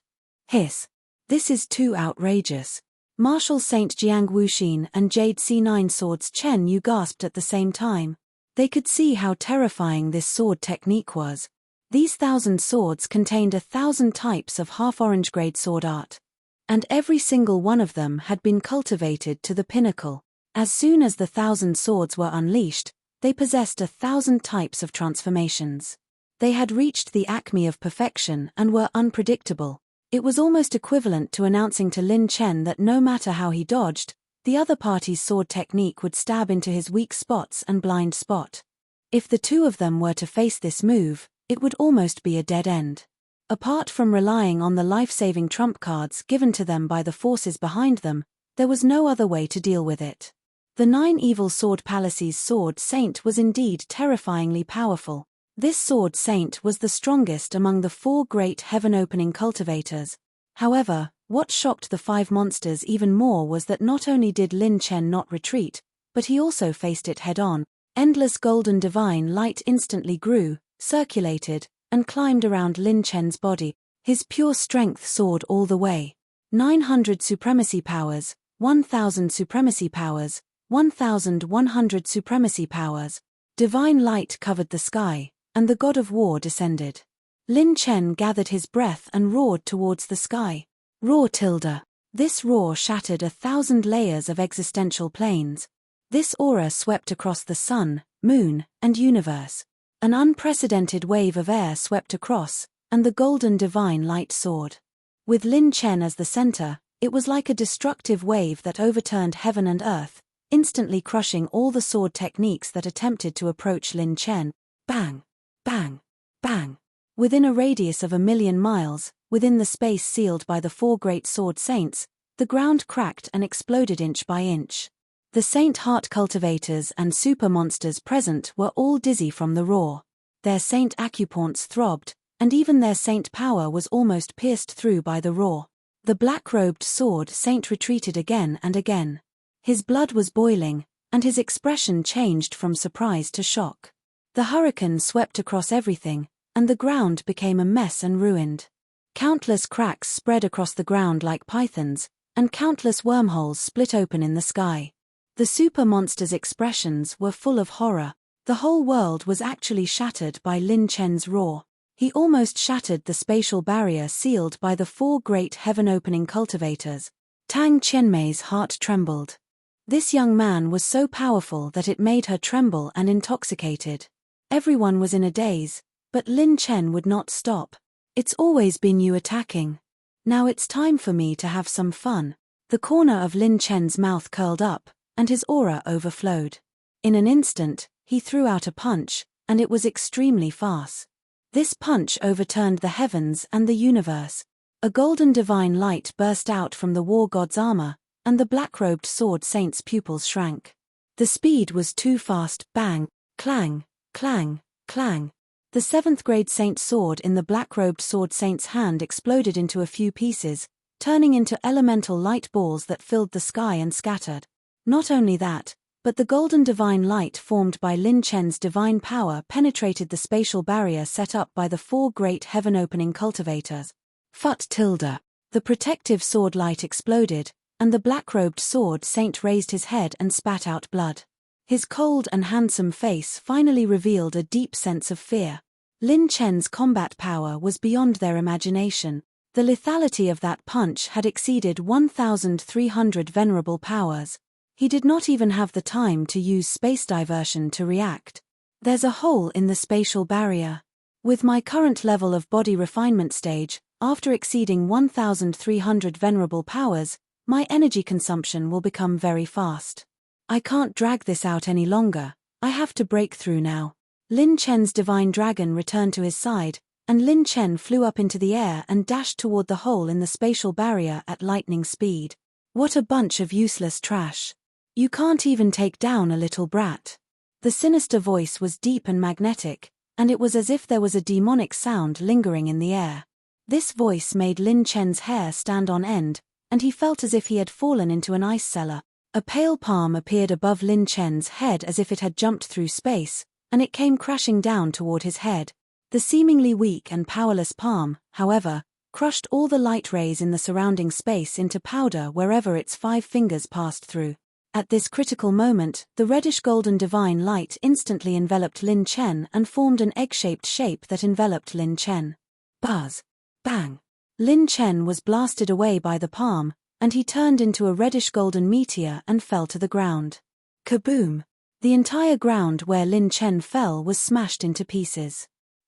Hiss. This is too outrageous. Martial Saint Jiang Wuxin and Jade C9 Swords Chen Yu gasped at the same time. They could see how terrifying this sword technique was. These 1,000 swords contained 1,000 types of half-orange grade sword art. And every single one of them had been cultivated to the pinnacle. As soon as the 1,000 swords were unleashed, they possessed 1,000 types of transformations. They had reached the acme of perfection and were unpredictable. It was almost equivalent to announcing to Lin Chen that no matter how he dodged, the other party's sword technique would stab into his weak spots and blind spot. If the two of them were to face this move, it would almost be a dead end. Apart from relying on the life-saving trump cards given to them by the forces behind them, there was no other way to deal with it. The 9 Evil Sword Palace's sword saint was indeed terrifyingly powerful. This sword saint was the strongest among the 4 great heaven-opening cultivators. However, what shocked the 5 monsters even more was that not only did Lin Chen not retreat, but he also faced it head-on. Endless golden divine light instantly grew, circulated, and climbed around Lin Chen's body. His pure strength soared all the way. 900 supremacy powers, 1,000 supremacy powers, 1,100 supremacy powers. Divine light covered the sky, and the god of war descended. Lin Chen gathered his breath and roared towards the sky. Roar tilde. This roar shattered 1,000 layers of existential planes. This aura swept across the sun, moon, and universe. An unprecedented wave of air swept across, and the golden divine light soared. With Lin Chen as the center, it was like a destructive wave that overturned heaven and earth, instantly crushing all the sword techniques that attempted to approach Lin Chen. Bang! Bang! Bang! Within a radius of 1,000,000 miles, within the space sealed by the 4 great sword saints, the ground cracked and exploded inch by inch. The saint heart cultivators and super monsters present were all dizzy from the roar. Their saint acupoints throbbed, and even their saint power was almost pierced through by the roar. The black-robed sword saint retreated again and again. His blood was boiling, and his expression changed from surprise to shock. The hurricane swept across everything, and the ground became a mess and ruined. Countless cracks spread across the ground like pythons, and countless wormholes split open in the sky. The super monster's expressions were full of horror. The whole world was actually shattered by Lin Chen's roar. He almost shattered the spatial barrier sealed by the 4 great heaven-opening cultivators. Tang Qianmei's heart trembled. This young man was so powerful that it made her tremble and intoxicated. Everyone was in a daze, but Lin Chen would not stop. It's always been you attacking. Now it's time for me to have some fun. The corner of Lin Chen's mouth curled up, and his aura overflowed. In an instant, he threw out a punch, and it was extremely fast. This punch overturned the heavens and the universe. A golden divine light burst out from the war god's armor, and the black-robed sword saint's pupils shrank. The speed was too fast. Bang, clang, clang, clang. The seventh-grade saint's sword in the black-robed sword saint's hand exploded into a few pieces, turning into elemental light balls that filled the sky and scattered. Not only that, but the golden divine light formed by Lin Chen's divine power penetrated the spatial barrier set up by the four great heaven-opening cultivators. Phut tilde. The protective sword light exploded, and the black-robed sword saint raised his head and spat out blood. His cold and handsome face finally revealed a deep sense of fear. Lin Chen's combat power was beyond their imagination. The lethality of that punch had exceeded 1,300 venerable powers. He did not even have the time to use space diversion to react. There's a hole in the spatial barrier. With my current level of body refinement stage, after exceeding 1,300 venerable powers, my energy consumption will become very fast. I can't drag this out any longer. I have to break through now. Lin Chen's divine dragon returned to his side, and Lin Chen flew up into the air and dashed toward the hole in the spatial barrier at lightning speed. What a bunch of useless trash. You can't even take down a little brat. The sinister voice was deep and magnetic, and it was as if there was a demonic sound lingering in the air. This voice made Lin Chen's hair stand on end, and he felt as if he had fallen into an ice cellar. A pale palm appeared above Lin Chen's head as if it had jumped through space, and it came crashing down toward his head. The seemingly weak and powerless palm, however, crushed all the light rays in the surrounding space into powder wherever its 5 fingers passed through. At this critical moment, the reddish-golden divine light instantly enveloped Lin Chen and formed an egg-shaped shape that enveloped Lin Chen. Buzz! Bang! Lin Chen was blasted away by the palm, and he turned into a reddish-golden meteor and fell to the ground. Kaboom! The entire ground where Lin Chen fell was smashed into pieces.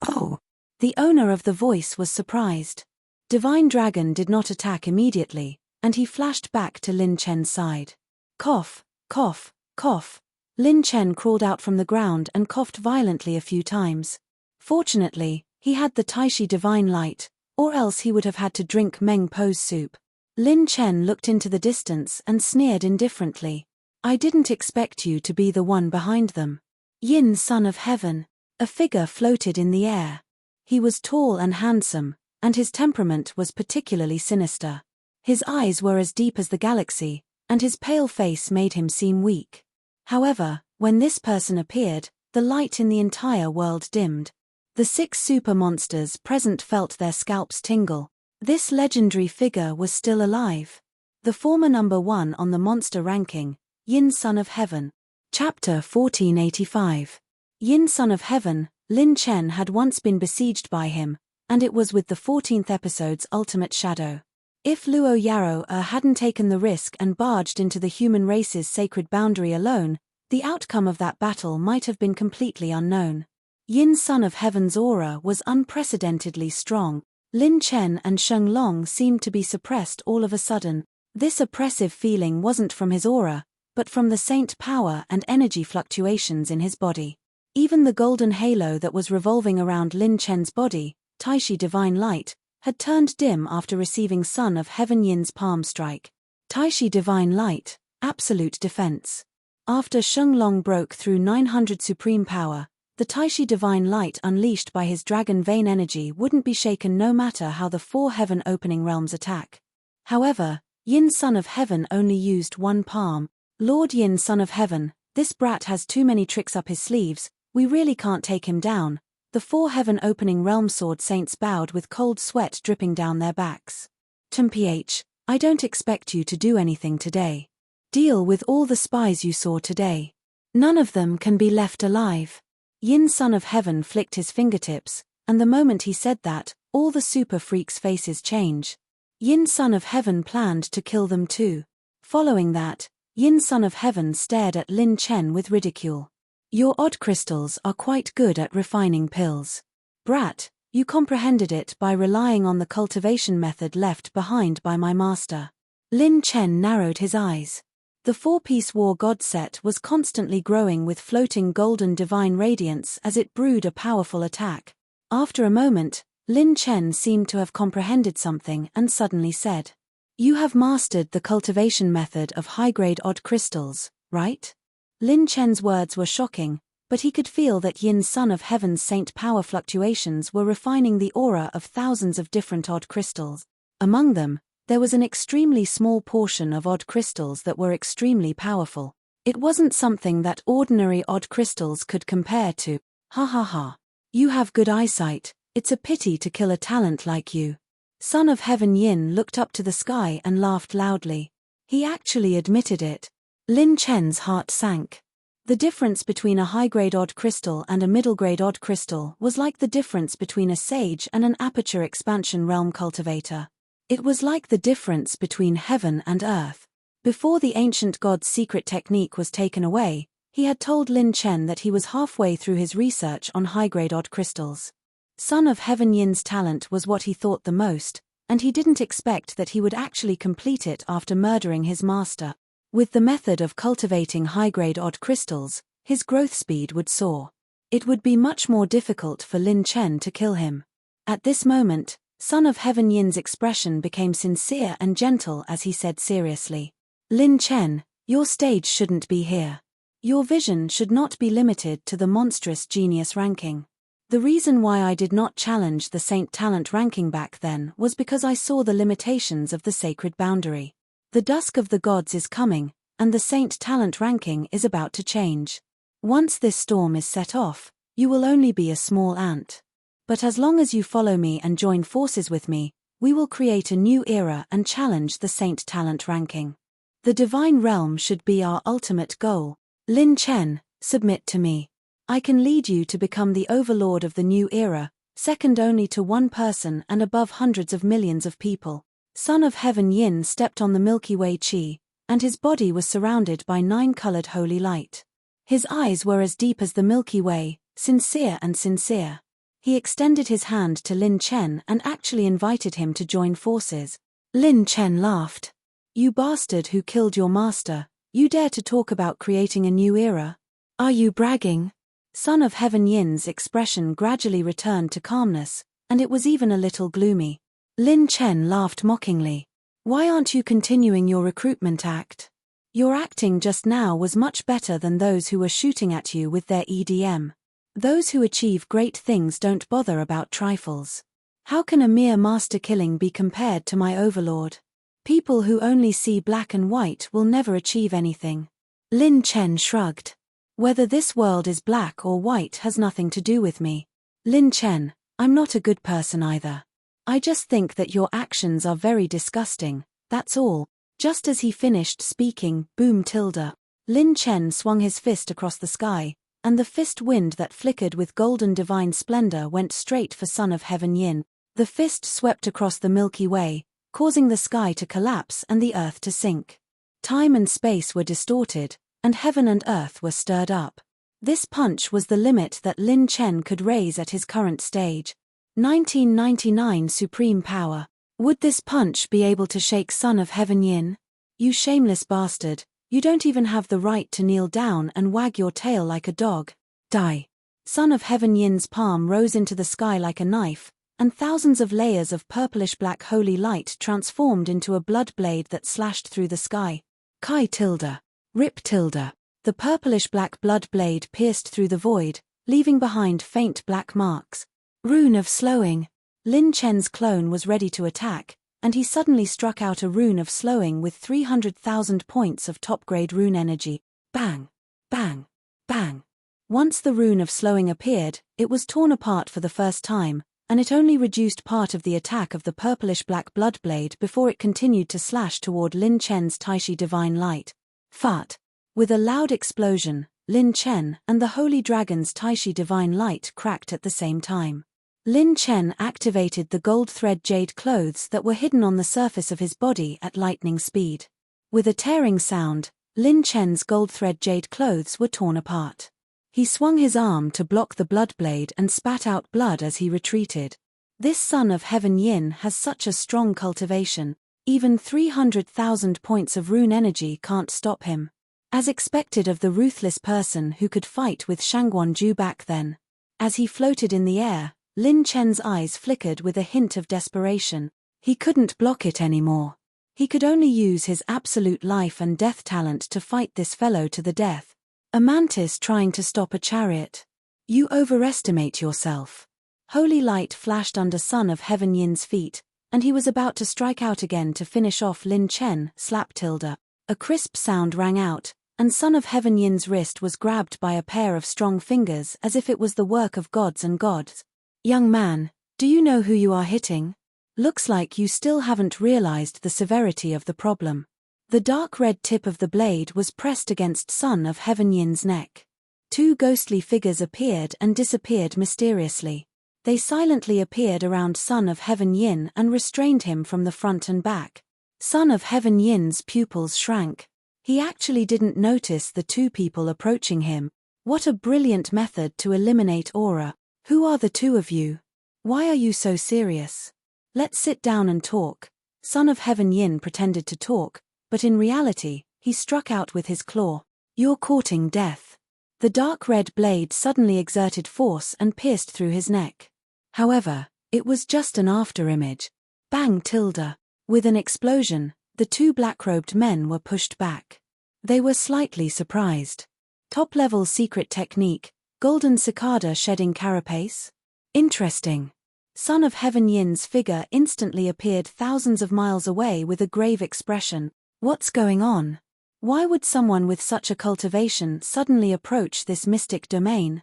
Oh! The owner of the voice was surprised. Divine Dragon did not attack immediately, and he flashed back to Lin Chen's side. Cough, cough, cough. Lin Chen crawled out from the ground and coughed violently a few times. Fortunately, he had the Taishi divine light, or else he would have had to drink Meng Po's soup. Lin Chen looked into the distance and sneered indifferently. I didn't expect you to be the one behind them. Yin, son of heaven. A figure floated in the air. He was tall and handsome, and his temperament was particularly sinister. His eyes were as deep as the galaxy, and his pale face made him seem weak. However, when this person appeared, the light in the entire world dimmed. The 6 super monsters present felt their scalps tingle. This legendary figure was still alive. The former number 1 on the monster ranking, Yin, son of heaven. Chapter 1485. Yin, son of heaven. Lin Chen had once been besieged by him, and it was with the 14th episode's ultimate shadow. If Luo Yarou hadn't taken the risk and barged into the human race's sacred boundary alone, the outcome of that battle might have been completely unknown. Yin, son of heaven's aura was unprecedentedly strong. Lin Chen and Sheng Long seemed to be suppressed all of a sudden. This oppressive feeling wasn't from his aura, but from the saint power and energy fluctuations in his body. Even the golden halo that was revolving around Lin Chen's body, Taishi divine light, had turned dim after receiving Son of Heaven Yin's palm strike. Taishi divine light, absolute defense. After Sheng Long broke through 900 supreme power, the Taishi divine light unleashed by his dragon vein energy wouldn't be shaken no matter how the 4 heaven-opening realms attack. However, Yin, son of heaven, only used 1 palm. Lord Yin, son of heaven, this brat has too many tricks up his sleeves, we really can't take him down. The 4 heaven-opening realm sword saints bowed with cold sweat dripping down their backs. Mph, I don't expect you to do anything today. Deal with all the spies you saw today. None of them can be left alive. Yin, son of heaven, flicked his fingertips, and the moment he said that, all the super freaks' faces change. Yin, son of heaven, planned to kill them too. Following that, Yin, son of heaven, stared at Lin Chen with ridicule. Your odd crystals are quite good at refining pills. Brat, you comprehended it by relying on the cultivation method left behind by my master. Lin Chen narrowed his eyes. The four-piece war god set was constantly growing with floating golden divine radiance as it brewed a powerful attack. After a moment, Lin Chen seemed to have comprehended something and suddenly said, "You have mastered the cultivation method of high-grade odd crystals, right?" Lin Chen's words were shocking, but he could feel that Yin Son of Heaven's saint power fluctuations were refining the aura of thousands of different odd crystals. Among them, there was an extremely small portion of odd crystals that were extremely powerful. It wasn't something that ordinary odd crystals could compare to. Ha ha ha. You have good eyesight, it's a pity to kill a talent like you. Son of Heaven Yin looked up to the sky and laughed loudly. He actually admitted it. Lin Chen's heart sank. The difference between a high-grade odd crystal and a middle-grade odd crystal was like the difference between a sage and an aperture expansion realm cultivator. It was like the difference between heaven and earth. Before the ancient god's secret technique was taken away, he had told Lin Chen that he was halfway through his research on high-grade odd crystals. Son of Heaven Yin's talent was what he thought the most, and he didn't expect that he would actually complete it after murdering his master. With the method of cultivating high-grade odd crystals, his growth speed would soar. It would be much more difficult for Lin Chen to kill him. At this moment, Son of Heaven Yin's expression became sincere and gentle as he said seriously, "Lin Chen, your stage shouldn't be here. Your vision should not be limited to the monstrous genius ranking. The reason why I did not challenge the saint talent ranking back then was because I saw the limitations of the sacred boundary. The dusk of the gods is coming, and the saint talent ranking is about to change. Once this storm is set off, you will only be a small ant. But as long as you follow me and join forces with me, we will create a new era and challenge the saint talent ranking. The divine realm should be our ultimate goal. Lin Chen, submit to me. I can lead you to become the overlord of the new era, second only to one person and above hundreds of millions of people." Son of Heaven Yin stepped on the Milky Way Qi, and his body was surrounded by 9-colored holy light. His eyes were as deep as the Milky Way, sincere and sincere. He extended his hand to Lin Chen and actually invited him to join forces. Lin Chen laughed. "You bastard who killed your master, you dare to talk about creating a new era? Are you bragging?" Son of Heaven Yin's expression gradually returned to calmness, and it was even a little gloomy. Lin Chen laughed mockingly. "Why aren't you continuing your recruitment act? Your acting just now was much better than those who were shooting at you with their EDM. Those who achieve great things don't bother about trifles. How can a mere master killing be compared to my overlord? People who only see black and white will never achieve anything." Lin Chen shrugged. "Whether this world is black or white has nothing to do with me. Lin Chen, I'm not a good person either. I just think that your actions are very disgusting, that's all." Just as he finished speaking, boom tilde. Lin Chen swung his fist across the sky, and the fist wind that flickered with golden divine splendor went straight for Son of Heaven Yin. The fist swept across the Milky Way, causing the sky to collapse and the earth to sink. Time and space were distorted, and heaven and earth were stirred up. This punch was the limit that Lin Chen could raise at his current stage. 1999 Supreme Power. Would this punch be able to shake Son of Heaven Yin? "You shameless bastard, you don't even have the right to kneel down and wag your tail like a dog. Die." Son of Heaven Yin's palm rose into the sky like a knife, and thousands of layers of purplish-black holy light transformed into a blood blade that slashed through the sky. Chi tilde. Rip tilde. The purplish-black blood blade pierced through the void, leaving behind faint black marks. Rune of Slowing. Lin Chen's clone was ready to attack, and he suddenly struck out a rune of slowing with 300,000 points of top-grade rune energy. Bang! Bang! Bang! Once the rune of slowing appeared, it was torn apart for the first time, and it only reduced part of the attack of the purplish-black blood blade before it continued to slash toward Lin Chen's Taishi divine light. Fart! With a loud explosion, Lin Chen and the Holy Dragon's Taishi divine light cracked at the same time. Lin Chen activated the gold thread jade clothes that were hidden on the surface of his body at lightning speed. With a tearing sound, Lin Chen's gold thread jade clothes were torn apart. He swung his arm to block the blood blade and spat out blood as he retreated. This Son of Heaven Yin has such a strong cultivation. Even 300,000 points of rune energy can't stop him. As expected of the ruthless person who could fight with Shangguan-Ju back then. As he floated in the air, Lin Chen's eyes flickered with a hint of desperation. He couldn't block it anymore. He could only use his absolute life and death talent to fight this fellow to the death. A mantis trying to stop a chariot. You overestimate yourself. Holy light flashed under Son of Heaven Yin's feet, and he was about to strike out again to finish off Lin Chen, slap tilde. A crisp sound rang out, and Son of Heaven Yin's wrist was grabbed by a pair of strong fingers as if it was the work of gods and gods. Young man, do you know who you are hitting? Looks like you still haven't realized the severity of the problem. The dark red tip of the blade was pressed against Son of Heaven Yin's neck. Two ghostly figures appeared and disappeared mysteriously. They silently appeared around Son of Heaven Yin and restrained him from the front and back. Son of Heaven Yin's pupils shrank. He actually didn't notice the two people approaching him. What a brilliant method to eliminate aura. Who are the two of you? Why are you so serious? Let's sit down and talk. Son of Heaven Yin pretended to talk, but in reality, he struck out with his claw. You're courting death. The dark red blade suddenly exerted force and pierced through his neck. However, it was just an afterimage. Bang tilde. With an explosion, the two black-robed men were pushed back. They were slightly surprised. Top-level secret technique, golden cicada shedding carapace? Interesting. Son of Heaven Yin's figure instantly appeared thousands of miles away with a grave expression. What's going on? Why would someone with such a cultivation suddenly approach this mystic domain?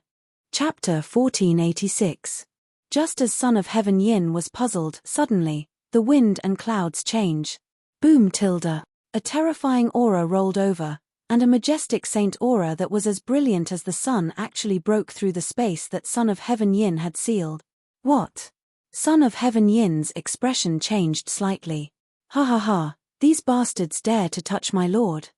Chapter 1486. Just as Son of Heaven Yin was puzzled, suddenly, the wind and clouds change. Boom tilde. A terrifying aura rolled over, and a majestic saint aura that was as brilliant as the sun actually broke through the space that Son of Heaven Yin had sealed. What? Son of Heaven Yin's expression changed slightly. Ha ha ha, these bastards dare to touch my lord.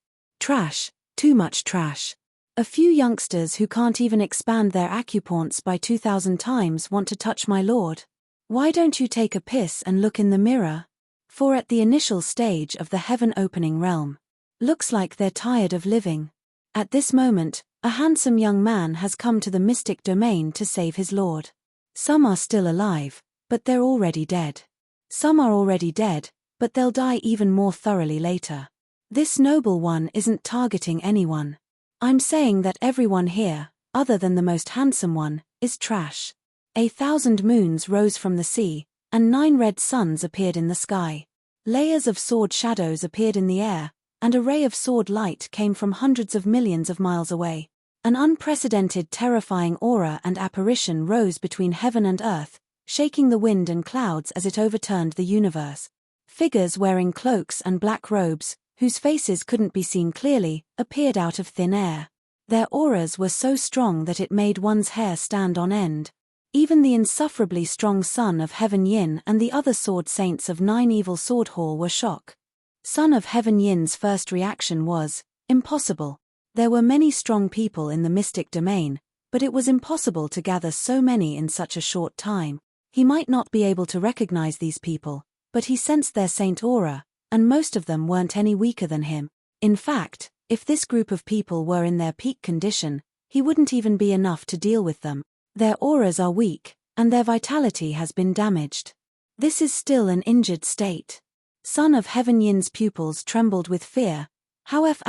Trash, too much trash. A few youngsters who can't even expand their acupoints by 2,000 times want to touch my lord. Why don't you take a piss and look in the mirror? For at the initial stage of the heaven-opening realm. Looks like they're tired of living. At this moment, a handsome young man has come to the mystic domain to save his lord. Some are still alive, but they're already dead. Some are already dead, but they'll die even more thoroughly later. This noble one isn't targeting anyone. I'm saying that everyone here, other than the most handsome one, is trash. 1,000 moons rose from the sea, and 9 red suns appeared in the sky. Layers of sword shadows appeared in the air, and a ray of sword light came from hundreds of millions of miles away. An unprecedented terrifying aura and apparition rose between heaven and earth, shaking the wind and clouds as it overturned the universe. Figures wearing cloaks and black robes, whose faces couldn't be seen clearly, appeared out of thin air. Their auras were so strong that it made one's hair stand on end. Even the insufferably strong Son of Heaven Yin and the other sword saints of 9 Evil Sword Hall were shocked. Son of Heaven Yin's first reaction was, impossible. There were many strong people in the mystic domain, but it was impossible to gather so many in such a short time. He might not be able to recognize these people, but he sensed their saint aura, and most of them weren't any weaker than him. In fact, if this group of people were in their peak condition, he wouldn't even be enough to deal with them. Their auras are weak, and their vitality has been damaged. This is still an injured state. Son of Heaven Yin's pupils trembled with fear. How F***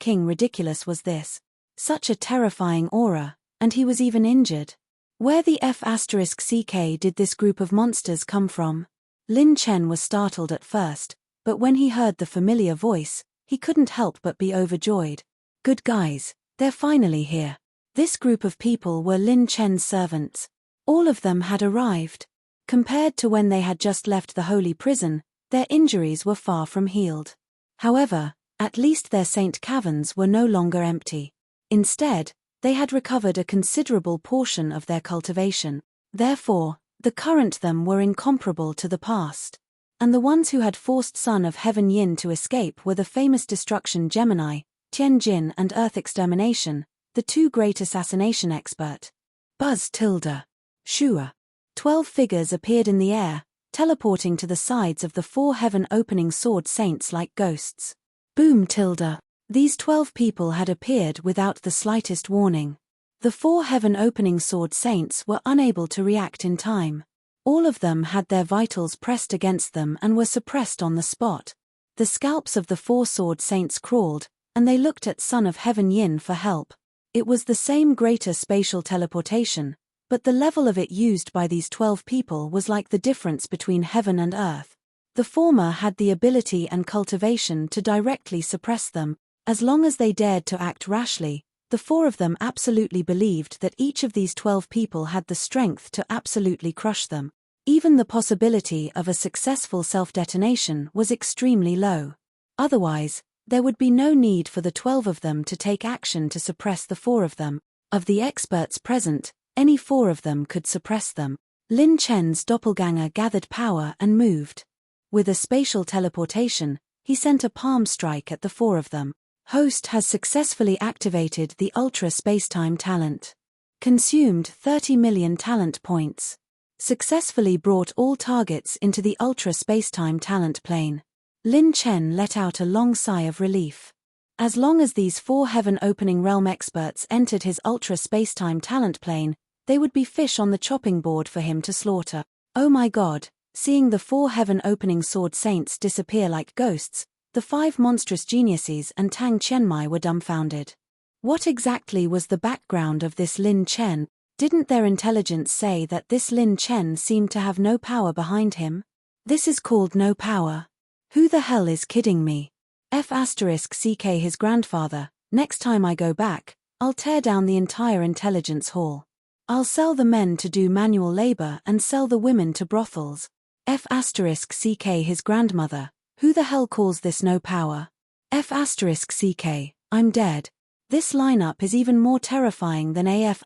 ridiculous was this? Such a terrifying aura, and he was even injured. Where the F***ck did this group of monsters come from? Lin Chen was startled at first, but when he heard the familiar voice, he couldn't help but be overjoyed. Good guys, they're finally here. This group of people were Lin Chen's servants. All of them had arrived. Compared to when they had just left the holy prison, their injuries were far from healed. However, at least their saint caverns were no longer empty. Instead, they had recovered a considerable portion of their cultivation. Therefore, the current them were incomparable to the past. And the ones who had forced Son of Heaven Yin to escape were the famous Destruction Gemini, Tianjin and Earth Extermination, the 2 great assassination expert. Buzz tilde. Shua. 12 figures appeared in the air, teleporting to the sides of the 4 heaven-opening sword saints like ghosts. Boom tilde. These 12 people had appeared without the slightest warning. The 4 heaven-opening sword saints were unable to react in time. All of them had their vitals pressed against them and were suppressed on the spot. The scalps of the 4 sword saints crawled, and they looked at Son of Heaven Yin for help. It was the same greater spatial teleportation, but the level of it used by these 12 people was like the difference between heaven and earth. The former had the ability and cultivation to directly suppress them. As long as they dared to act rashly, the 4 of them absolutely believed that each of these 12 people had the strength to absolutely crush them. Even the possibility of a successful self-detonation was extremely low. Otherwise, there would be no need for the 12 of them to take action to suppress the 4 of them. Of the experts present, any 4 of them could suppress them. Lin Chen's doppelganger gathered power and moved. With a spatial teleportation, he sent a palm strike at the 4 of them. Host has successfully activated the Ultra Spacetime talent. Consumed 30 million talent points. Successfully brought all targets into the Ultra Spacetime talent plane. Lin Chen let out a long sigh of relief. As long as these 4 heaven-opening realm experts entered his Ultra Spacetime talent plane, they would be fish on the chopping board for him to slaughter. Oh my god, seeing the 4 heaven-opening sword saints disappear like ghosts, the 5 monstrous geniuses and Tang Qianmai were dumbfounded. What exactly was the background of this Lin Chen? Didn't their intelligence say that this Lin Chen seemed to have no power behind him? This is called no power. Who the hell is kidding me? F***ck his grandfather, next time I go back, I'll tear down the entire intelligence hall. I'll sell the men to do manual labor and sell the women to brothels. F***ck his grandmother, who the hell calls this no power? F***ck, I'm dead. This lineup is even more terrifying than AF**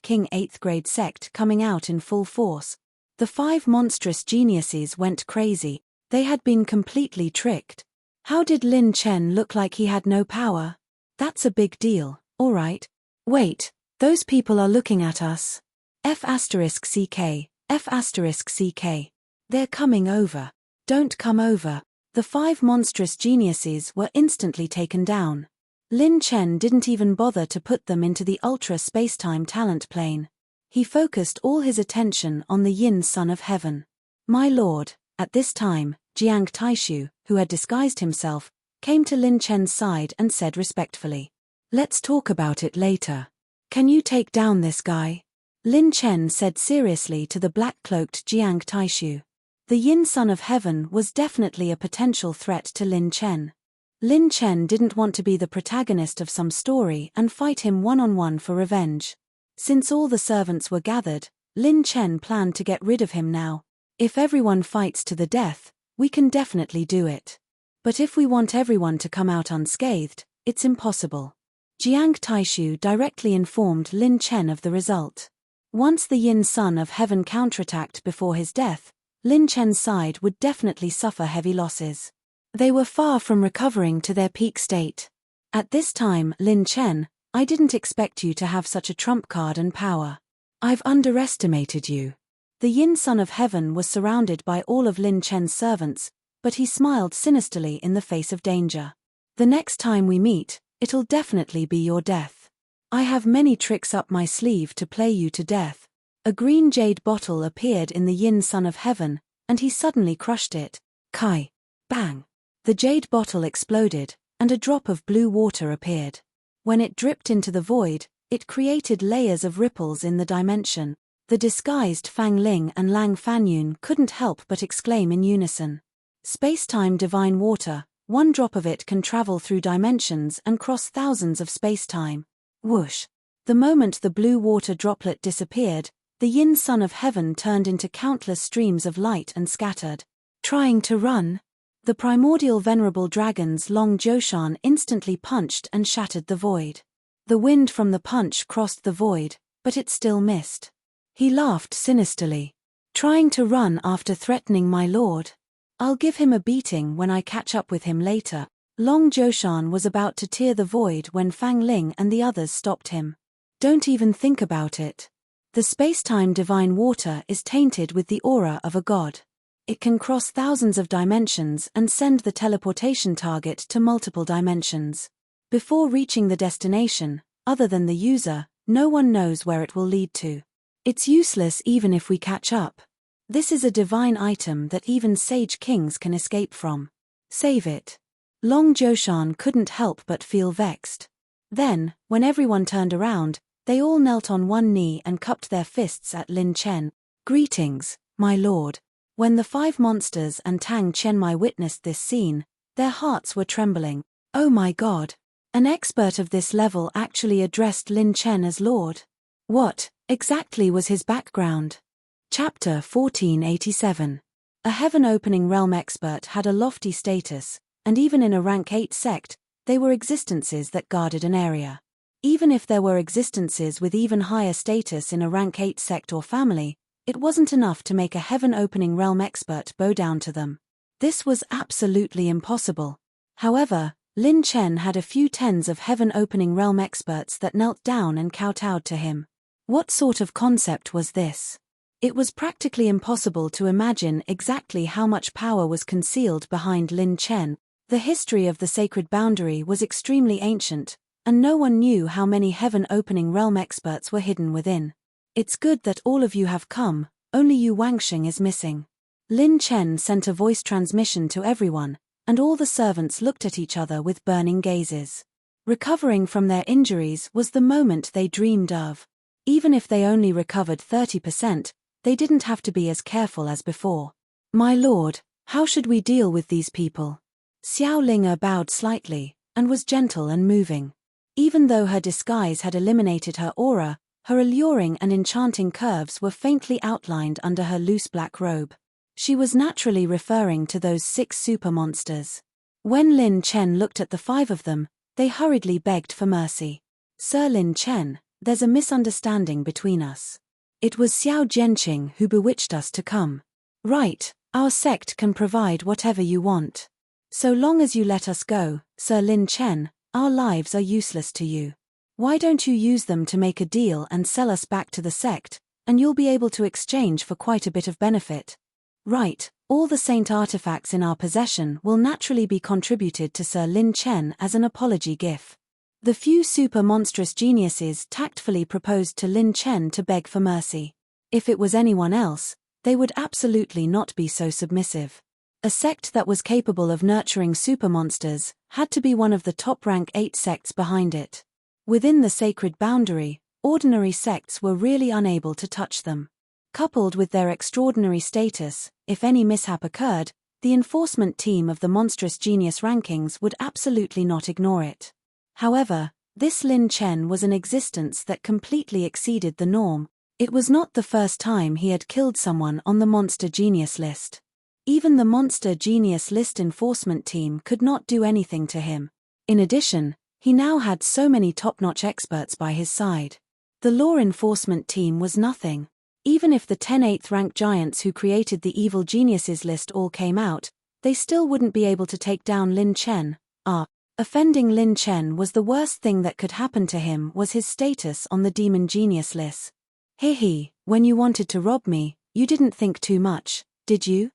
King 8th grade sect coming out in full force. The 5 monstrous geniuses went crazy. They had been completely tricked. How did Lin Chen look like he had no power? That's a big deal, alright. Wait, those people are looking at us. F***ck, F***ck. They're coming over. Don't come over. The 5 monstrous geniuses were instantly taken down. Lin Chen didn't even bother to put them into the Ultra Spacetime talent plane. He focused all his attention on the Yin Son of Heaven. My lord, at this time, Jiang Taishu, who had disguised himself, came to Lin Chen's side and said respectfully, "Let's talk about it later. Can you take down this guy?" Lin Chen said seriously to the black-cloaked Jiang Taishu. The Yin Son of Heaven was definitely a potential threat to Lin Chen. Lin Chen didn't want to be the protagonist of some story and fight him one-on-one for revenge. Since all the servants were gathered, Lin Chen planned to get rid of him now. If everyone fights to the death, we can definitely do it. But if we want everyone to come out unscathed, it's impossible. Jiang Taishu directly informed Lin Chen of the result. Once the Yin Son of Heaven counterattacked before his death, Lin Chen's side would definitely suffer heavy losses. They were far from recovering to their peak state. At this time, Lin Chen, I didn't expect you to have such a trump card and power. I've underestimated you. The Yin Son of Heaven was surrounded by all of Lin Chen's servants, but he smiled sinisterly in the face of danger. The next time we meet, it'll definitely be your death. I have many tricks up my sleeve to play you to death. A green jade bottle appeared in the Yin Son of Heaven, and he suddenly crushed it. Kai. Bang. The jade bottle exploded, and a drop of blue water appeared. When it dripped into the void, it created layers of ripples in the dimension. The disguised Fang Ling and Lang Fanyun couldn't help but exclaim in unison. Space-time divine water, one drop of it can travel through dimensions and cross thousands of space-time. Whoosh. The moment the blue water droplet disappeared, the Yin Son of Heaven turned into countless streams of light and scattered. Trying to run? The primordial venerable dragon's Long Joshan instantly punched and shattered the void. The wind from the punch crossed the void, but it still missed. He laughed sinisterly. Trying to run after threatening my lord? I'll give him a beating when I catch up with him later. Long Joshan was about to tear the void when Fang Ling and the others stopped him. Don't even think about it. The space-time divine water is tainted with the aura of a god. It can cross thousands of dimensions and send the teleportation target to multiple dimensions. Before reaching the destination, other than the user, no one knows where it will lead to. It's useless even if we catch up. This is a divine item that even sage kings can escape from. Save it. Long Joshan couldn't help but feel vexed. Then, when everyone turned around, they all knelt on one knee and cupped their fists at Lin Chen. "Greetings, my lord." When the 5 monsters and Tang Qianmai witnessed this scene, their hearts were trembling. Oh my god! An expert of this level actually addressed Lin Chen as lord. What exactly was his background? Chapter 1487. A heaven-opening realm expert had a lofty status, and even in a rank 8 sect, they were existences that guarded an area. Even if there were existences with even higher status in a rank 8 sect or family, it wasn't enough to make a heaven-opening realm expert bow down to them. This was absolutely impossible. However, Lin Chen had a few tens of heaven-opening realm experts that knelt down and kowtowed to him. What sort of concept was this? It was practically impossible to imagine exactly how much power was concealed behind Lin Chen. The history of the sacred boundary was extremely ancient, and no one knew how many heaven-opening realm experts were hidden within. It's good that all of you have come, only Yu Wangxing is missing. Lin Chen sent a voice transmission to everyone, and all the servants looked at each other with burning gazes. Recovering from their injuries was the moment they dreamed of. Even if they only recovered 30%, they didn't have to be as careful as before. "My lord, how should we deal with these people?" Xiao Linga bowed slightly, and was gentle and moving. Even though her disguise had eliminated her aura, her alluring and enchanting curves were faintly outlined under her loose black robe. She was naturally referring to those 6 super monsters. When Lin Chen looked at the 5 of them, they hurriedly begged for mercy. "Sir Lin Chen, there's a misunderstanding between us. It was Xiao Jianqing who bewitched us to come." "Right, our sect can provide whatever you want. So long as you let us go, Sir Lin Chen, our lives are useless to you. Why don't you use them to make a deal and sell us back to the sect, and you'll be able to exchange for quite a bit of benefit." "Right, all the saint artifacts in our possession will naturally be contributed to Sir Lin Chen as an apology gift." The few super monstrous geniuses tactfully proposed to Lin Chen to beg for mercy. If it was anyone else, they would absolutely not be so submissive. A sect that was capable of nurturing super monsters had to be one of the top rank 8 sects behind it. Within the sacred boundary, ordinary sects were really unable to touch them. Coupled with their extraordinary status, if any mishap occurred, the enforcement team of the monstrous genius rankings would absolutely not ignore it. However, this Lin Chen was an existence that completely exceeded the norm. It was not the first time he had killed someone on the monster genius list. Even the monster genius list enforcement team could not do anything to him. In addition, he now had so many top-notch experts by his side. The law enforcement team was nothing. Even if the 10 8th rank giants who created the evil geniuses list all came out, they still wouldn't be able to take down Lin Chen. Offending Lin Chen was the worst thing that could happen to him was his status on the demon genius list. "Hehe, when you wanted to rob me, you didn't think too much, did you?"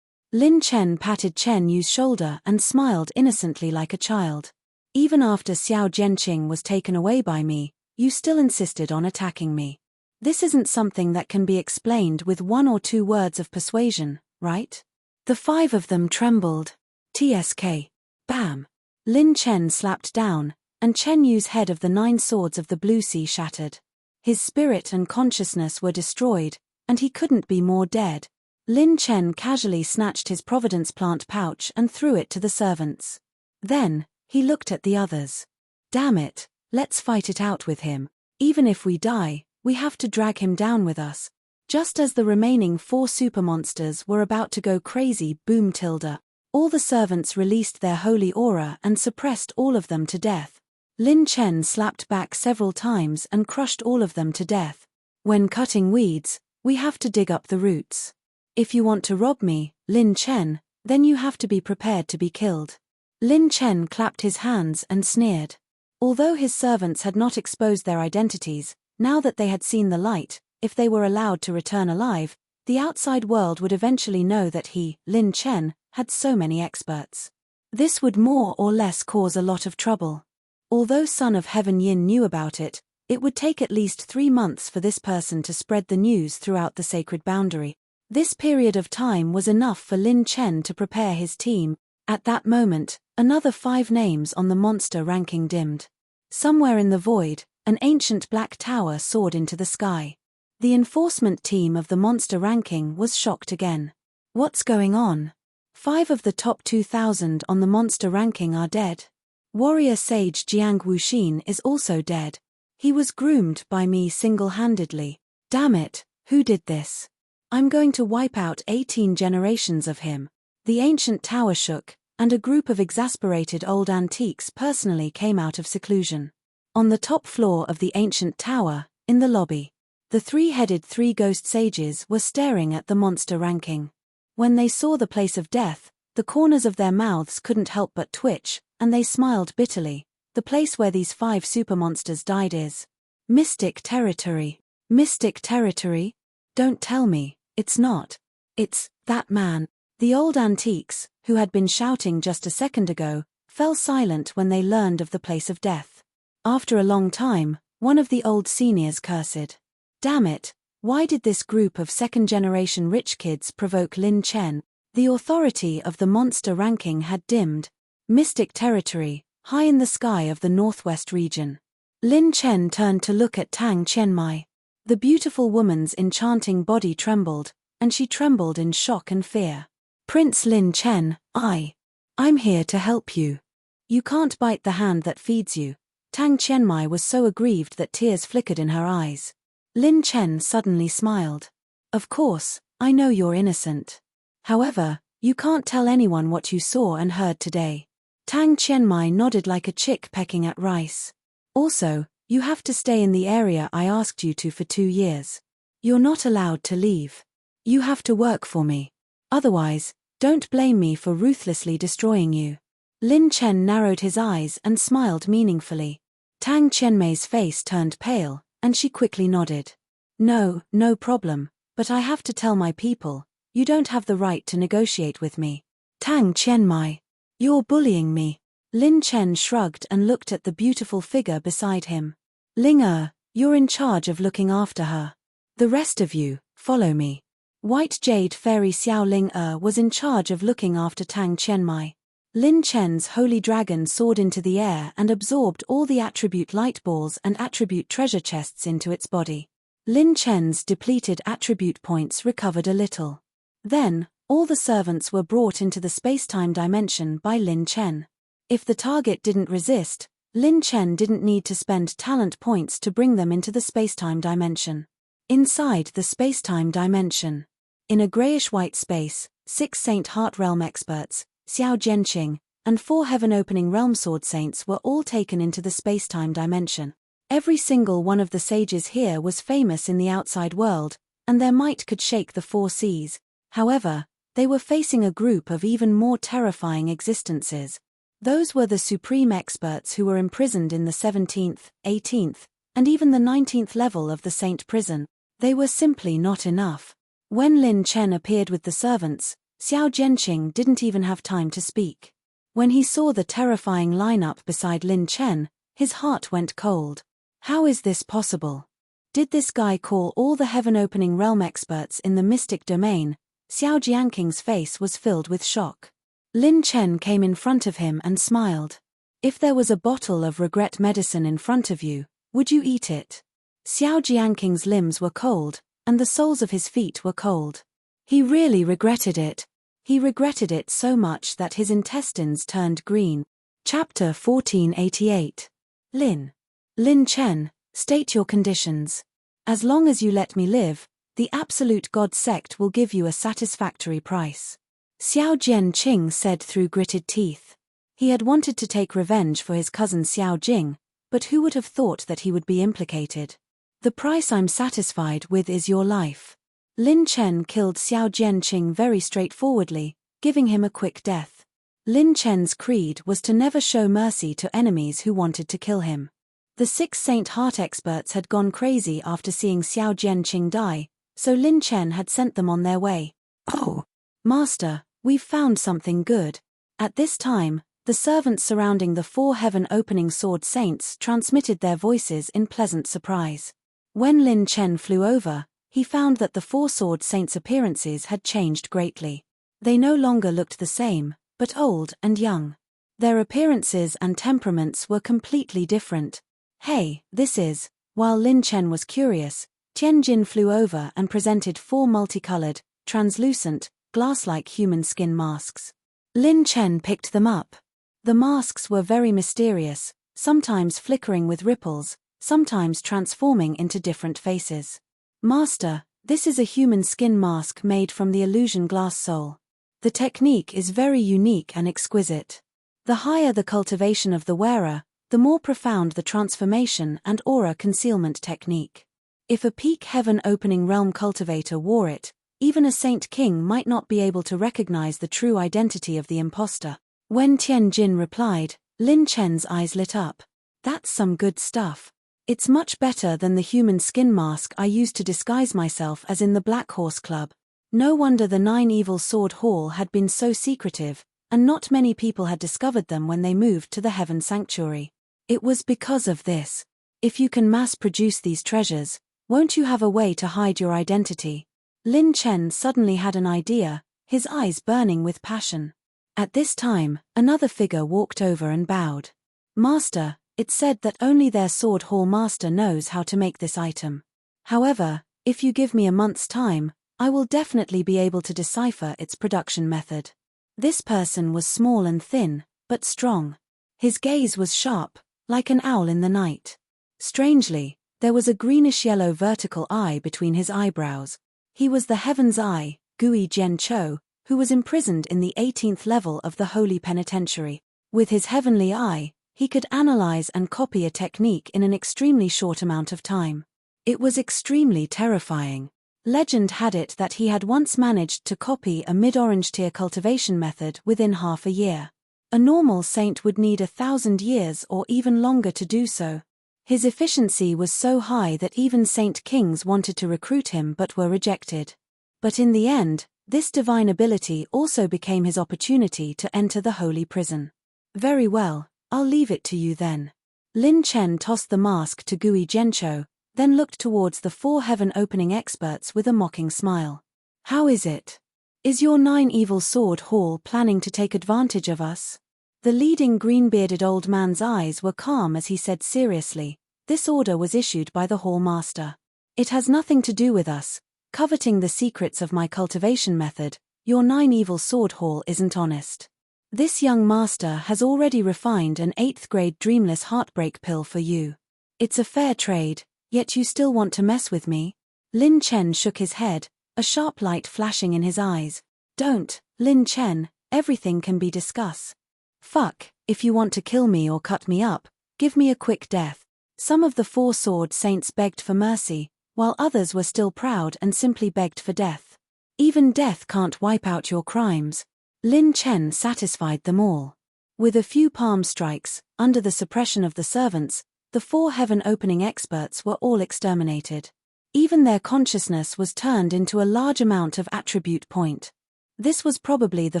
Lin Chen patted Chen Yu's shoulder and smiled innocently like a child. "Even after Xiao Jianqing was taken away by me, you still insisted on attacking me. This isn't something that can be explained with 1 or 2 words of persuasion, right?" The 5 of them trembled. "TSK. Bam!" Lin Chen slapped down, and Chen Yu's head of the 9 swords of the blue sea shattered. His spirit and consciousness were destroyed, and he couldn't be more dead. Lin Chen casually snatched his Providence plant pouch and threw it to the servants. Then, he looked at the others. "Damn it, let's fight it out with him. Even if we die, we have to drag him down with us." Just as the remaining 4 super monsters were about to go crazy, boom tilde. All the servants released their holy aura and suppressed all of them to death. Lin Chen slapped back several times and crushed all of them to death. "When cutting weeds, we have to dig up the roots. If you want to rob me, Lin Chen, then you have to be prepared to be killed." Lin Chen clapped his hands and sneered. Although his servants had not exposed their identities, now that they had seen the light, if they were allowed to return alive, The outside world would eventually know that he, Lin Chen, had so many experts. This would more or less cause a lot of trouble. Although Son of Heaven Yin knew about it, it would take at least 3 months for this person to spread the news throughout the sacred boundary. This period of time was enough for Lin Chen to prepare his team. At that moment, another 5 names on the monster ranking dimmed. Somewhere in the void, an ancient black tower soared into the sky. The enforcement team of the monster ranking was shocked again. What's going on? 5 of the top 2,000 on the monster ranking are dead. Warrior sage Jiang Wuxin is also dead. He was groomed by me single-handedly. Damn it, who did this? I'm going to wipe out 18 generations of him. The ancient tower shook, and a group of exasperated old antiques personally came out of seclusion. On the top floor of the ancient tower, in the lobby, the 3-headed 3 ghost sages were staring at the monster ranking. When they saw the place of death, the corners of their mouths couldn't help but twitch, and they smiled bitterly. The place where these 5 supermonsters died is mystic territory. Mystic territory? Don't tell me, it's not. It's that man. The old antiques, who had been shouting just a second ago, fell silent when they learned of the place of death. After a long time, one of the old seniors cursed. Damn it, why did this group of second-generation rich kids provoke Lin Chen? The authority of the monster ranking had dimmed. Mystic territory, high in the sky of the northwest region. Lin Chen turned to look at Tang Qianmai. The beautiful woman's enchanting body trembled, and she trembled in shock and fear. Prince Lin Chen, I'm here to help you. You can't bite the hand that feeds you. Tang Qianmai was so aggrieved that tears flickered in her eyes. Lin Chen suddenly smiled. Of course, I know you're innocent. However, you can't tell anyone what you saw and heard today. Tang Qianmai nodded like a chick pecking at rice. Also, you have to stay in the area I asked you to for 2 years. You're not allowed to leave. You have to work for me. Otherwise, don't blame me for ruthlessly destroying you. Lin Chen narrowed his eyes and smiled meaningfully. Tang Qianmai's face turned pale, and she quickly nodded. No problem, but I have to tell my people, you don't have the right to negotiate with me. Tang Qianmai, you're bullying me. Lin Chen shrugged and looked at the beautiful figure beside him. Ling you're in charge of looking after her. The rest of you, follow me. White Jade Fairy Xiao Ling was in charge of looking after Tang Qianmai. Lin Chen's holy dragon soared into the air and absorbed all the attribute light balls and attribute treasure chests into its body. Lin Chen's depleted attribute points recovered a little. Then, all the servants were brought into the space-time dimension by Lin Chen. If the target didn't resist, Lin Chen didn't need to spend talent points to bring them into the space-time dimension. Inside the space-time dimension, in a grayish-white space, 6 Saint Heart Realm experts, Xiao Jianqing, and 4 heaven-opening realm sword saints were all taken into the space-time dimension. Every single one of the sages here was famous in the outside world, and their might could shake the 4 seas. However, they were facing a group of even more terrifying existences. Those were the supreme experts who were imprisoned in the 17th, 18th, and even the 19th level of the Saint Prison. They were simply not enough. When Lin Chen appeared with the servants, Xiao Jianqing didn't even have time to speak. When he saw the terrifying lineup beside Lin Chen, his heart went cold. How is this possible? Did this guy call all the heaven-opening realm experts in the mystic domain? Xiao Jianqing's face was filled with shock. Lin Chen came in front of him and smiled. If there was a bottle of regret medicine in front of you, would you eat it? Xiao Jianqing's limbs were cold, and the soles of his feet were cold. He really regretted it. He regretted it so much that his intestines turned green. Chapter 1488. Lin Chen, state your conditions. As long as you let me live, the Absolute God sect will give you a satisfactory price. Xiao Jianqing said through gritted teeth. He had wanted to take revenge for his cousin Xiao Jing, but who would have thought that he would be implicated? The price I'm satisfied with is your life. Lin Chen killed Xiao Jianqing very straightforwardly, giving him a quick death. Lin Chen's creed was to never show mercy to enemies who wanted to kill him. The 6 Saint Heart experts had gone crazy after seeing Xiao Jianqing die, so Lin Chen had sent them on their way. "Oh, Master, we've found something good." At this time, the servants surrounding the 4 heaven-opening sword saints transmitted their voices in pleasant surprise. When Lin Chen flew over, he found that the 4 sword saints' appearances had changed greatly. They no longer looked the same, but old and young. Their appearances and temperaments were completely different. "Hey, this is..." While Lin Chen was curious, Tianjin flew over and presented 4 multicolored, translucent, glass-like human skin masks. Lin Chen picked them up. The masks were very mysterious, sometimes flickering with ripples, sometimes transforming into different faces. "Master, this is a human skin mask made from the illusion glass soul. The technique is very unique and exquisite. The higher the cultivation of the wearer, the more profound the transformation and aura concealment technique. If a peak heaven-opening realm cultivator wore it, even a saint king might not be able to recognize the true identity of the imposter." When Tianjin replied, Lin Chen's eyes lit up. "That's some good stuff. It's much better than the human skin mask I used to disguise myself as in the Black Horse Club." No wonder the 9 Evil Sword Hall had been so secretive, and not many people had discovered them when they moved to the Heaven Sanctuary. It was because of this. If you can mass-produce these treasures, won't you have a way to hide your identity? Lin Chen suddenly had an idea, his eyes burning with passion. At this time, another figure walked over and bowed. "Master, it's said that only their sword hall master knows how to make this item. However, if you give me a month's time, I will definitely be able to decipher its production method." This person was small and thin, but strong. His gaze was sharp, like an owl in the night. Strangely, there was a greenish-yellow vertical eye between his eyebrows. He was the Heaven's Eye, Gui Jianqiu, who was imprisoned in the 18th level of the Holy Penitentiary. With his heavenly eye, he could analyze and copy a technique in an extremely short amount of time. It was extremely terrifying. Legend had it that he had once managed to copy a mid-orange tier cultivation method within half a year. A normal saint would need 1,000 years or even longer to do so. His efficiency was so high that even saint kings wanted to recruit him but were rejected. But in the end, this divine ability also became his opportunity to enter the holy prison. "Very well, I'll leave it to you then." Lin Chen tossed the mask to Gui Jianqiu, then looked towards the 4 heaven-opening experts with a mocking smile. "How is it? Is your 9 Evil Sword Hall planning to take advantage of us?" The leading green-bearded old man's eyes were calm as he said seriously, "This order was issued by the Hall Master. It has nothing to do with us. Coveting the secrets of my cultivation method, your 9 Evil Sword Hall isn't honest. This young master has already refined an 8th-grade dreamless heartbreak pill for you. It's a fair trade, yet you still want to mess with me?" Lin Chen shook his head, a sharp light flashing in his eyes. "Don't, Lin Chen, everything can be discussed. Fuck, if you want to kill me or cut me up, give me a quick death." Some of the 4 sword saints begged for mercy, while others were still proud and simply begged for death. "Even death can't wipe out your crimes." Lin Chen satisfied them all. With a few palm strikes, under the suppression of the servants, the 4 heaven-opening experts were all exterminated. Even their consciousness was turned into a large amount of attribute point. This was probably the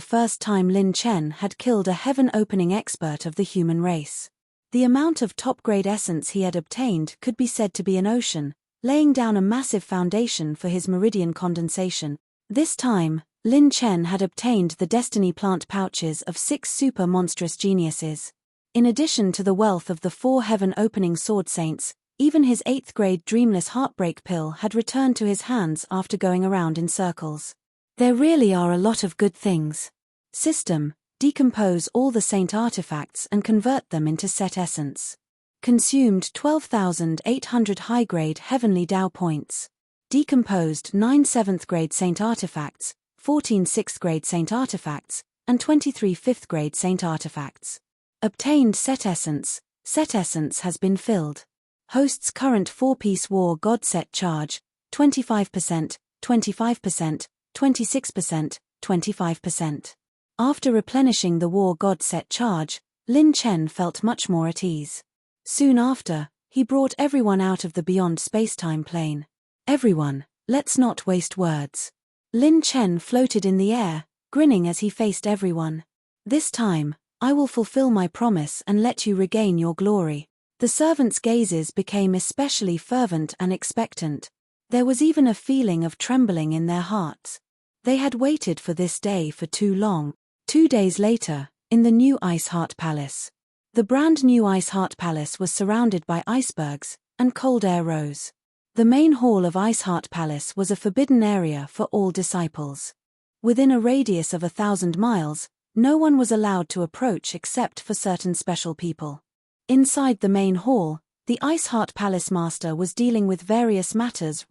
first time Lin Chen had killed a heaven-opening expert of the human race. The amount of top-grade essence he had obtained could be said to be an ocean, laying down a massive foundation for his meridian condensation. This time, Lin Chen had obtained the destiny plant pouches of 6 super monstrous geniuses. In addition to the wealth of the 4 heaven-opening sword saints, even his 8th-grade dreamless heartbreak pill had returned to his hands after going around in circles. There really are a lot of good things. System: decompose all the saint artifacts and convert them into set essence. Consumed 12,800 high-grade heavenly Dao points. Decomposed 9 7th-grade saint artifacts, 14 6th-grade saint artifacts, and 23 5th-grade saint artifacts. Obtained set essence. Set essence has been filled. Host's current 4-piece war god set charge, 25%, 25%, 26%, 25%. After replenishing the war god set charge, Lin Chen felt much more at ease. Soon after, he brought everyone out of the beyond space-time plane. "Everyone, Let's not waste words. Lin Chen floated in the air, grinning as he faced everyone. This time, I will fulfill my promise and let you regain your glory. The servants' gazes became especially fervent and expectant. There was even a feeling of trembling in their hearts. They had waited for this day for too long. 2 days later, in the new Ice Heart Palace. The brand new Ice Heart Palace was surrounded by icebergs, and cold air rose. The main hall of Ice Heart Palace was a forbidden area for all disciples. Within a radius of 1,000 miles, no one was allowed to approach except for certain special people. Inside the main hall, the Ice Heart Palace master was dealing with various matters.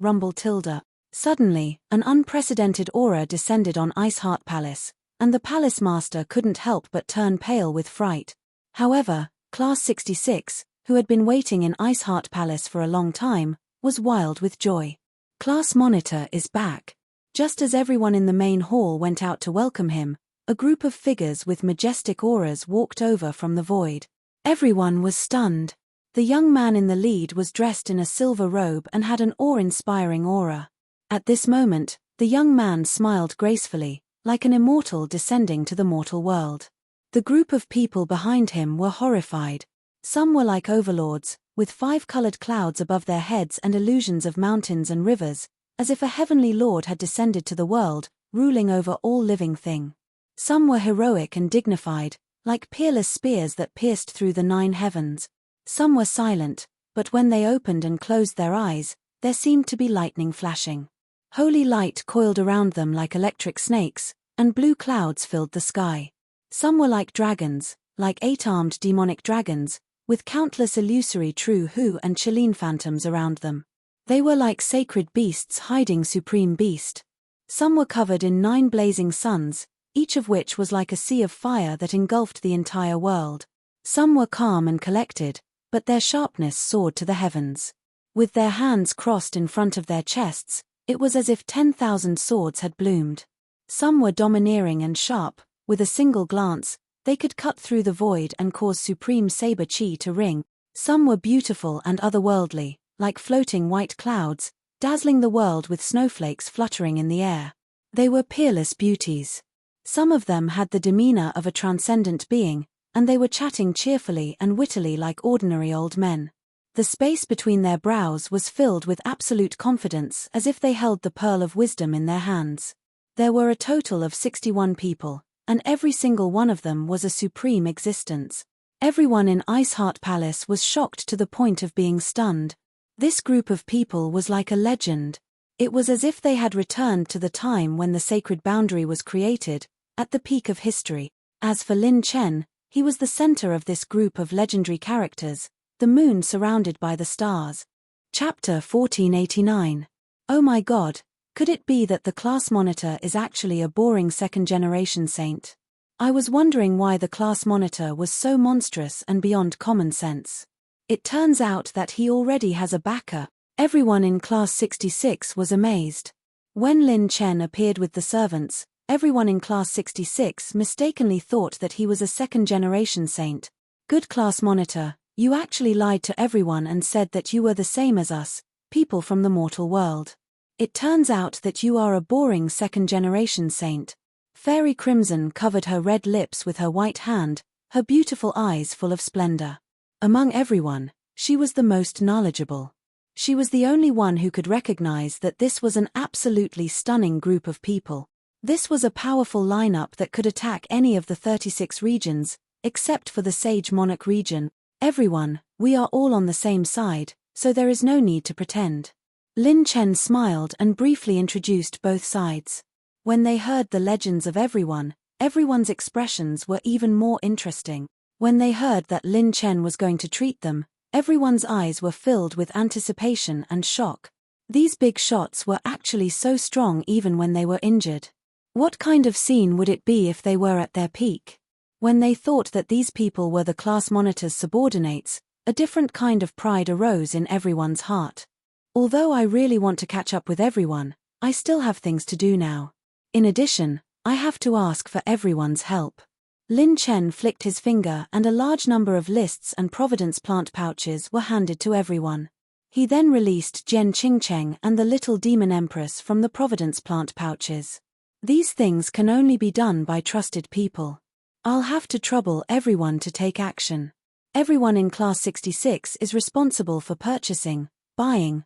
Suddenly, an unprecedented aura descended on Ice Heart Palace, and the palace master couldn't help but turn pale with fright. However, Class 66, who had been waiting in Ice Heart Palace for a long time, was wild with joy. Class Monitor is back. Just as everyone in the main hall went out to welcome him, a group of figures with majestic auras walked over from the void. Everyone was stunned. The young man in the lead was dressed in a silver robe and had an awe-inspiring aura. At this moment, the young man smiled gracefully, like an immortal descending to the mortal world. The group of people behind him were horrified. Some were like overlords, with 5-colored clouds above their heads and illusions of mountains and rivers, as if a heavenly lord had descended to the world, ruling over all living thing. Some were heroic and dignified, like peerless spears that pierced through the 9 heavens. Some were silent, but when they opened and closed their eyes, there seemed to be lightning flashing. Holy light coiled around them like electric snakes, and blue clouds filled the sky. Some were like dragons, like 8-armed demonic dragons, with countless illusory true Hu and Chilean phantoms around them. They were like sacred beasts hiding supreme beast. Some were covered in 9 blazing suns, each of which was like a sea of fire that engulfed the entire world. Some were calm and collected, but their sharpness soared to the heavens. With their hands crossed in front of their chests, it was as if 10,000 swords had bloomed. Some were domineering and sharp. With a single glance, they could cut through the void and cause supreme saber chi to ring. Some were beautiful and otherworldly, like floating white clouds, dazzling the world with snowflakes fluttering in the air. They were peerless beauties. Some of them had the demeanor of a transcendent being, and they were chatting cheerfully and wittily like ordinary old men. The space between their brows was filled with absolute confidence, as if they held the pearl of wisdom in their hands. There were a total of 61 people, and every single one of them was a supreme existence. Everyone in Ice Heart Palace was shocked to the point of being stunned. This group of people was like a legend. It was as if they had returned to the time when the sacred boundary was created, at the peak of history. As for Lin Chen, he was the center of this group of legendary characters, the moon surrounded by the stars. Chapter 1489. Oh my God, could it be that the class monitor is actually a boring second-generation saint? I was wondering why the class monitor was so monstrous and beyond common sense. It turns out that he already has a backer. Everyone in Class 66 was amazed. When Lin Chen appeared with the servants, everyone in Class 66 mistakenly thought that he was a second-generation saint. Good class monitor, you actually lied to everyone and said that you were the same as us, people from the mortal world. It turns out that you are a boring second-generation saint. Fairy Crimson covered her red lips with her white hand, her beautiful eyes full of splendor. Among everyone, she was the most knowledgeable. She was the only one who could recognize that this was an absolutely stunning group of people. This was a powerful lineup that could attack any of the 36 regions, except for the Sage Monarch region. Everyone, we are all on the same side, so there is no need to pretend. Lin Chen smiled and briefly introduced both sides. When they heard the legends of everyone's expressions were even more interesting. When they heard that Lin Chen was going to treat them, everyone's eyes were filled with anticipation and shock. These big shots were actually so strong even when they were injured. What kind of scene would it be if they were at their peak? When they thought that these people were the class monitor's subordinates, a different kind of pride arose in everyone's heart. Although I really want to catch up with everyone, I still have things to do now. In addition, I have to ask for everyone's help. Lin Chen flicked his finger and a large number of lists and Providence plant pouches were handed to everyone. He then released Jian Qingcheng and the little demon empress from the Providence plant pouches. These things can only be done by trusted people. I'll have to trouble everyone to take action. Everyone in Class 66 is responsible for purchasing, buying.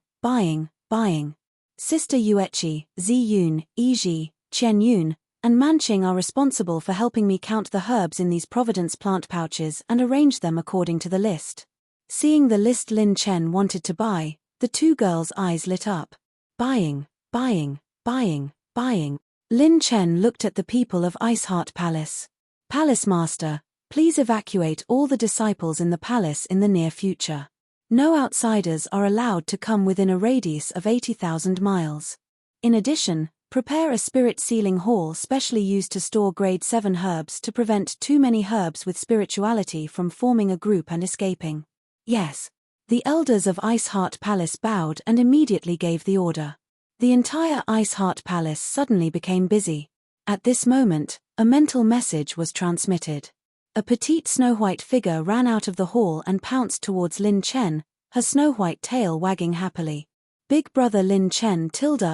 Sister Yuechi, Ziyun, Yiji, Chen Yun, and Manqing are responsible for helping me count the herbs in these Providence plant pouches and arrange them according to the list. Seeing the list Lin Chen wanted to buy, the two girls' eyes lit up. Buying. Lin Chen looked at the people of Iceheart Palace. Palace Master, please evacuate all the disciples in the palace in the near future. No outsiders are allowed to come within a radius of 80,000 miles. In addition, prepare a spirit sealing hall specially used to store grade 7 herbs to prevent too many herbs with spirituality from forming a group and escaping. Yes. The elders of Iceheart Palace bowed and immediately gave the order. The entire Iceheart Palace suddenly became busy. At this moment, a mental message was transmitted. A petite snow-white figure ran out of the hall and pounced towards Lin Chen, her snow-white tail wagging happily. Big brother Lin Chen,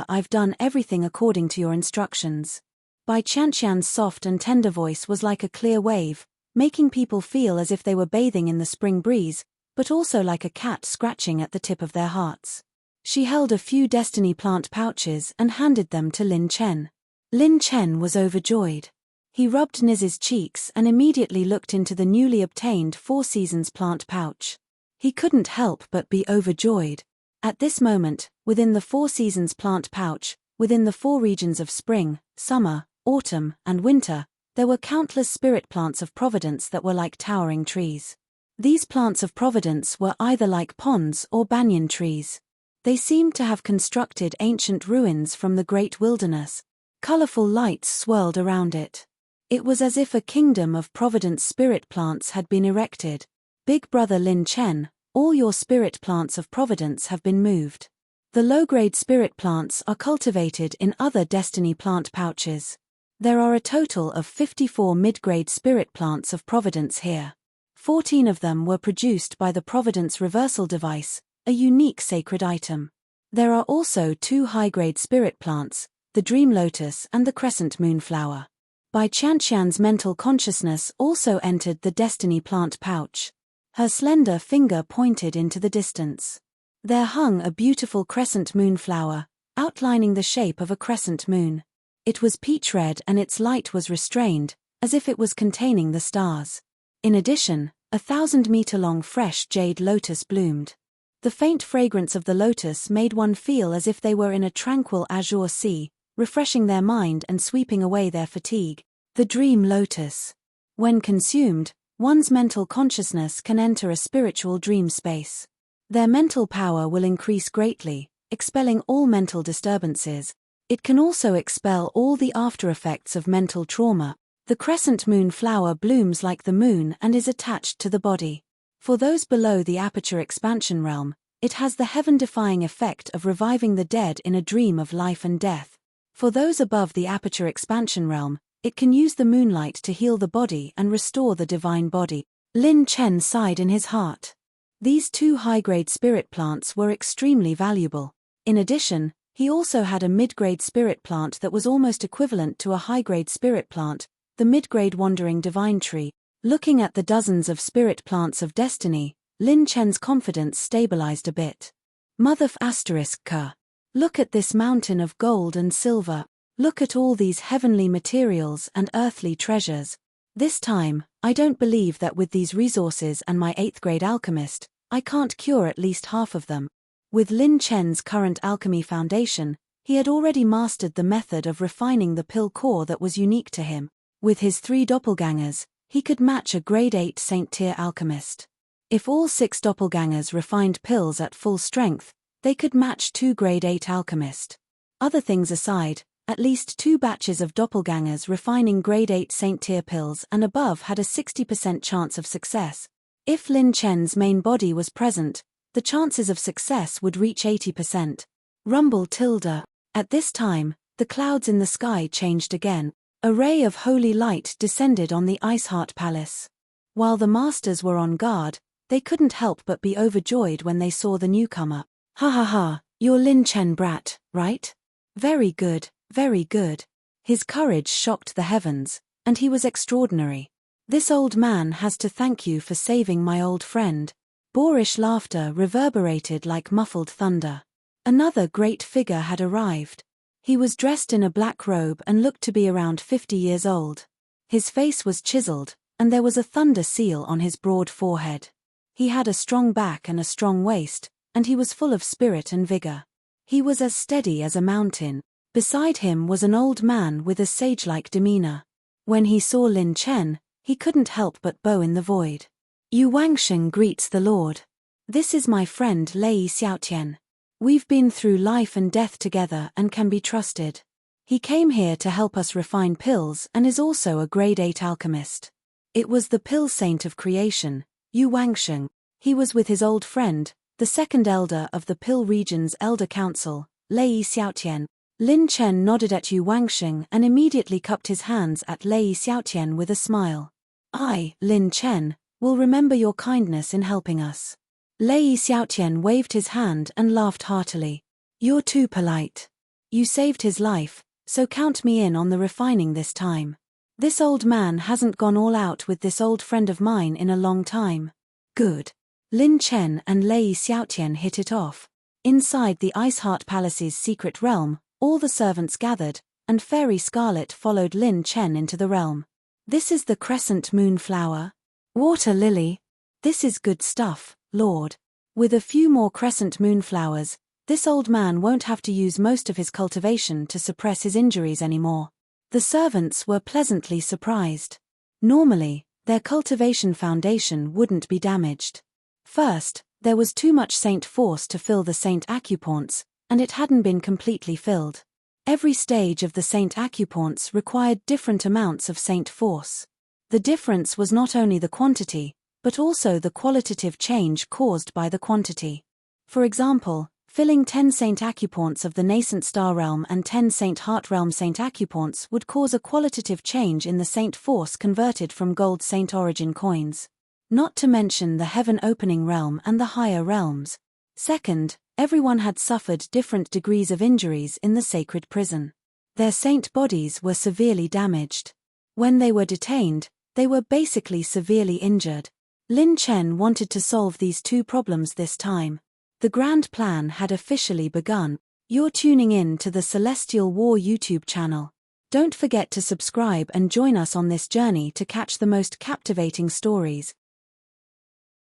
I've done everything according to your instructions. Bai Qianqian's soft and tender voice was like a clear wave, making people feel as if they were bathing in the spring breeze, but also like a cat scratching at the tip of their hearts. She held a few destiny plant pouches and handed them to Lin Chen. Lin Chen was overjoyed. He rubbed Niz's cheeks and immediately looked into the newly obtained 4 Seasons plant pouch. He couldn't help but be overjoyed. At this moment, within the 4 Seasons plant pouch, within the 4 regions of spring, summer, autumn, and winter, there were countless spirit plants of providence that were like towering trees. These plants of providence were either like ponds or banyan trees. They seemed to have constructed ancient ruins from the great wilderness. Colorful lights swirled around it. It was as if a kingdom of providence spirit plants had been erected. Big brother Lin Chen, all your spirit plants of providence have been moved. The low-grade spirit plants are cultivated in other destiny plant pouches. There are a total of 54 mid-grade spirit plants of providence here. 14 of them were produced by the Providence Reversal Device, a unique sacred item. There are also 2 high-grade spirit plants, the Dream Lotus and the Crescent Moonflower. Bai Qianqian's mental consciousness also entered the Destiny plant pouch. Her slender finger pointed into the distance. There hung a beautiful crescent moonflower, outlining the shape of a crescent moon. It was peach red and its light was restrained, as if it was containing the stars. In addition, a 1,000-meter-long fresh jade lotus bloomed. The faint fragrance of the lotus made one feel as if they were in a tranquil azure sea, refreshing their mind and sweeping away their fatigue. The dream lotus. When consumed, one's mental consciousness can enter a spiritual dream space. Their mental power will increase greatly, expelling all mental disturbances. It can also expel all the after-effects of mental trauma. The crescent moon flower blooms like the moon and is attached to the body. For those below the aperture expansion realm, it has the heaven-defying effect of reviving the dead in a dream of life and death. For those above the aperture expansion realm, it can use the moonlight to heal the body and restore the divine body. Lin Chen sighed in his heart. These 2 high-grade spirit plants were extremely valuable. In addition, he also had a mid-grade spirit plant that was almost equivalent to a high-grade spirit plant, the mid-grade wandering divine tree. Looking at the dozens of spirit plants of destiny, Lin Chen's confidence stabilized a bit. Mother ***, look at this mountain of gold and silver. Look at all these heavenly materials and earthly treasures. This time, I don't believe that with these resources and my 8th grade alchemist, I can't cure at least half of them. With Lin Chen's current alchemy foundation, he had already mastered the method of refining the pill core that was unique to him. With his 3 doppelgangers, he could match a grade 8 Saint-tier alchemist. If all 6 doppelgangers refined pills at full strength, they could match 2 grade 8 alchemist. Other things aside, at least 2 batches of doppelgangers refining grade 8 Saint-tier pills and above had a 60% chance of success. If Lin Chen's main body was present, the chances of success would reach 80%. Rumble tilde. At this time, the clouds in the sky changed again. A ray of holy light descended on the Iceheart Palace. While the masters were on guard, they couldn't help but be overjoyed when they saw the newcomer. Ha ha ha, you're Lin Chen brat, right? Very good, very good. His courage shocked the heavens, and he was extraordinary. This old man has to thank you for saving my old friend. Boorish laughter reverberated like muffled thunder. Another great figure had arrived. He was dressed in a black robe and looked to be around 50 years old. His face was chiseled, and there was a thunder seal on his broad forehead. He had a strong back and a strong waist, and he was full of spirit and vigor. He was as steady as a mountain. Beside him was an old man with a sage-like demeanor. When he saw Lin Chen, he couldn't help but bow in the void. Yu Wangsheng greets the Lord. This is my friend Lei Xiaotian. We've been through life and death together and can be trusted. He came here to help us refine pills and is also a grade 8 alchemist. It was the pill saint of creation, Yu Wangsheng. He was with his old friend, the second elder of the Pill Region's Elder Council, Lei Xiaotian. Lin Chen nodded at Yu Wangsheng and immediately cupped his hands at Lei Xiaotian with a smile. I, Lin Chen, will remember your kindness in helping us. Lei Xiaotian waved his hand and laughed heartily. You're too polite. You saved his life, so count me in on the refining this time. This old man hasn't gone all out with this old friend of mine in a long time. Good. Lin Chen and Lei Xiaotian hit it off. Inside the Ice Heart Palace's secret realm, all the servants gathered, and Fairy Scarlet followed Lin Chen into the realm. This is the crescent moon flower. Water lily. This is good stuff, Lord. With a few more crescent moon flowers, this old man won't have to use most of his cultivation to suppress his injuries anymore. The servants were pleasantly surprised. Normally, their cultivation foundation wouldn't be damaged. First, there was too much saint force to fill the saint acupoints, and it hadn't been completely filled. Every stage of the saint acupoints required different amounts of saint force. The difference was not only the quantity, but also the qualitative change caused by the quantity. For example, filling 10 saint acupoints of the nascent star realm and 10 saint heart realm saint acupoints would cause a qualitative change in the saint force converted from gold saint origin coins. Not to mention the heaven opening realm and the higher realms. Second, everyone had suffered different degrees of injuries in the sacred prison. Their saint bodies were severely damaged. When they were detained, they were basically severely injured. Lin Chen wanted to solve these two problems this time. The grand plan had officially begun. You're tuning in to the Celestial War YouTube channel. Don't forget to subscribe and join us on this journey to catch the most captivating stories.